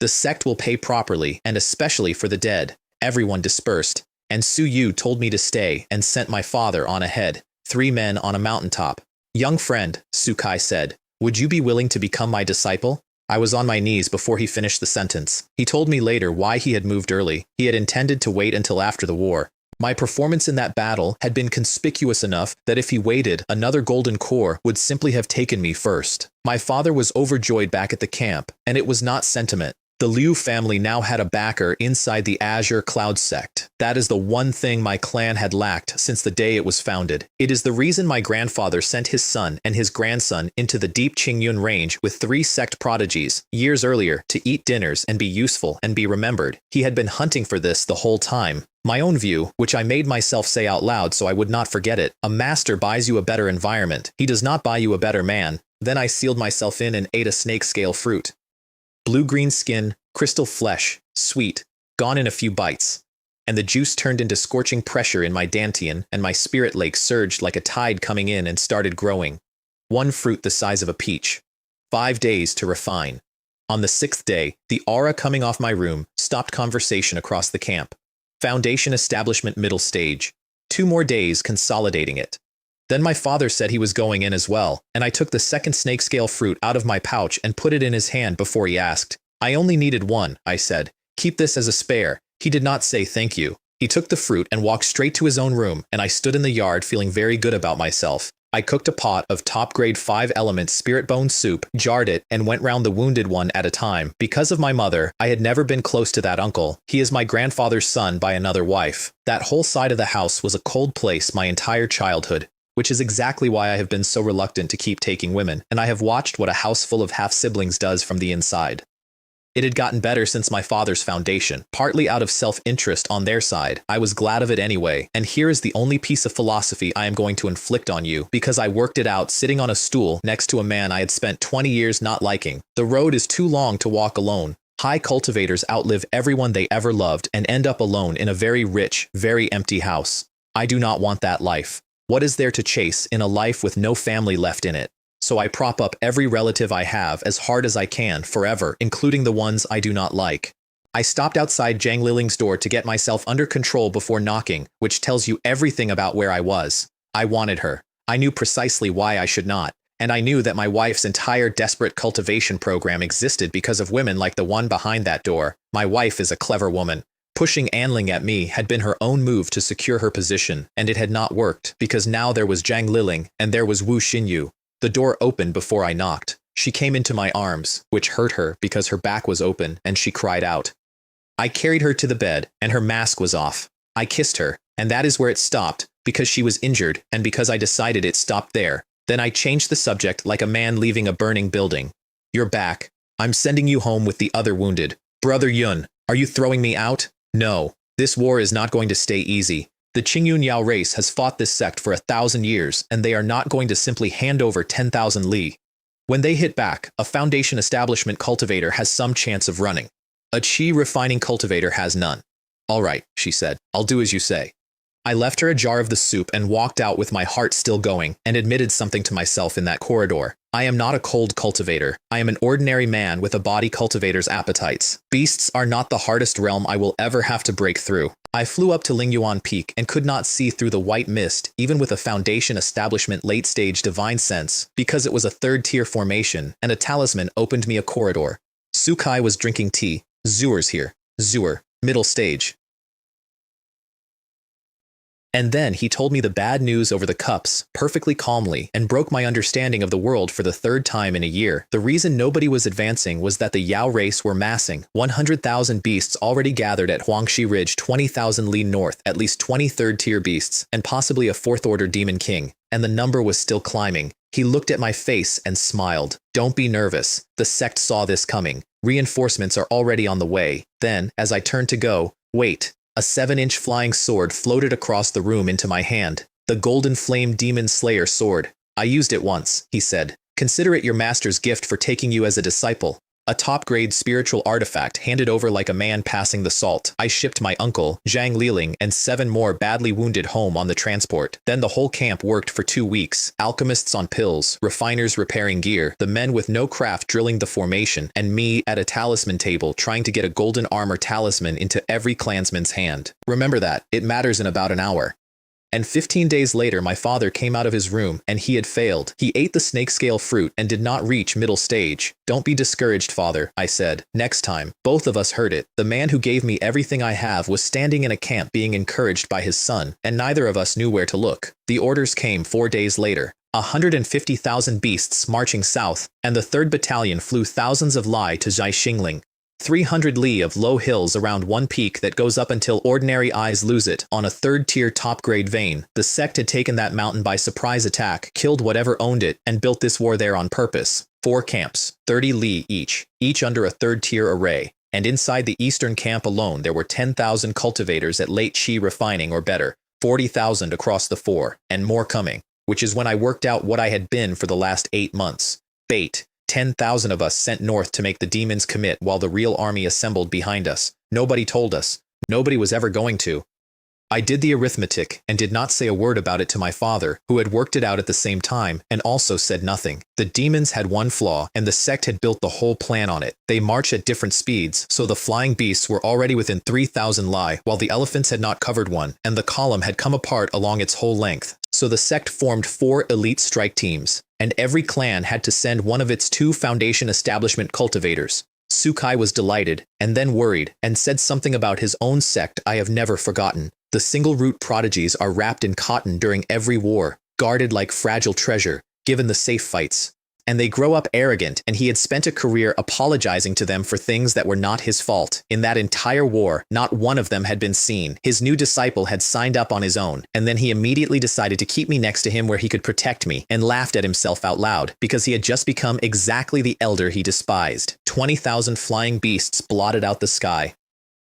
The sect will pay properly, and especially for the dead. Everyone dispersed, and Su Yu told me to stay and sent my father on ahead. 3 men on a mountaintop. Young friend, Sukai said, would you be willing to become my disciple? I was on my knees before he finished the sentence. He told me later why he had moved early. He had intended to wait until after the war. My performance in that battle had been conspicuous enough that if he waited, another golden core would simply have taken me first. My father was overjoyed back at the camp, and it was not sentiment. The Liu family now had a backer inside the Azure Cloud Sect. That is the one thing my clan had lacked since the day it was founded. It is the reason my grandfather sent his son and his grandson into the deep Qingyun range with 3 sect prodigies years earlier to eat dinners and be useful and be remembered. He had been hunting for this the whole time. My own view, which I made myself say out loud so I would not forget it, a master buys you a better environment. He does not buy you a better man. Then I sealed myself in and ate a snake-scale fruit. Blue-green skin, crystal flesh, sweet, gone in a few bites. And the juice turned into scorching pressure in my dantian, and my spirit lake surged like a tide coming in and started growing. 1 fruit the size of a peach. 5 days to refine. On the 6th day, the aura coming off my room stopped conversation across the camp. Foundation establishment middle stage. 2 more days consolidating it. Then my father said he was going in as well, and I took the second snake scale fruit out of my pouch and put it in his hand before he asked. I only needed one, I said. Keep this as a spare. He did not say thank you. He took the fruit and walked straight to his own room, and I stood in the yard feeling very good about myself. I cooked a pot of top-grade 5-element spirit bone soup, jarred it, and went round the wounded one at a time. Because of my mother, I had never been close to that uncle. He is my grandfather's son by another wife. That whole side of the house was a cold place my entire childhood, which is exactly why I have been so reluctant to keep taking women, and I have watched what a house full of half-siblings does from the inside. It had gotten better since my father's foundation, partly out of self-interest on their side. I was glad of it anyway, and here is the only piece of philosophy I am going to inflict on you, because I worked it out sitting on a stool next to a man I had spent 20 years not liking. The road is too long to walk alone. High cultivators outlive everyone they ever loved and end up alone in a very rich, very empty house. I do not want that life. What is there to chase in a life with no family left in it? So I prop up every relative I have as hard as I can forever, including the ones I do not like. I stopped outside Zhang Liling's door to get myself under control before knocking, which tells you everything about where I was. I wanted her. I knew precisely why I should not, and I knew that my wife's entire desperate cultivation program existed because of women like the one behind that door. My wife is a clever woman. Pushing Anling at me had been her own move to secure her position, and it had not worked, because now there was Zhang Liling and there was Wu Xinyu. The door opened before I knocked. She came into my arms, which hurt her because her back was open, and she cried out. I carried her to the bed, and her mask was off. I kissed her, and that is where it stopped, because she was injured, and because I decided it stopped there. Then I changed the subject like a man leaving a burning building. You're back. I'm sending you home with the other wounded. Brother Yun, are you throwing me out? No. This war is not going to stay easy. The Qingyun Yao race has fought this sect for 1,000 years, and they are not going to simply hand over 10,000 li. When they hit back, a foundation establishment cultivator has some chance of running. A qi refining cultivator has none. All right, she said. I'll do as you say. I left her a jar of the soup and walked out with my heart still going, and admitted something to myself in that corridor. I am not a cold cultivator. I am an ordinary man with a body cultivator's appetites. Beasts are not the hardest realm I will ever have to break through. I flew up to Lingyuan Peak and could not see through the white mist, even with a foundation establishment late-stage divine sense, because it was a third-tier formation, and a talisman opened me a corridor. Sukai was drinking tea. Zuer's here. Zuer, middle stage. And then he told me the bad news over the cups, perfectly calmly, and broke my understanding of the world for the third time in a year. The reason nobody was advancing was that the Yao race were massing. 100,000 beasts already gathered at Huangxi Ridge, 20,000 li north, at least 20 third-tier beasts, and possibly a fourth-order demon king. And the number was still climbing. He looked at my face and smiled. Don't be nervous. The sect saw this coming. Reinforcements are already on the way. Then, as I turned to go, wait. A 7-inch flying sword floated across the room into my hand. The Golden Flame Demon Slayer sword. I used it once, he said. Consider it your master's gift for taking you as a disciple. A top-grade spiritual artifact handed over like a man passing the salt. I shipped my uncle, Zhang Liling, and 7 more badly wounded home on the transport. Then the whole camp worked for 2 weeks. Alchemists on pills, refiners repairing gear, the men with no craft drilling the formation, and me at a talisman table trying to get a golden armor talisman into every clansman's hand. Remember that, it matters in about an hour. And 15 days later my father came out of his room, and he had failed. He ate the snake scale fruit and did not reach middle stage. Don't be discouraged, father, I said. Next time. Both of us heard it. The man who gave me everything I have was standing in a camp being encouraged by his son, and neither of us knew where to look. The orders came 4 days later. 150,000 beasts marching south, and the 3rd Battalion flew thousands of li to Zhaixingling. 300 li of low hills around one peak that goes up until ordinary eyes lose it, on a 3rd-tier top-grade vein. The sect had taken that mountain by surprise attack, killed whatever owned it, and built this war there on purpose. 4 camps, 30 li each under a 3rd-tier array. And inside the eastern camp alone there were 10,000 cultivators at late qi refining or better, 40,000 across the 4, and more coming, which is when I worked out what I had been for the last 8 months. Bait. 10,000 of us sent north to make the demons commit while the real army assembled behind us. Nobody told us. Nobody was ever going to. I did the arithmetic and did not say a word about it to my father, who had worked it out at the same time and also said nothing. The demons had one flaw, and the sect had built the whole plan on it. They march at different speeds, so the flying beasts were already within 3,000 li, while the elephants had not covered one, and the column had come apart along its whole length. So the sect formed 4 elite strike teams, and every clan had to send one of its 2 foundation establishment cultivators. Sukai was delighted, and then worried, and said something about his own sect I have never forgotten. The single-root prodigies are wrapped in cotton during every war, guarded like fragile treasure, given the safe fights. And they grow up arrogant, and he had spent a career apologizing to them for things that were not his fault. In that entire war, not one of them had been seen. His new disciple had signed up on his own, and then he immediately decided to keep me next to him where he could protect me, and laughed at himself out loud, because he had just become exactly the elder he despised. 20,000 flying beasts blotted out the sky.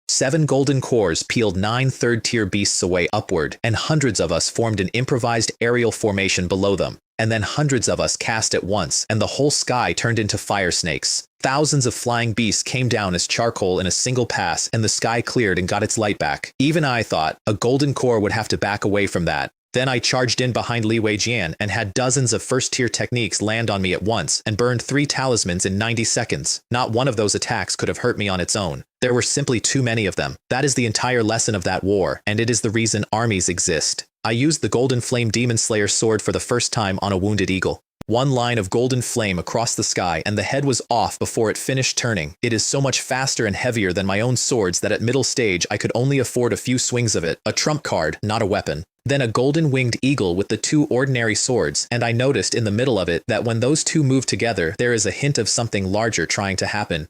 7 golden cores peeled 9 third-tier beasts away upward, and hundreds of us formed an improvised aerial formation below them. And then hundreds of us cast at once, and the whole sky turned into fire snakes. Thousands of flying beasts came down as charcoal in a single pass, and the sky cleared and got its light back. Even I thought a golden core would have to back away from that. Then I charged in behind Li Weijian and had dozens of first-tier techniques land on me at once and burned 3 talismans in 90 seconds. Not one of those attacks could have hurt me on its own. There were simply too many of them. That is the entire lesson of that war, and it is the reason armies exist. I used the Golden Flame Demon Slayer sword for the first time on a wounded eagle. 1 line of golden flame across the sky, and the head was off before it finished turning. It is so much faster and heavier than my own swords that at middle stage I could only afford a few swings of it, a trump card, not a weapon. Then a golden winged eagle with the 2 ordinary swords, and I noticed in the middle of it that when those 2 move together, there is a hint of something larger trying to happen.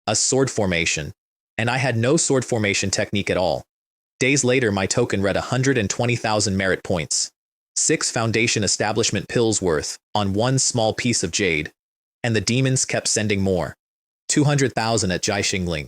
A sword formation. And I had no sword formation technique at all. Days later, my token read 120,000 merit points. 6 foundation establishment pills worth, on 1 small piece of jade. And the demons kept sending more. 200,000 at Jai Xingling.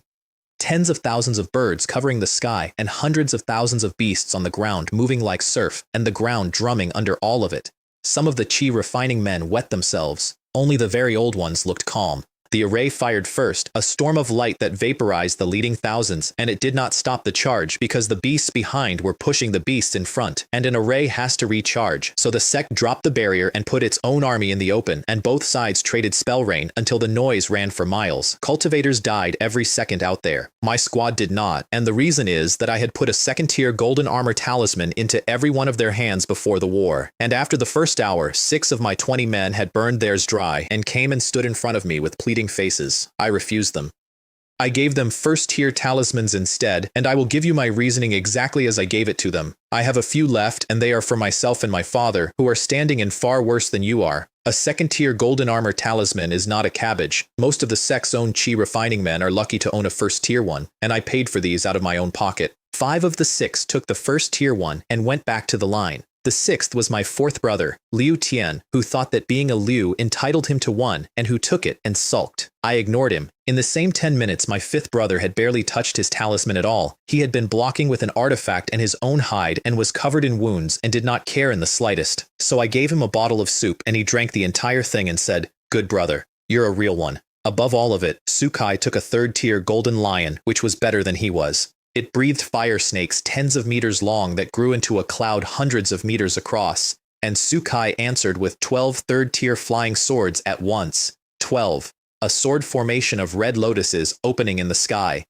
Tens of thousands of birds covering the sky, and hundreds of thousands of beasts on the ground moving like surf, and the ground drumming under all of it. Some of the chi refining men wet themselves. Only the very old ones looked calm. The array fired first, a storm of light that vaporized the leading thousands, and it did not stop the charge because the beasts behind were pushing the beasts in front, and an array has to recharge. So the sect dropped the barrier and put its own army in the open, and both sides traded spell rain until the noise ran for miles. Cultivators died every second out there. My squad did not, and the reason is that I had put a 2nd-tier golden armor talisman into every one of their hands before the war. And after the first hour, 6 of my 20 men had burned theirs dry and came and stood in front of me with pleading faces. I refused them. I gave them first-tier talismans instead, and I will give you my reasoning exactly as I gave it to them. I have a few left, and they are for myself and my father, who are standing in far worse than you are. A 2nd-tier golden armor talisman is not a cabbage. Most of the sect's own chi refining men are lucky to own a first-tier one, and I paid for these out of my own pocket. 5 of the 6 took the first-tier one and went back to the line. The 6th was my 4th brother, Liu Tian, who thought that being a Liu entitled him to one, and who took it and sulked. I ignored him. In the same 10 minutes, my 5th brother had barely touched his talisman at all. He had been blocking with an artifact and his own hide and was covered in wounds and did not care in the slightest. So I gave him a bottle of soup and he drank the entire thing and said, "Good brother, you're a real one." Above all of it, Sukai took a 3rd-tier golden lion, which was better than he was. It breathed fire snakes tens of meters long that grew into a cloud hundreds of meters across, and Sukai answered with 12 third-tier flying swords at once. 12. A sword formation of red lotuses opening in the sky.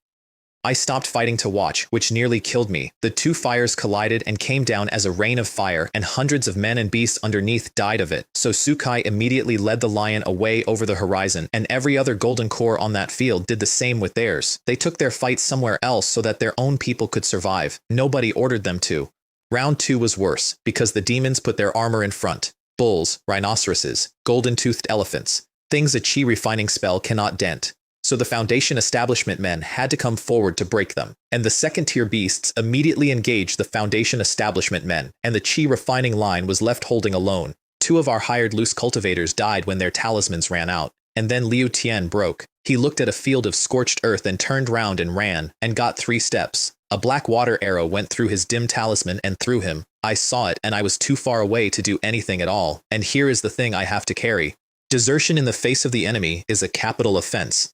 I stopped fighting to watch, which nearly killed me. The 2 fires collided and came down as a rain of fire, and hundreds of men and beasts underneath died of it. So Sukai immediately led the lion away over the horizon, and every other golden core on that field did the same with theirs. They took their fight somewhere else so that their own people could survive. Nobody ordered them to. Round 2 was worse, because the demons put their armor in front. Bulls, rhinoceroses, golden-toothed elephants. Things a chi refining spell cannot dent. So the foundation establishment men had to come forward to break them, and the 2nd-tier beasts immediately engaged the foundation establishment men, and the chi refining line was left holding alone. 2 of our hired loose cultivators died when their talismans ran out, and then Liu Tian broke. He looked at a field of scorched earth and turned round and ran, and got 3 steps. A black water arrow went through his dim talisman and through him. I saw it, and I was too far away to do anything at all, and here is the thing I have to carry. Desertion in the face of the enemy is a capital offense.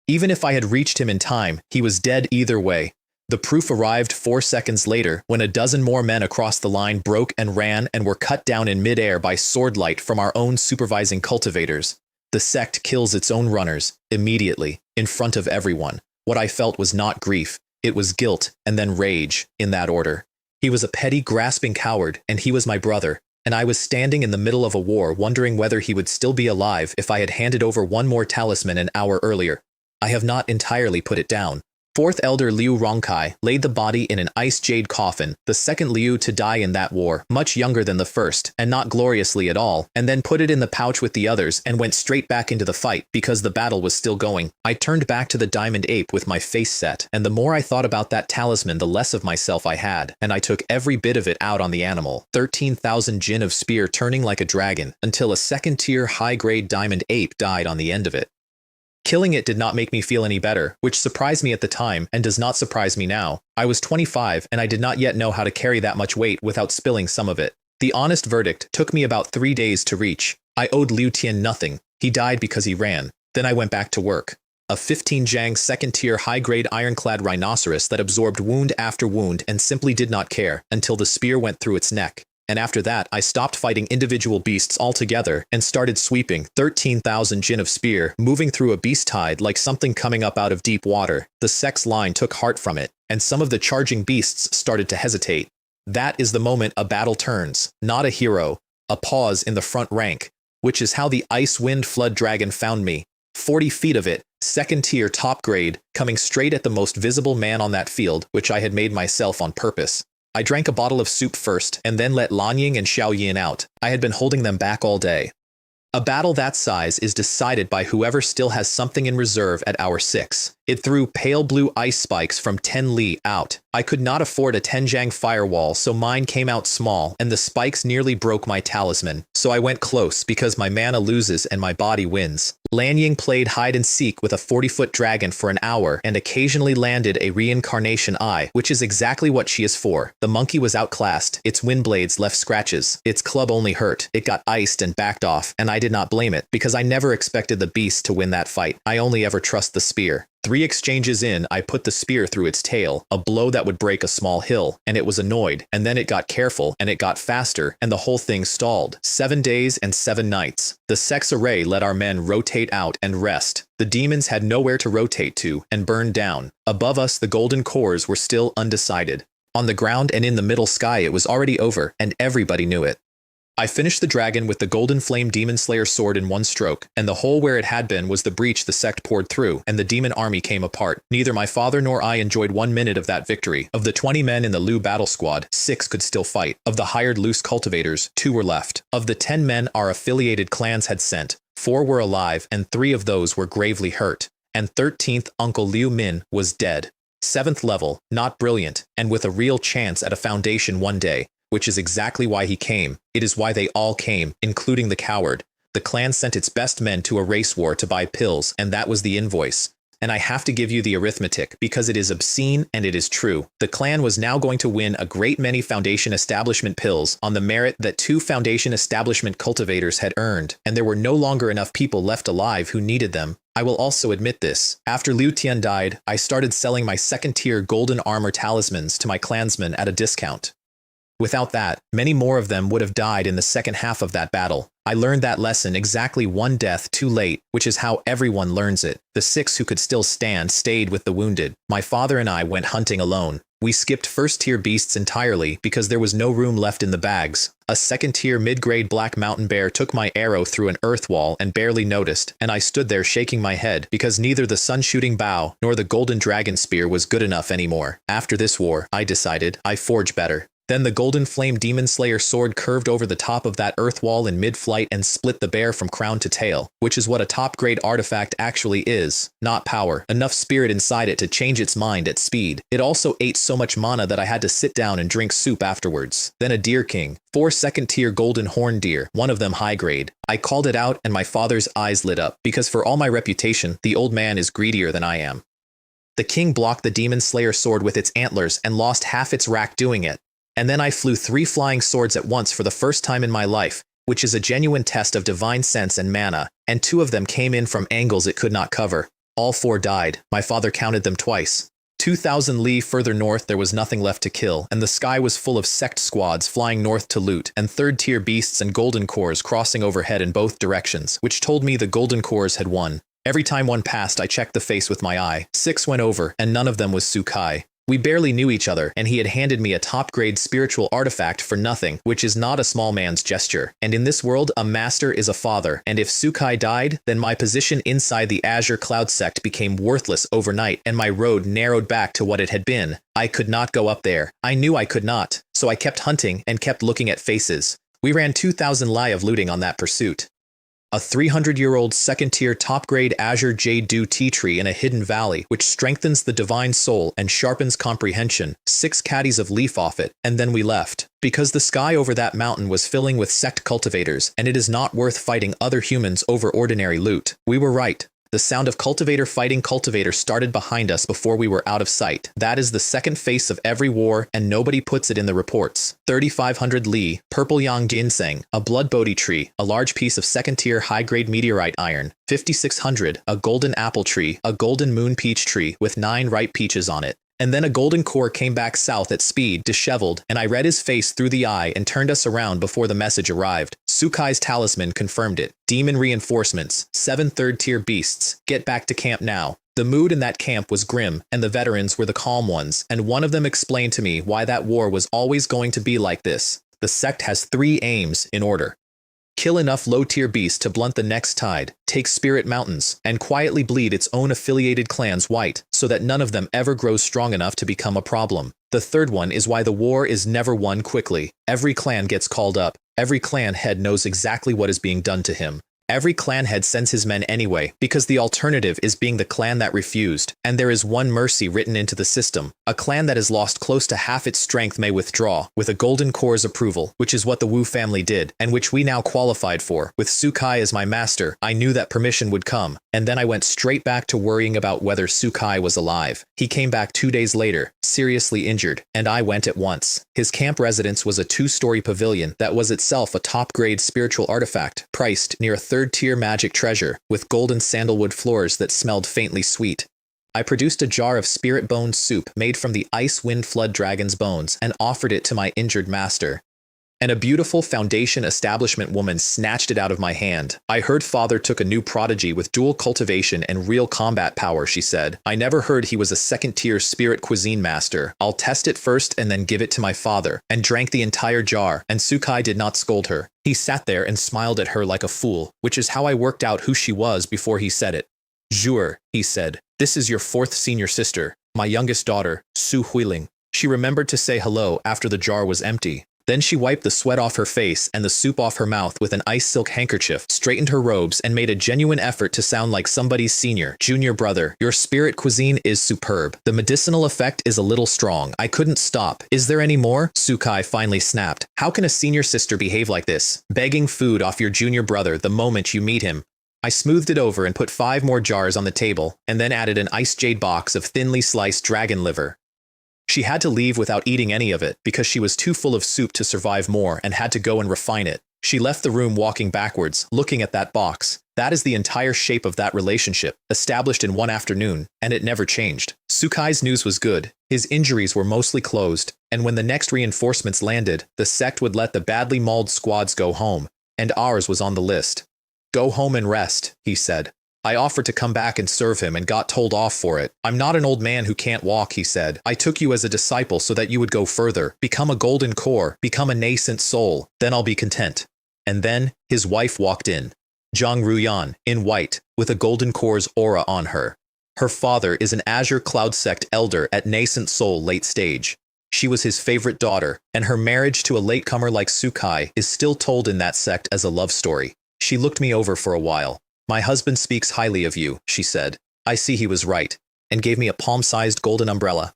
Even if I had reached him in time, he was dead either way. The proof arrived 4 seconds later, when a dozen more men across the line broke and ran and were cut down in midair by sword light from our own supervising cultivators. The sect kills its own runners, immediately, in front of everyone. What I felt was not grief, it was guilt, and then rage, in that order. He was a petty, grasping coward, and he was my brother. and I was standing in the middle of a war wondering whether he would still be alive if I had handed over one more talisman an hour earlier. I have not entirely put it down. Fourth Elder Liu Rongkai laid the body in an ice jade coffin, the second Liu to die in that war, much younger than the first, and not gloriously at all, and then put it in the pouch with the others and went straight back into the fight because the battle was still going. I turned back to the diamond ape with my face set, and the more I thought about that talisman the less of myself I had, and I took every bit of it out on the animal. 13,000 jin of spear turning like a dragon, until a second-tier high-grade diamond ape died on the end of it. Killing it did not make me feel any better, which surprised me at the time and does not surprise me now. I was 25 and I did not yet know how to carry that much weight without spilling some of it. The honest verdict took me about 3 days to reach. I owed Liu Tian nothing. He died because he ran. Then I went back to work. A 15 Zhang second-tier high-grade ironclad rhinoceros that absorbed wound after wound and simply did not care until the spear went through its neck. And after that, I stopped fighting individual beasts altogether and started sweeping 13,000 jin of spear, moving through a beast tide like something coming up out of deep water. The sect's line took heart from it, and some of the charging beasts started to hesitate. That is the moment a battle turns, not a hero, a pause in the front rank, which is how the ice wind flood dragon found me. 40 feet of it, second tier top grade, coming straight at the most visible man on that field, which I had made myself on purpose. I drank a bottle of soup first, and then let Lan Ying and Xiao Yin out. I had been holding them back all day. A battle that size is decided by whoever still has something in reserve at hour 6. It threw pale blue ice spikes from 10 li out. I could not afford a Tenjiang firewall, so mine came out small, and the spikes nearly broke my talisman. So I went close because my mana loses and my body wins. Lan Ying played hide and seek with a 40-foot dragon for an hour and occasionally landed a reincarnation eye, which is exactly what she is for. The monkey was outclassed. Its wind blades left scratches. Its club only hurt. It got iced and backed off, and I did not blame it because I never expected the beast to win that fight. I only ever trust the spear. 3 exchanges in, I put the spear through its tail, a blow that would break a small hill, and it was annoyed, and then it got careful, and it got faster, and the whole thing stalled. 7 days and 7 nights. The sect's array let our men rotate out and rest. The demons had nowhere to rotate to, and burned down. Above us, the golden cores were still undecided. On the ground and in the middle sky, it was already over, and everybody knew it. I finished the dragon with the golden flame demon slayer sword in one stroke, and the hole where it had been was the breach the sect poured through, and the demon army came apart. Neither my father nor I enjoyed 1 minute of that victory. Of the 20 men in the Liu battle squad, 6 could still fight. Of the hired loose cultivators, 2 were left. Of the 10 men our affiliated clans had sent, 4 were alive, and 3 of those were gravely hurt. And 13th Uncle Liu Min was dead. 7th level, not brilliant, and with a real chance at a foundation one day. Which is exactly why he came. It is why they all came, including the coward. The clan sent its best men to a race war to buy pills, and that was the invoice. And I have to give you the arithmetic, because it is obscene and it is true. The clan was now going to win a great many Foundation Establishment pills on the merit that 2 Foundation Establishment cultivators had earned, and there were no longer enough people left alive who needed them. I will also admit this. After Liu Tian died, I started selling my second-tier golden armor talismans to my clansmen at a discount. Without that, many more of them would have died in the second half of that battle. I learned that lesson exactly 1 death too late, which is how everyone learns it. The 6 who could still stand stayed with the wounded. My father and I went hunting alone. We skipped first-tier beasts entirely because there was no room left in the bags. A second-tier mid-grade black mountain bear took my arrow through an earth wall and barely noticed, and I stood there shaking my head because neither the sun-shooting bow nor the golden dragon spear was good enough anymore. After this war, I decided I forge better. Then the golden flame demon slayer sword curved over the top of that earth wall in mid-flight and split the bear from crown to tail, which is what a top-grade artifact actually is, not power. Enough spirit inside it to change its mind at speed. It also ate so much mana that I had to sit down and drink soup afterwards. Then a deer king, 4 second-tier golden horn deer, one of them high-grade. I called it out and my father's eyes lit up, because for all my reputation, the old man is greedier than I am. The king blocked the demon slayer sword with its antlers and lost half its rack doing it. And then I flew 3 flying swords at once for the first time in my life, which is a genuine test of divine sense and mana, and 2 of them came in from angles it could not cover. All 4 died. My father counted them twice. 2,000 li further north there was nothing left to kill, and the sky was full of sect squads flying north to loot, and third-tier beasts and golden cores crossing overhead in both directions, which told me the golden cores had won. Every time one passed I checked the face with my eye. 6 went over, and none of them was Sukai. We barely knew each other, and he had handed me a top-grade spiritual artifact for nothing, which is not a small man's gesture. And in this world, a master is a father, and if Sukai died, then my position inside the Azure Cloud sect became worthless overnight, and my road narrowed back to what it had been. I could not go up there. I knew I could not, so I kept hunting and kept looking at faces. We ran 2,000 Lai of looting on that pursuit. A 300-year-old second-tier top-grade Azure Jade Dew tea tree in a hidden valley, which strengthens the divine soul and sharpens comprehension, 6 caddies of leaf off it, and then we left. Because the sky over that mountain was filling with sect cultivators, and it is not worth fighting other humans over ordinary loot. We were right. The sound of cultivator fighting cultivator started behind us before we were out of sight. That is the second face of every war, and nobody puts it in the reports. 3,500 Li, purple yang ginseng, a blood Bodhi tree, a large piece of second-tier high-grade meteorite iron. 5,600, a golden apple tree, a golden moon peach tree with 9 ripe peaches on it. And then a golden core came back south at speed, disheveled, and I read his face through the eye and turned us around before the message arrived. Sukai's talisman confirmed it. Demon reinforcements, 7 third-tier beasts. Get back to camp now. The mood in that camp was grim, and the veterans were the calm ones, and one of them explained to me why that war was always going to be like this. The sect has 3 aims in order. Kill enough low-tier beasts to blunt the next tide, take Spirit Mountains, and quietly bleed its own affiliated clans white, so that none of them ever grows strong enough to become a problem. The third one is why the war is never won quickly. Every clan gets called up. Every clan head knows exactly what is being done to him. Every clan head sends his men anyway, because the alternative is being the clan that refused, and there is one mercy written into the system. A clan that has lost close to half its strength may withdraw, with a golden core's approval, which is what the Wu family did, and which we now qualified for. With Sukai as my master, I knew that permission would come, and then I went straight back to worrying about whether Sukai was alive. He came back 2 days later, seriously injured, and I went at once. His camp residence was a 2-story pavilion that was itself a top-grade spiritual artifact, priced near a third-tier magic treasure, with golden sandalwood floors that smelled faintly sweet. I produced a jar of spirit bone soup made from the ice wind flood dragon's bones and offered it to my injured master. And a beautiful foundation establishment woman snatched it out of my hand. I heard father took a new prodigy with dual cultivation and real combat power, she said. I never heard he was a second-tier spirit cuisine master. I'll test it first and then give it to my father, and drank the entire jar, and Sukai did not scold her. He sat there and smiled at her like a fool, which is how I worked out who she was before he said it. Jure, he said, this is your 4th senior sister, my youngest daughter, Su Huiling. She remembered to say hello after the jar was empty. Then she wiped the sweat off her face and the soup off her mouth with an ice silk handkerchief, straightened her robes, and made a genuine effort to sound like somebody's junior brother. Your spirit cuisine is superb. The medicinal effect is a little strong. I couldn't stop. Is there any more? Sukai finally snapped. How can a senior sister behave like this? Begging food off your junior brother the moment you meet him. I smoothed it over and put 5 more jars on the table, and then added an ice jade box of thinly sliced dragon liver. She had to leave without eating any of it because she was too full of soup to survive more and had to go and refine it. She left the room walking backwards, looking at that box. That is the entire shape of that relationship, established in one afternoon, and it never changed. Sukai's news was good. His injuries were mostly closed, and when the next reinforcements landed, the sect would let the badly mauled squads go home, and ours was on the list. Go home and rest, he said. I offered to come back and serve him and got told off for it. I'm not an old man who can't walk, he said. I took you as a disciple so that you would go further, become a golden core, become a nascent soul. Then I'll be content. And then his wife walked in. Zhang Ruyan, in white, with a golden core's aura on her. Her father is an Azure Cloud sect elder at nascent soul late stage. She was his favorite daughter, and her marriage to a latecomer like Sukai is still told in that sect as a love story. She looked me over for a while. My husband speaks highly of you, she said. I see he was right, and gave me a palm-sized golden umbrella.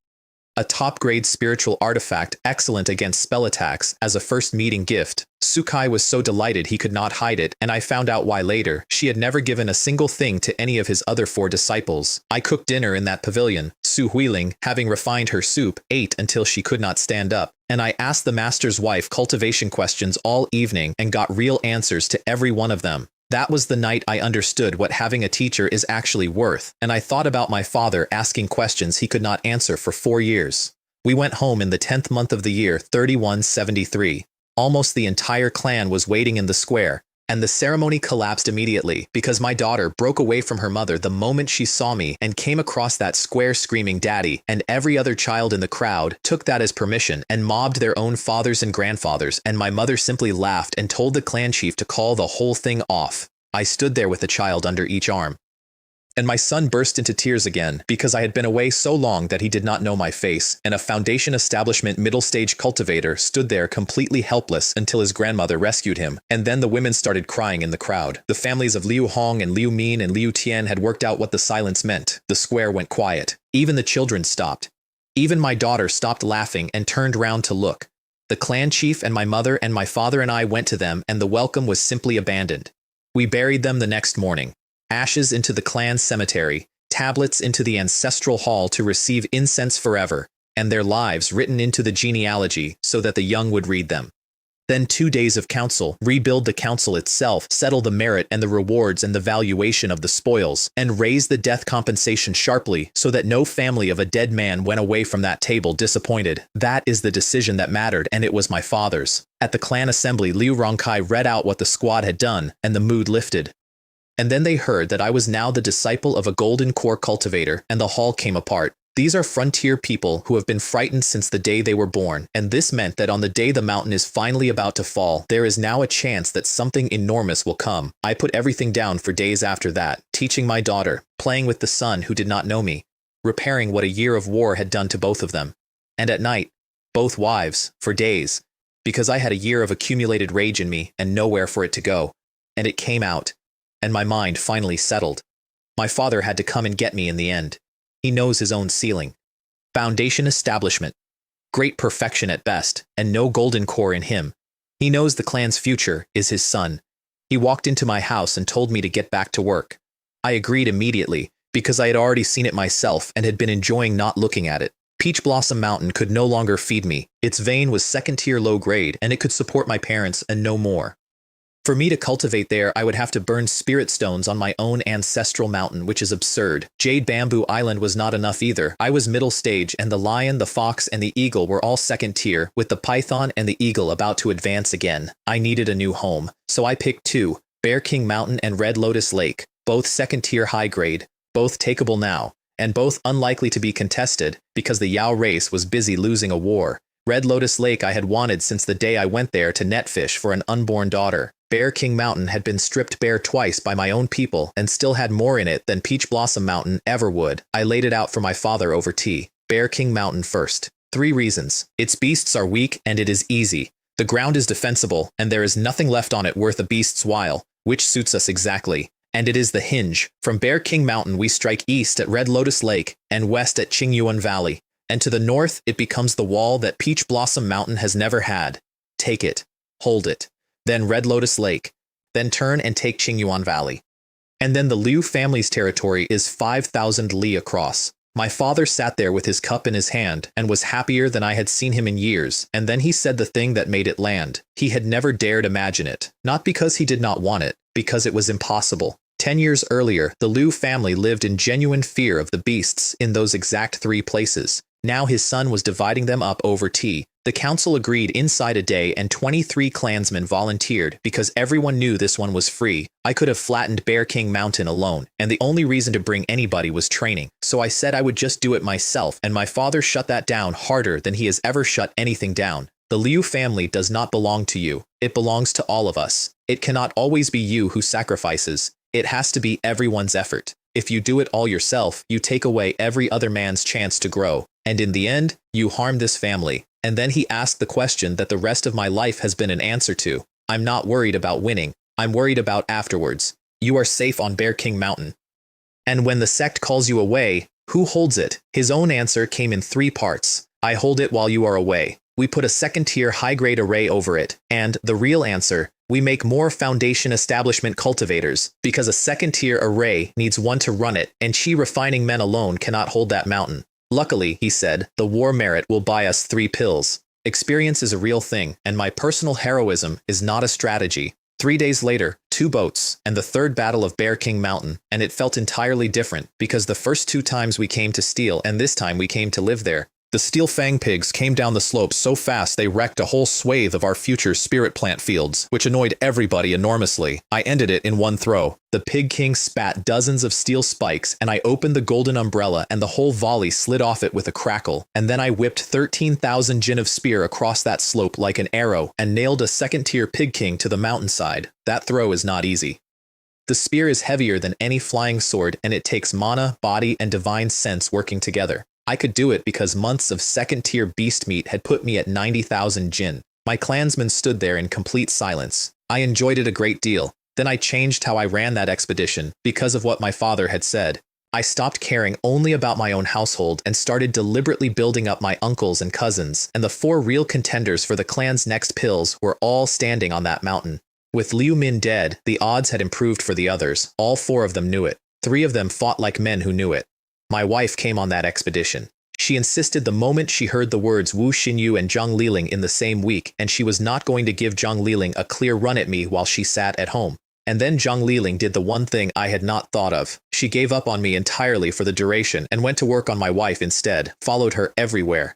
A top-grade spiritual artifact excellent against spell attacks as a first meeting gift. Sukai was so delighted he could not hide it, and I found out why later. She had never given a single thing to any of his other 4 disciples. I cooked dinner in that pavilion. Su Huiling, having refined her soup, ate until she could not stand up, and I asked the master's wife cultivation questions all evening and got real answers to every one of them. That was the night I understood what having a teacher is actually worth, and I thought about my father asking questions he could not answer for 4 years. We went home in the 10th month of the year 3173. Almost the entire clan was waiting in the square, And the ceremony collapsed immediately because my daughter broke away from her mother the moment she saw me and came across that square screaming daddy, and every other child in the crowd took that as permission and mobbed their own fathers and grandfathers, and my mother simply laughed and told the clan chief to call the whole thing off. I stood there with the child under each arm. And my son burst into tears again because I had been away so long that he did not know my face, and a Foundation establishment middle-stage cultivator stood there completely helpless until his grandmother rescued him, and then the women started crying in the crowd. The families of Liu Hong and Liu Min and Liu Tian had worked out what the silence meant. The square went quiet. Even the children stopped. Even my daughter stopped laughing and turned round to look. The clan chief and my mother and my father and I went to them, and the welcome was simply abandoned. We buried them the next morning. Ashes into the clan cemetery, tablets into the ancestral hall to receive incense forever, and their lives written into the genealogy so that the young would read them. Then 2 days of council, rebuild the council itself, settle the merit and the rewards and the valuation of the spoils, and raise the death compensation sharply so that no family of a dead man went away from that table disappointed. That is the decision that mattered, and it was my father's. At the clan assembly, Liu Rongkai read out what the squad had done, and the mood lifted. And then they heard that I was now the disciple of a golden core cultivator, and the hall came apart. These are frontier people who have been frightened since the day they were born, and this meant that on the day the mountain is finally about to fall, there is now a chance that something enormous will come. I put everything down for days after that, teaching my daughter, playing with the son who did not know me, repairing what a year of war had done to both of them. And at night, both wives, for days, because I had a year of accumulated rage in me and nowhere for it to go. And it came out. And my mind finally settled. My father had to come and get me in the end. He knows his own ceiling. Foundation establishment. Great perfection at best, and no golden core in him. He knows the clan's future is his son. He walked into my house and told me to get back to work. I agreed immediately, because I had already seen it myself and had been enjoying not looking at it. Peach Blossom Mountain could no longer feed me. Its vein was second-tier low grade, and it could support my parents and no more. For me to cultivate there, I would have to burn spirit stones on my own ancestral mountain, which is absurd. Jade Bamboo Island was not enough either. I was middle stage, and the lion, the fox, and the eagle were all second tier, with the python and the eagle about to advance again. I needed a new home, so I picked two, Bear King Mountain and Red Lotus Lake, both second tier high grade, both takeable now, and both unlikely to be contested because the Yao race was busy losing a war. Red Lotus Lake I had wanted since the day I went there to net fish for an unborn daughter. Bear King Mountain had been stripped bare twice by my own people and still had more in it than Peach Blossom Mountain ever would. I laid it out for my father over tea. Bear King Mountain first. 3 reasons. Its beasts are weak and it is easy. The ground is defensible and there is nothing left on it worth a beast's while, which suits us exactly. And it is the hinge. From Bear King Mountain we strike east at Red Lotus Lake and west at Qingyuan Valley. And to the north it becomes the wall that Peach Blossom Mountain has never had. Take it. Hold it. Then Red Lotus Lake, then turn and take Qingyuan Valley. And then the Liu family's territory is 5,000 li across. My father sat there with his cup in his hand and was happier than I had seen him in years, and then he said the thing that made it land. He had never dared imagine it, not because he did not want it, because it was impossible. 10 years earlier, the Liu family lived in genuine fear of the beasts in those exact 3 places. Now his son was dividing them up over tea. The council agreed inside a day and 23 clansmen volunteered because everyone knew this one was free. I could have flattened Bear King Mountain alone, and the only reason to bring anybody was training. So I said I would just do it myself, and my father shut that down harder than he has ever shut anything down. The Liu family does not belong to you. It belongs to all of us. It cannot always be you who sacrifices. It has to be everyone's effort. If you do it all yourself, you take away every other man's chance to grow. And in the end, you harm this family. And then he asked the question that the rest of my life has been an answer to. I'm not worried about winning. I'm worried about afterwards. You are safe on Bear King Mountain. And when the sect calls you away, who holds it? His own answer came in 3 parts. I hold it while you are away. We put a second-tier high-grade array over it. And the real answer, we make more Foundation establishment cultivators, because a second-tier array needs one to run it, and chi refining men alone cannot hold that mountain. Luckily, he said, the war merit will buy us 3 pills. Experience is a real thing, and my personal heroism is not a strategy. 3 days later, 2 boats, and the 3rd battle of Bear King Mountain, and it felt entirely different, because the first 2 times we came to steal, and this time we came to live there. The steel fang pigs came down the slope so fast they wrecked a whole swathe of our future spirit plant fields, which annoyed everybody enormously. I ended it in one throw. The pig king spat dozens of steel spikes, and I opened the golden umbrella and the whole volley slid off it with a crackle, and then I whipped 13,000 jin of spear across that slope like an arrow and nailed a second-tier pig king to the mountainside. That throw is not easy. The spear is heavier than any flying sword, and it takes mana, body, and divine sense working together. I could do it because months of second-tier beast meat had put me at 90,000 jin. My clansmen stood there in complete silence. I enjoyed it a great deal. Then I changed how I ran that expedition because of what my father had said. I stopped caring only about my own household and started deliberately building up my uncles and cousins, and the 4 real contenders for the clan's next pills were all standing on that mountain. With Liu Min dead, the odds had improved for the others. All 4 of them knew it. 3 of them fought like men who knew it. My wife came on that expedition. She insisted the moment she heard the words Wu Xinyu and Zhang Liling in the same week, and she was not going to give Zhang Liling a clear run at me while she sat at home. And then Zhang Liling did the one thing I had not thought of. She gave up on me entirely for the duration and went to work on my wife instead, followed her everywhere.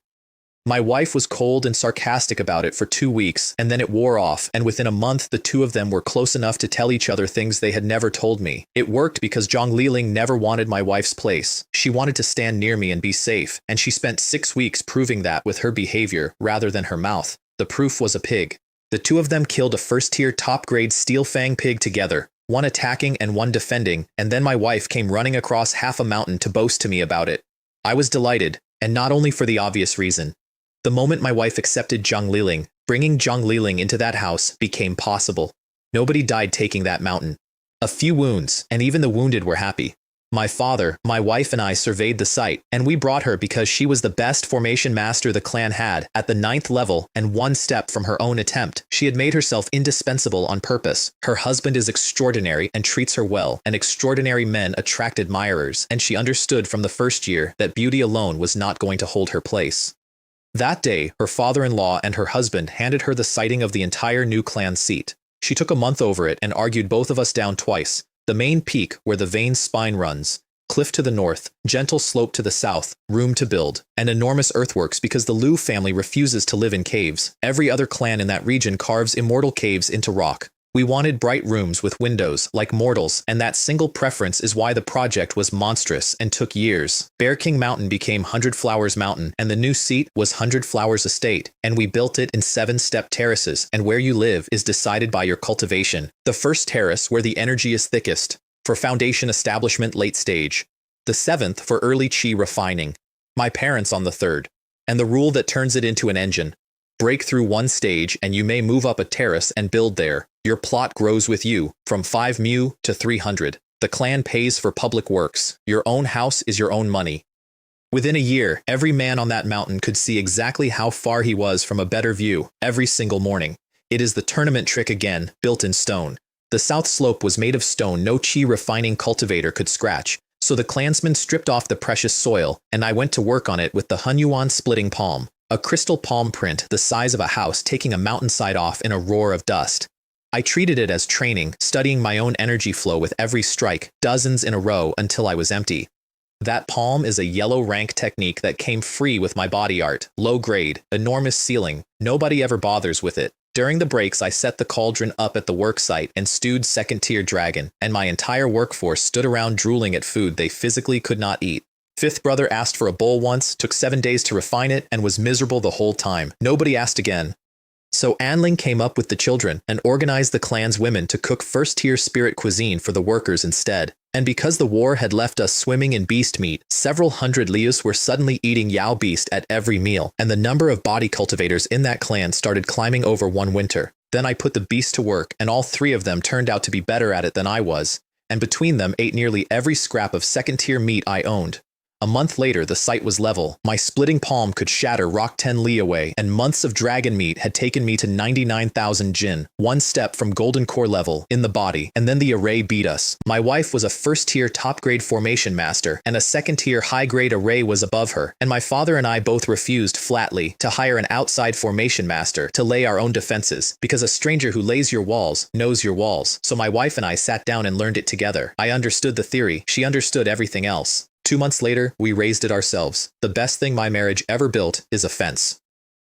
My wife was cold and sarcastic about it for 2 weeks, and then it wore off, and within a month the 2 of them were close enough to tell each other things they had never told me. It worked because Zhang Liling never wanted my wife's place. She wanted to stand near me and be safe, and she spent 6 weeks proving that with her behavior rather than her mouth. The proof was a pig. The 2 of them killed a first-tier top-grade steel fang pig together, one attacking and one defending, and then my wife came running across half a mountain to boast to me about it. I was delighted, and not only for the obvious reason. The moment my wife accepted Zhang Liling, bringing Zhang Liling into that house became possible. Nobody died taking that mountain. A few wounds, and even the wounded were happy. My father, my wife and I surveyed the site, and we brought her because she was the best formation master the clan had at the 9th level, and 1 step from her own attempt. She had made herself indispensable on purpose. Her husband is extraordinary and treats her well, and extraordinary men attract admirers, and she understood from the first year that beauty alone was not going to hold her place. That day, her father-in-law and her husband handed her the siting of the entire new clan seat. She took a month over it and argued both of us down twice. The main peak where the vein spine runs, cliff to the north, gentle slope to the south, room to build, and enormous earthworks because the Liu family refuses to live in caves. Every other clan in that region carves immortal caves into rock. We wanted bright rooms with windows, like mortals, and that single preference is why the project was monstrous and took years. Bear King Mountain became 100 Flowers Mountain, and the new seat was 100 Flowers Estate, and we built it in 7-step terraces, and where you live is decided by your cultivation. The first terrace where the energy is thickest, for foundation establishment late stage. The 7th for early chi refining. My parents on the 3rd. And the rule that turns it into an engine. Break through 1 stage and you may move up a terrace and build there. Your plot grows with you, from 5 mu to 300. The clan pays for public works. Your own house is your own money. Within a year, every man on that mountain could see exactly how far he was from a better view, every single morning. It is the tournament trick again, built in stone. The south slope was made of stone no chi refining cultivator could scratch, so the clansmen stripped off the precious soil, and I went to work on it with the Hunyuan splitting palm, a crystal palm print the size of a house taking a mountainside off in a roar of dust. I treated it as training, studying my own energy flow with every strike, dozens in a row until I was empty. That palm is a yellow rank technique that came free with my body art, low grade, enormous ceiling, nobody ever bothers with it. During the breaks I set the cauldron up at the worksite and stewed second-tier dragon, and my entire workforce stood around drooling at food they physically could not eat. 5th brother asked for a bowl once, took 7 days to refine it, and was miserable the whole time. Nobody asked again. So Anling came up with the children and organized the clan's women to cook first-tier spirit cuisine for the workers instead. And because the war had left us swimming in beast meat, several hundred Lius were suddenly eating Yao beast at every meal, and the number of body cultivators in that clan started climbing over one winter. Then I put the beast to work, and all 3 of them turned out to be better at it than I was, and between them ate nearly every scrap of second-tier meat I owned. A month later, the site was level. My splitting palm could shatter rock 10 li away, and months of dragon meat had taken me to 99,000 jin, 1 step from golden core level, in the body, and then the array beat us. My wife was a first-tier top-grade formation master, and a second-tier high-grade array was above her, and my father and I both refused flatly to hire an outside formation master to lay our own defenses, because a stranger who lays your walls knows your walls. So my wife and I sat down and learned it together. I understood the theory, she understood everything else. 2 months later, we raised it ourselves. The best thing my marriage ever built is a fence.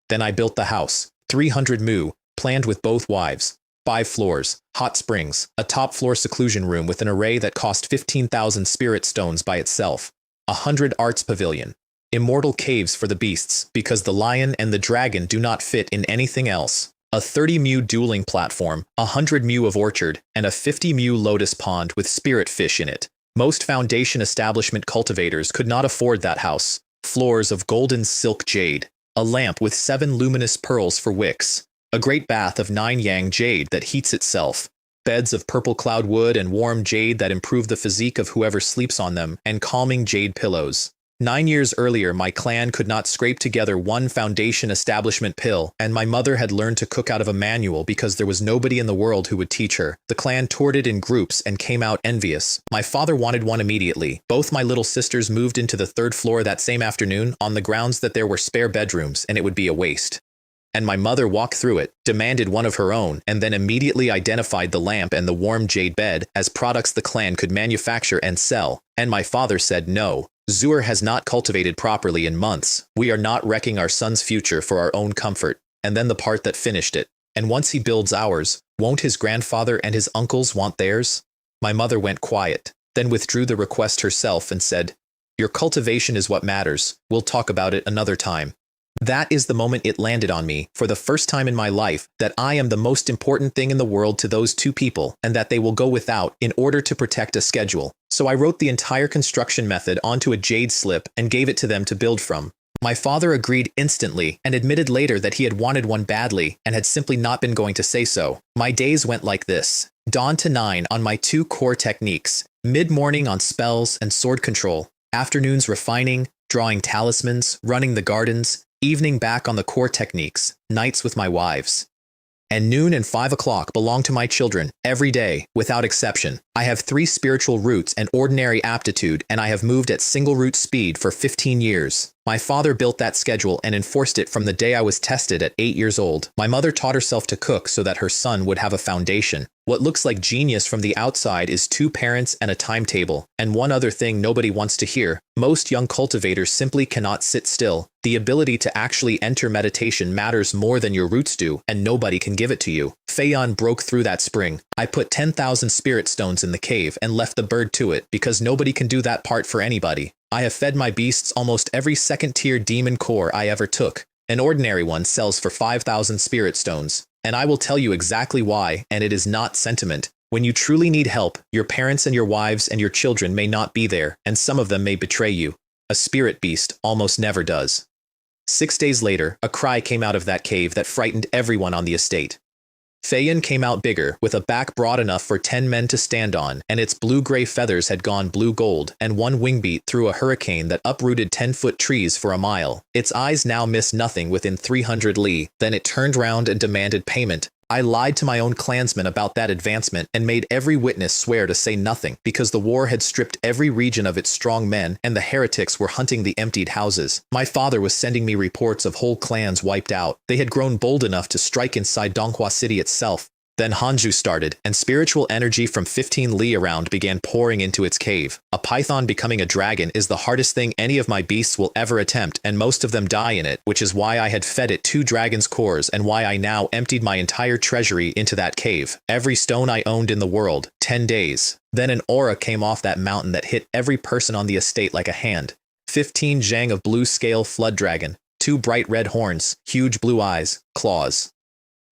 Then I built the house, 300 mu, planned with both wives. 5 floors, hot springs, a top-floor seclusion room with an array that cost 15,000 spirit stones by itself, 100 arts pavilion, immortal caves for the beasts because the lion and the dragon do not fit in anything else, a 30 mu dueling platform, 100 mu of orchard, and a 50 mu lotus pond with spirit fish in it. Most foundation establishment cultivators could not afford that house. Floors of golden silk jade, a lamp with 7 luminous pearls for wicks, a great bath of 9 yang jade that heats itself, beds of purple cloud wood and warm jade that improve the physique of whoever sleeps on them, and calming jade pillows. 9 years earlier, my clan could not scrape together one foundation establishment pill, and my mother had learned to cook out of a manual because there was nobody in the world who would teach her. The clan toured it in groups and came out envious. My father wanted one immediately. Both my little sisters moved into the 3rd floor that same afternoon on the grounds that there were spare bedrooms and it would be a waste. And my mother walked through it, demanded one of her own, and then immediately identified the lamp and the warm jade bed as products the clan could manufacture and sell. And my father said no. Zur has not cultivated properly in months. We are not wrecking our son's future for our own comfort. And then the part that finished it. And once he builds ours, won't his grandfather and his uncles want theirs? My mother went quiet, then withdrew the request herself and said, "Your cultivation is what matters. We'll talk about it another time." That is the moment it landed on me, for the first time in my life, that I am the most important thing in the world to those 2 people, and that they will go without in order to protect a schedule. So I wrote the entire construction method onto a jade slip and gave it to them to build from. My father agreed instantly and admitted later that he had wanted one badly and had simply not been going to say so. My days went like this. Dawn to 9 on my 2 core techniques, mid-morning on spells and sword control, afternoons refining, drawing talismans, running the gardens, evening back on the core techniques, nights with my wives. And noon and 5 o'clock belong to my children, every day, without exception. I have 3 spiritual roots and ordinary aptitude, and I have moved at single root speed for 15 years. My father built that schedule and enforced it from the day I was tested at 8 years old. My mother taught herself to cook so that her son would have a foundation. What looks like genius from the outside is 2 parents and a timetable. And one other thing nobody wants to hear. Most young cultivators simply cannot sit still. The ability to actually enter meditation matters more than your roots do, and nobody can give it to you. Feiyun broke through that spring. I put 10,000 spirit stones in the cave and left the bird to it because nobody can do that part for anybody. I have fed my beasts almost every 2nd-tier demon core I ever took. An ordinary one sells for 5,000 spirit stones. And I will tell you exactly why, and it is not sentiment. When you truly need help, your parents and your wives and your children may not be there, and some of them may betray you. A spirit beast almost never does. 6 days later, a cry came out of that cave that frightened everyone on the estate. Feiyun came out bigger, with a back broad enough for 10 men to stand on, and its blue-gray feathers had gone blue-gold, and one wing beat through a hurricane that uprooted 10-foot trees for a mile. Its eyes now missed nothing within 300 li. Then it turned round and demanded payment. I lied to my own clansmen about that advancement and made every witness swear to say nothing, because the war had stripped every region of its strong men and the heretics were hunting the emptied houses. My father was sending me reports of whole clans wiped out. They had grown bold enough to strike inside Donghua City itself. Then Hanju started, and spiritual energy from 15 li around began pouring into its cave. A python becoming a dragon is the hardest thing any of my beasts will ever attempt, and most of them die in it, which is why I had fed it 2 dragon's cores and why I now emptied my entire treasury into that cave. Every stone I owned in the world, 10 days. Then an aura came off that mountain that hit every person on the estate like a hand. 15 zhang of blue scale flood dragon, 2 bright red horns, huge blue eyes, claws,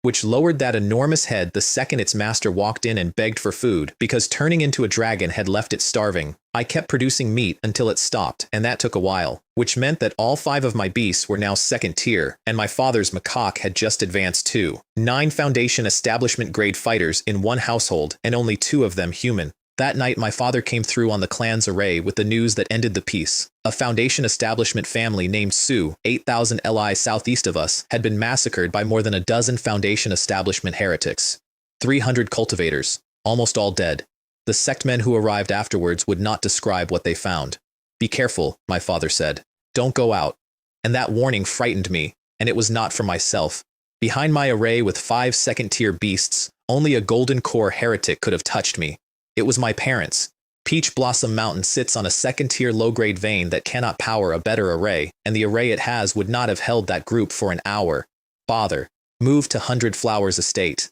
which lowered that enormous head the second its master walked in and begged for food, because turning into a dragon had left it starving. I kept producing meat until it stopped, and that took a while, which meant that all 5 of my beasts were now 2nd tier, and my father's macaque had just advanced too. 9 foundation establishment grade fighters in one household, and only 2 of them human. That night my father came through on the clan's array with the news that ended the peace. A foundation establishment family named Su, 8,000 li southeast of us, had been massacred by more than a dozen foundation establishment heretics. 300 cultivators, almost all dead. The sect men who arrived afterwards would not describe what they found. "Be careful," my father said. "Don't go out." And that warning frightened me, and it was not for myself. Behind my array with 5 2nd-tier beasts, only a golden core heretic could have touched me. It was my parents. Peach Blossom Mountain sits on a second-tier low-grade vein that cannot power a better array, and the array it has would not have held that group for an hour. Father, move to 100 Flowers Estate.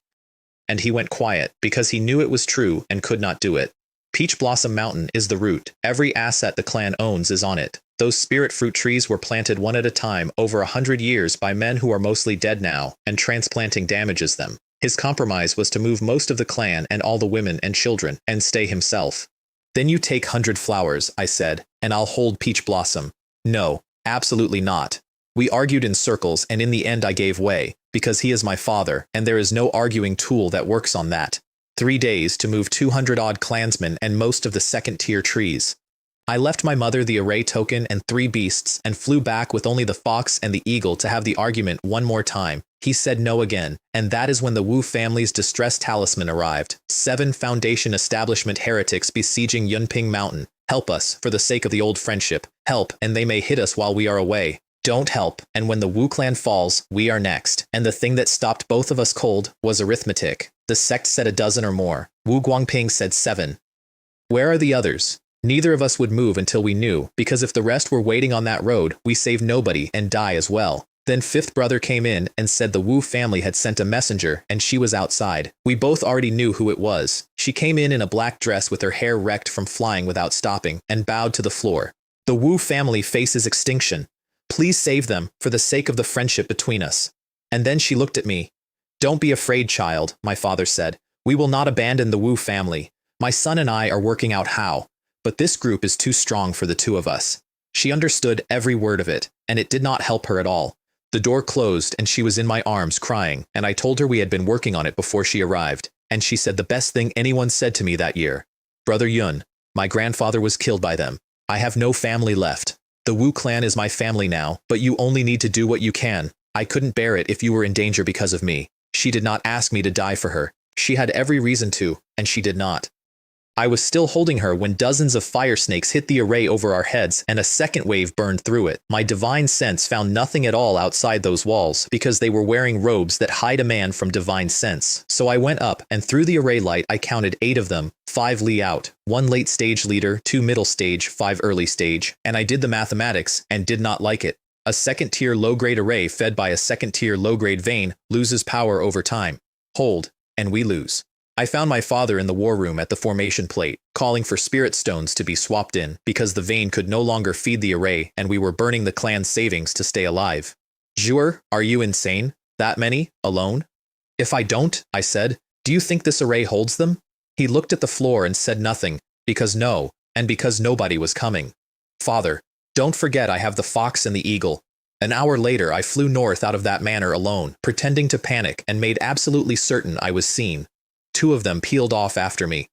And he went quiet, because he knew it was true and could not do it. Peach Blossom Mountain is the root. Every asset the clan owns is on it. Those spirit fruit trees were planted one at a time over 100 years by men who are mostly dead now, and transplanting damages them. His compromise was to move most of the clan and all the women and children, and stay himself. Then you take 100 Flowers, I said, and I'll hold Peach Blossom. No, absolutely not. We argued in circles, and in the end I gave way, because he is my father, and there is no arguing tool that works on that. 3 days to move 200-odd clansmen and most of the second-tier trees. I left my mother the array token and 3 beasts and flew back with only the fox and the eagle to have the argument one more time. He said no again, and that is when the Wu family's distressed talisman arrived. 7 Foundation establishment heretics besieging Yunping Mountain. Help us, for the sake of the old friendship. Help, and they may hit us while we are away. Don't help, and when the Wu clan falls, we are next. And the thing that stopped both of us cold was arithmetic. The sect said a dozen or more. Wu Guangping said 7. Where are the others? Neither of us would move until we knew, because if the rest were waiting on that road, we save nobody and die as well. Then 5th brother came in and said the Wu family had sent a messenger and she was outside. We both already knew who it was. She came in a black dress with her hair wrecked from flying without stopping and bowed to the floor. The Wu family faces extinction. Please save them for the sake of the friendship between us. And then she looked at me. Don't be afraid, child, my father said. We will not abandon the Wu family. My son and I are working out how. But this group is too strong for the 2 of us. She understood every word of it, and it did not help her at all. The door closed and she was in my arms crying, and I told her we had been working on it before she arrived, and she said the best thing anyone said to me that year. Brother Yun, my grandfather was killed by them. I have no family left. The Wu clan is my family now, but you only need to do what you can. I couldn't bear it if you were in danger because of me. She did not ask me to die for her. She had every reason to, and she did not. I was still holding her when dozens of fire snakes hit the array over our heads and a second wave burned through it. My divine sense found nothing at all outside those walls because they were wearing robes that hide a man from divine sense. So I went up and through the array light I counted 8 of them, 5 Li out, 1 late stage leader, 2 middle stage, 5 early stage, and I did the mathematics and did not like it. A second-tier low-grade array fed by a second-tier low-grade vein loses power over time. Hold, and we lose. I found my father in the war room at the formation plate, calling for spirit stones to be swapped in because the vein could no longer feed the array and we were burning the clan's savings to stay alive. Zhuer, are you insane? That many? Alone? If I don't, I said, do you think this array holds them? He looked at the floor and said nothing, because no, and because nobody was coming. Father, don't forget I have the fox and the eagle. An hour later I flew north out of that manor alone, pretending to panic and made absolutely certain I was seen. 2 of them peeled off after me.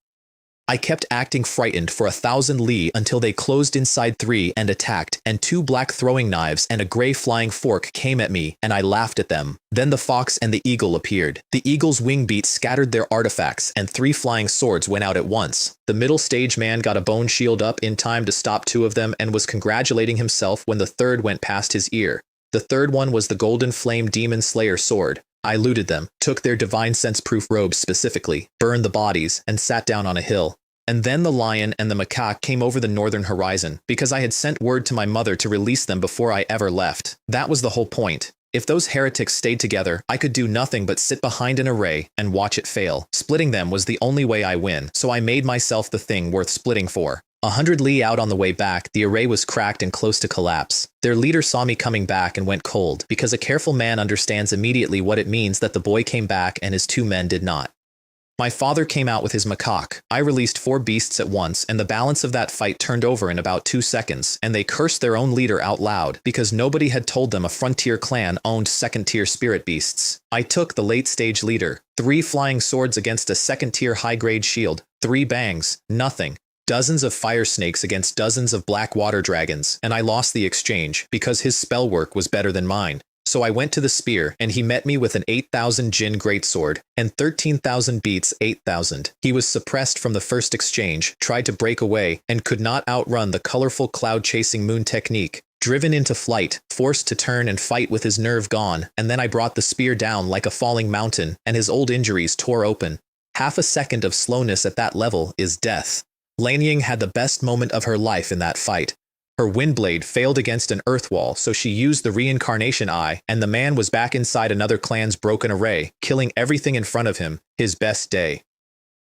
I kept acting frightened for 1,000 li until they closed inside 3 and attacked, and 2 black throwing knives and a gray flying fork came at me, and I laughed at them. Then the fox and the eagle appeared. The eagle's wing beats scattered their artifacts, and 3 flying swords went out at once. The middle stage man got a bone shield up in time to stop 2 of them and was congratulating himself when the 3rd went past his ear. The 3rd one was the golden flame demon slayer sword. I looted them, took their divine sense-proof robes specifically, burned the bodies, and sat down on a hill. And then the lion and the macaque came over the northern horizon, because I had sent word to my mother to release them before I ever left. That was the whole point. If those heretics stayed together, I could do nothing but sit behind an array and watch it fail. Splitting them was the only way I win, so I made myself the thing worth splitting for. 100 li out on the way back, the array was cracked and close to collapse. Their leader saw me coming back and went cold, because a careful man understands immediately what it means that the boy came back and his 2 men did not. My father came out with his macaque. I released 4 beasts at once, and the balance of that fight turned over in about 2 seconds, and they cursed their own leader out loud, because nobody had told them a frontier clan owned second-tier spirit beasts. I took the late-stage leader, 3 flying swords against a second-tier high-grade shield, 3 bangs, nothing. Dozens of fire snakes against dozens of black water dragons, and I lost the exchange, because his spell work was better than mine. So I went to the spear, and he met me with an 8,000 Jin greatsword, and 13,000 beats 8,000. He was suppressed from the first exchange, tried to break away, and could not outrun the colorful cloud-chasing moon technique. Driven into flight, forced to turn and fight with his nerve gone, and then I brought the spear down like a falling mountain, and his old injuries tore open. Half a second of slowness at that level is death. Lan Ying had the best moment of her life in that fight. Her windblade failed against an earth wall, so she used the reincarnation eye, and the man was back inside another clan's broken array, killing everything in front of him, his best day.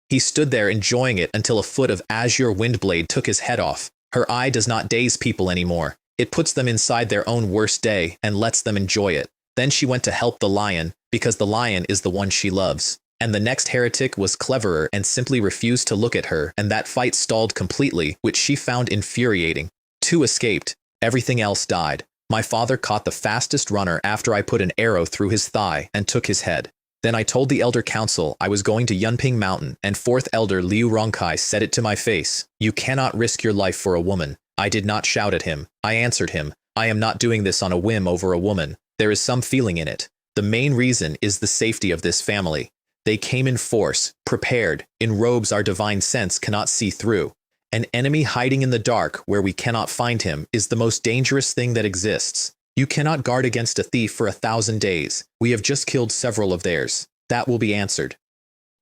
He stood there enjoying it until a foot of azure windblade took his head off. Her eye does not daze people anymore. It puts them inside their own worst day and lets them enjoy it. Then she went to help the lion, because the lion is the one she loves. And the next heretic was cleverer and simply refused to look at her, and that fight stalled completely, which she found infuriating. 2 escaped. Everything else died. My father caught the fastest runner after I put an arrow through his thigh and took his head. Then I told the Elder Council I was going to Yunping Mountain, and 4th Elder Liu Rongkai said it to my face. You cannot risk your life for a woman. I did not shout at him. I answered him. I am not doing this on a whim over a woman. There is some feeling in it. The main reason is the safety of this family. They came in force, prepared, in robes our divine sense cannot see through. An enemy hiding in the dark where we cannot find him is the most dangerous thing that exists. You cannot guard against a thief for 1,000 days. We have just killed several of theirs. That will be answered.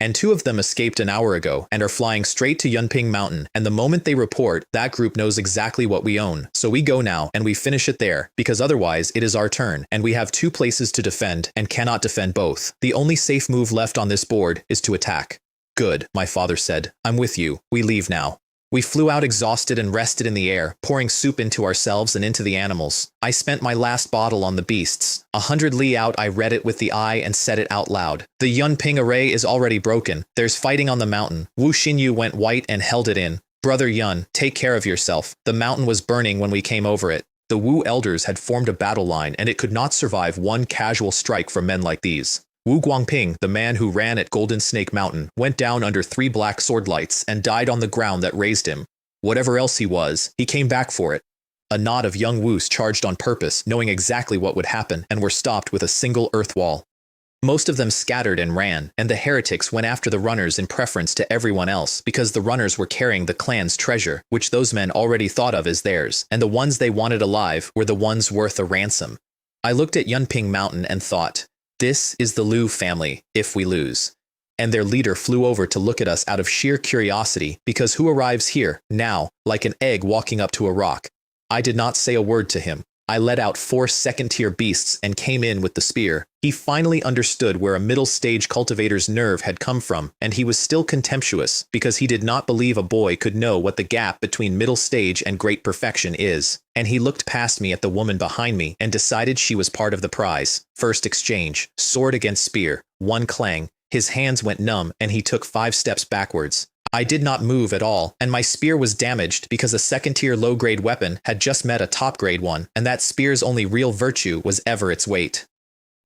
And 2 of them escaped an hour ago and are flying straight to Yunping Mountain, and the moment they report, that group knows exactly what we own. So we go now and we finish it there, because otherwise it is our turn, and we have 2 places to defend and cannot defend both. The only safe move left on this board is to attack. Good, my father said. I'm with you. We leave now. We flew out exhausted and rested in the air, pouring soup into ourselves and into the animals. I spent my last bottle on the beasts. 100 li out I read it with the eye and said it out loud. The Yunping array is already broken. There's fighting on the mountain. Wu Xinyu went white and held it in. Brother Yun, take care of yourself. The mountain was burning when we came over it. The Wu elders had formed a battle line and it could not survive one casual strike from men like these. Wu Guangping, the man who ran at Golden Snake Mountain, went down under 3 black sword lights and died on the ground that raised him. Whatever else he was, he came back for it. A knot of young Wus charged on purpose, knowing exactly what would happen, and were stopped with a single earth wall. Most of them scattered and ran, and the heretics went after the runners in preference to everyone else because the runners were carrying the clan's treasure, which those men already thought of as theirs, and the ones they wanted alive were the ones worth a ransom. I looked at Yunping Mountain and thought, this is the Liu family, if we lose. And their leader flew over to look at us out of sheer curiosity, because who arrives here, now, like an egg walking up to a rock? I did not say a word to him. I let out 4 second-tier beasts and came in with the spear. He finally understood where a middle-stage cultivator's nerve had come from, and he was still contemptuous, because he did not believe a boy could know what the gap between middle stage and great perfection is. And he looked past me at the woman behind me and decided she was part of the prize. First exchange, sword against spear, 1 clang. His hands went numb and he took 5 steps backwards. I did not move at all, and my spear was damaged because a second-tier low-grade weapon had just met a top-grade one, and that spear's only real virtue was ever its weight.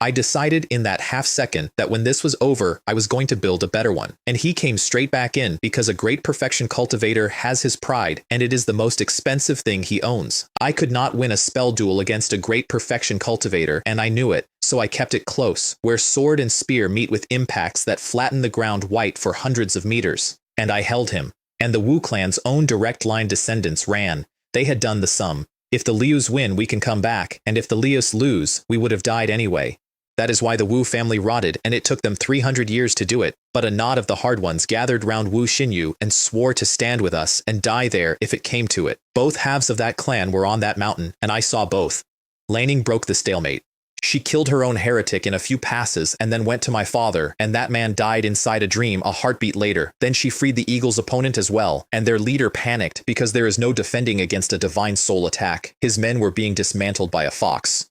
I decided in that half-second that when this was over, I was going to build a better one, and he came straight back in because a great perfection cultivator has his pride, and it is the most expensive thing he owns. I could not win a spell duel against a great perfection cultivator, and I knew it, so I kept it close, where sword and spear meet with impacts that flatten the ground white for hundreds of meters. And I held him. And the Wu clan's own direct line descendants ran. They had done the sum. If the Lius win, we can come back, and if the Lius lose, we would have died anyway. That is why the Wu family rotted, and it took them 300 years to do it. But a knot of the hard ones gathered round Wu Xinyu and swore to stand with us and die there if it came to it. Both halves of that clan were on that mountain, and I saw both. Lanning broke the stalemate. She killed her own heretic in a few passes and then went to my father, and that man died inside a dream a heartbeat later. Then she freed the eagle's opponent as well, and their leader panicked because there is no defending against a divine soul attack. His men were being dismantled by a fox.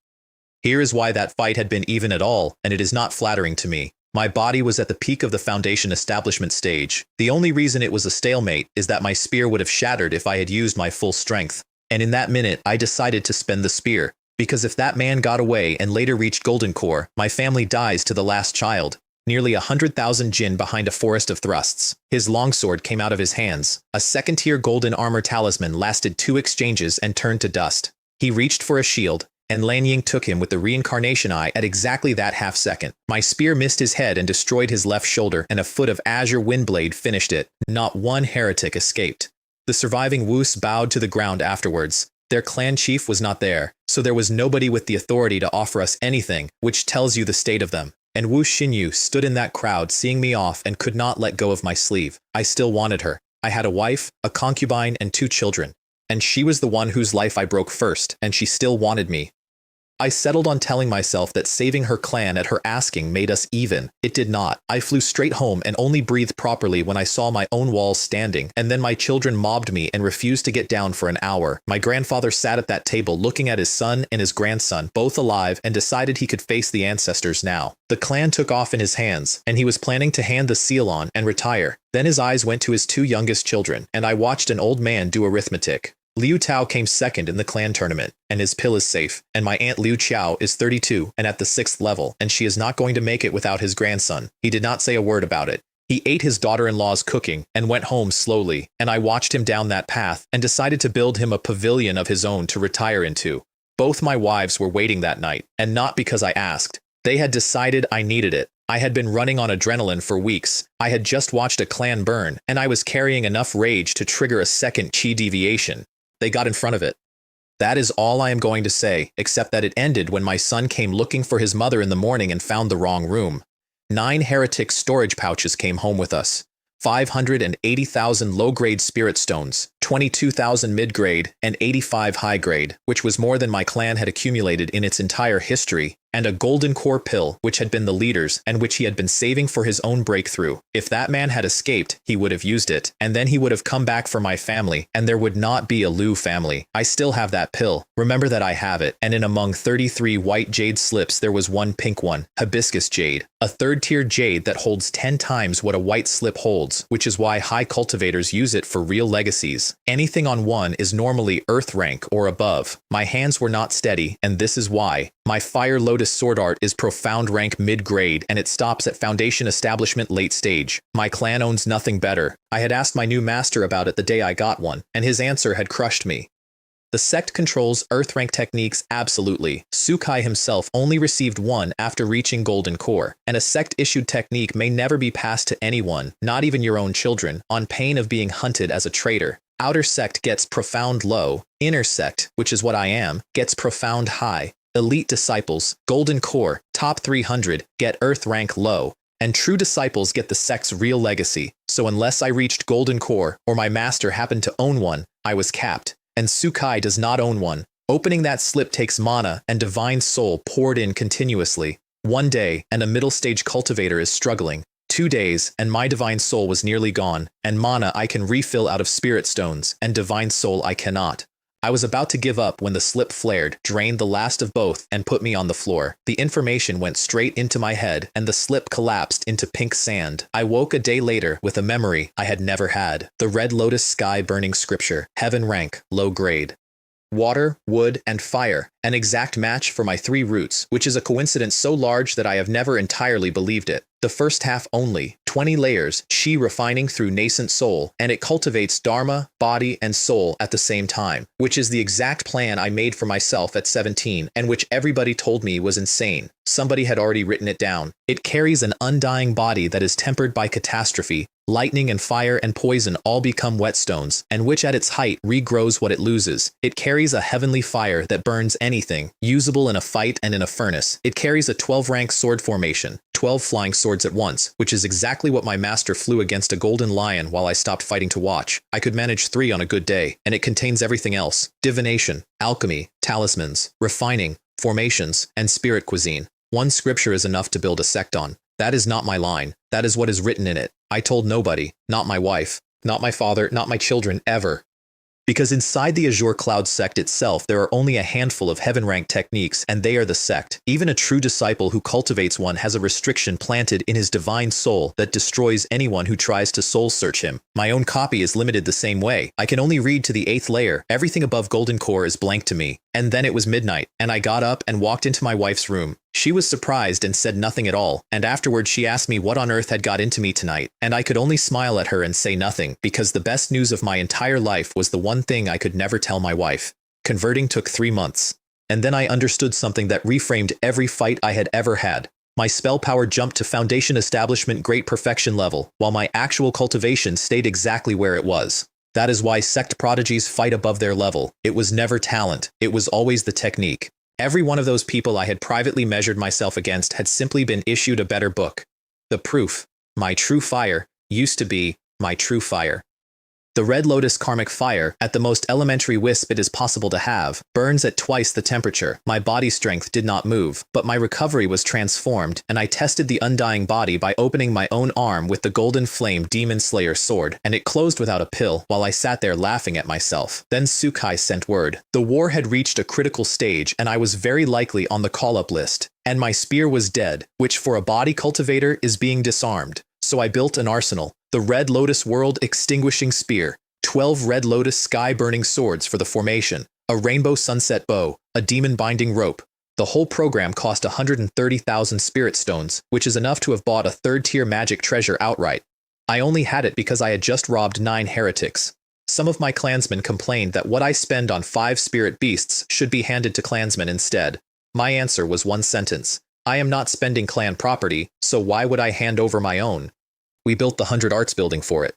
Here is why that fight had been even at all, and it is not flattering to me. My body was at the peak of the foundation establishment stage. The only reason it was a stalemate is that my spear would have shattered if I had used my full strength. And in that minute, I decided to spend the spear. Because if that man got away and later reached Golden Core, my family dies to the last child. Nearly 100,000 jin behind a forest of thrusts. His longsword came out of his hands. A second-tier golden armor talisman lasted 2 exchanges and turned to dust. He reached for a shield, and Lan Ying took him with the reincarnation eye at exactly that half-second. My spear missed his head and destroyed his left shoulder, and a foot of azure windblade finished it. Not one heretic escaped. The surviving Wus bowed to the ground afterwards. Their clan chief was not there, so there was nobody with the authority to offer us anything, which tells you the state of them. And Wu Xinyu stood in that crowd seeing me off and could not let go of my sleeve. I still wanted her. I had a wife, a concubine, and 2 children. And she was the one whose life I broke first, and she still wanted me. I settled on telling myself that saving her clan at her asking made us even. It did not. I flew straight home and only breathed properly when I saw my own walls standing, and then my children mobbed me and refused to get down for an hour. My grandfather sat at that table looking at his son and his grandson, both alive, and decided he could face the ancestors now. The clan took off in his hands, and he was planning to hand the seal on and retire. Then his eyes went to his 2 youngest children, and I watched an old man do arithmetic. Liu Tao came second in the clan tournament, and his pill is safe, and my aunt Liu Xiao is 32 and at the 6th level, and she is not going to make it without his grandson. He did not say a word about it. He ate his daughter-in-law's cooking and went home slowly, and I watched him down that path and decided to build him a pavilion of his own to retire into. Both my wives were waiting that night, and not because I asked. They had decided I needed it. I had been running on adrenaline for weeks. I had just watched a clan burn, and I was carrying enough rage to trigger a second chi deviation. They got in front of it. That is all I am going to say, except that it ended when my son came looking for his mother in the morning and found the wrong room. 9 heretic storage pouches came home with us. 580,000 low-grade spirit stones, 22,000 mid-grade, and 85 high-grade, which was more than my clan had accumulated in its entire history, and a golden core pill, which had been the leader's, and which he had been saving for his own breakthrough. If that man had escaped, he would have used it, and then he would have come back for my family, and there would not be a Liu family. I still have that pill. Remember that I have it, and in among 33 white jade slips there was 1 pink one, hibiscus jade, a 3rd-tier jade that holds 10 times what a white slip holds, which is why high cultivators use it for real legacies. Anything on 1 is normally earth rank or above. My hands were not steady, and this is why. My Fire Lotus sword art is profound rank mid-grade, and it stops at foundation establishment late stage. My clan owns nothing better. I had asked my new master about it the day I got one, and his answer had crushed me. The sect controls earth rank techniques absolutely. Sukai himself only received 1 after reaching golden core, and a sect-issued technique may never be passed to anyone, not even your own children, on pain of being hunted as a traitor. Outer sect gets profound low. Inner sect, which is what I am, gets profound high. Elite disciples, golden core, top 300, get earth rank low, and true disciples get the sect's real legacy. So unless I reached golden core, or my master happened to own one, I was capped. And Sukai does not own one. Opening that slip takes mana and divine soul poured in continuously. 1 day, and a middle stage cultivator is struggling. 2 days, and my divine soul was nearly gone, and mana I can refill out of spirit stones, and divine soul I cannot. I was about to give up when the slip flared, drained the last of both, and put me on the floor. The information went straight into my head, and the slip collapsed into pink sand. I woke a day later with a memory I had never had. The red lotus sky burning scripture, heaven rank, low grade. Water, wood, and fire, an exact match for my 3 roots, which is a coincidence so large that I have never entirely believed it. The first half only, 20 layers, chi refining through nascent soul, and it cultivates dharma, body, and soul at the same time, which is the exact plan I made for myself at 17, and which everybody told me was insane. Somebody had already written it down. It carries an undying body that is tempered by catastrophe. Lightning and fire and poison all become whetstones, and which at its height regrows what it loses. It carries a heavenly fire that burns anything, usable in a fight and in a furnace. It carries a 12-rank sword formation, 12 flying swords at once, which is exactly what my master flew against a golden lion while I stopped fighting to watch. I could manage 3 on a good day, and it contains everything else: divination, alchemy, talismans, refining, formations, and spirit cuisine. 1 scripture is enough to build a sect on. That is not my line. That is what is written in it. I told nobody, not my wife, not my father, not my children, ever. Because inside the Azure Cloud sect itself, there are only a handful of heaven-ranked techniques, and they are the sect. Even a true disciple who cultivates one has a restriction planted in his divine soul that destroys anyone who tries to soul search him. My own copy is limited the same way. I can only read to the 8th layer. Everything above Golden Core is blank to me. And then it was midnight, and I got up and walked into my wife's room. She was surprised and said nothing at all, and afterward she asked me what on earth had got into me tonight, and I could only smile at her and say nothing, because the best news of my entire life was the one thing I could never tell my wife. Converting took 3 months. And then I understood something that reframed every fight I had ever had. My spell power jumped to foundation establishment great perfection level, while my actual cultivation stayed exactly where it was. That is why sect prodigies fight above their level. It was never talent, it was always the technique. Every one of those people I had privately measured myself against had simply been issued a better book. The proof, my true fire, used to be my true fire. The red lotus karmic fire, at the most elementary wisp it is possible to have, burns at twice the temperature. My body strength did not move, but my recovery was transformed, and I tested the undying body by opening my own arm with the golden flame demon slayer sword, and it closed without a pill while I sat there laughing at myself. Then Sukai sent word. The war had reached a critical stage, and I was very likely on the call-up list, and my spear was dead, which for a body cultivator is being disarmed. So I built an arsenal. The Red Lotus World Extinguishing Spear, 12 Red Lotus Sky-Burning Swords for the formation, a Rainbow Sunset Bow, a Demon Binding Rope. The whole program cost 130,000 Spirit Stones, which is enough to have bought a third-tier magic treasure outright. I only had it because I had just robbed 9 heretics. Some of my clansmen complained that what I spend on 5 spirit beasts should be handed to clansmen instead. My answer was one sentence. I am not spending clan property, so why would I hand over my own? We built the 100 Arts building for it.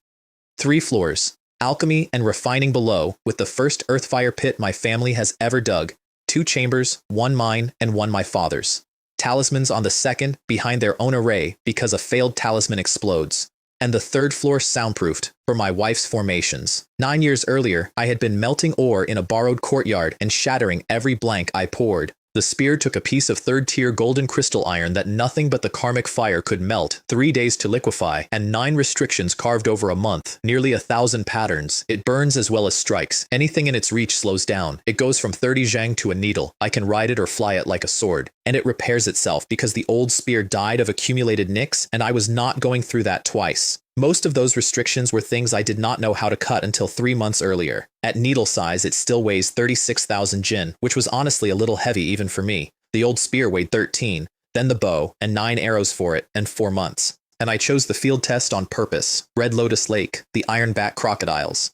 3 floors, alchemy and refining below, with the first earthfire pit my family has ever dug, 2 chambers, 1 mine, and 1 my father's. Talismans on the second, behind their own array, because a failed talisman explodes. And the 3rd floor soundproofed, for my wife's formations. 9 years earlier, I had been melting ore in a borrowed courtyard and shattering every blank I poured. The spear took a piece of 3rd-tier golden crystal iron that nothing but the karmic fire could melt, 3 days to liquefy, and 9 restrictions carved over a month, nearly 1,000 patterns. It burns as well as strikes. Anything in its reach slows down. It goes from 30 zhang to a needle. I can ride it or fly it like a sword. And it repairs itself because the old spear died of accumulated nicks, and I was not going through that twice. Most of those restrictions were things I did not know how to cut until 3 months earlier. At needle size, it still weighs 36,000 jin, which was honestly a little heavy even for me. The old spear weighed 13, then the bow, and 9 arrows for it, and 4 months. And I chose the field test on purpose. Red Lotus Lake, the ironback crocodiles.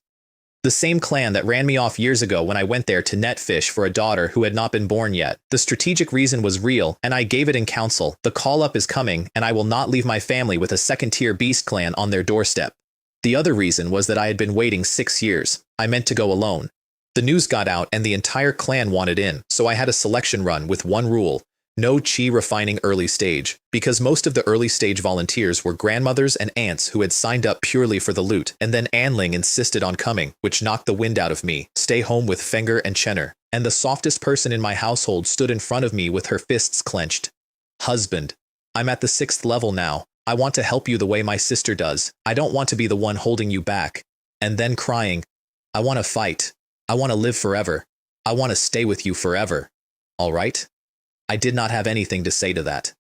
The same clan that ran me off years ago when I went there to net fish for a daughter who had not been born yet. The strategic reason was real, and I gave it in council. The call-up is coming, and I will not leave my family with a second-tier beast clan on their doorstep. The other reason was that I had been waiting 6 years. I meant to go alone. The news got out, and the entire clan wanted in, so I had a selection run with one rule. No chi refining early stage, because most of the early stage volunteers were grandmothers and aunts who had signed up purely for the loot, and then Anling insisted on coming, which knocked the wind out of me. Stay home with Fenger and Chenner. And the softest person in my household stood in front of me with her fists clenched. Husband. I'm at the 6th level now. I want to help you the way my sister does. I don't want to be the one holding you back. And then crying. I want to fight. I want to live forever. I want to stay with you forever. All right? I did not have anything to say to that.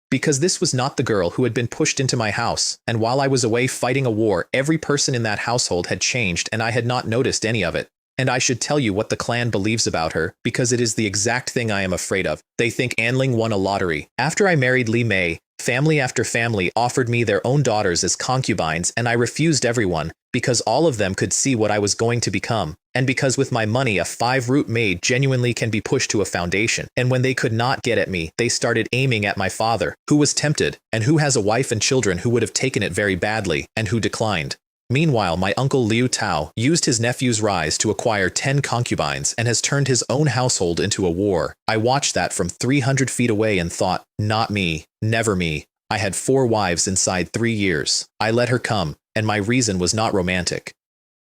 Because this was not the girl who had been pushed into my house, and while I was away fighting a war, every person in that household had changed and I had not noticed any of it. And I should tell you what the clan believes about her, because it is the exact thing I am afraid of. They think Anling won a lottery. After I married Li Mei, family after family offered me their own daughters as concubines, and I refused everyone, because all of them could see what I was going to become, and because with my money a 5-root maid genuinely can be pushed to a foundation. And when they could not get at me, they started aiming at my father, who was tempted, and who has a wife and children who would have taken it very badly, and who declined. Meanwhile, my uncle Liu Tao used his nephew's rise to acquire 10 concubines and has turned his own household into a war. I watched that from 300 feet away and thought, not me, never me. I had 4 wives inside 3 years. I let her come, and my reason was not romantic.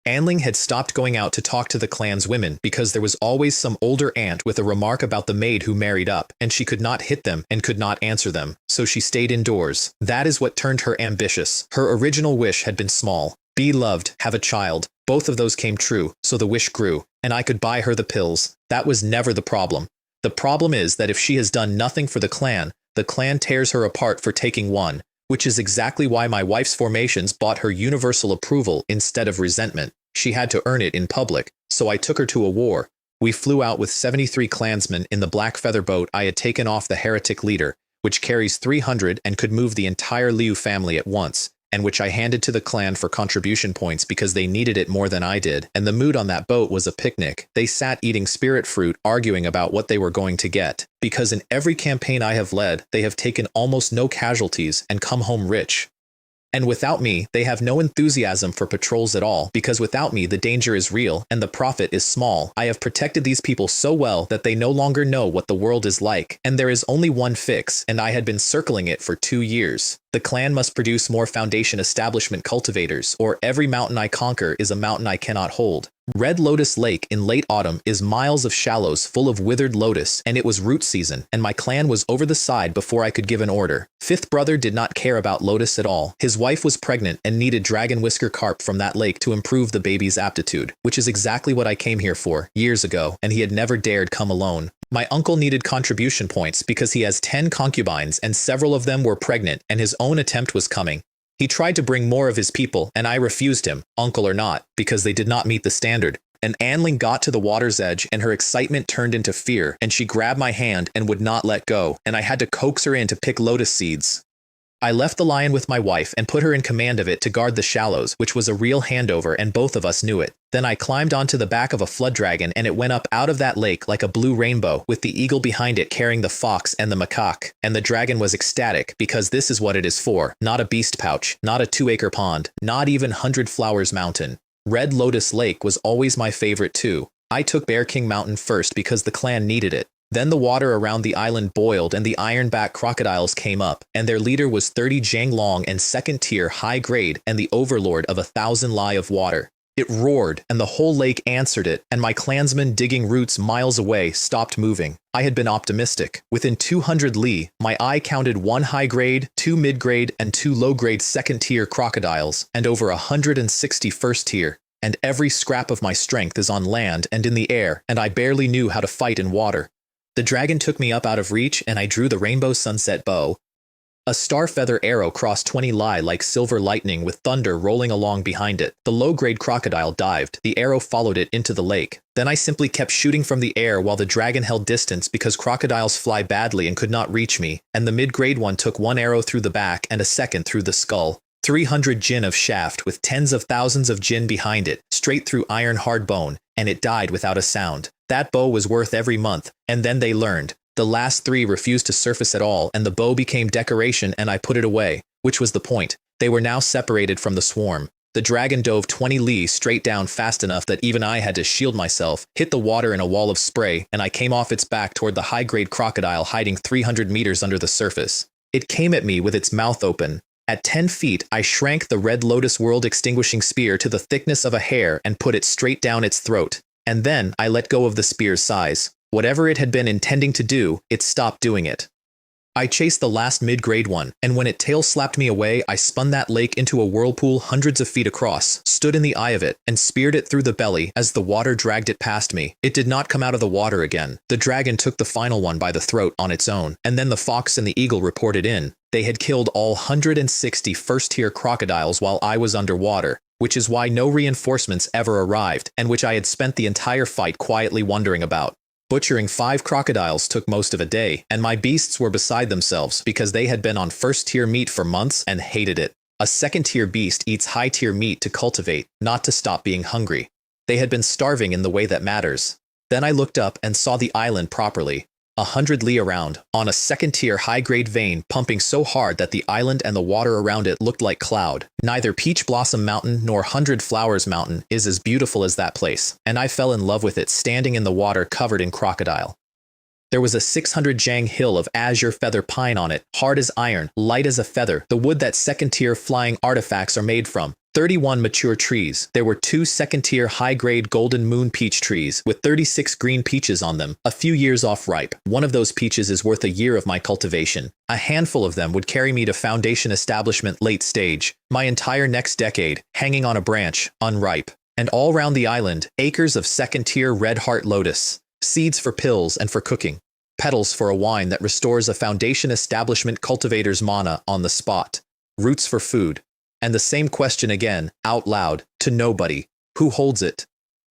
Anling had stopped going out to talk to the clan's women because there was always some older aunt with a remark about the maid who married up, and she could not hit them and could not answer them, so she stayed indoors. That is what turned her ambitious. Her original wish had been small. Be loved, have a child. Both of those came true, so the wish grew, and I could buy her the pills. That was never the problem. The problem is that if she has done nothing for the clan tears her apart for taking one, which is exactly why my wife's formations bought her universal approval instead of resentment. She had to earn it in public, so I took her to a war. We flew out with 73 clansmen in the black feather boat I had taken off the heretic leader, which carries 300 and could move the entire Liu family at once, and which I handed to the clan for contribution points because they needed it more than I did, and the mood on that boat was a picnic. They sat eating spirit fruit, arguing about what they were going to get, because in every campaign I have led, they have taken almost no casualties and come home rich. And without me, they have no enthusiasm for patrols at all, because without me the danger is real and the profit is small. I have protected these people so well that they no longer know what the world is like, and there is only one fix, and I had been circling it for 2 years. The clan must produce more foundation establishment cultivators, or every mountain I conquer is a mountain I cannot hold. Red Lotus Lake in late autumn is miles of shallows full of withered lotus, and it was root season, and my clan was over the side before I could give an order. Fifth brother did not care about lotus at all. His wife was pregnant and needed dragon whisker carp from that lake to improve the baby's aptitude, which is exactly what I came here for, years ago, and he had never dared come alone. My uncle needed contribution points because he has 10 concubines and several of them were pregnant, and his own attempt was coming. He tried to bring more of his people, and I refused him, uncle or not, because they did not meet the standard. An Anling got to the water's edge, and her excitement turned into fear, and she grabbed my hand and would not let go, and I had to coax her in to pick lotus seeds. I left the lion with my wife and put her in command of it to guard the shallows, which was a real handover, and both of us knew it. Then I climbed onto the back of a flood dragon, and it went up out of that lake like a blue rainbow, with the eagle behind it carrying the fox and the macaque. And the dragon was ecstatic, because this is what it is for, not a beast pouch, not a 2-acre pond, not even 100 Flowers Mountain. Red Lotus Lake was always my favorite too. I took Bear King Mountain first because the clan needed it. Then the water around the island boiled and the ironback crocodiles came up, and their leader was 30 jang long and second-tier high-grade and the overlord of 1,000 li of water. It roared, and the whole lake answered it, and my clansmen digging roots miles away stopped moving. I had been optimistic. Within 200 li, my eye counted 1 high-grade, 2 mid-grade, and 2 low-grade second-tier crocodiles, and over 160 first-tier. And every scrap of my strength is on land and in the air, and I barely knew how to fight in water. The dragon took me up out of reach, and I drew the rainbow sunset bow. A star feather arrow crossed 20 li like silver lightning with thunder rolling along behind it. The low-grade crocodile dived. The arrow followed it into the lake. Then I simply kept shooting from the air while the dragon held distance because crocodiles fly badly and could not reach me, and the mid-grade one took 1 arrow through the back and a second through the skull. 300 jin of shaft with tens of thousands of jin behind it, straight through iron hard bone, and it died without a sound. That bow was worth every month, and then they learned. The last 3 refused to surface at all, and the bow became decoration, and I put it away, which was the point. They were now separated from the swarm. The dragon dove 20 li straight down fast enough that even I had to shield myself, hit the water in a wall of spray, and I came off its back toward the high-grade crocodile hiding 300 meters under the surface. It came at me with its mouth open. At 10 feet, I shrank the Red Lotus World Extinguishing Spear to the thickness of a hair and put it straight down its throat. And then I let go of the spear's size. Whatever it had been intending to do, it stopped doing it. I chased the last mid-grade one, and when it tail slapped me away, I spun that lake into a whirlpool hundreds of feet across, stood in the eye of it, and speared it through the belly as the water dragged it past me. It did not come out of the water again. The dragon took the final one by the throat on its own, and then the fox and the eagle reported in. They had killed all 160 first-tier crocodiles while I was underwater, which is why no reinforcements ever arrived, and which I had spent the entire fight quietly wondering about. Butchering 5 crocodiles took most of a day, and my beasts were beside themselves because they had been on first-tier meat for months and hated it. A second-tier beast eats high-tier meat to cultivate, not to stop being hungry. They had been starving in the way that matters. Then I looked up and saw the island properly. 100 li around, on a second-tier high-grade vein pumping so hard that the island and the water around it looked like cloud. Neither Peach Blossom Mountain nor 100 Flowers Mountain is as beautiful as that place, and I fell in love with it standing in the water covered in crocodile. There was a 600 jang hill of azure feather pine on it, hard as iron, light as a feather, the wood that second-tier flying artifacts are made from. 31 mature trees. There were 2 second-tier high-grade golden moon peach trees with 36 green peaches on them, a few years off ripe. One of those peaches is worth a year of my cultivation. A handful of them would carry me to foundation establishment late stage, my entire next decade, hanging on a branch, unripe. And all round the island, acres of second-tier red heart lotus, seeds for pills and for cooking, petals for a wine that restores a foundation establishment cultivator's mana on the spot, roots for food. And the same question again, out loud, to nobody. Who holds it?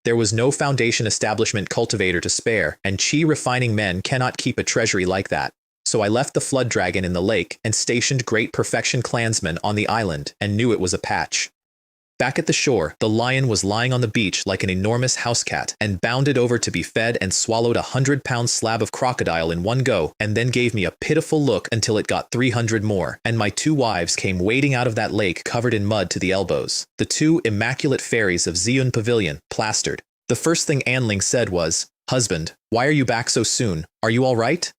There was no foundation establishment cultivator to spare, and chi refining men cannot keep a treasury like that. So I left the flood dragon in the lake and stationed great perfection clansmen on the island and knew it was a patch. Back at the shore, the lion was lying on the beach like an enormous house cat and bounded over to be fed and swallowed a 100-pound slab of crocodile in one go and then gave me a pitiful look until it got 300 more, and my 2 wives came wading out of that lake covered in mud to the elbows. The 2 immaculate fairies of Ziyun Pavilion, plastered. The first thing Anling said was, "Husband, why are you back so soon? Are you all right?"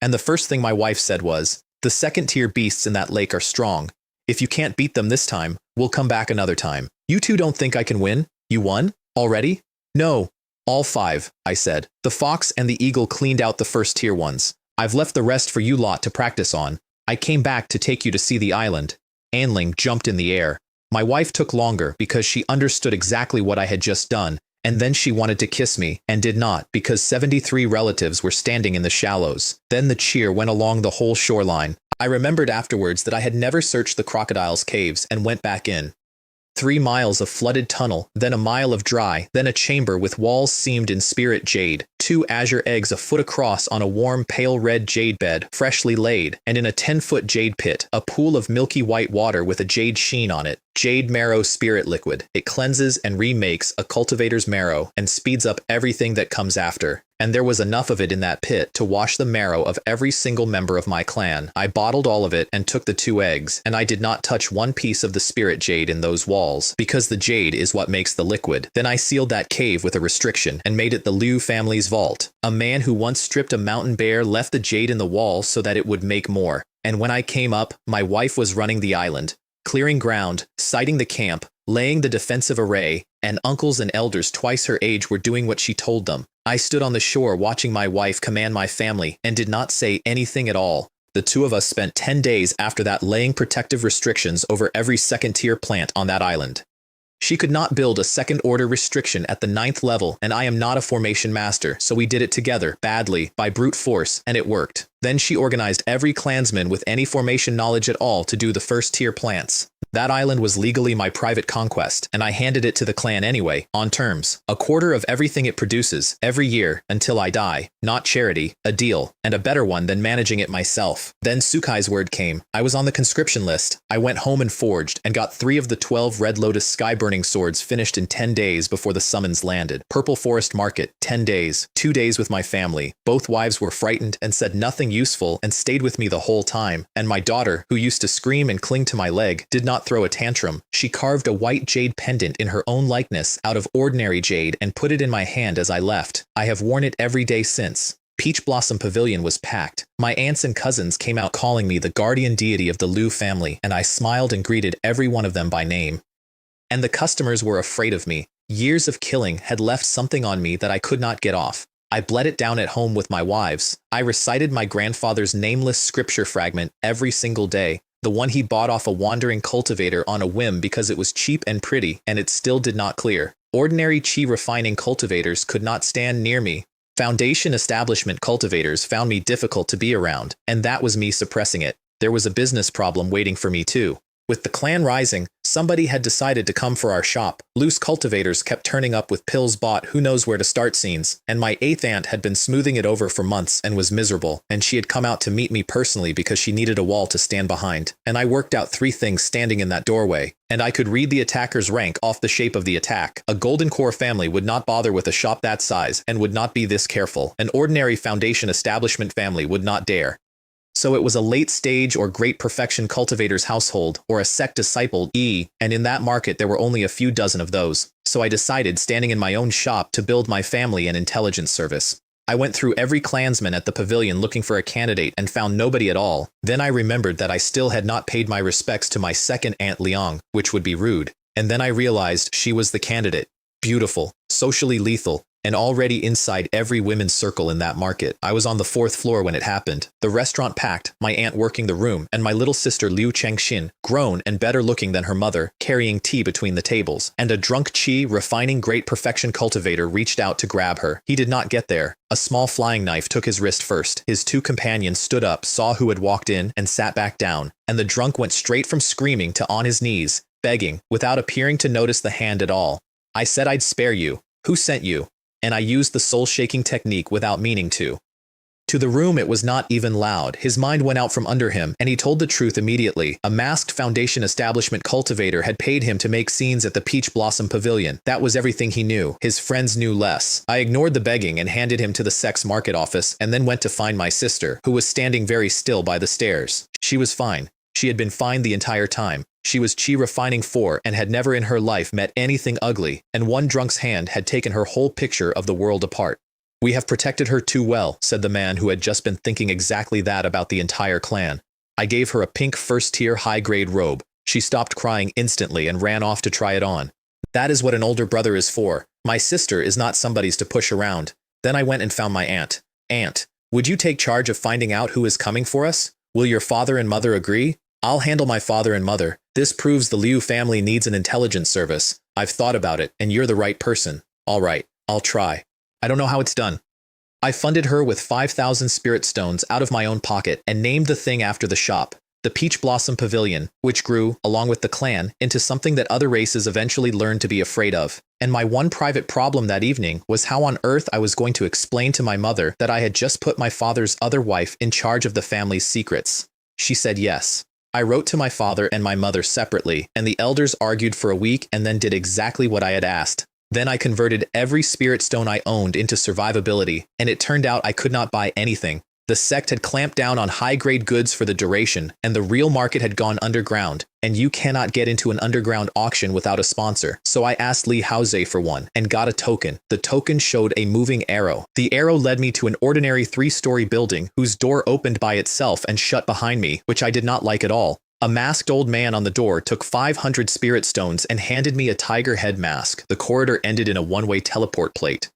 And the first thing my wife said was, "The second-tier beasts in that lake are strong. If you can't beat them this time, we'll come back another time. You 2 don't think I can win? You won? Already?" "No. All 5, I said. "The fox and the eagle cleaned out the first-tier ones. I've left the rest for you lot to practice on. I came back to take you to see the island." Anling jumped in the air. My wife took longer because she understood exactly what I had just done, and then she wanted to kiss me, and did not because 73 relatives were standing in the shallows. Then the cheer went along the whole shoreline. I remembered afterwards that I had never searched the crocodile's caves and went back in. 3 miles of flooded tunnel, then a mile of dry, then a chamber with walls seamed in spirit jade, 2 azure eggs a foot across on a warm pale red jade bed, freshly laid, and in a 10-foot jade pit, a pool of milky white water with a jade sheen on it. Jade marrow spirit liquid. It cleanses and remakes a cultivator's marrow and speeds up everything that comes after. And there was enough of it in that pit to wash the marrow of every single member of my clan. I bottled all of it and took the 2 eggs, and I did not touch one piece of the spirit jade in those walls, because the jade is what makes the liquid. Then I sealed that cave with a restriction and made it the Liu family's vault. A man who once stripped a mountain bear left the jade in the wall so that it would make more. And when I came up, my wife was running the island, clearing ground, siting the camp, laying the defensive array, and uncles and elders twice her age were doing what she told them. I stood on the shore watching my wife command my family and did not say anything at all. The 2 of us spent 10 days after that laying protective restrictions over every second-tier plant on that island. She could not build a second-order restriction at the 9th level, and I am not a formation master, so we did it together, badly, by brute force, and it worked. Then she organized every clansman with any formation knowledge at all to do the first-tier plants. That island was legally my private conquest, and I handed it to the clan anyway, on terms. A quarter of everything it produces, every year, until I die. Not charity, a deal, and a better one than managing it myself. Then Sukai's word came. I was on the conscription list. I went home and forged, and got 3 of the 12 Red Lotus sky-burning swords finished in 10 days before the summons landed. Purple Forest Market, 10 days. 2 days with my family. Both wives were frightened and said nothing useful and stayed with me the whole time. And my daughter, who used to scream and cling to my leg, did not throw a tantrum. She carved a white jade pendant in her own likeness out of ordinary jade and put it in my hand as I left. I have worn it every day since. Peach Blossom Pavilion was packed. My aunts and cousins came out calling me the guardian deity of the Liu family, and I smiled and greeted every one of them by name. And the customers were afraid of me. Years of killing had left something on me that I could not get off. I bled it down at home with my wives. I recited my grandfather's nameless scripture fragment every single day, the one he bought off a wandering cultivator on a whim because it was cheap and pretty, and it still did not clear. Ordinary chi refining cultivators could not stand near me. Foundation establishment cultivators found me difficult to be around, and that was me suppressing it. There was a business problem waiting for me too. With the clan rising, somebody had decided to come for our shop. Loose cultivators kept turning up with pills bought who knows where to start scenes, and my 8th aunt had been smoothing it over for months and was miserable, and she had come out to meet me personally because she needed a wall to stand behind. And I worked out 3 things standing in that doorway, and I could read the attacker's rank off the shape of the attack. A Golden Core family would not bother with a shop that size and would not be this careful. An ordinary Foundation establishment family would not dare. So it was a late stage or great perfection cultivator's household, or a sect disciple, and in that market there were only a few dozen of those. So I decided, standing in my own shop, to build my family an intelligence service. I went through every clansman at the pavilion looking for a candidate and found nobody at all. Then I remembered that I still had not paid my respects to my 2nd Aunt Liang, which would be rude. And then I realized she was the candidate. Beautiful, socially lethal, and already inside every women's circle in that market. I was on the 4th floor when it happened. The restaurant packed, my aunt working the room, and my little sister Liu Changxu, grown and better looking than her mother, carrying tea between the tables. And a drunk chi refining great perfection cultivator reached out to grab her. He did not get there. A small flying knife took his wrist first. His 2 companions stood up, saw who had walked in, and sat back down. And the drunk went straight from screaming to on his knees, begging, without appearing to notice the hand at all. I said I'd spare you. Who sent you? And I used the soul-shaking technique without meaning to. To the room it was not even loud. His mind went out from under him, and he told the truth immediately. A masked Foundation establishment cultivator had paid him to make scenes at the Peach Blossom Pavilion. That was everything he knew. His friends knew less. I ignored the begging and handed him to the sect's market office, and then went to find my sister, who was standing very still by the stairs. She was fine. She had been fine the entire time. She was chi refining 4 and had never in her life met anything ugly, and one drunk's hand had taken her whole picture of the world apart. We have protected her too well, said the man who had just been thinking exactly that about the entire clan. I gave her a pink first-tier high-grade robe. She stopped crying instantly and ran off to try it on. That is what an older brother is for. My sister is not somebody's to push around. Then I went and found my aunt. Aunt, would you take charge of finding out who is coming for us? Will your father and mother agree? I'll handle my father and mother. This proves the Liu family needs an intelligence service. I've thought about it, and you're the right person. All right, I'll try. I don't know how it's done. I funded her with 5,000 spirit stones out of my own pocket and named the thing after the shop, the Peach Blossom Pavilion, which grew, along with the clan, into something that other races eventually learned to be afraid of. And my one private problem that evening was how on earth I was going to explain to my mother that I had just put my father's other wife in charge of the family's secrets. She said yes. I wrote to my father and my mother separately, and the elders argued for a week and then did exactly what I had asked. Then I converted every spirit stone I owned into survivability, and it turned out I could not buy anything. The sect had clamped down on high-grade goods for the duration, and the real market had gone underground, and you cannot get into an underground auction without a sponsor. So I asked Li Haoze for one, and got a token. The token showed a moving arrow. The arrow led me to an ordinary 3-story building, whose door opened by itself and shut behind me, which I did not like at all. A masked old man on the door took 500 spirit stones and handed me a tiger head mask. The corridor ended in a one-way teleport plate.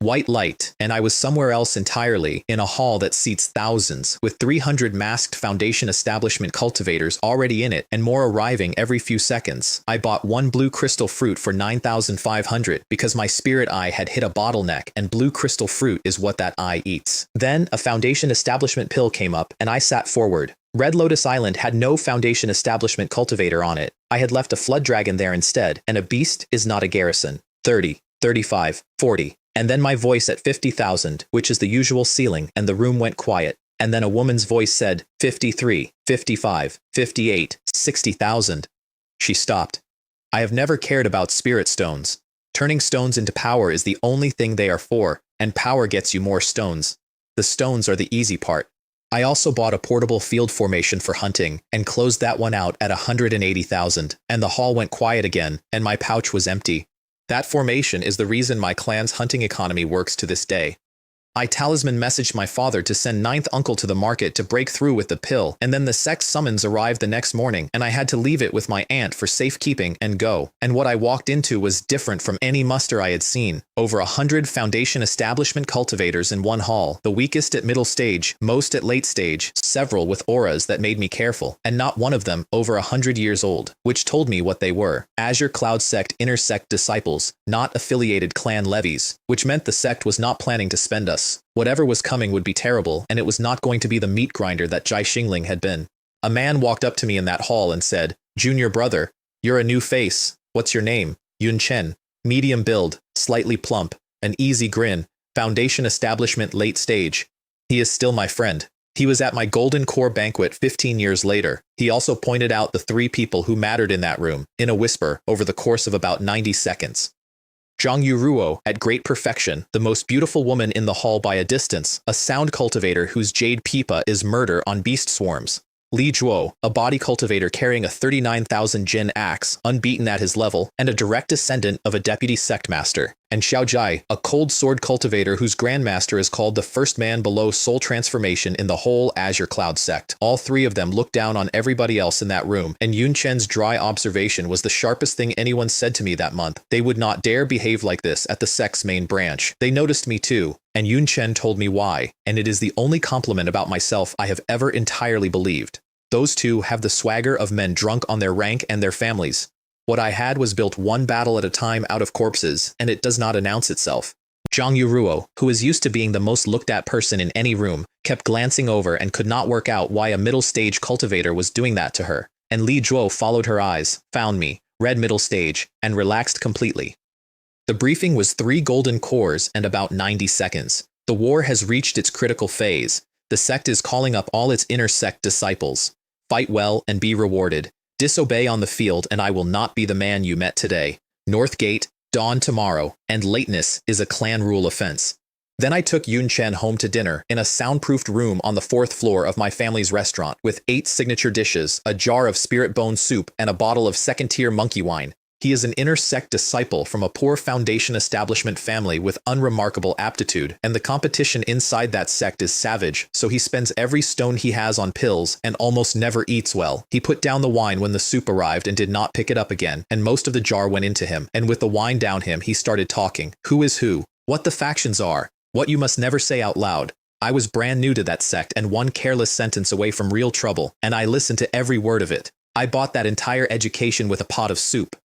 White light, and I was somewhere else entirely, in a hall that seats thousands, with 300 masked Foundation establishment cultivators already in it, and more arriving every few seconds. I bought one blue crystal fruit for 9,500 because my spirit eye had hit a bottleneck, and blue crystal fruit is what that eye eats. Then, a Foundation establishment pill came up, and I sat forward. Red Lotus Island had no Foundation establishment cultivator on it. I had left a flood dragon there instead, and a beast is not a garrison. 30, 35, 40. And then my voice at 50,000, which is the usual ceiling, and the room went quiet. And then a woman's voice said, 53, 55, 58, 60,000. She stopped. I have never cared about spirit stones. Turning stones into power is the only thing they are for, and power gets you more stones. The stones are the easy part. I also bought a portable field formation for hunting, and closed that one out at 180,000, and the hall went quiet again, and my pouch was empty. That formation is the reason my clan's hunting economy works to this day. I talisman messaged my father to send ninth uncle to the market to break through with the pill, and then the sect's summons arrived the next morning, and I had to leave it with my aunt for safekeeping and go. And what I walked into was different from any muster I had seen. Over 100 Foundation establishment cultivators in one hall, the weakest at middle stage, most at late stage, several with auras that made me careful, and not one of them over 100 years old, which told me what they were. Azure Cloud Sect inner sect disciples, not affiliated clan levies, which meant the sect was not planning to spend us. Whatever was coming would be terrible, and it was not going to be the meat grinder that Jai Xingling had been. A man walked up to me in that hall and said, "Junior brother, you're a new face. What's your name?" Yun Chen. Medium build, slightly plump, an easy grin, Foundation establishment late stage. He is still my friend. He was at my Golden Core banquet 15 years later. He also pointed out the 3 people who mattered in that room, in a whisper, over the course of about 90 seconds. Zhang Yuruo, at great perfection, the most beautiful woman in the hall by a distance, a sound cultivator whose jade pipa is murder on beast swarms. Li Zhuo, a body cultivator carrying a 39,000 Jin axe, unbeaten at his level, and a direct descendant of a deputy sect master. And Xiao Jai, a cold sword cultivator whose grandmaster is called the first man below soul transformation in the whole Azure Cloud sect. All 3 of them looked down on everybody else in that room, and Yun Chen's dry observation was the sharpest thing anyone said to me that month. They would not dare behave like this at the sect's main branch. They noticed me too, and Yun Chen told me why, and it is the only compliment about myself I have ever entirely believed. Those 2 have the swagger of men drunk on their rank and their families. What I had was built one battle at a time out of corpses, and it does not announce itself. Zhang Yuruo, who is used to being the most looked at person in any room, kept glancing over and could not work out why a middle stage cultivator was doing that to her. And Li Zhuo followed her eyes, found me, read middle stage, and relaxed completely. The briefing was 3 golden cores and about 90 seconds. The war has reached its critical phase. The sect is calling up all its inner sect disciples. Fight well and be rewarded. Disobey on the field and I will not be the man you met today. North Gate, dawn tomorrow, and lateness is a clan rule offense. Then I took Yun Chen home to dinner in a soundproofed room on the 4th floor of my family's restaurant with 8 signature dishes, a jar of spirit bone soup, and a bottle of second-tier monkey wine. He is an inner sect disciple from a poor foundation establishment family with unremarkable aptitude, and the competition inside that sect is savage, so he spends every stone he has on pills and almost never eats well. He put down the wine when the soup arrived and did not pick it up again, and most of the jar went into him, and with the wine down him he started talking. Who is who? What the factions are? What you must never say out loud. I was brand new to that sect and one careless sentence away from real trouble, and I listened to every word of it. I bought that entire education with a pot of soup.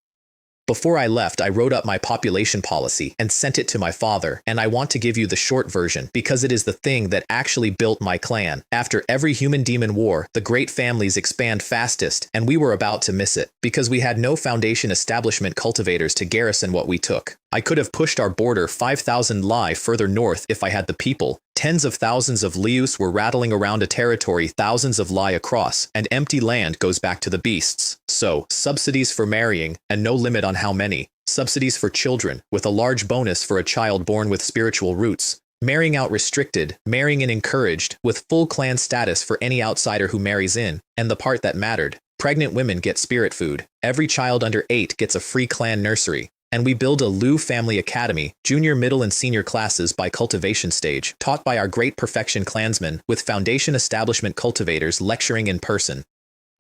Before I left, I wrote up my population policy and sent it to my father, and I want to give you the short version because it is the thing that actually built my clan. After every human-demon war, the great families expand fastest, and we were about to miss it because we had no foundation establishment cultivators to garrison what we took. I could have pushed our border 5,000 li further north if I had the people. Tens of thousands of lius were rattling around a territory thousands of li across, and empty land goes back to the beasts. So, subsidies for marrying, and no limit on how many. Subsidies for children, with a large bonus for a child born with spiritual roots. Marrying out restricted, marrying in encouraged, with full clan status for any outsider who marries in. And the part that mattered, pregnant women get spirit food. Every child under 8 gets a free clan nursery. And we build a Liu family academy, junior, middle, and senior classes by cultivation stage, taught by our great perfection clansmen, with foundation establishment cultivators lecturing in person.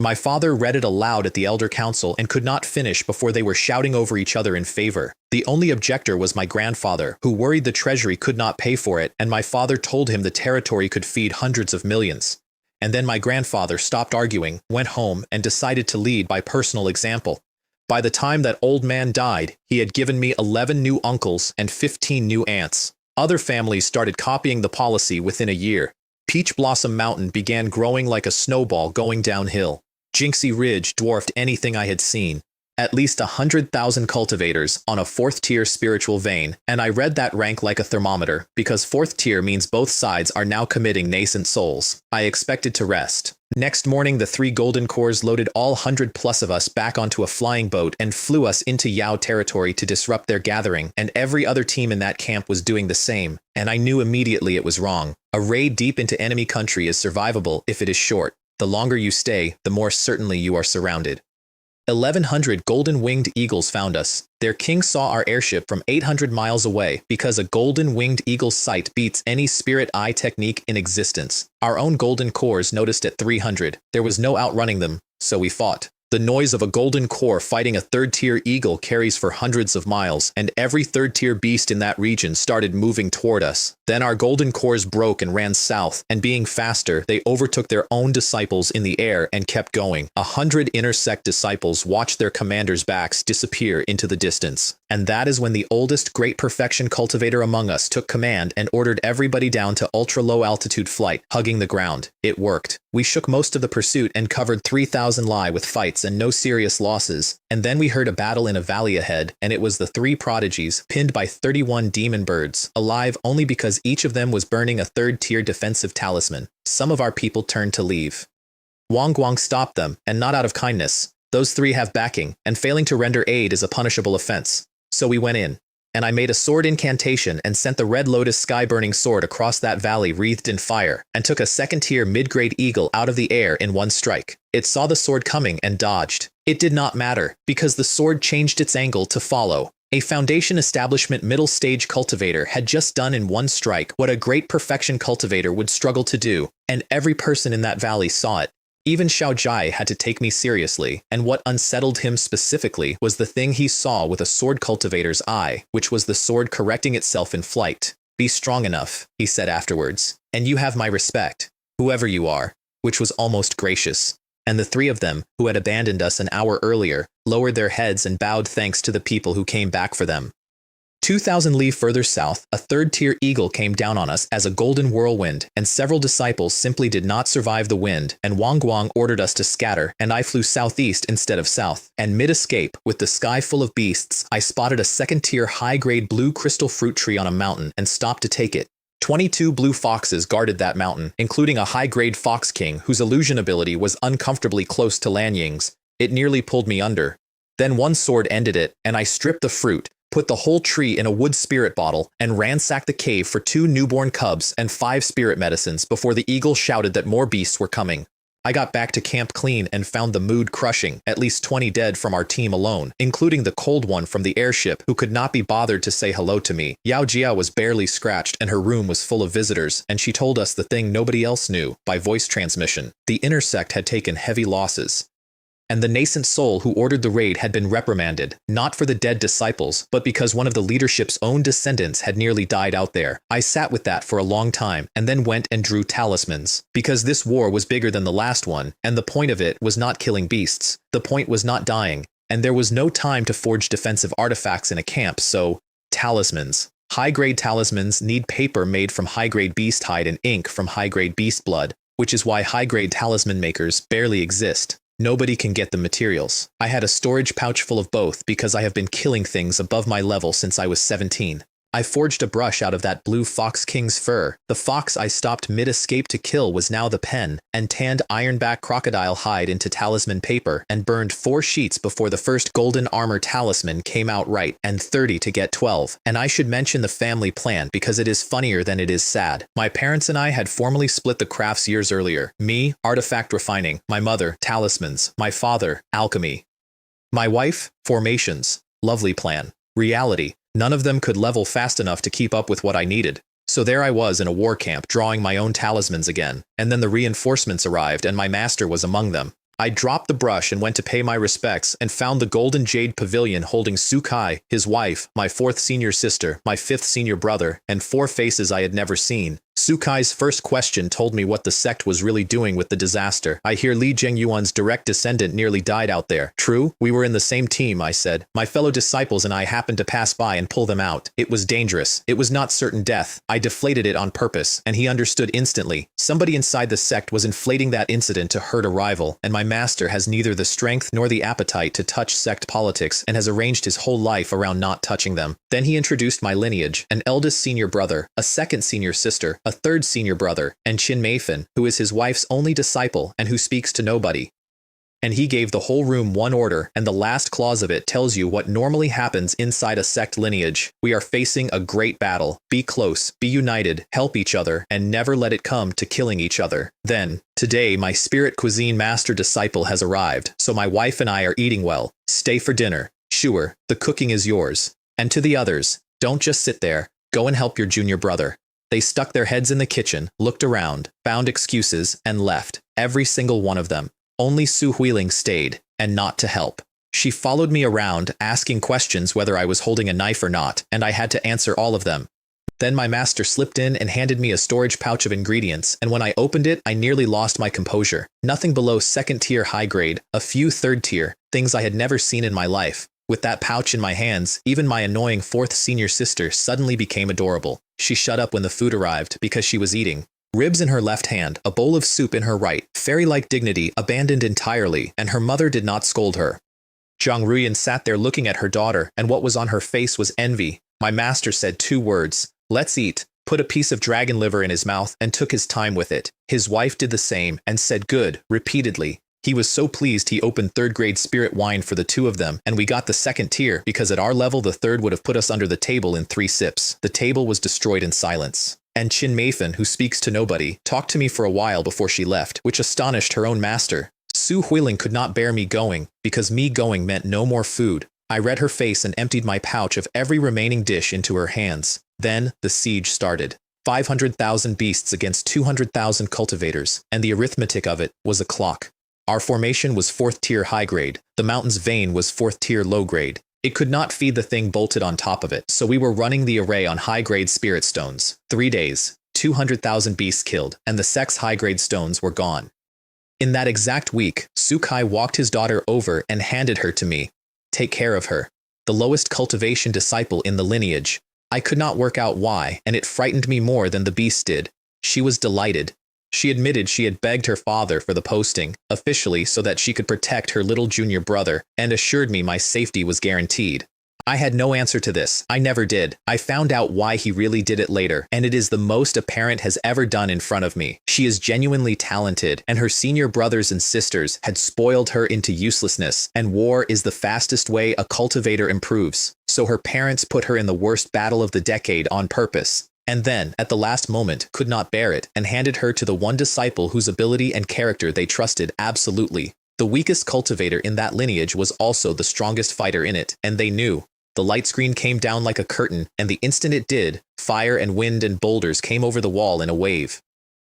My father read it aloud at the elder council and could not finish before they were shouting over each other in favor. The only objector was my grandfather, who worried the treasury could not pay for it, and my father told him the territory could feed hundreds of millions. And then my grandfather stopped arguing, went home, and decided to lead by personal example. By the time that old man died, he had given me 11 new uncles and 15 new aunts. Other families started copying the policy within a year. Peach Blossom Mountain began growing like a snowball going downhill. Jinxie Ridge dwarfed anything I had seen. At least 100,000 cultivators on a 4th tier spiritual vein, and I read that rank like a thermometer, because 4th tier means both sides are now committing nascent souls. I expected to rest. Next morning, the 3 golden cores loaded all 100 plus of us back onto a flying boat and flew us into Yao territory to disrupt their gathering, and every other team in that camp was doing the same, and I knew immediately it was wrong. A raid deep into enemy country is survivable if it is short. The longer you stay, the more certainly you are surrounded. 1,100 golden-winged eagles found us. Their king saw our airship from 800 miles away because a golden-winged eagle's sight beats any spirit eye technique in existence. Our own golden cores noticed at 300. There was no outrunning them, so we fought. The noise of a golden core fighting a 3rd-tier eagle carries for hundreds of miles, and every 3rd-tier beast in that region started moving toward us. Then our golden cores broke and ran south, and being faster, they overtook their own disciples in the air and kept going. 100 inner sect disciples watched their commanders' backs disappear into the distance. And that is when the oldest great perfection cultivator among us took command and ordered everybody down to ultra-low altitude flight, hugging the ground. It worked. We shook most of the pursuit and covered 3,000 li with fights and no serious losses. And then we heard a battle in a valley ahead, and it was the 3 prodigies, pinned by 31 demon birds, alive only because each of them was burning a 3rd-tier defensive talisman. Some of our people turned to leave. Wang Guang stopped them, and not out of kindness. Those 3 have backing, and failing to render aid is a punishable offense. So we went in, and I made a sword incantation and sent the Red Lotus sky-burning sword across that valley wreathed in fire, and took a 2nd-tier mid-grade eagle out of the air in one strike. It saw the sword coming and dodged. It did not matter, because the sword changed its angle to follow. A foundation establishment middle stage cultivator had just done in one strike what a great perfection cultivator would struggle to do, and every person in that valley saw it. Even Xiao Jai had to take me seriously, and what unsettled him specifically was the thing he saw with a sword cultivator's eye, which was the sword correcting itself in flight. Be strong enough, he said afterwards, and you have my respect, whoever you are, which was almost gracious. And the 3 of them, who had abandoned us an hour earlier, lowered their heads and bowed thanks to the people who came back for them. 2,000 li further south, a 3rd-tier eagle came down on us as a golden whirlwind, and several disciples simply did not survive the wind, and Wang Guang ordered us to scatter, and I flew southeast instead of south. And mid-escape, with the sky full of beasts, I spotted a 2nd-tier high-grade blue crystal fruit tree on a mountain and stopped to take it. 22 blue foxes guarded that mountain, including a high-grade fox king whose illusion ability was uncomfortably close to Lan Ying's. It nearly pulled me under. Then one sword ended it, and I stripped the fruit, put the whole tree in a wood spirit bottle, and ransacked the cave for 2 newborn cubs and 5 spirit medicines before the eagle shouted that more beasts were coming. I got back to camp clean and found the mood crushing, at least 20 dead from our team alone, including the cold one from the airship who could not be bothered to say hello to me. Yao Jia was barely scratched and her room was full of visitors, and she told us the thing nobody else knew, by voice transmission. The inner sect had taken heavy losses. And the nascent soul who ordered the raid had been reprimanded, not for the dead disciples, but because one of the leadership's own descendants had nearly died out there. I sat with that for a long time, and then went and drew talismans. Because this war was bigger than the last one, and the point of it was not killing beasts. The point was not dying, and there was no time to forge defensive artifacts in a camp, so talismans. High-grade talismans need paper made from high-grade beast hide and ink from high-grade beast blood, which is why high-grade talisman makers barely exist. Nobody can get the materials. I had a storage pouch full of both because I have been killing things above my level since I was 17. I forged a brush out of that blue fox king's fur. The fox I stopped mid-escape to kill was now the pen, and tanned ironback crocodile hide into talisman paper, and burned 4 sheets before the first golden armor talisman came out right, and 30 to get 12. And I should mention the family plan because it is funnier than it is sad. My parents and I had formally split the crafts years earlier. Me, artifact refining. My mother, talismans. My father, alchemy. My wife, formations. Lovely plan. Reality. None of them could level fast enough to keep up with what I needed. So there I was in a war camp drawing my own talismans again, and then the reinforcements arrived and my master was among them. I dropped the brush and went to pay my respects and found the golden jade pavilion holding Su Kai, his wife, my 4th senior sister, my 5th senior brother, and 4 faces I had never seen. Su Kai's first question told me what the sect was really doing with the disaster. I hear Li Zhengyuan's direct descendant nearly died out there. True, we were in the same team, I said. My fellow disciples and I happened to pass by and pull them out. It was dangerous. It was not certain death. I deflated it on purpose, and he understood instantly. Somebody inside the sect was inflating that incident to hurt a rival, and my master has neither the strength nor the appetite to touch sect politics and has arranged his whole life around not touching them. Then he introduced my lineage, an eldest senior brother, a 2nd senior sister, a 3rd senior brother, and Qin Meifan, who is his wife's only disciple and who speaks to nobody. And he gave the whole room one order, and the last clause of it tells you what normally happens inside a sect lineage. We are facing a great battle. Be close, be united, help each other, and never let it come to killing each other. Then, today my spirit cuisine master disciple has arrived, so my wife and I are eating well. Stay for dinner. Sure, the cooking is yours. And to the others, don't just sit there. Go and help your junior brother. They stuck their heads in the kitchen, looked around, found excuses, and left. Every single one of them. Only Su Huiling stayed, and not to help. She followed me around, asking questions whether I was holding a knife or not, and I had to answer all of them. Then my master slipped in and handed me a storage pouch of ingredients, and when I opened it, I nearly lost my composure. Nothing below 2nd tier high grade, a few 3rd tier, things I had never seen in my life. With that pouch in my hands, even my annoying 4th senior sister suddenly became adorable. She shut up when the food arrived because she was eating. Ribs in her left hand, a bowl of soup in her right, fairy-like dignity abandoned entirely, and her mother did not scold her. Zhang Ruyan sat there looking at her daughter, and what was on her face was envy. My master said 2 words, "Let's eat," put a piece of dragon liver in his mouth and took his time with it. His wife did the same and said good, repeatedly. He was so pleased he opened 3rd grade spirit wine for the 2 of them, and we got the 2nd tier because at our level the 3rd would have put us under the table in 3 sips. The table was destroyed in silence. And Qin Meifan, who speaks to nobody, talked to me for a while before she left, which astonished her own master. Su Huiling could not bear me going, because me going meant no more food. I read her face and emptied my pouch of every remaining dish into her hands. Then the siege started. 500,000 beasts against 200,000 cultivators, and the arithmetic of it was a clock. Our formation was 4th tier high grade. The mountain's vein was 4th tier low grade. It could not feed the thing bolted on top of it, so we were running the array on high-grade spirit stones. 3 days, 200,000 beasts killed, and the sect's high-grade stones were gone. In that exact week, Su Kai walked his daughter over and handed her to me. Take care of her. The lowest cultivation disciple in the lineage. I could not work out why, and it frightened me more than the beast did. She was delighted. She admitted she had begged her father for the posting, officially so that she could protect her little junior brother, and assured me my safety was guaranteed. I had no answer to this. I never did. I found out why he really did it later, and it is the most a parent has ever done in front of me. She is genuinely talented, and her senior brothers and sisters had spoiled her into uselessness, and war is the fastest way a cultivator improves. So her parents put her in the worst battle of the decade on purpose. And then, at the last moment, could not bear it, and handed her to the one disciple whose ability and character they trusted absolutely. The weakest cultivator in that lineage was also the strongest fighter in it, and they knew. The light screen came down like a curtain, and the instant it did, fire and wind and boulders came over the wall in a wave.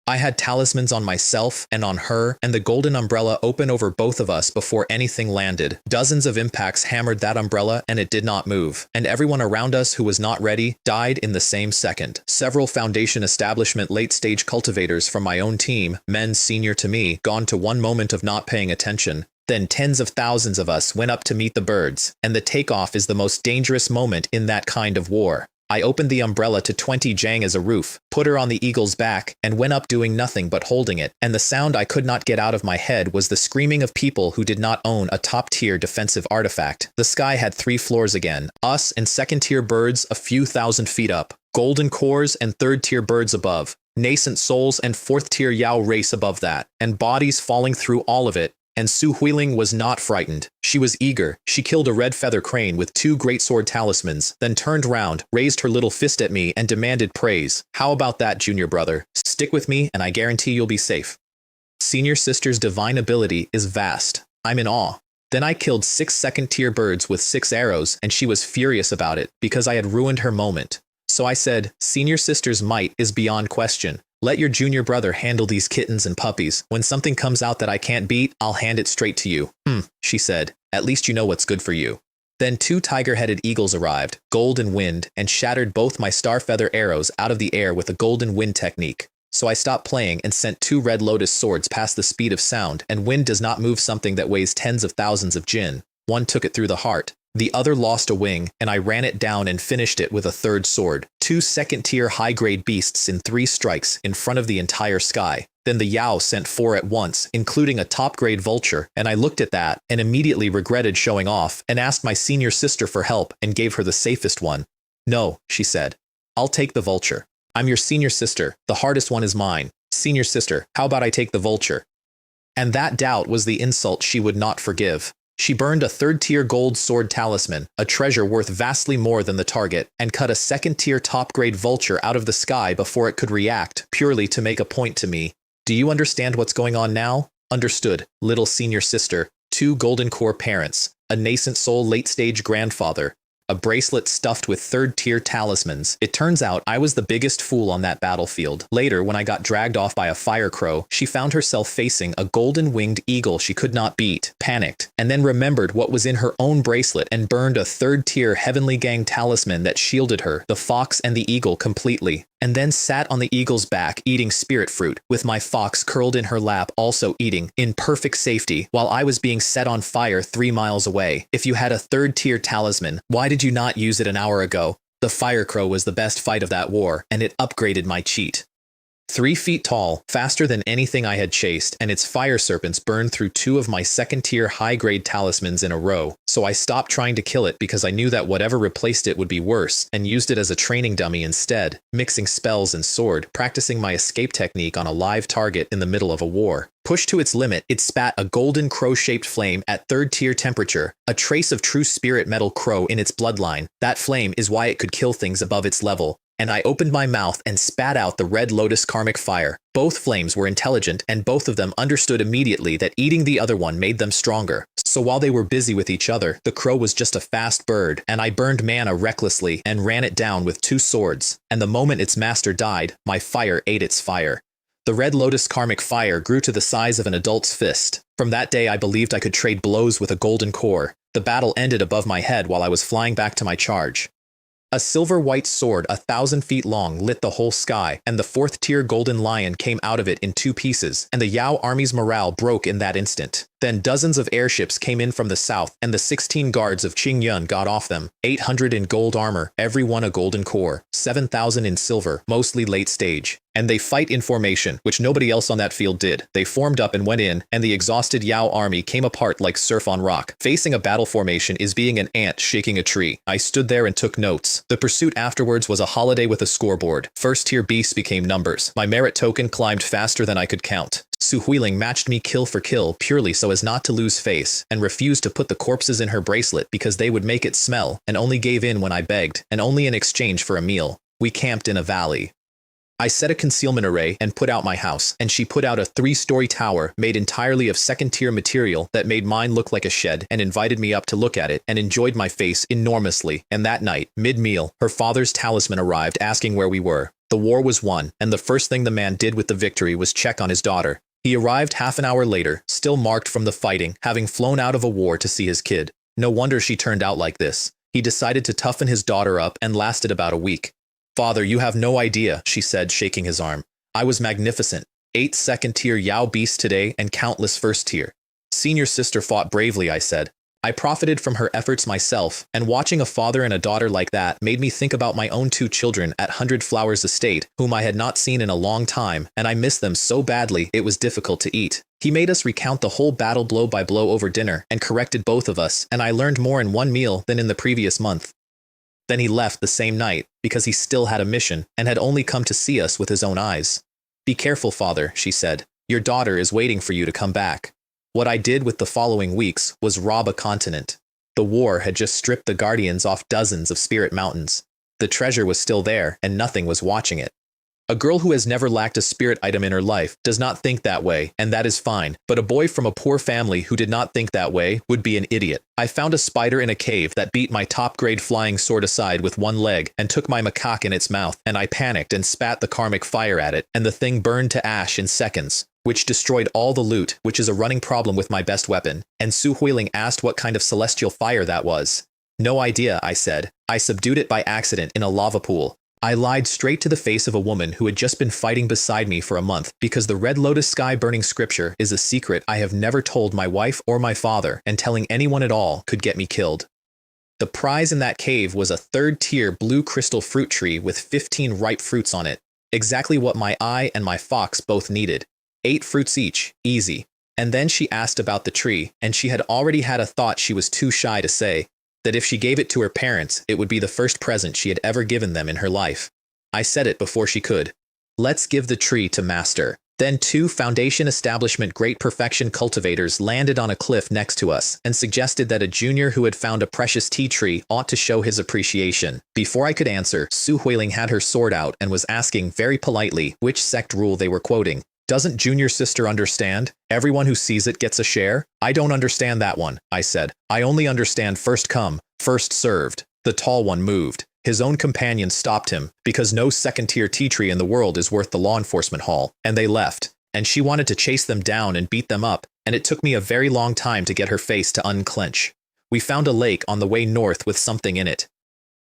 I had talismans on myself and on her, and the golden umbrella open over both of us before anything landed. Dozens of impacts hammered that umbrella, and it did not move. And everyone around us who was not ready died in the same second. Several Foundation Establishment late-stage cultivators from my own team, men senior to me, gone to one moment of not paying attention. Then tens of thousands of us went up to meet the birds, and the takeoff is the most dangerous moment in that kind of war. I opened the umbrella to 20 Jang as a roof, put her on the eagle's back, and went up doing nothing but holding it, and the sound I could not get out of my head was the screaming of people who did not own a top-tier defensive artifact. The sky had 3 floors again, us and second-tier birds a few thousand feet up, golden cores and third-tier birds above, nascent souls and fourth-tier Yao race above that, and bodies falling through all of it. And Su Huiling was not frightened. She was eager. She killed a red feather crane with 2 greatsword talismans, then turned round, raised her little fist at me, and demanded praise. How about that, junior brother? Stick with me, and I guarantee you'll be safe. Senior sister's divine ability is vast. I'm in awe. Then I killed 6 second-tier birds with 6 arrows, and she was furious about it, because I had ruined her moment. So I said, senior sister's might is beyond question. Let your junior brother handle these kittens and puppies. When something comes out that I can't beat, I'll hand it straight to you. She said. At least you know what's good for you. Then 2 tiger-headed eagles arrived, gold and wind, and shattered both my star feather arrows out of the air with a golden wind technique. So I stopped playing and sent 2 red lotus swords past the speed of sound, and wind does not move something that weighs tens of thousands of jin. One took it through the heart. The other lost a wing, and I ran it down and finished it with a 3rd sword. 2 second-tier high-grade beasts in 3 strikes in front of the entire sky. Then the Yao sent 4 at once, including a top-grade vulture, and I looked at that and immediately regretted showing off and asked my senior sister for help and gave her the safest one. No, she said. I'll take the vulture. I'm your senior sister. The hardest one is mine. Senior sister, how about I take the vulture? And that doubt was the insult she would not forgive. She burned a 3rd-tier gold sword talisman, a treasure worth vastly more than the target, and cut a 2nd-tier top-grade vulture out of the sky before it could react, purely to make a point to me. Do you understand what's going on now? Understood, little senior sister, 2 golden core parents, a nascent soul late-stage grandfather, a bracelet stuffed with 3rd-tier talismans. It turns out I was the biggest fool on that battlefield. Later, when I got dragged off by a fire crow, she found herself facing a golden-winged eagle she could not beat, panicked, and then remembered what was in her own bracelet and burned a 3rd-tier Heavenly Gang talisman that shielded her, the fox and the eagle completely, and then sat on the eagle's back eating spirit fruit, with my fox curled in her lap also eating, in perfect safety, while I was being set on fire 3 miles away. If you had a 3rd-tier talisman, why did you not use it an hour ago? The fire crow was the best fight of that war, and it upgraded my cheat. 3 feet tall, faster than anything I had chased, and its fire serpents burned through 2 of my 2nd-tier high-grade talismans in a row, so I stopped trying to kill it because I knew that whatever replaced it would be worse, and used it as a training dummy instead, mixing spells and sword, practicing my escape technique on a live target in the middle of a war. Pushed to its limit, it spat a golden crow-shaped flame at 3rd-tier temperature, a trace of true spirit metal crow in its bloodline. That flame is why it could kill things above its level. And I opened my mouth and spat out the red lotus karmic fire. Both flames were intelligent, and both of them understood immediately that eating the other one made them stronger. So while they were busy with each other, the crow was just a fast bird, and I burned mana recklessly and ran it down with 2 swords. And the moment its master died, my fire ate its fire. The red lotus karmic fire grew to the size of an adult's fist. From that day I believed I could trade blows with a golden core. The battle ended above my head while I was flying back to my charge. A silver-white sword 1,000 feet long lit the whole sky, and the 4th-tier golden lion came out of it in 2 pieces, and the Yao army's morale broke in that instant. Then dozens of airships came in from the south, and the 16 guards of Qingyun got off them, 800 in gold armor, every one a golden core, 7,000 in silver, mostly late stage. And they fight in formation, which nobody else on that field did. They formed up and went in, and the exhausted Yao army came apart like surf on rock. Facing a battle formation is being an ant shaking a tree. I stood there and took notes. The pursuit afterwards was a holiday with a scoreboard. First-tier beasts became numbers. My merit token climbed faster than I could count. Su Huiling matched me kill for kill purely so as not to lose face, and refused to put the corpses in her bracelet because they would make it smell, and only gave in when I begged, and only in exchange for a meal. We camped in a valley. I set a concealment array and put out my house, and she put out a 3-story tower made entirely of second-tier material that made mine look like a shed, and invited me up to look at it and enjoyed my face enormously. And that night, mid-meal, her father's talisman arrived asking where we were. The war was won, and the first thing the man did with the victory was check on his daughter. He arrived half an hour later, still marked from the fighting, having flown out of a war to see his kid. No wonder she turned out like this. He decided to toughen his daughter up and lasted about a week. "Father, you have no idea," she said, shaking his arm. "I was magnificent. 8 second-tier Yao beasts today and countless first-tier. Senior sister fought bravely," I said. I profited from her efforts myself, and watching a father and a daughter like that made me think about my own 2 children at 100 Flowers Estate, whom I had not seen in a long time, and I missed them so badly it was difficult to eat. He made us recount the whole battle blow by blow over dinner, and corrected both of us, and I learned more in one meal than in the previous month. Then he left the same night, because he still had a mission, and had only come to see us with his own eyes. "Be careful, father," she said. "Your daughter is waiting for you to come back." What I did with the following weeks was rob a continent. The war had just stripped the guardians off dozens of spirit mountains. The treasure was still there, and nothing was watching it. A girl who has never lacked a spirit item in her life does not think that way, and that is fine. But a boy from a poor family who did not think that way would be an idiot. I found a spider in a cave that beat my top-grade flying sword aside with one leg and took my macaque in its mouth, and I panicked and spat the karmic fire at it, and the thing burned to ash in seconds, which destroyed all the loot, which is a running problem with my best weapon. And Su Huiling asked what kind of celestial fire that was. "No idea," I said. "I subdued it by accident in a lava pool." I lied straight to the face of a woman who had just been fighting beside me for a month, because the red lotus sky burning scripture is a secret I have never told my wife or my father, and telling anyone at all could get me killed. The prize in that cave was a 3rd-tier blue crystal fruit tree with 15 ripe fruits on it. Exactly what my eye and my fox both needed. 8 fruits each, easy. And then she asked about the tree, and she had already had a thought she was too shy to say, that if she gave it to her parents, it would be the first present she had ever given them in her life. I said it before she could. "Let's give the tree to Master." Then 2 Foundation Establishment Great Perfection cultivators landed on a cliff next to us and suggested that a junior who had found a precious tea tree ought to show his appreciation. Before I could answer, Su Huiling had her sword out and was asking very politely which sect rule they were quoting. "Doesn't junior sister understand? Everyone who sees it gets a share?" "I don't understand that one," I said. "I only understand first come, first served." The tall one moved. His own companion stopped him, because no second-tier tea tree in the world is worth the law enforcement haul, and they left. And she wanted to chase them down and beat them up, and it took me a very long time to get her face to unclench. We found a lake on the way north with something in it.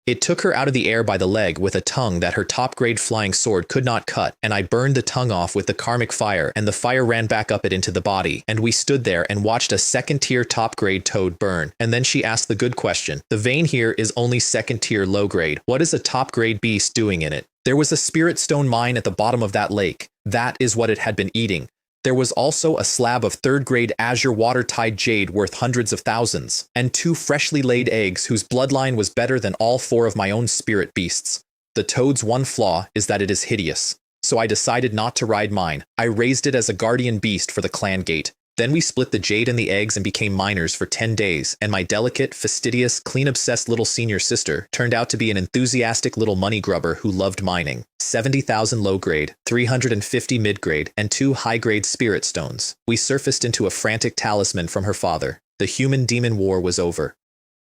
It took her out of the air by the leg with a tongue that her top-grade flying sword could not cut, and I burned the tongue off with the karmic fire, and the fire ran back up it into the body, and we stood there and watched a second-tier top-grade toad burn. And then she asked the good question. "The vein here is only second-tier low-grade. What is a top-grade beast doing in it?" There was a spirit stone mine at the bottom of that lake. That is what it had been eating. There was also a slab of 3rd-grade azure water-tied jade worth hundreds of thousands, and 2 freshly laid eggs whose bloodline was better than all 4 of my own spirit beasts. The toad's one flaw is that it is hideous. So I decided not to ride mine. I raised it as a guardian beast for the clan gate. Then we split the jade and the eggs and became miners for 10 days, and my delicate, fastidious, clean-obsessed little senior sister turned out to be an enthusiastic little money grubber who loved mining. 70,000 low-grade, 350 mid-grade, and 2 high-grade spirit stones. We surfaced into a frantic talisman from her father. The human-demon war was over.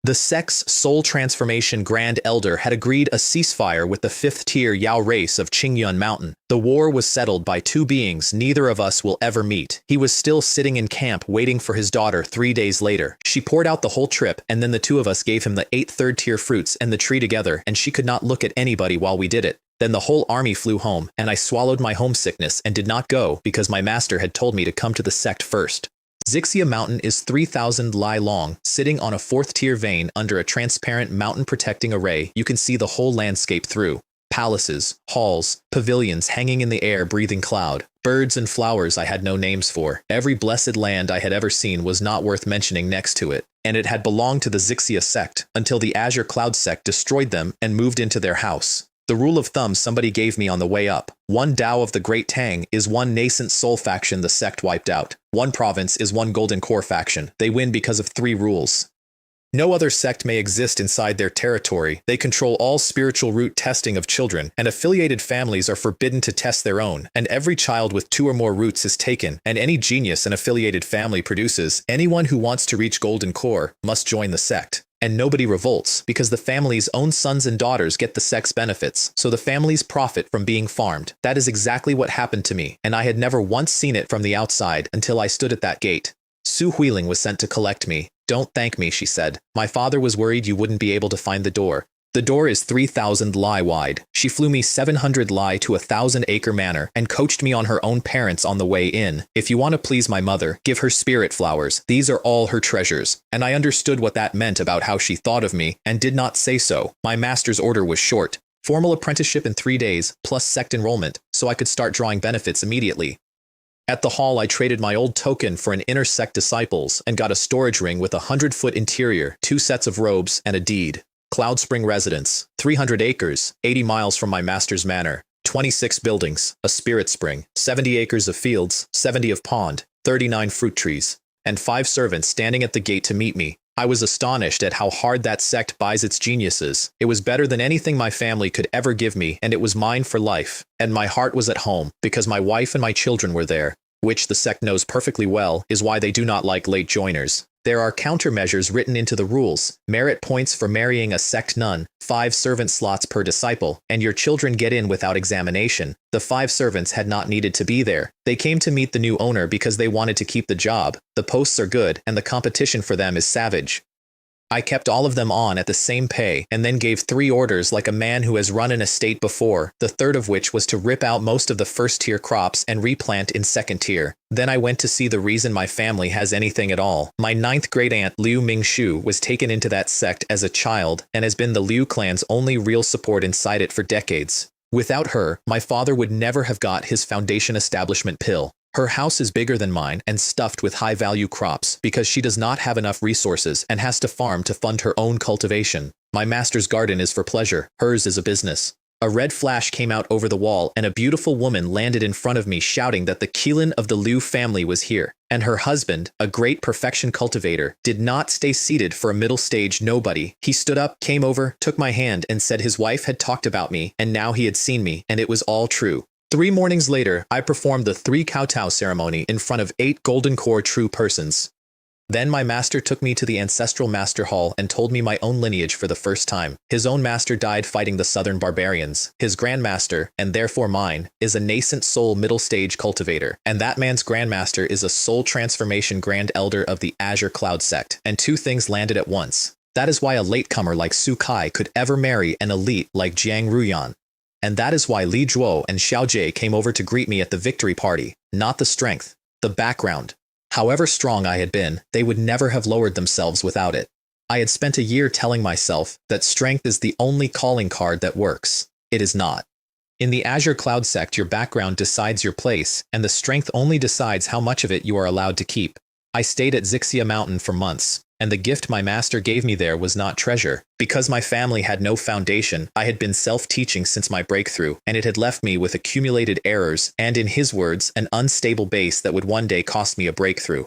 The sect's soul transformation Grand Elder had agreed a ceasefire with the 5th-tier Yao race of Qingyun Mountain. The war was settled by 2 beings neither of us will ever meet. He was still sitting in camp waiting for his daughter 3 days later. She poured out the whole trip, and then the 2 of us gave him the 8 3rd-tier fruits and the tree together, and she could not look at anybody while we did it. Then the whole army flew home, and I swallowed my homesickness and did not go because my master had told me to come to the sect first. Zixia Mountain is 3,000 li long, sitting on a fourth-tier vein under a transparent mountain-protecting array you can see the whole landscape through. Palaces, halls, pavilions hanging in the air breathing cloud, birds and flowers I had no names for. Every blessed land I had ever seen was not worth mentioning next to it, and it had belonged to the Zixia sect until the Azure Cloud sect destroyed them and moved into their house. The rule of thumb somebody gave me on the way up: one Tao of the Great Tang is one nascent soul faction the sect wiped out. One province is one golden core faction. They win because of 3 rules. No other sect may exist inside their territory. They control all spiritual root testing of children, and affiliated families are forbidden to test their own, and every child with 2 or more roots is taken, and any genius an affiliated family produces, anyone who wants to reach golden core must join the sect. And nobody revolts, because the family's own sons and daughters get the sect's benefits, so the families profit from being farmed. That is exactly what happened to me, and I had never once seen it from the outside until I stood at that gate. Su Huiling was sent to collect me. "Don't thank me," she said. "My father was worried you wouldn't be able to find the door. The door is 3,000 li wide." She flew me 700 li to a 1,000-acre manor and coached me on her own parents on the way in. "If you want to please my mother, give her spirit flowers. These are all her treasures." And I understood what that meant about how she thought of me and did not say so. My master's order was short: formal apprenticeship in 3 days, plus sect enrollment, so I could start drawing benefits immediately. At the hall, I traded my old token for an inner sect disciples and got a storage ring with a 100-foot interior, 2 sets of robes, and a deed. Cloud Spring residence, 300 acres, 80 miles from my master's manor, 26 buildings, a spirit spring, 70 acres of fields, 70 of pond, 39 fruit trees, and 5 servants standing at the gate to meet me. I was astonished at how hard that sect buys its geniuses. It was better than anything my family could ever give me, and it was mine for life. And my heart was at home, because my wife and my children were there, which the sect knows perfectly well is why they do not like late joiners. There are countermeasures written into the rules: merit points for marrying a sect nun, 5 servant slots per disciple, and your children get in without examination. The 5 servants had not needed to be there. They came to meet the new owner because they wanted to keep the job. The posts are good, and the competition for them is savage. I kept all of them on at the same pay, and then gave 3 orders like a man who has run an estate before, the third of which was to rip out most of the first-tier crops and replant in second-tier. Then I went to see the reason my family has anything at all. My 9th great-aunt Liu Mingxu was taken into that sect as a child and has been the Liu clan's only real support inside it for decades. Without her, my father would never have got his foundation establishment pill. Her house is bigger than mine and stuffed with high-value crops because she does not have enough resources and has to farm to fund her own cultivation. My master's garden is for pleasure. Hers is a business. A red flash came out over the wall, and a beautiful woman landed in front of me shouting that the Qilin of the Liu family was here. And her husband, a great perfection cultivator, did not stay seated for a middle-stage nobody. He stood up, came over, took my hand, and said his wife had talked about me, and now he had seen me, and it was all true. 3 mornings later, I performed the 3 kowtow ceremony in front of 8 golden core true persons. Then my master took me to the ancestral master hall and told me my own lineage for the first time. His own master died fighting the southern barbarians. His grandmaster, and therefore mine, is a nascent soul middle-stage cultivator. And that man's grandmaster is a soul transformation grand elder of the Azure Cloud sect. And 2 things landed at once. That is why a latecomer like Su Kai could ever marry an elite like Jiang Ruyan. And that is why Li Zhuo and Xiao Jie came over to greet me at the victory party. Not the strength, the background. However strong I had been, they would never have lowered themselves without it. I had spent a year telling myself that strength is the only calling card that works. It is not. In the Azure Cloud sect, your background decides your place, and the strength only decides how much of it you are allowed to keep. I stayed at Zixia Mountain for months, and the gift my master gave me there was not treasure. Because my family had no foundation, I had been self-teaching since my breakthrough, and it had left me with accumulated errors and, in his words, an unstable base that would one day cost me a breakthrough.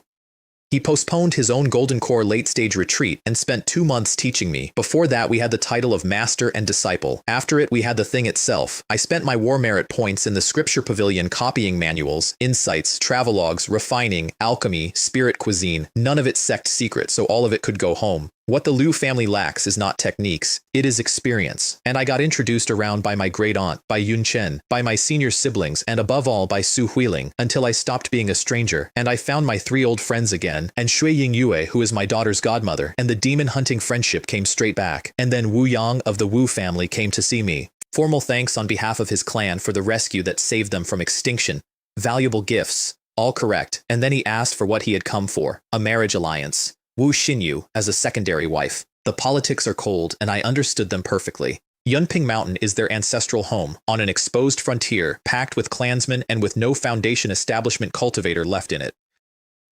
He postponed his own Golden Core late-stage retreat and spent 2 months teaching me. Before that, we had the title of Master and Disciple. After it, we had the thing itself. I spent my war merit points in the Scripture Pavilion copying manuals, insights, travelogues, refining, alchemy, spirit cuisine. None of it sect secret, so all of it could go home. What the Liu family lacks is not techniques, it is experience. And I got introduced around by my great-aunt, by Yun Chen, by my senior siblings, and above all by Su Huiling, until I stopped being a stranger, and I found my 3 old friends again, and Shui Ying Yue, who is my daughter's godmother, and the demon-hunting friendship came straight back. And then Wu Yang of the Wu family came to see me. Formal thanks on behalf of his clan for the rescue that saved them from extinction. Valuable gifts. All correct, and then he asked for what he had come for, a marriage alliance. Wu Xinyu as a secondary wife. The politics are cold, and I understood them perfectly. Yunping Mountain is their ancestral home, on an exposed frontier, packed with clansmen and with no foundation establishment cultivator left in it.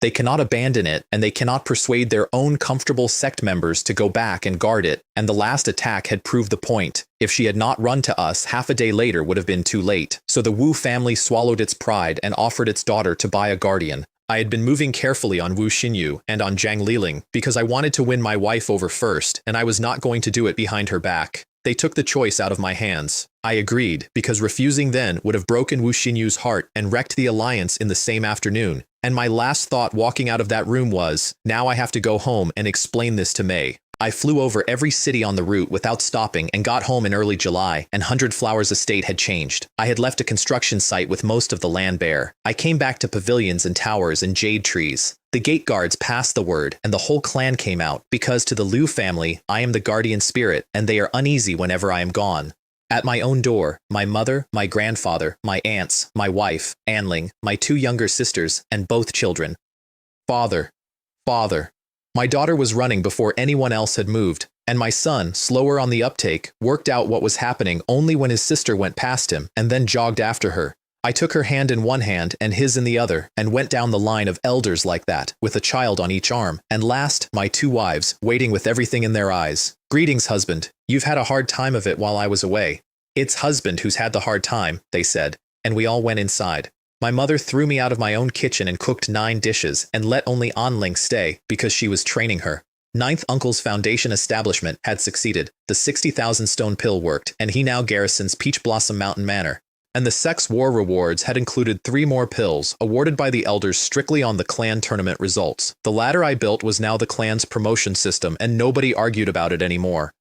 They cannot abandon it, and they cannot persuade their own comfortable sect members to go back and guard it, and the last attack had proved the point. If she had not run to us, half a day later would have been too late. So the Wu family swallowed its pride and offered its daughter to buy a guardian. I had been moving carefully on Wu Xinyu and on Zhang Liling, because I wanted to win my wife over first, and I was not going to do it behind her back. They took the choice out of my hands. I agreed, because refusing then would have broken Wu Xinyu's heart and wrecked the alliance in the same afternoon. And my last thought walking out of that room was, now I have to go home and explain this to Mei. I flew over every city on the route without stopping and got home in early July, and 100 Flowers estate had changed. I had left a construction site with most of the land bare. I came back to pavilions and towers and jade trees. The gate guards passed the word, and the whole clan came out, because to the Liu family, I am the guardian spirit, and they are uneasy whenever I am gone. At my own door, my mother, my grandfather, my aunts, my wife, Anling, my 2 younger sisters, and both children. Father. Father. My daughter was running before anyone else had moved, and my son, slower on the uptake, worked out what was happening only when his sister went past him, and then jogged after her. I took her hand in one hand and his in the other, and went down the line of elders like that, with a child on each arm, and last, my 2 wives, waiting with everything in their eyes. Greetings, husband. You've had a hard time of it while I was away. It's husband who's had the hard time, they said, and we all went inside. My mother threw me out of my own kitchen and cooked 9 dishes, and let only Anling stay, because she was training her. 9th uncle's foundation establishment had succeeded. The 60,000 stone pill worked, and he now garrisons Peach Blossom Mountain Manor. And the sect's war rewards had included 3 more pills, awarded by the elders strictly on the clan tournament results. The ladder I built was now the clan's promotion system, and nobody argued about it anymore.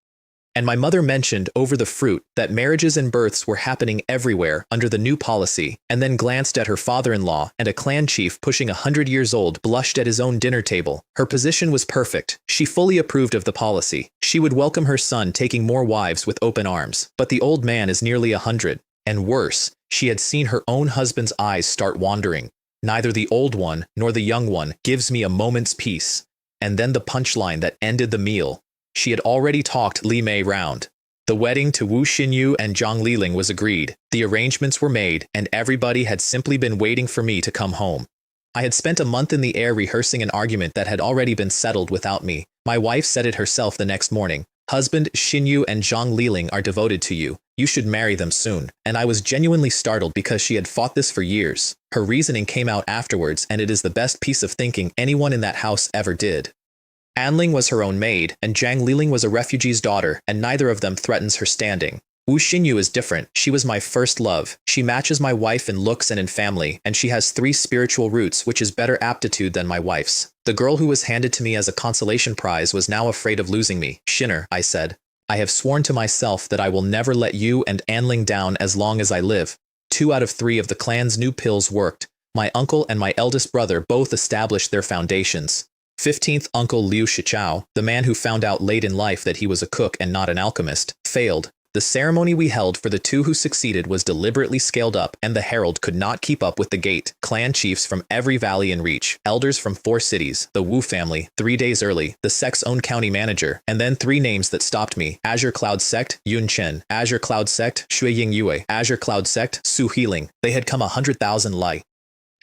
And my mother mentioned over the fruit that marriages and births were happening everywhere under the new policy, and then glanced at her father-in-law, and a clan chief pushing 100 years old blushed at his own dinner table. Her position was perfect. She fully approved of the policy. She would welcome her son taking more wives with open arms. But the old man is nearly 100. And worse, she had seen her own husband's eyes start wandering. Neither the old one nor the young one gives me a moment's peace. And then the punchline that ended the meal. She had already talked Li Mei round. The wedding to Wu Xinyu and Zhang Liling was agreed. The arrangements were made, and everybody had simply been waiting for me to come home. I had spent a month in the air rehearsing an argument that had already been settled without me. My wife said it herself the next morning. Husband, Xinyu and Zhang Liling are devoted to you. You should marry them soon. And I was genuinely startled because she had fought this for years. Her reasoning came out afterwards, and it is the best piece of thinking anyone in that house ever did. Anling was her own maid, and Zhang Liling was a refugee's daughter, and neither of them threatens her standing. Wu Xinyu is different. She was my first love. She matches my wife in looks and in family, and she has 3 spiritual roots, which is better aptitude than my wife's. The girl who was handed to me as a consolation prize was now afraid of losing me. Shinner, I said. I have sworn to myself that I will never let you and Anling down as long as I live. 2 out of 3 of the clan's new pills worked. My uncle and my eldest brother both established their foundations. 15th uncle Liu Changxu, the man who found out late in life that he was a cook and not an alchemist, failed. The ceremony we held for the 2 who succeeded was deliberately scaled up, and the herald could not keep up with the gate. Clan chiefs from every valley and reach, elders from 4 cities, the Wu family, 3 days early, the sect's own county manager, and then 3 names that stopped me. Azure Cloud Sect, Yun Chen. Azure Cloud Sect, Shui Ying Yue. Azure Cloud Sect, Su Healing. They had come 100,000 Lai.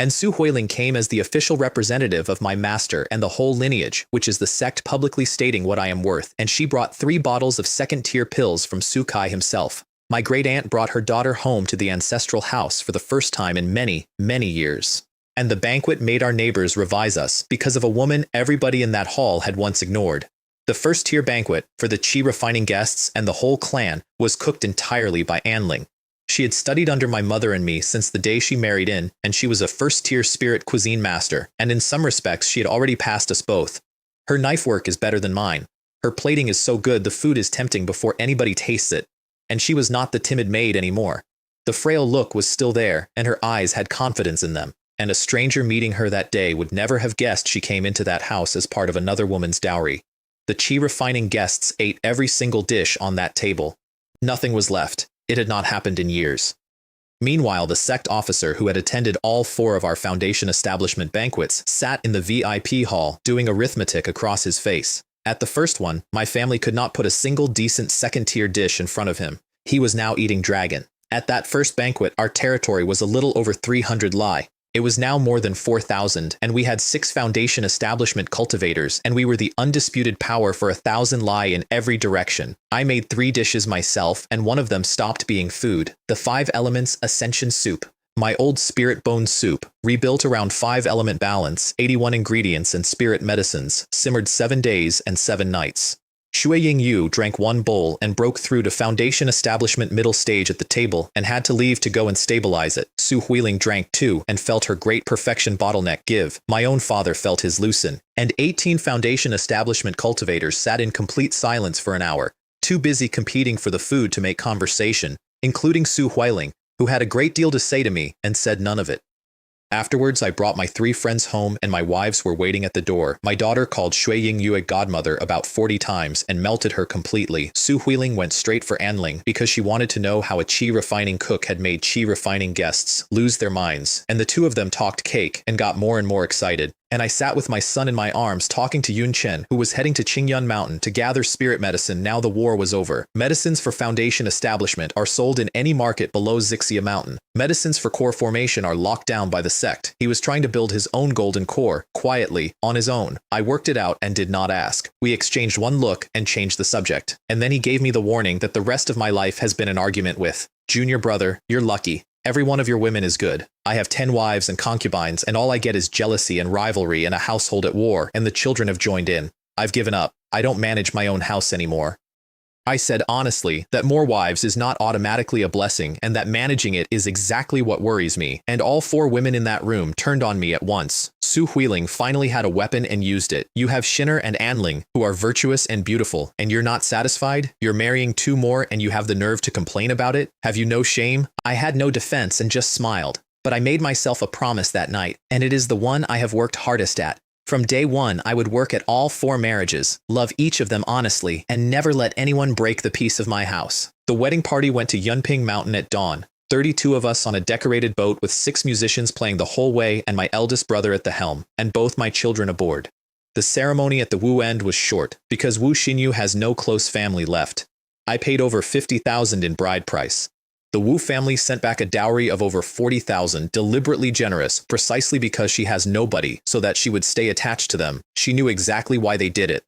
And Su Huiling came as the official representative of my master and the whole lineage, which is the sect publicly stating what I am worth, and she brought 3 bottles of second-tier pills from Su Kai himself. My great-aunt brought her daughter home to the ancestral house for the first time in many, many years. And the banquet made our neighbors revise us, because of a woman everybody in that hall had once ignored. The first-tier banquet, for the chi refining guests and the whole clan, was cooked entirely by Anling. She had studied under my mother and me since the day she married in, and she was a first-tier spirit cuisine master, and in some respects she had already passed us both. Her knife work is better than mine. Her plating is so good the food is tempting before anybody tastes it, and she was not the timid maid anymore. The frail look was still there, and her eyes had confidence in them, and a stranger meeting her that day would never have guessed she came into that house as part of another woman's dowry. The chi-refining guests ate every single dish on that table. Nothing was left. It had not happened in years. Meanwhile, the sect officer who had attended all 4 of our foundation establishment banquets sat in the VIP hall doing arithmetic across his face. At the first one, my family could not put a single decent second-tier dish in front of him. He was now eating dragon. At that first banquet, our territory was a little over 300 Lai. It was now more than 4,000, and we had 6 foundation establishment cultivators, and we were the undisputed power for 1,000 Lai in every direction. I made 3 dishes myself, and one of them stopped being food. The 5 elements ascension soup. My old spirit bone soup, rebuilt around 5-element balance, 81 ingredients and spirit medicines, simmered 7 days and 7 nights. Shui Yingyu drank 1 bowl and broke through to foundation establishment middle stage at the table and had to leave to go and stabilize it. Su Huiling drank 2 and felt her great perfection bottleneck give. My own father felt his loosen. And 18 foundation establishment cultivators sat in complete silence for an hour, too busy competing for the food to make conversation, including Su Huiling, who had a great deal to say to me and said none of it. Afterwards, I brought my 3 friends home and my wives were waiting at the door. My daughter called Shui Yingyu a godmother about 40 times and melted her completely. Su Huiling went straight for Anling because she wanted to know how a qi refining cook had made qi refining guests lose their minds, and the 2 of them talked cake and got more and more excited. And I sat with my son in my arms talking to Yun Chen, who was heading to Qingyun Mountain to gather spirit medicine now the war was over. Medicines for foundation establishment are sold in any market below Zixia Mountain. Medicines for core formation are locked down by the sect. He was trying to build his own golden core, quietly, on his own. I worked it out and did not ask. We exchanged one look and changed the subject. And then he gave me the warning that the rest of my life has been an argument with. Junior brother, you're lucky. Every one of your women is good. I have 10 wives and concubines, and all I get is jealousy and rivalry and a household at war, and the children have joined in. I've given up. I don't manage my own house anymore. I said honestly that more wives is not automatically a blessing and that managing it is exactly what worries me, and all 4 women in that room turned on me at once. Su Huiling finally had a weapon and used it. You have Shinner and Anling, who are virtuous and beautiful, and you're not satisfied? You're marrying 2 more and you have the nerve to complain about it? Have you no shame? I had no defense and just smiled. But I made myself a promise that night, and it is the one I have worked hardest at. From day 1, I would work at all 4 marriages, love each of them honestly, and never let anyone break the peace of my house. The wedding party went to Yunping Mountain at dawn. 32 of us on a decorated boat with 6 musicians playing the whole way and my eldest brother at the helm, and both my children aboard. The ceremony at the Wu end was short, because Wu Xinyu has no close family left. I paid over 50,000 in bride price. The Wu family sent back a dowry of over 40,000, deliberately generous, precisely because she has nobody, so that she would stay attached to them. She knew exactly why they did it.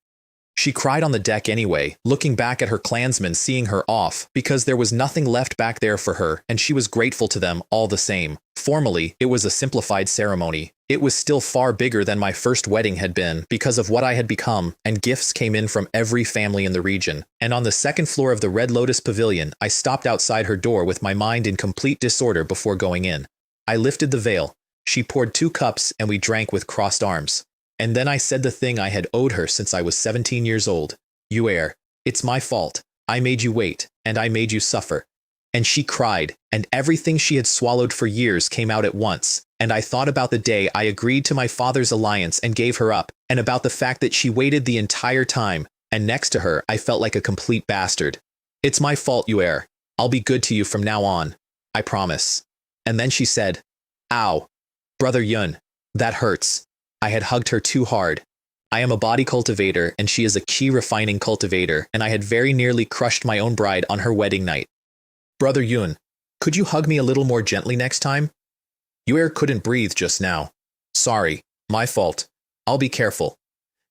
She cried on the deck anyway, looking back at her clansmen seeing her off, because there was nothing left back there for her, and she was grateful to them all the same. Formally, it was a simplified ceremony. It was still far bigger than my first wedding had been, because of what I had become, and gifts came in from every family in the region. And on the 2nd floor of the Red Lotus Pavilion, I stopped outside her door with my mind in complete disorder before going in. I lifted the veil. She poured 2 cups, and we drank with crossed arms. And then I said the thing I had owed her since I was 17 years old. Yuer, it's my fault. I made you wait, and I made you suffer. And she cried, and everything she had swallowed for years came out at once. And I thought about the day I agreed to my father's alliance and gave her up, and about the fact that she waited the entire time, and next to her I felt like a complete bastard. It's my fault, Yuer. I'll be good to you from now on. I promise. And then she said, Ow. Brother Yun, that hurts. I had hugged her too hard. I am a body cultivator and she is a qi refining cultivator, and I had very nearly crushed my own bride on her wedding night. Brother Yun, could you hug me a little more gently next time? Yuer couldn't breathe just now. Sorry, my fault. I'll be careful.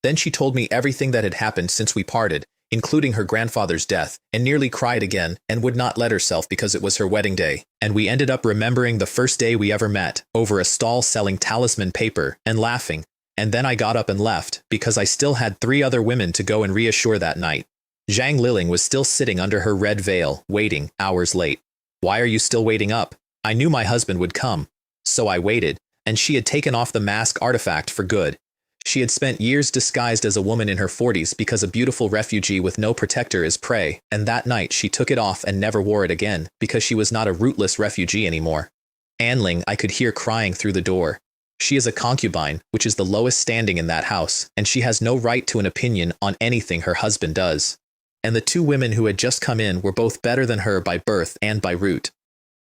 Then she told me everything that had happened since we parted, including her grandfather's death, and nearly cried again and would not let herself because it was her wedding day. And we ended up remembering the first day we ever met, over a stall selling talisman paper, and laughing. And then I got up and left, because I still had 3 other women to go and reassure that night. Zhang Liling was still sitting under her red veil, waiting, hours late. Why are you still waiting up? I knew my husband would come. So I waited, and she had taken off the mask artifact for good. She had spent years disguised as a woman in her 40s because a beautiful refugee with no protector is prey, and that night she took it off and never wore it again, because she was not a rootless refugee anymore. Anling I could hear crying through the door. She is a concubine, which is the lowest standing in that house, and she has no right to an opinion on anything her husband does. And the 2 women who had just come in were both better than her by birth and by root.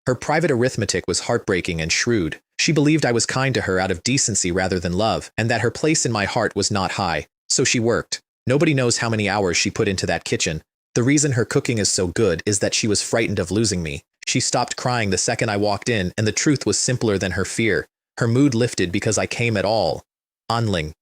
Her private arithmetic was heartbreaking and shrewd. She believed I was kind to her out of decency rather than love, and that her place in my heart was not high. So she worked. Nobody knows how many hours she put into that kitchen. The reason her cooking is so good is that she was frightened of losing me. She stopped crying the second I walked in, and the truth was simpler than her fear. Her mood lifted because I came at all. Anling.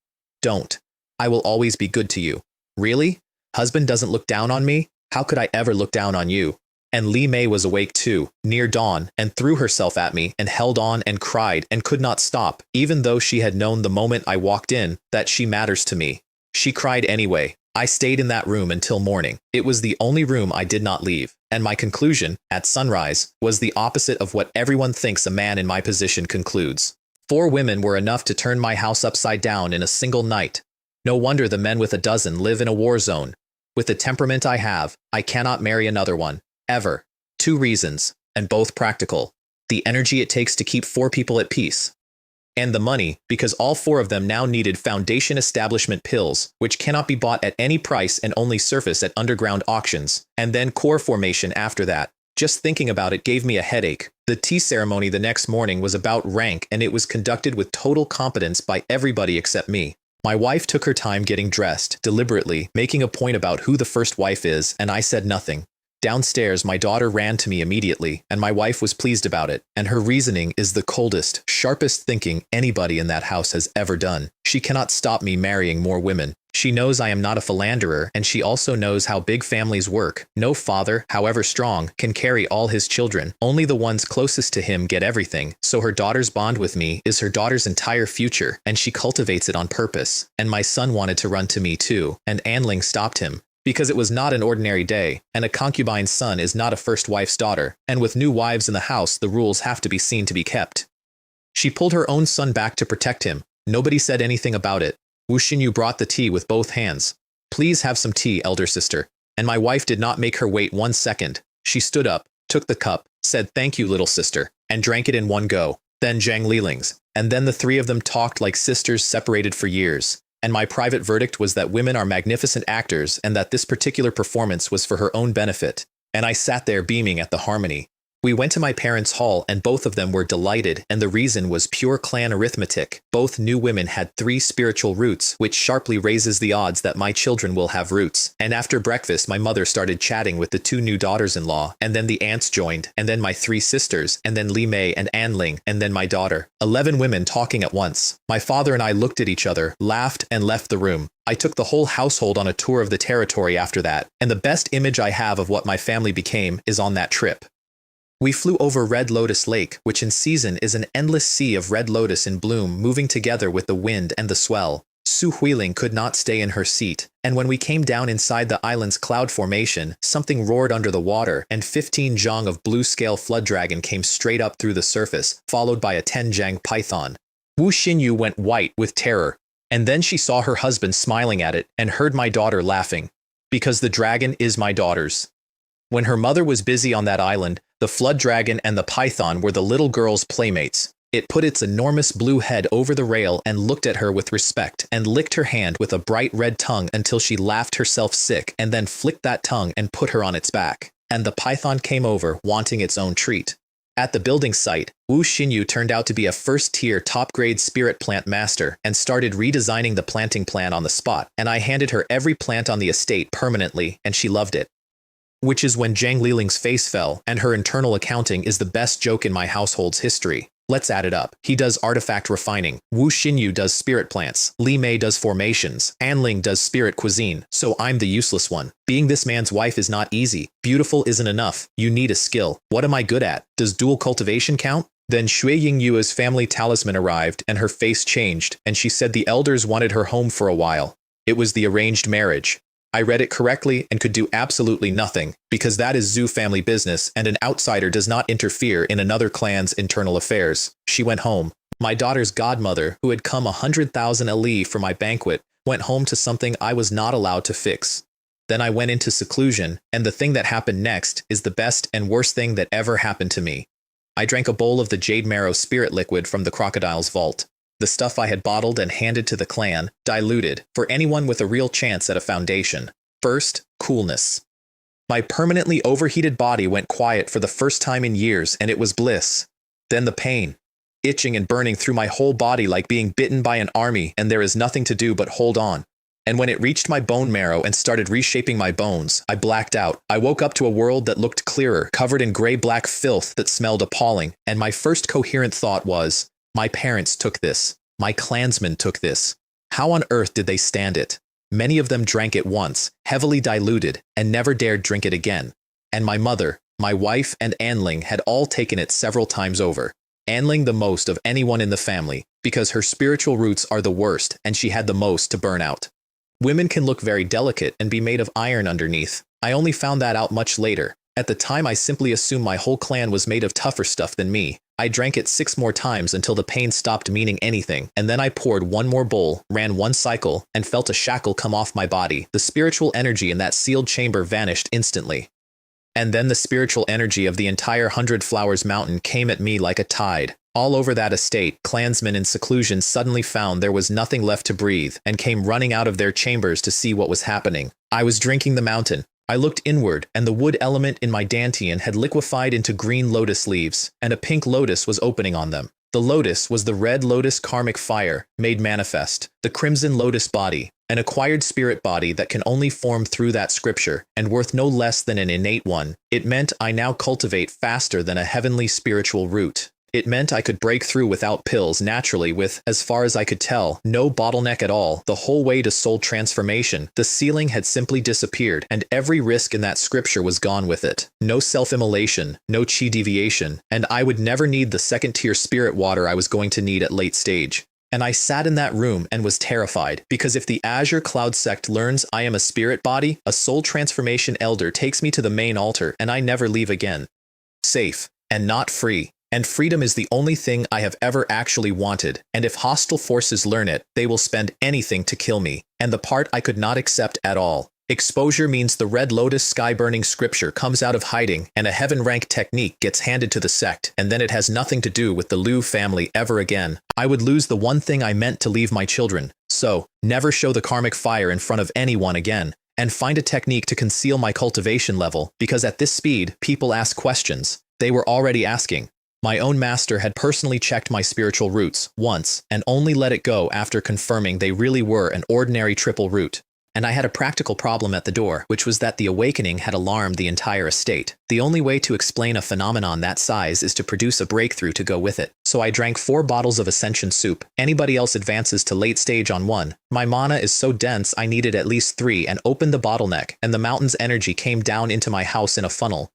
Don't. I will always be good to you. Really? Husband doesn't look down on me? How could I ever look down on you? And Li Mei was awake too, near dawn, and threw herself at me and held on and cried and could not stop, even though she had known the moment I walked in that she matters to me. She cried anyway. I stayed in that room until morning. It was the only room I did not leave, and my conclusion, at sunrise, was the opposite of what everyone thinks a man in my position concludes. 4 women were enough to turn my house upside down in a single night. No wonder the men with a dozen live in a war zone. With the temperament I have, I cannot marry another one. Ever. 2 reasons, and both practical. The energy it takes to keep 4 people at peace. And the money, because all 4 of them now needed foundation establishment pills, which cannot be bought at any price and only surface at underground auctions, and then core formation after that. Just thinking about it gave me a headache. The tea ceremony the next morning was about rank, and it was conducted with total competence by everybody except me. My wife took her time getting dressed, deliberately, making a point about who the first wife is, and I said nothing. Downstairs, my daughter ran to me immediately, and my wife was pleased about it, and her reasoning is the coldest, sharpest thinking anybody in that house has ever done. She cannot stop me marrying more women. She knows I am not a philanderer, and she also knows how big families work. No father, however strong, can carry all his children. Only the ones closest to him get everything, so her daughter's bond with me is her daughter's entire future, and she cultivates it on purpose. And my son wanted to run to me too, and Anling stopped him. Because it was not an ordinary day, and a concubine's son is not a first wife's daughter, and with new wives in the house the rules have to be seen to be kept. She pulled her own son back to protect him. Nobody said anything about it. Wu Xinyu brought the tea with both hands. Please have some tea, elder sister. And my wife did not make her wait 1 second. She stood up, took the cup, said thank you little sister, and drank it in one go. Then Zhang Liling's. And then the 3 of them talked like sisters separated for years. And my private verdict was that women are magnificent actors and that this particular performance was for her own benefit. And I sat there beaming at the harmony. We went to my parents' hall and both of them were delighted, and the reason was pure clan arithmetic. Both new women had 3 spiritual roots, which sharply raises the odds that my children will have roots. And after breakfast my mother started chatting with the 2 new daughters-in-law, and then the aunts joined, and then my 3 sisters, and then Li Mei and Anling, and then my daughter. 11 women talking at once. My father and I looked at each other, laughed, and left the room. I took the whole household on a tour of the territory after that, and the best image I have of what my family became is on that trip. We flew over Red Lotus Lake, which in season is an endless sea of red lotus in bloom moving together with the wind and the swell. Su Huiling could not stay in her seat, and when we came down inside the island's cloud formation, something roared under the water, and 15 zhang of blue-scale flood dragon came straight up through the surface, followed by a 10 zhang python. Wu Xinyu went white with terror, and then she saw her husband smiling at it and heard my daughter laughing. Because the dragon is my daughter's. When her mother was busy on that island, the flood dragon and the python were the little girl's playmates. It put its enormous blue head over the rail and looked at her with respect and licked her hand with a bright red tongue until she laughed herself sick and then flicked that tongue and put her on its back. And the python came over, wanting its own treat. At the building site, Wu Xinyu turned out to be a first-tier top-grade spirit plant master and started redesigning the planting plan on the spot, and I handed her every plant on the estate permanently, and she loved it. Which is when Zhang Liling's face fell, and her internal accounting is the best joke in my household's history. Let's add it up. He does artifact refining, Wu Xinyu does spirit plants, Li Mei does formations, Anling does spirit cuisine, so I'm the useless one. Being this man's wife is not easy. Beautiful isn't enough. You need a skill. What am I good at? Does dual cultivation count? Then Shui Yingyue's family talisman arrived, and her face changed, and she said the elders wanted her home for a while. It was the arranged marriage. I read it correctly and could do absolutely nothing, because that is Zhu family business and an outsider does not interfere in another clan's internal affairs. She went home. My daughter's godmother, who had come 100,000 ali for my banquet, went home to something I was not allowed to fix. Then I went into seclusion, and the thing that happened next is the best and worst thing that ever happened to me. I drank a bowl of the jade marrow spirit liquid from the crocodile's vault. The stuff I had bottled and handed to the clan, diluted, for anyone with a real chance at a foundation. First, coolness. My permanently overheated body went quiet for the first time in years, and it was bliss. Then the pain. Itching and burning through my whole body like being bitten by an army, and there is nothing to do but hold on. And when it reached my bone marrow and started reshaping my bones, I blacked out. I woke up to a world that looked clearer, covered in gray-black filth that smelled appalling, and my first coherent thought was, my parents took this. My clansmen took this. How on earth did they stand it? Many of them drank it once, heavily diluted, and never dared drink it again. And my mother, my wife, and Anling had all taken it several times over. Anling the most of anyone in the family, because her spiritual roots are the worst, and she had the most to burn out. Women can look very delicate and be made of iron underneath. I only found that out much later. At the time, I simply assumed my whole clan was made of tougher stuff than me. I drank it 6 more times until the pain stopped meaning anything, and then I poured 1 more bowl, ran 1 cycle, and felt a shackle come off my body. The spiritual energy in that sealed chamber vanished instantly. And then the spiritual energy of the entire 100 Flowers Mountain came at me like a tide. All over that estate, clansmen in seclusion suddenly found there was nothing left to breathe and came running out of their chambers to see what was happening. I was drinking the mountain. I looked inward, and the wood element in my dantian had liquefied into green lotus leaves, and a pink lotus was opening on them. The lotus was the red lotus karmic fire, made manifest, the crimson lotus body, an acquired spirit body that can only form through that scripture, and worth no less than an innate one. It meant I now cultivate faster than a heavenly spiritual root. It meant I could break through without pills naturally with, as far as I could tell, no bottleneck at all, the whole way to soul transformation. The ceiling had simply disappeared, and every risk in that scripture was gone with it. No self-immolation, no chi deviation, and I would never need the second-tier spirit water I was going to need at late stage. And I sat in that room and was terrified, because if the Azure Cloud sect learns I am a spirit body, a soul transformation elder takes me to the main altar and I never leave again. Safe, and not free. And freedom is the only thing I have ever actually wanted, and if hostile forces learn it, they will spend anything to kill me, and the part I could not accept at all. Exposure means the red lotus sky-burning scripture comes out of hiding, and a heaven-rank technique gets handed to the sect, and then it has nothing to do with the Liu family ever again. I would lose the one thing I meant to leave my children, so never show the karmic fire in front of anyone again, and find a technique to conceal my cultivation level, because at this speed, people ask questions. They were already asking. My own master had personally checked my spiritual roots once, and only let it go after confirming they really were an ordinary triple root. And I had a practical problem at the door, which was that the awakening had alarmed the entire estate. The only way to explain a phenomenon that size is to produce a breakthrough to go with it. So I drank 4 bottles of Ascension soup. Anybody else advances to late stage on 1. My mana is so dense I needed at least 3 and opened the bottleneck, and the mountain's energy came down into my house in a funnel.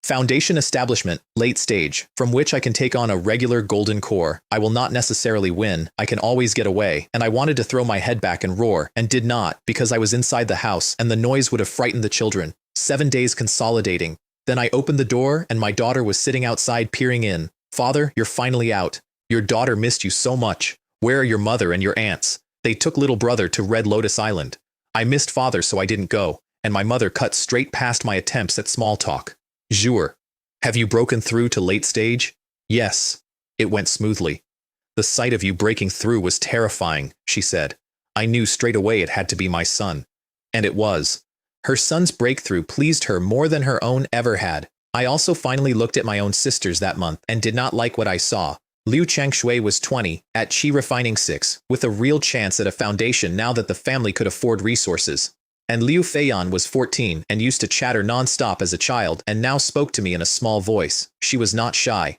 Foundation establishment, late stage, from which I can take on a regular golden core. I will not necessarily win, I can always get away, and I wanted to throw my head back and roar, and did not, because I was inside the house, and the noise would have frightened the children. 7 days consolidating. Then I opened the door, and my daughter was sitting outside peering in. Father, you're finally out. Your daughter missed you so much. Where are your mother and your aunts? They took little brother to Red Lotus Island. I missed father, so I didn't go, and my mother cut straight past my attempts at small talk. Jure. Have you broken through to late stage? Yes. It went smoothly. The sight of you breaking through was terrifying, she said. I knew straight away it had to be my son. And it was. Her son's breakthrough pleased her more than her own ever had. I also finally looked at my own sisters that month and did not like what I saw. Liu Changxu was 20, at Qi Refining 6, with a real chance at a foundation now that the family could afford resources. And Liu Feiyan was 14 and used to chatter non-stop as a child and now spoke to me in a small voice. She was not shy.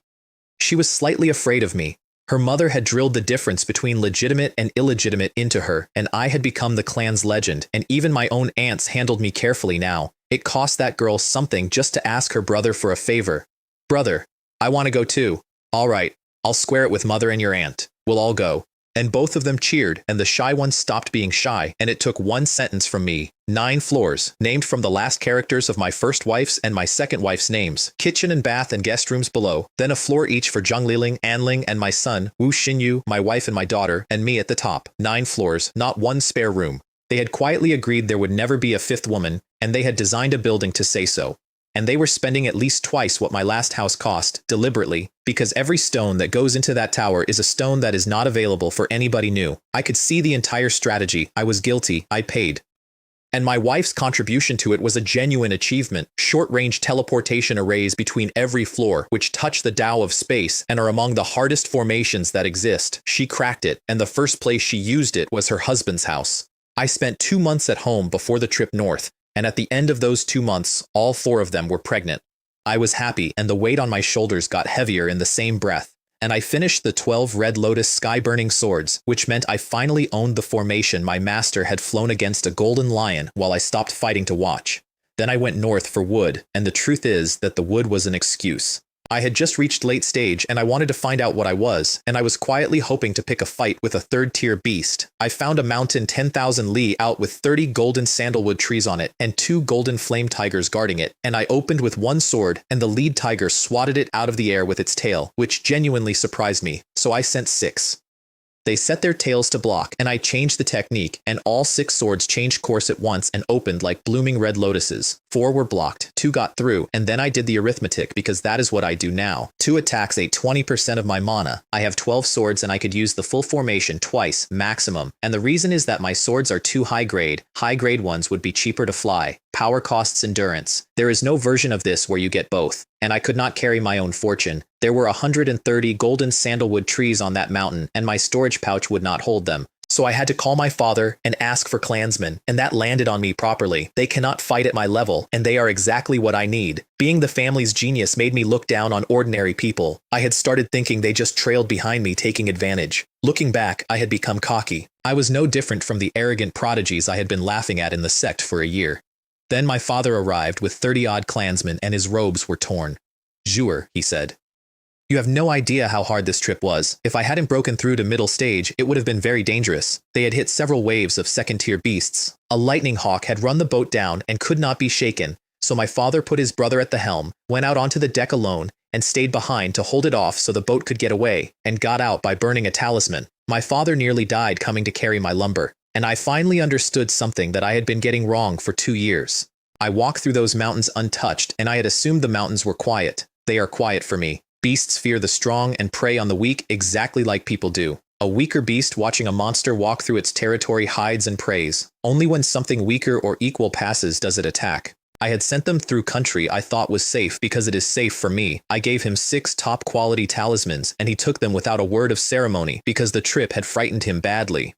She was slightly afraid of me. Her mother had drilled the difference between legitimate and illegitimate into her, and I had become the clan's legend, and even my own aunts handled me carefully now. It cost that girl something just to ask her brother for a favor. Brother, I want to go too. All right, I'll square it with mother and your aunt. We'll all go. And both of them cheered, and the shy one stopped being shy, and it took 1 sentence from me. 9 floors, named from the last characters of my first wife's and my second wife's names. Kitchen and bath and guest rooms below, then a floor each for Zheng Liling, Anling, and my son, Wu Xinyu, my wife and my daughter, and me at the top. 9 floors, not 1 spare room. They had quietly agreed there would never be a 5th woman, and they had designed a building to say so. And they were spending at least twice what my last house cost, deliberately, because every stone that goes into that tower is a stone that is not available for anybody new. I could see the entire strategy. I was guilty. I paid. And my wife's contribution to it was a genuine achievement. Short-range teleportation arrays between every floor, which touch the Tao of space and are among the hardest formations that exist. She cracked it, and the first place she used it was her husband's house. I spent 2 months at home before the trip north, and at the end of those 2 months, all 4 of them were pregnant. I was happy, and the weight on my shoulders got heavier in the same breath. And I finished the 12 Red Lotus sky-burning swords, which meant I finally owned the formation my master had flown against a golden lion while I stopped fighting to watch. Then I went north for wood, and the truth is that the wood was an excuse. I had just reached late stage, and I wanted to find out what I was, and I was quietly hoping to pick a fight with a third-tier beast. I found a mountain 10,000 li out with 30 golden sandalwood trees on it, and 2 golden flame tigers guarding it, and I opened with 1 sword, and the lead tiger swatted it out of the air with its tail, which genuinely surprised me, so I sent 6. They set their tails to block, and I changed the technique, and all 6 swords changed course at once and opened like blooming red lotuses. 4 were blocked, 2 got through, and then I did the arithmetic because that is what I do now. 2 attacks ate 20% of my mana. I have 12 swords and I could use the full formation twice, maximum, and the reason is that my swords are too high grade. High grade ones would be cheaper to fly. Power costs endurance. There is no version of this where you get both, and I could not carry my own fortune. There were 130 golden sandalwood trees on that mountain, and my storage pouch would not hold them. So I had to call my father and ask for clansmen, and that landed on me properly. They cannot fight at my level, and they are exactly what I need. Being the family's genius made me look down on ordinary people. I had started thinking they just trailed behind me, taking advantage. Looking back, I had become cocky. I was no different from the arrogant prodigies I had been laughing at in the sect for a year. Then my father arrived with 30-odd clansmen, and his robes were torn. "Zhuer," he said. "You have no idea how hard this trip was. If I hadn't broken through to middle stage, it would have been very dangerous. They had hit several waves of second-tier beasts. A lightning hawk had run the boat down and could not be shaken, so my father put his brother at the helm, went out onto the deck alone, and stayed behind to hold it off so the boat could get away, and got out by burning a talisman. My father nearly died coming to carry my lumber, and I finally understood something that I had been getting wrong for 2 years. I walked through those mountains untouched, and I had assumed the mountains were quiet. They are quiet for me. Beasts fear the strong and prey on the weak exactly like people do. A weaker beast watching a monster walk through its territory hides and preys. Only when something weaker or equal passes does it attack. I had sent them through country I thought was safe because it is safe for me. I gave him 6 top-quality talismans, and he took them without a word of ceremony because the trip had frightened him badly.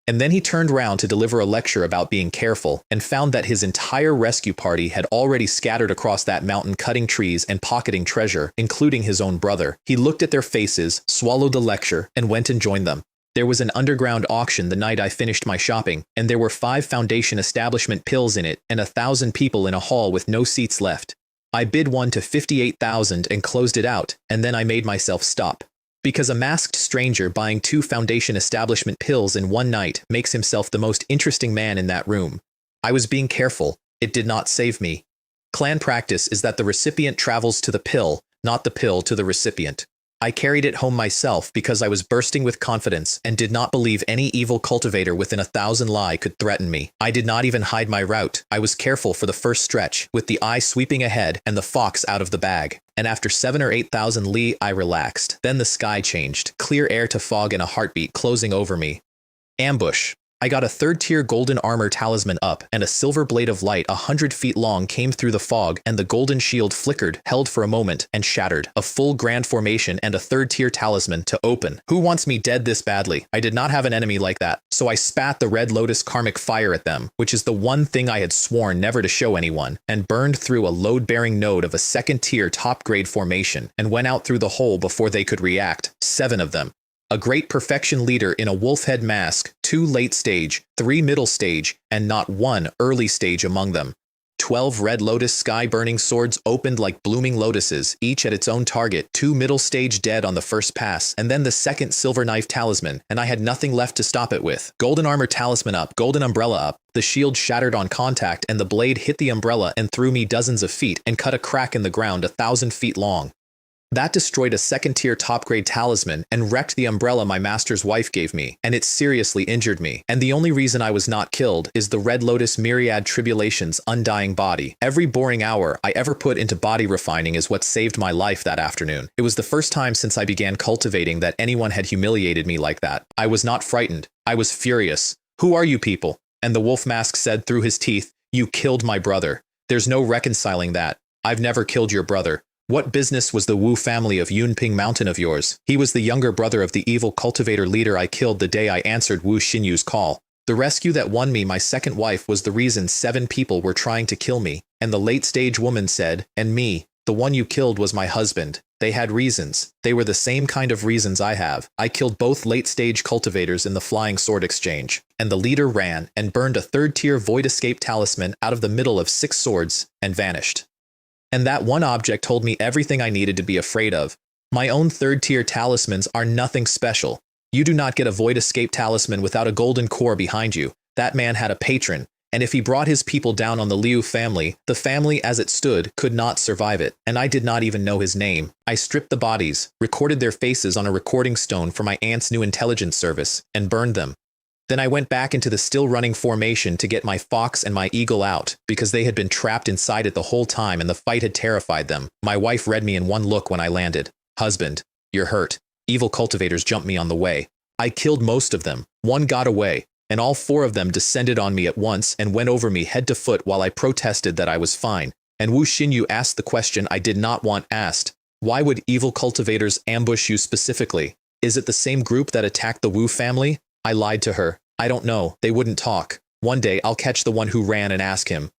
And then he turned round to deliver a lecture about being careful, and found that his entire rescue party had already scattered across that mountain cutting trees and pocketing treasure, including his own brother. He looked at their faces, swallowed the lecture, and went and joined them. There was an underground auction the night I finished my shopping, and there were 5 foundation establishment pills in it, and 1,000 people in a hall with no seats left. I bid one to 58,000 and closed it out, and then I made myself stop. Because a masked stranger buying 2 foundation establishment pills in one night makes himself the most interesting man in that room. I was being careful. It did not save me. Clan practice is that the recipient travels to the pill, not the pill to the recipient. I carried it home myself because I was bursting with confidence and did not believe any evil cultivator within 1,000 li could threaten me. I did not even hide my route. I was careful for the first stretch, with the eye sweeping ahead and the fox out of the bag. And after 7 or 8,000 li, I relaxed. Then the sky changed, clear air to fog and a heartbeat closing over me. Ambush. I got a 3rd-tier golden armor talisman up, and a silver blade of light 100 feet long came through the fog, and the golden shield flickered, held for a moment, and shattered. A full grand formation and a 3rd-tier talisman to open. Who wants me dead this badly? I did not have an enemy like that, so I spat the red lotus karmic fire at them, which is the one thing I had sworn never to show anyone, and burned through a load-bearing node of a 2nd-tier top-grade formation, and went out through the hole before they could react. 7 of them. A great perfection leader in a wolf head mask, 2 late stage, 3 middle stage, and not 1 early stage among them. 12 red lotus sky-burning swords opened like blooming lotuses, each at its own target, 2 middle stage dead on the first pass, and then the 2nd silver knife talisman, and I had nothing left to stop it with. Golden armor talisman up, golden umbrella up. The shield shattered on contact, and the blade hit the umbrella and threw me dozens of feet and cut a crack in the ground 1,000 feet long. That destroyed a 2nd-tier top-grade talisman and wrecked the umbrella my master's wife gave me, and it seriously injured me. And the only reason I was not killed is the Red Lotus Myriad Tribulation's undying body. Every boring hour I ever put into body refining is what saved my life that afternoon. It was the first time since I began cultivating that anyone had humiliated me like that. I was not frightened. I was furious. Who are you people? And the wolf mask said through his teeth, "You killed my brother. There's no reconciling that. I've never killed your brother. What business was the Wu family of Yunping Mountain of yours? He was the younger brother of the evil cultivator leader I killed the day I answered Wu Xinyu's call. The rescue that won me my second wife was the reason 7 people were trying to kill me." And the late-stage woman said, "And me, the one you killed was my husband. They had reasons. They were the same kind of reasons I have. I killed both late-stage cultivators in the flying sword exchange." And the leader ran and burned a 3rd-tier void escape talisman out of the middle of 6 swords and vanished. And that one object told me everything I needed to be afraid of. My own 3rd-tier talismans are nothing special. You do not get a void escape talisman without a golden core behind you. That man had a patron, and if he brought his people down on the Liu family, the family as it stood could not survive it, and I did not even know his name. I stripped the bodies, recorded their faces on a recording stone for my aunt's new intelligence service, and burned them. Then I went back into the still-running formation to get my fox and my eagle out, because they had been trapped inside it the whole time and the fight had terrified them. My wife read me in one look when I landed. "Husband, you're hurt. Evil cultivators jumped me on the way. I killed most of them. One got away, and all 4 of them descended on me at once and went over me head to foot while I protested that I was fine." And Wu Xinyu asked the question I did not want asked. "Why would evil cultivators ambush you specifically? Is it the same group that attacked the Wu family?" I lied to her. "I don't know. They wouldn't talk. One day I'll catch the one who ran and ask him."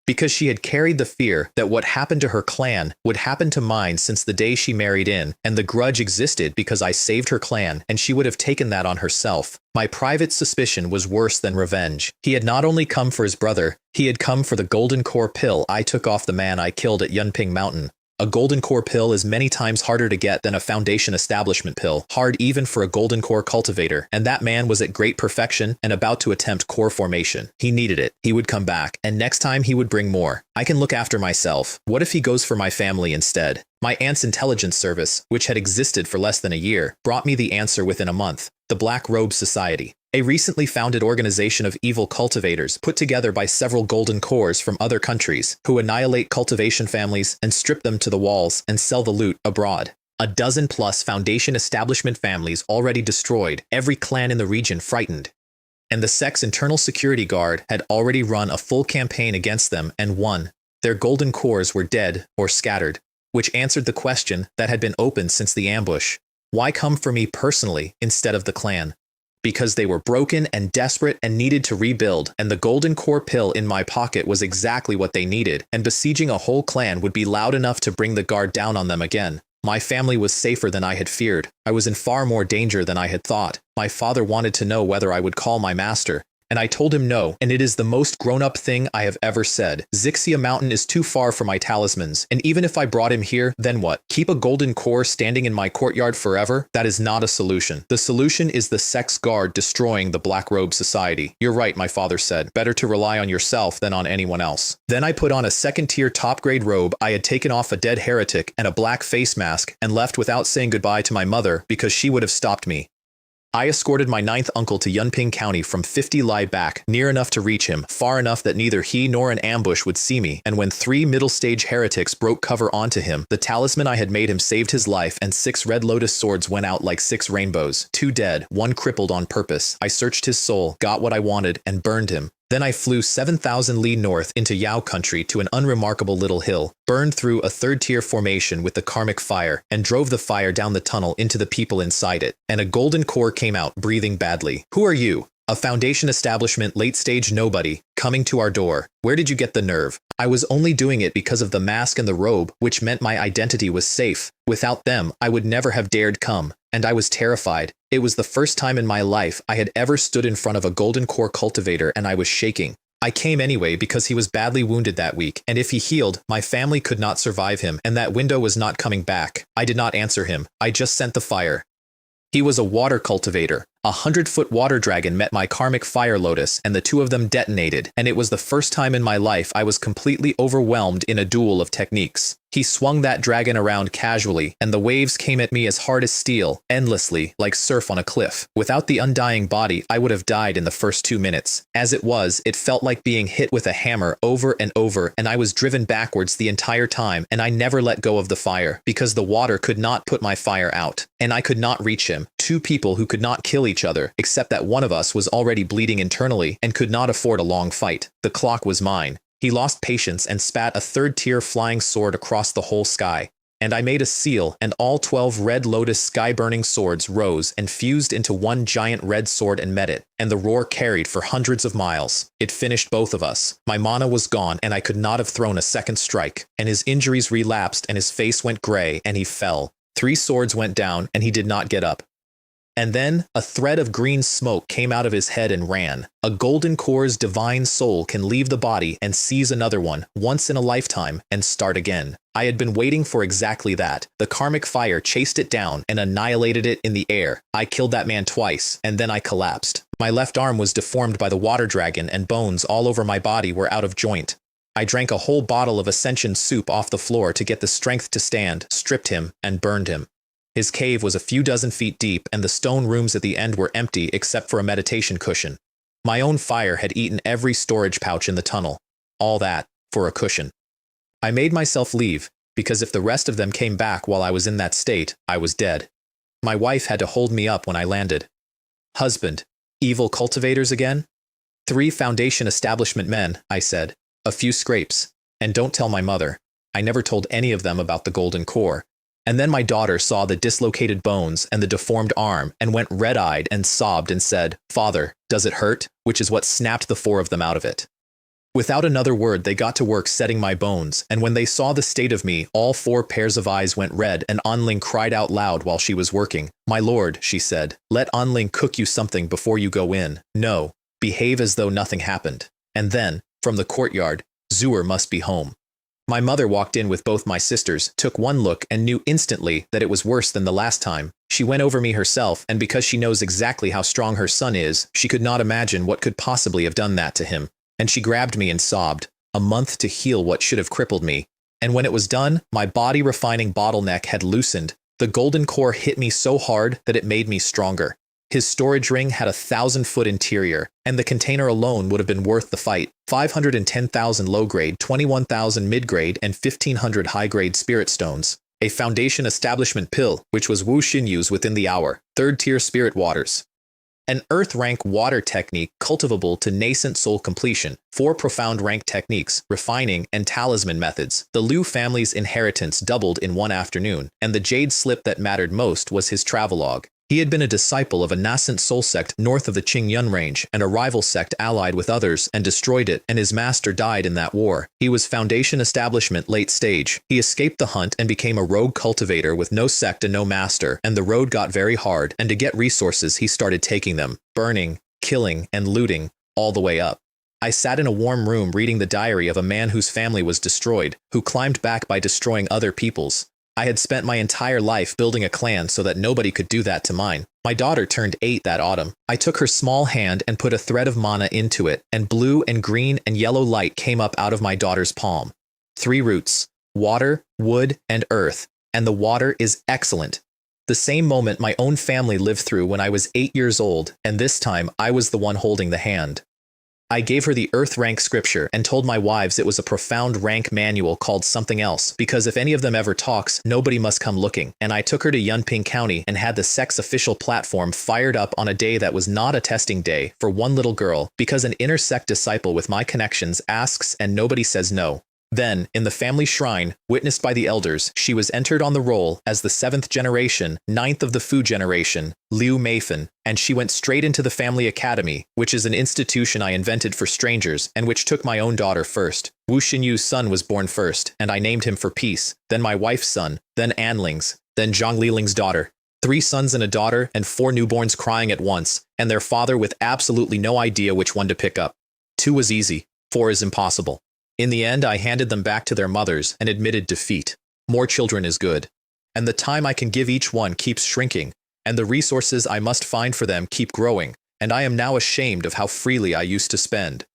Because she had carried the fear that what happened to her clan would happen to mine since the day she married in, and the grudge existed because I saved her clan, and she would have taken that on herself. My private suspicion was worse than revenge. He had not only come for his brother, he had come for the golden core pill I took off the man I killed at Yunping Mountain. A golden core pill is many times harder to get than a foundation establishment pill, hard even for a golden core cultivator, and that man was at great perfection and about to attempt core formation. He needed it. He would come back, and next time he would bring more. I can look after myself. What if he goes for my family instead? My aunt's intelligence service, which had existed for less than a year, brought me the answer within a month. The Black Robe Society. A recently founded organization of evil cultivators put together by several golden cores from other countries who annihilate cultivation families and strip them to the walls and sell the loot abroad. A dozen-plus foundation establishment families already destroyed, every clan in the region frightened. And the sect's internal security guard had already run a full campaign against them and won. Their golden cores were dead or scattered, which answered the question that had been open since the ambush. Why come for me personally instead of the clan? Because they were broken and desperate and needed to rebuild, and the golden core pill in my pocket was exactly what they needed, and besieging a whole clan would be loud enough to bring the guard down on them again. My family was safer than I had feared. I was in far more danger than I had thought. My father wanted to know whether I would call my master, and I told him no, and it is the most grown-up thing I have ever said. Zixia Mountain is too far for my talismans, and even if I brought him here, then what? Keep a golden core standing in my courtyard forever? That is not a solution. The solution is the sect's guard destroying the Black Robe Society. You're right, my father said. Better to rely on yourself than on anyone else. Then I put on a second-tier top-grade robe I had taken off a dead heretic and a black face mask and left without saying goodbye to my mother because she would have stopped me. I escorted my 9th uncle to Yunping County from 50 li back, near enough to reach him, far enough that neither he nor an ambush would see me, and when 3 middle-stage heretics broke cover onto him, the talisman I had made him saved his life and 6 red lotus swords went out like 6 rainbows. 2 dead, 1 crippled on purpose. I searched his soul, got what I wanted, and burned him. Then I flew 7,000 li north into Yao country to an unremarkable little hill, burned through a 3rd-tier formation with the karmic fire, and drove the fire down the tunnel into the people inside it. And a golden core came out, breathing badly. Who are you? A foundation establishment late-stage nobody, coming to our door. Where did you get the nerve? I was only doing it because of the mask and the robe, which meant my identity was safe. Without them, I would never have dared come. And I was terrified. It was the first time in my life I had ever stood in front of a golden core cultivator and I was shaking. I came anyway because he was badly wounded that week, and if he healed, my family could not survive him, and that window was not coming back. I did not answer him. I just sent the fire. He was a water cultivator. A 100-foot water dragon met my karmic fire lotus, and the 2 of them detonated, and it was the first time in my life I was completely overwhelmed in a duel of techniques. He swung that dragon around casually, and the waves came at me as hard as steel, endlessly, like surf on a cliff. Without the undying body, I would have died in the first 2 minutes. As it was, it felt like being hit with a hammer over and over, and I was driven backwards the entire time, and I never let go of the fire, because the water could not put my fire out, and I could not reach him. 2 people who could not kill each other, except that one of us was already bleeding internally and could not afford a long fight. The clock was mine. He lost patience and spat a third-tier flying sword across the whole sky. And I made a seal, and all 12 red lotus sky-burning swords rose and fused into one giant red sword and met it, and the roar carried for hundreds of miles. It finished both of us. My mana was gone, and I could not have thrown a second strike, and his injuries relapsed, and his face went gray, and he fell. 3 swords went down, and he did not get up. And then a thread of green smoke came out of his head and ran. A golden core's divine soul can leave the body and seize another one once in a lifetime and start again. I had been waiting for exactly that. The karmic fire chased it down and annihilated it in the air. I killed that man twice, and then I collapsed. My left arm was deformed by the water dragon, and bones all over my body were out of joint. I drank a whole bottle of ascension soup off the floor to get the strength to stand, stripped him, and burned him. His cave was a few dozen feet deep, and the stone rooms at the end were empty except for a meditation cushion. My own fire had eaten every storage pouch in the tunnel. All that for a cushion. I made myself leave, because if the rest of them came back while I was in that state, I was dead. My wife had to hold me up when I landed. Husband, evil cultivators again? 3 Foundation establishment men, I said. A few scrapes. And don't tell my mother. I never told any of them about the golden core. And then my daughter saw the dislocated bones and the deformed arm and went red-eyed and sobbed and said, "Father, does it hurt?" which is what snapped the 4 of them out of it. Without another word, they got to work setting my bones, and when they saw the state of me, all 4 pairs of eyes went red, and Anling cried out loud while she was working. "My lord," she said, "let Anling cook you something before you go in. No, behave as though nothing happened." And then, from the courtyard, "Zuer must be home." My mother walked in with both my sisters, took one look, and knew instantly that it was worse than the last time. She went over me herself, and because she knows exactly how strong her son is, she could not imagine what could possibly have done that to him. And she grabbed me and sobbed, "A month to heal what should have crippled me." And when it was done, my body-refining bottleneck had loosened. The golden core hit me so hard that it made me stronger. His storage ring had a 1,000-foot interior, and the container alone would have been worth the fight. 510,000 low-grade, 21,000 mid-grade, and 1,500 high-grade spirit stones. A Foundation establishment pill, which was Wu Xinyu's within the hour. 3rd-tier spirit waters. An Earth-rank water technique cultivable to nascent soul completion. 4 profound rank techniques, refining, and talisman methods. The Liu family's inheritance doubled in one afternoon, and the jade slip that mattered most was his travelogue. He had been a disciple of a nascent soul sect north of the Qingyun range, and a rival sect allied with others and destroyed it, and his master died in that war. He was Foundation establishment late stage. He escaped the hunt and became a rogue cultivator with no sect and no master, and the road got very hard, and to get resources he started taking them, burning, killing, and looting, all the way up. I sat in a warm room reading the diary of a man whose family was destroyed, who climbed back by destroying other people's. I had spent my entire life building a clan so that nobody could do that to mine. My daughter turned 8 that autumn. I took her small hand and put a thread of mana into it, and blue and green and yellow light came up out of my daughter's palm. 3 roots: water, wood, and earth. And the water is excellent. The same moment my own family lived through when I was 8 years old, and this time I was the one holding the hand. I gave her the Earth rank scripture and told my wives it was a profound rank manual called something else, because if any of them ever talks, nobody must come looking. And I took her to Yunping County and had the sect's official platform fired up on a day that was not a testing day for one little girl, because an inner sect disciple with my connections asks and nobody says no. Then, in the family shrine, witnessed by the elders, she was entered on the roll as the 7th generation, 9th of the Fu generation, Liu Meifan, and she went straight into the family academy, which is an institution I invented for strangers and which took my own daughter first. Wu Xinyu's son was born first, and I named him for peace, then my wife's son, then Anling's, then Zhang Liling's daughter. 3 sons and a daughter, and 4 newborns crying at once, and their father with absolutely no idea which one to pick up. 2 was easy, 4 is impossible. In the end, I handed them back to their mothers and admitted defeat. More children is good. And the time I can give each one keeps shrinking, and the resources I must find for them keep growing, and I am now ashamed of how freely I used to spend.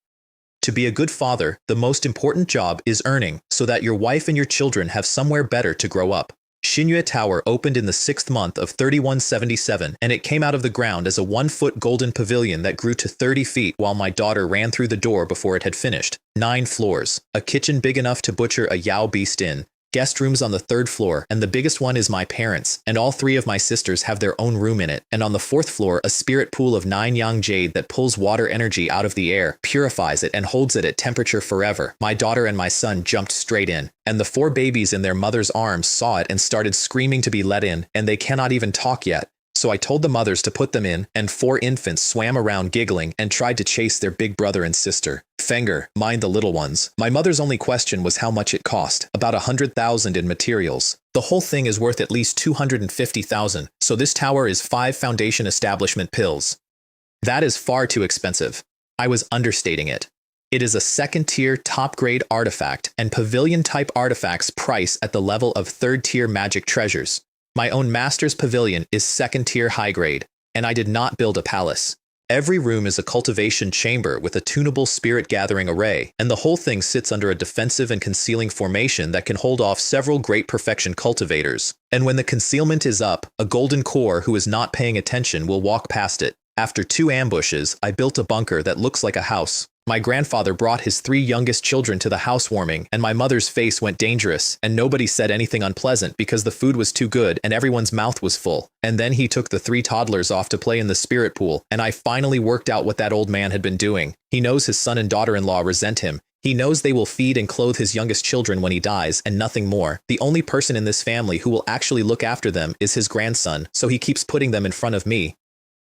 To be a good father, the most important job is earning, so that your wife and your children have somewhere better to grow up. Xinyue Tower opened in the 6th month of 3177, and it came out of the ground as a 1-foot golden pavilion that grew to 30 feet while my daughter ran through the door before it had finished. 9 floors, a kitchen big enough to butcher a Yao beast in, guest rooms on the 3rd floor, and the biggest one is my parents, and all 3 of my sisters have their own room in it, and on the 4th floor a spirit pool of 9 yang jade that pulls water energy out of the air, purifies it, and holds it at temperature forever. My daughter and my son jumped straight in, and the 4 babies in their mother's arms saw it and started screaming to be let in, and they cannot even talk yet. So I told the mothers to put them in, and 4 infants swam around giggling and tried to chase their big brother and sister. Fenger, mind the little ones. My mother's only question was how much it cost, about 100,000 in materials. The whole thing is worth at least 250,000, so this tower is 5 foundation establishment pills. That is far too expensive. I was understating it. It is a 2nd-tier top-grade artifact, and pavilion-type artifacts price at the level of 3rd-tier magic treasures. My own master's pavilion is 2nd-tier high-grade, and I did not build a palace. Every room is a cultivation chamber with a tunable spirit-gathering array, and the whole thing sits under a defensive and concealing formation that can hold off several great perfection cultivators. And when the concealment is up, a golden core who is not paying attention will walk past it. After 2 ambushes, I built a bunker that looks like a house. My grandfather brought his 3 youngest children to the housewarming, and my mother's face went dangerous, and nobody said anything unpleasant because the food was too good and everyone's mouth was full. And then he took the 3 toddlers off to play in the spirit pool, and I finally worked out what that old man had been doing. He knows his son and daughter-in-law resent him. He knows they will feed and clothe his youngest children when he dies, and nothing more. The only person in this family who will actually look after them is his grandson, so he keeps putting them in front of me.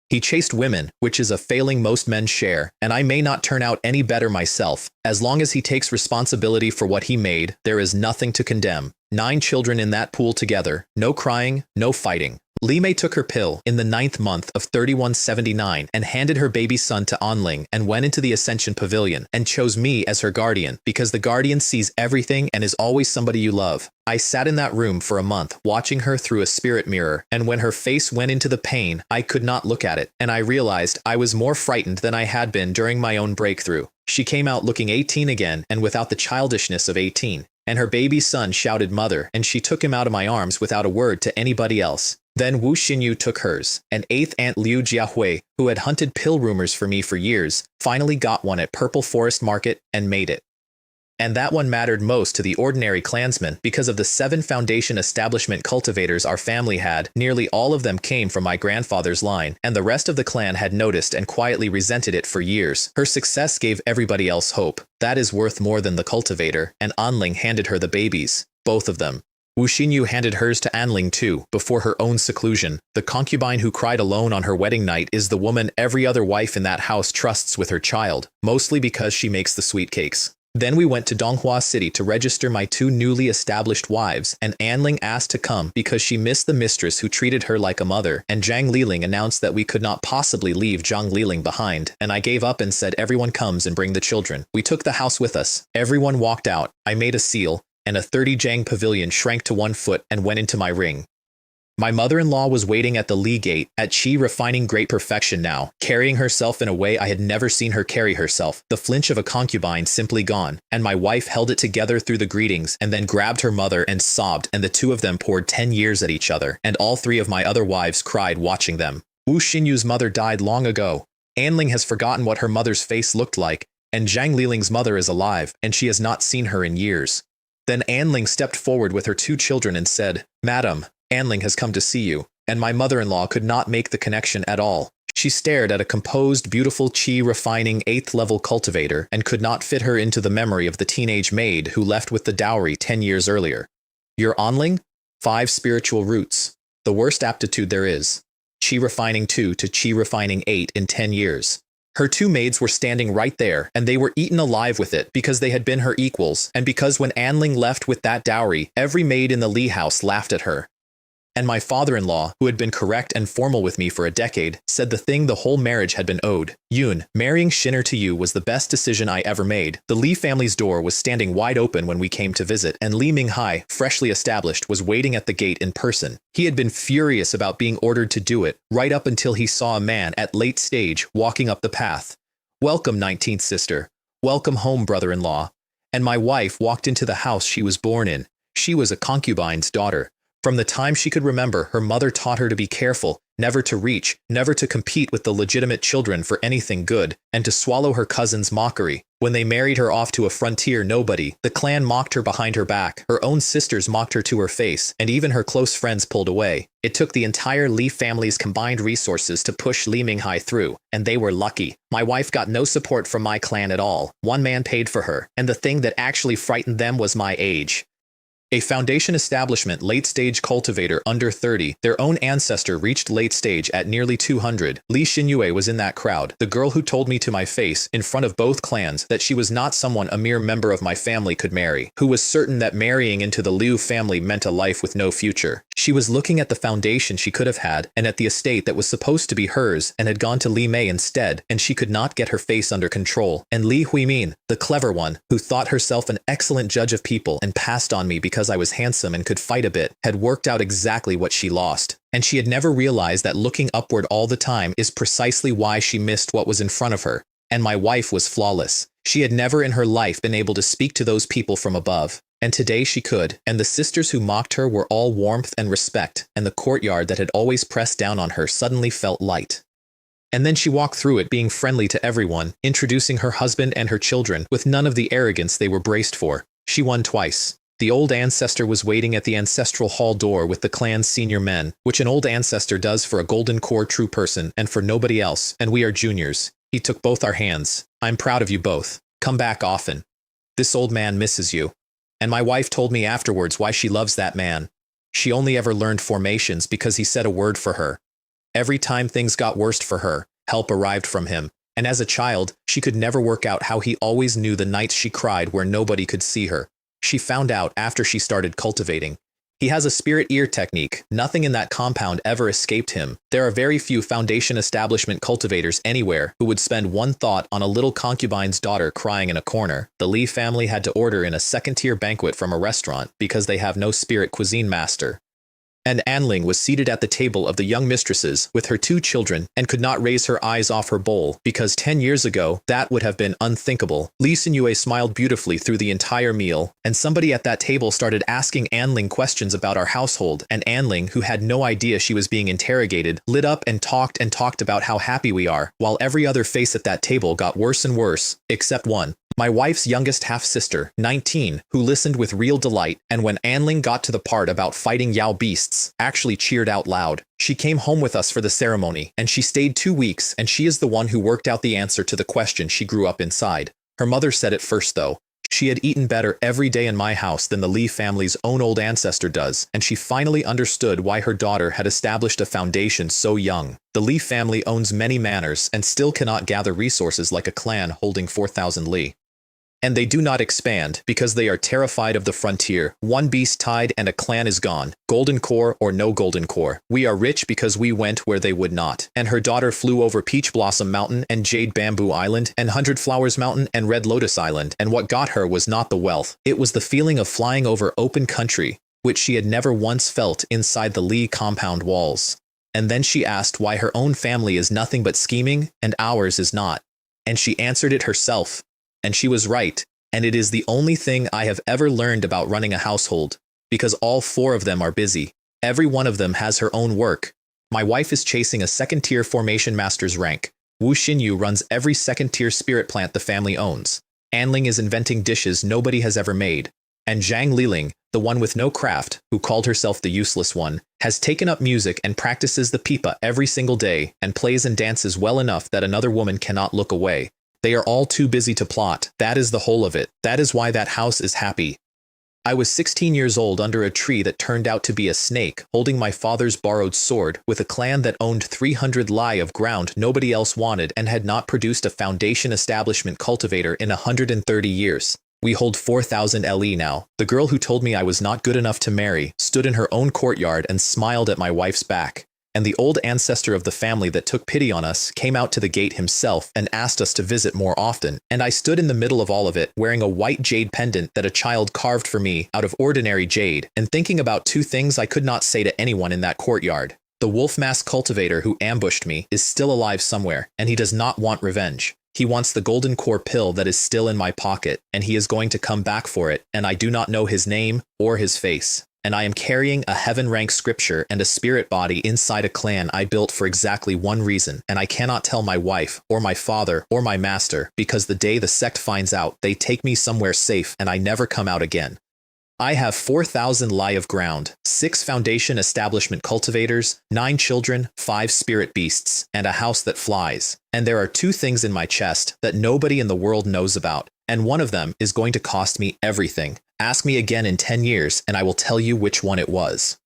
He chased women, which is a failing most men share, and I may not turn out any better myself. As long as he takes responsibility for what he made, there is nothing to condemn. 9 children in that pool together, no crying, no fighting. Li Mei took her pill in the 9th month of 3179 and handed her baby son to Anling and went into the Ascension Pavilion and chose me as her guardian because the guardian sees everything and is always somebody you love. I sat in that room for a month watching her through a spirit mirror, and when her face went into the pain, I could not look at it, and I realized I was more frightened than I had been during my own breakthrough. She came out looking 18 again and without the childishness of 18, and her baby son shouted mother, and she took him out of my arms without a word to anybody else. Then Wu Xinyu took hers, and 8th Aunt Liu Jiahui, who had hunted pill rumors for me for years, finally got one at Purple Forest Market and made it. And that one mattered most to the ordinary clansmen because of the 7 foundation establishment cultivators our family had. Nearly all of them came from my grandfather's line, and the rest of the clan had noticed and quietly resented it for years. Her success gave everybody else hope. That is worth more than the cultivator, and Anling handed her the babies, both of them. Wu Xinyu handed hers to Anling too, before her own seclusion. The concubine who cried alone on her wedding night is the woman every other wife in that house trusts with her child, mostly because she makes the sweet cakes. Then we went to Donghua City to register my 2 newly established wives, and Anling asked to come because she missed the mistress who treated her like a mother, and Zhang Liling announced that we could not possibly leave Zhang Liling behind, and I gave up and said everyone comes and bring the children. We took the house with us. Everyone walked out. I made a seal, and a 30 Zhang pavilion shrank to 1 foot and went into my ring. My mother-in-law was waiting at the Li Gate, at Qi refining great perfection now, carrying herself in a way I had never seen her carry herself, the flinch of a concubine simply gone, and my wife held it together through the greetings and then grabbed her mother and sobbed, and the 2 of them poured 10 years at each other, and all 3 of my other wives cried watching them. Wu Xinyu's mother died long ago. Anling has forgotten what her mother's face looked like, and Zhang Liling's mother is alive, and she has not seen her in years. Then Anling stepped forward with her 2 children and said, "Madam, Anling has come to see you," and my mother-in-law could not make the connection at all. She stared at a composed, beautiful Qi-refining 8th-level cultivator and could not fit her into the memory of the teenage maid who left with the dowry 10 years earlier. Your Anling? 5 spiritual roots. The worst aptitude there is. Qi-refining 2 to Qi-refining 8 in 10 years. Her 2 maids were standing right there, and they were eaten alive with it because they had been her equals, and because when Anling left with that dowry, every maid in the Li house laughed at her. And my father-in-law, who had been correct and formal with me for a decade, said the thing the whole marriage had been owed. Yun, marrying Shinner to you was the best decision I ever made. The Li family's door was standing wide open when we came to visit, and Li Minghai, freshly established, was waiting at the gate in person. He had been furious about being ordered to do it, right up until he saw a man at late stage walking up the path. Welcome, 19th sister. Welcome home, brother-in-law. And my wife walked into the house she was born in. She was a concubine's daughter. From the time she could remember, her mother taught her to be careful, never to reach, never to compete with the legitimate children for anything good, and to swallow her cousin's mockery. When they married her off to a frontier nobody, the clan mocked her behind her back, her own sisters mocked her to her face, and even her close friends pulled away. It took the entire Li family's combined resources to push Li Minghai through, and they were lucky. My wife got no support from my clan at all. One man paid for her, and the thing that actually frightened them was my age. A foundation establishment, late-stage cultivator, under 30. Their own ancestor reached late stage at nearly 200. Li Xinyue was in that crowd, the girl who told me to my face, in front of both clans, that she was not someone a mere member of my family could marry, who was certain that marrying into the Liu family meant a life with no future. She was looking at the foundation she could have had, and at the estate that was supposed to be hers, and had gone to Li Mei instead, and she could not get her face under control. And Li Huimin, the clever one, who thought herself an excellent judge of people and passed on me because I was handsome and could fight a bit, had worked out exactly what she lost. And she had never realized that looking upward all the time is precisely why she missed what was in front of her. And my wife was flawless. She had never in her life been able to speak to those people from above. And today she could, and the sisters who mocked her were all warmth and respect, and the courtyard that had always pressed down on her suddenly felt light. And then she walked through it being friendly to everyone, introducing her husband and her children with none of the arrogance they were braced for. She won twice. The old ancestor was waiting at the ancestral hall door with the clan's senior men, which an old ancestor does for a golden core true person and for nobody else, and we are juniors. He took both our hands. I'm proud of you both. Come back often. This old man misses you. And my wife told me afterwards why she loves that man. She only ever learned formations because he said a word for her. Every time things got worst for her, help arrived from him. And as a child, she could never work out how he always knew the nights she cried where nobody could see her. She found out after she started cultivating. He has a spirit ear technique. Nothing in that compound ever escaped him. There are very few foundation establishment cultivators anywhere who would spend one thought on a little concubine's daughter crying in a corner. The Li family had to order in a second-tier banquet from a restaurant because they have no spirit cuisine master. And Anling was seated at the table of the young mistresses with her 2 children and could not raise her eyes off her bowl because 10 years ago that would have been unthinkable. Li Xinyue smiled beautifully through the entire meal, and somebody at that table started asking Anling questions about our household, and Anling, who had no idea she was being interrogated, lit up and talked about how happy we are, while every other face at that table got worse and worse, except one. My wife's youngest half-sister, 19, who listened with real delight, and when Anling got to the part about fighting Yao beasts, actually cheered out loud. She came home with us for the ceremony, and she stayed 2 weeks, and she is the one who worked out the answer to the question she grew up inside. Her mother said it first, though. She had eaten better every day in my house than the Li family's own old ancestor does, and she finally understood why her daughter had established a foundation so young. The Li family owns many manors and still cannot gather resources like a clan holding 4,000 Li. And they do not expand because they are terrified of the frontier. One beast tied and a clan is gone. Golden core or no golden core. We are rich because we went where they would not. And her daughter flew over Peach Blossom Mountain and Jade Bamboo Island and Hundred Flowers Mountain and Red Lotus Island. And what got her was not the wealth. It was the feeling of flying over open country, which she had never once felt inside the Li compound walls. And then she asked why her own family is nothing but scheming and ours is not. And she answered it herself. And she was right, and it is the only thing I have ever learned about running a household, because all 4 of them are busy. Every one of them has her own work. My wife is chasing a second-tier formation master's rank. Wu Xinyu runs every second-tier spirit plant the family owns. Anling is inventing dishes nobody has ever made. And Zhang Liling, the one with no craft, who called herself the useless one, has taken up music and practices the pipa every single day, and plays and dances well enough that another woman cannot look away. They are all too busy to plot. That is the whole of it. That is why that house is happy. I was 16 years old under a tree that turned out to be a snake, holding my father's borrowed sword, with a clan that owned 300 Li of ground nobody else wanted and had not produced a foundation establishment cultivator in 130 years. We hold 4,000 LE now. The girl who told me I was not good enough to marry stood in her own courtyard and smiled at my wife's back. And the old ancestor of the family that took pity on us came out to the gate himself and asked us to visit more often. And I stood in the middle of all of it, wearing a white jade pendant that a child carved for me out of ordinary jade, and thinking about 2 things I could not say to anyone in that courtyard. The wolf mask cultivator who ambushed me is still alive somewhere, and he does not want revenge. He wants the golden core pill that is still in my pocket, and he is going to come back for it, and I do not know his name or his face. And I am carrying a heaven-rank scripture and a spirit body inside a clan I built for exactly one reason, and I cannot tell my wife, or my father, or my master, because the day the sect finds out, they take me somewhere safe and I never come out again. I have 4,000 lie of ground, 6 foundation establishment cultivators, 9 children, 5 spirit beasts, and a house that flies. And there are 2 things in my chest that nobody in the world knows about, and one of them is going to cost me everything. Ask me again in 10 years and I will tell you which one it was.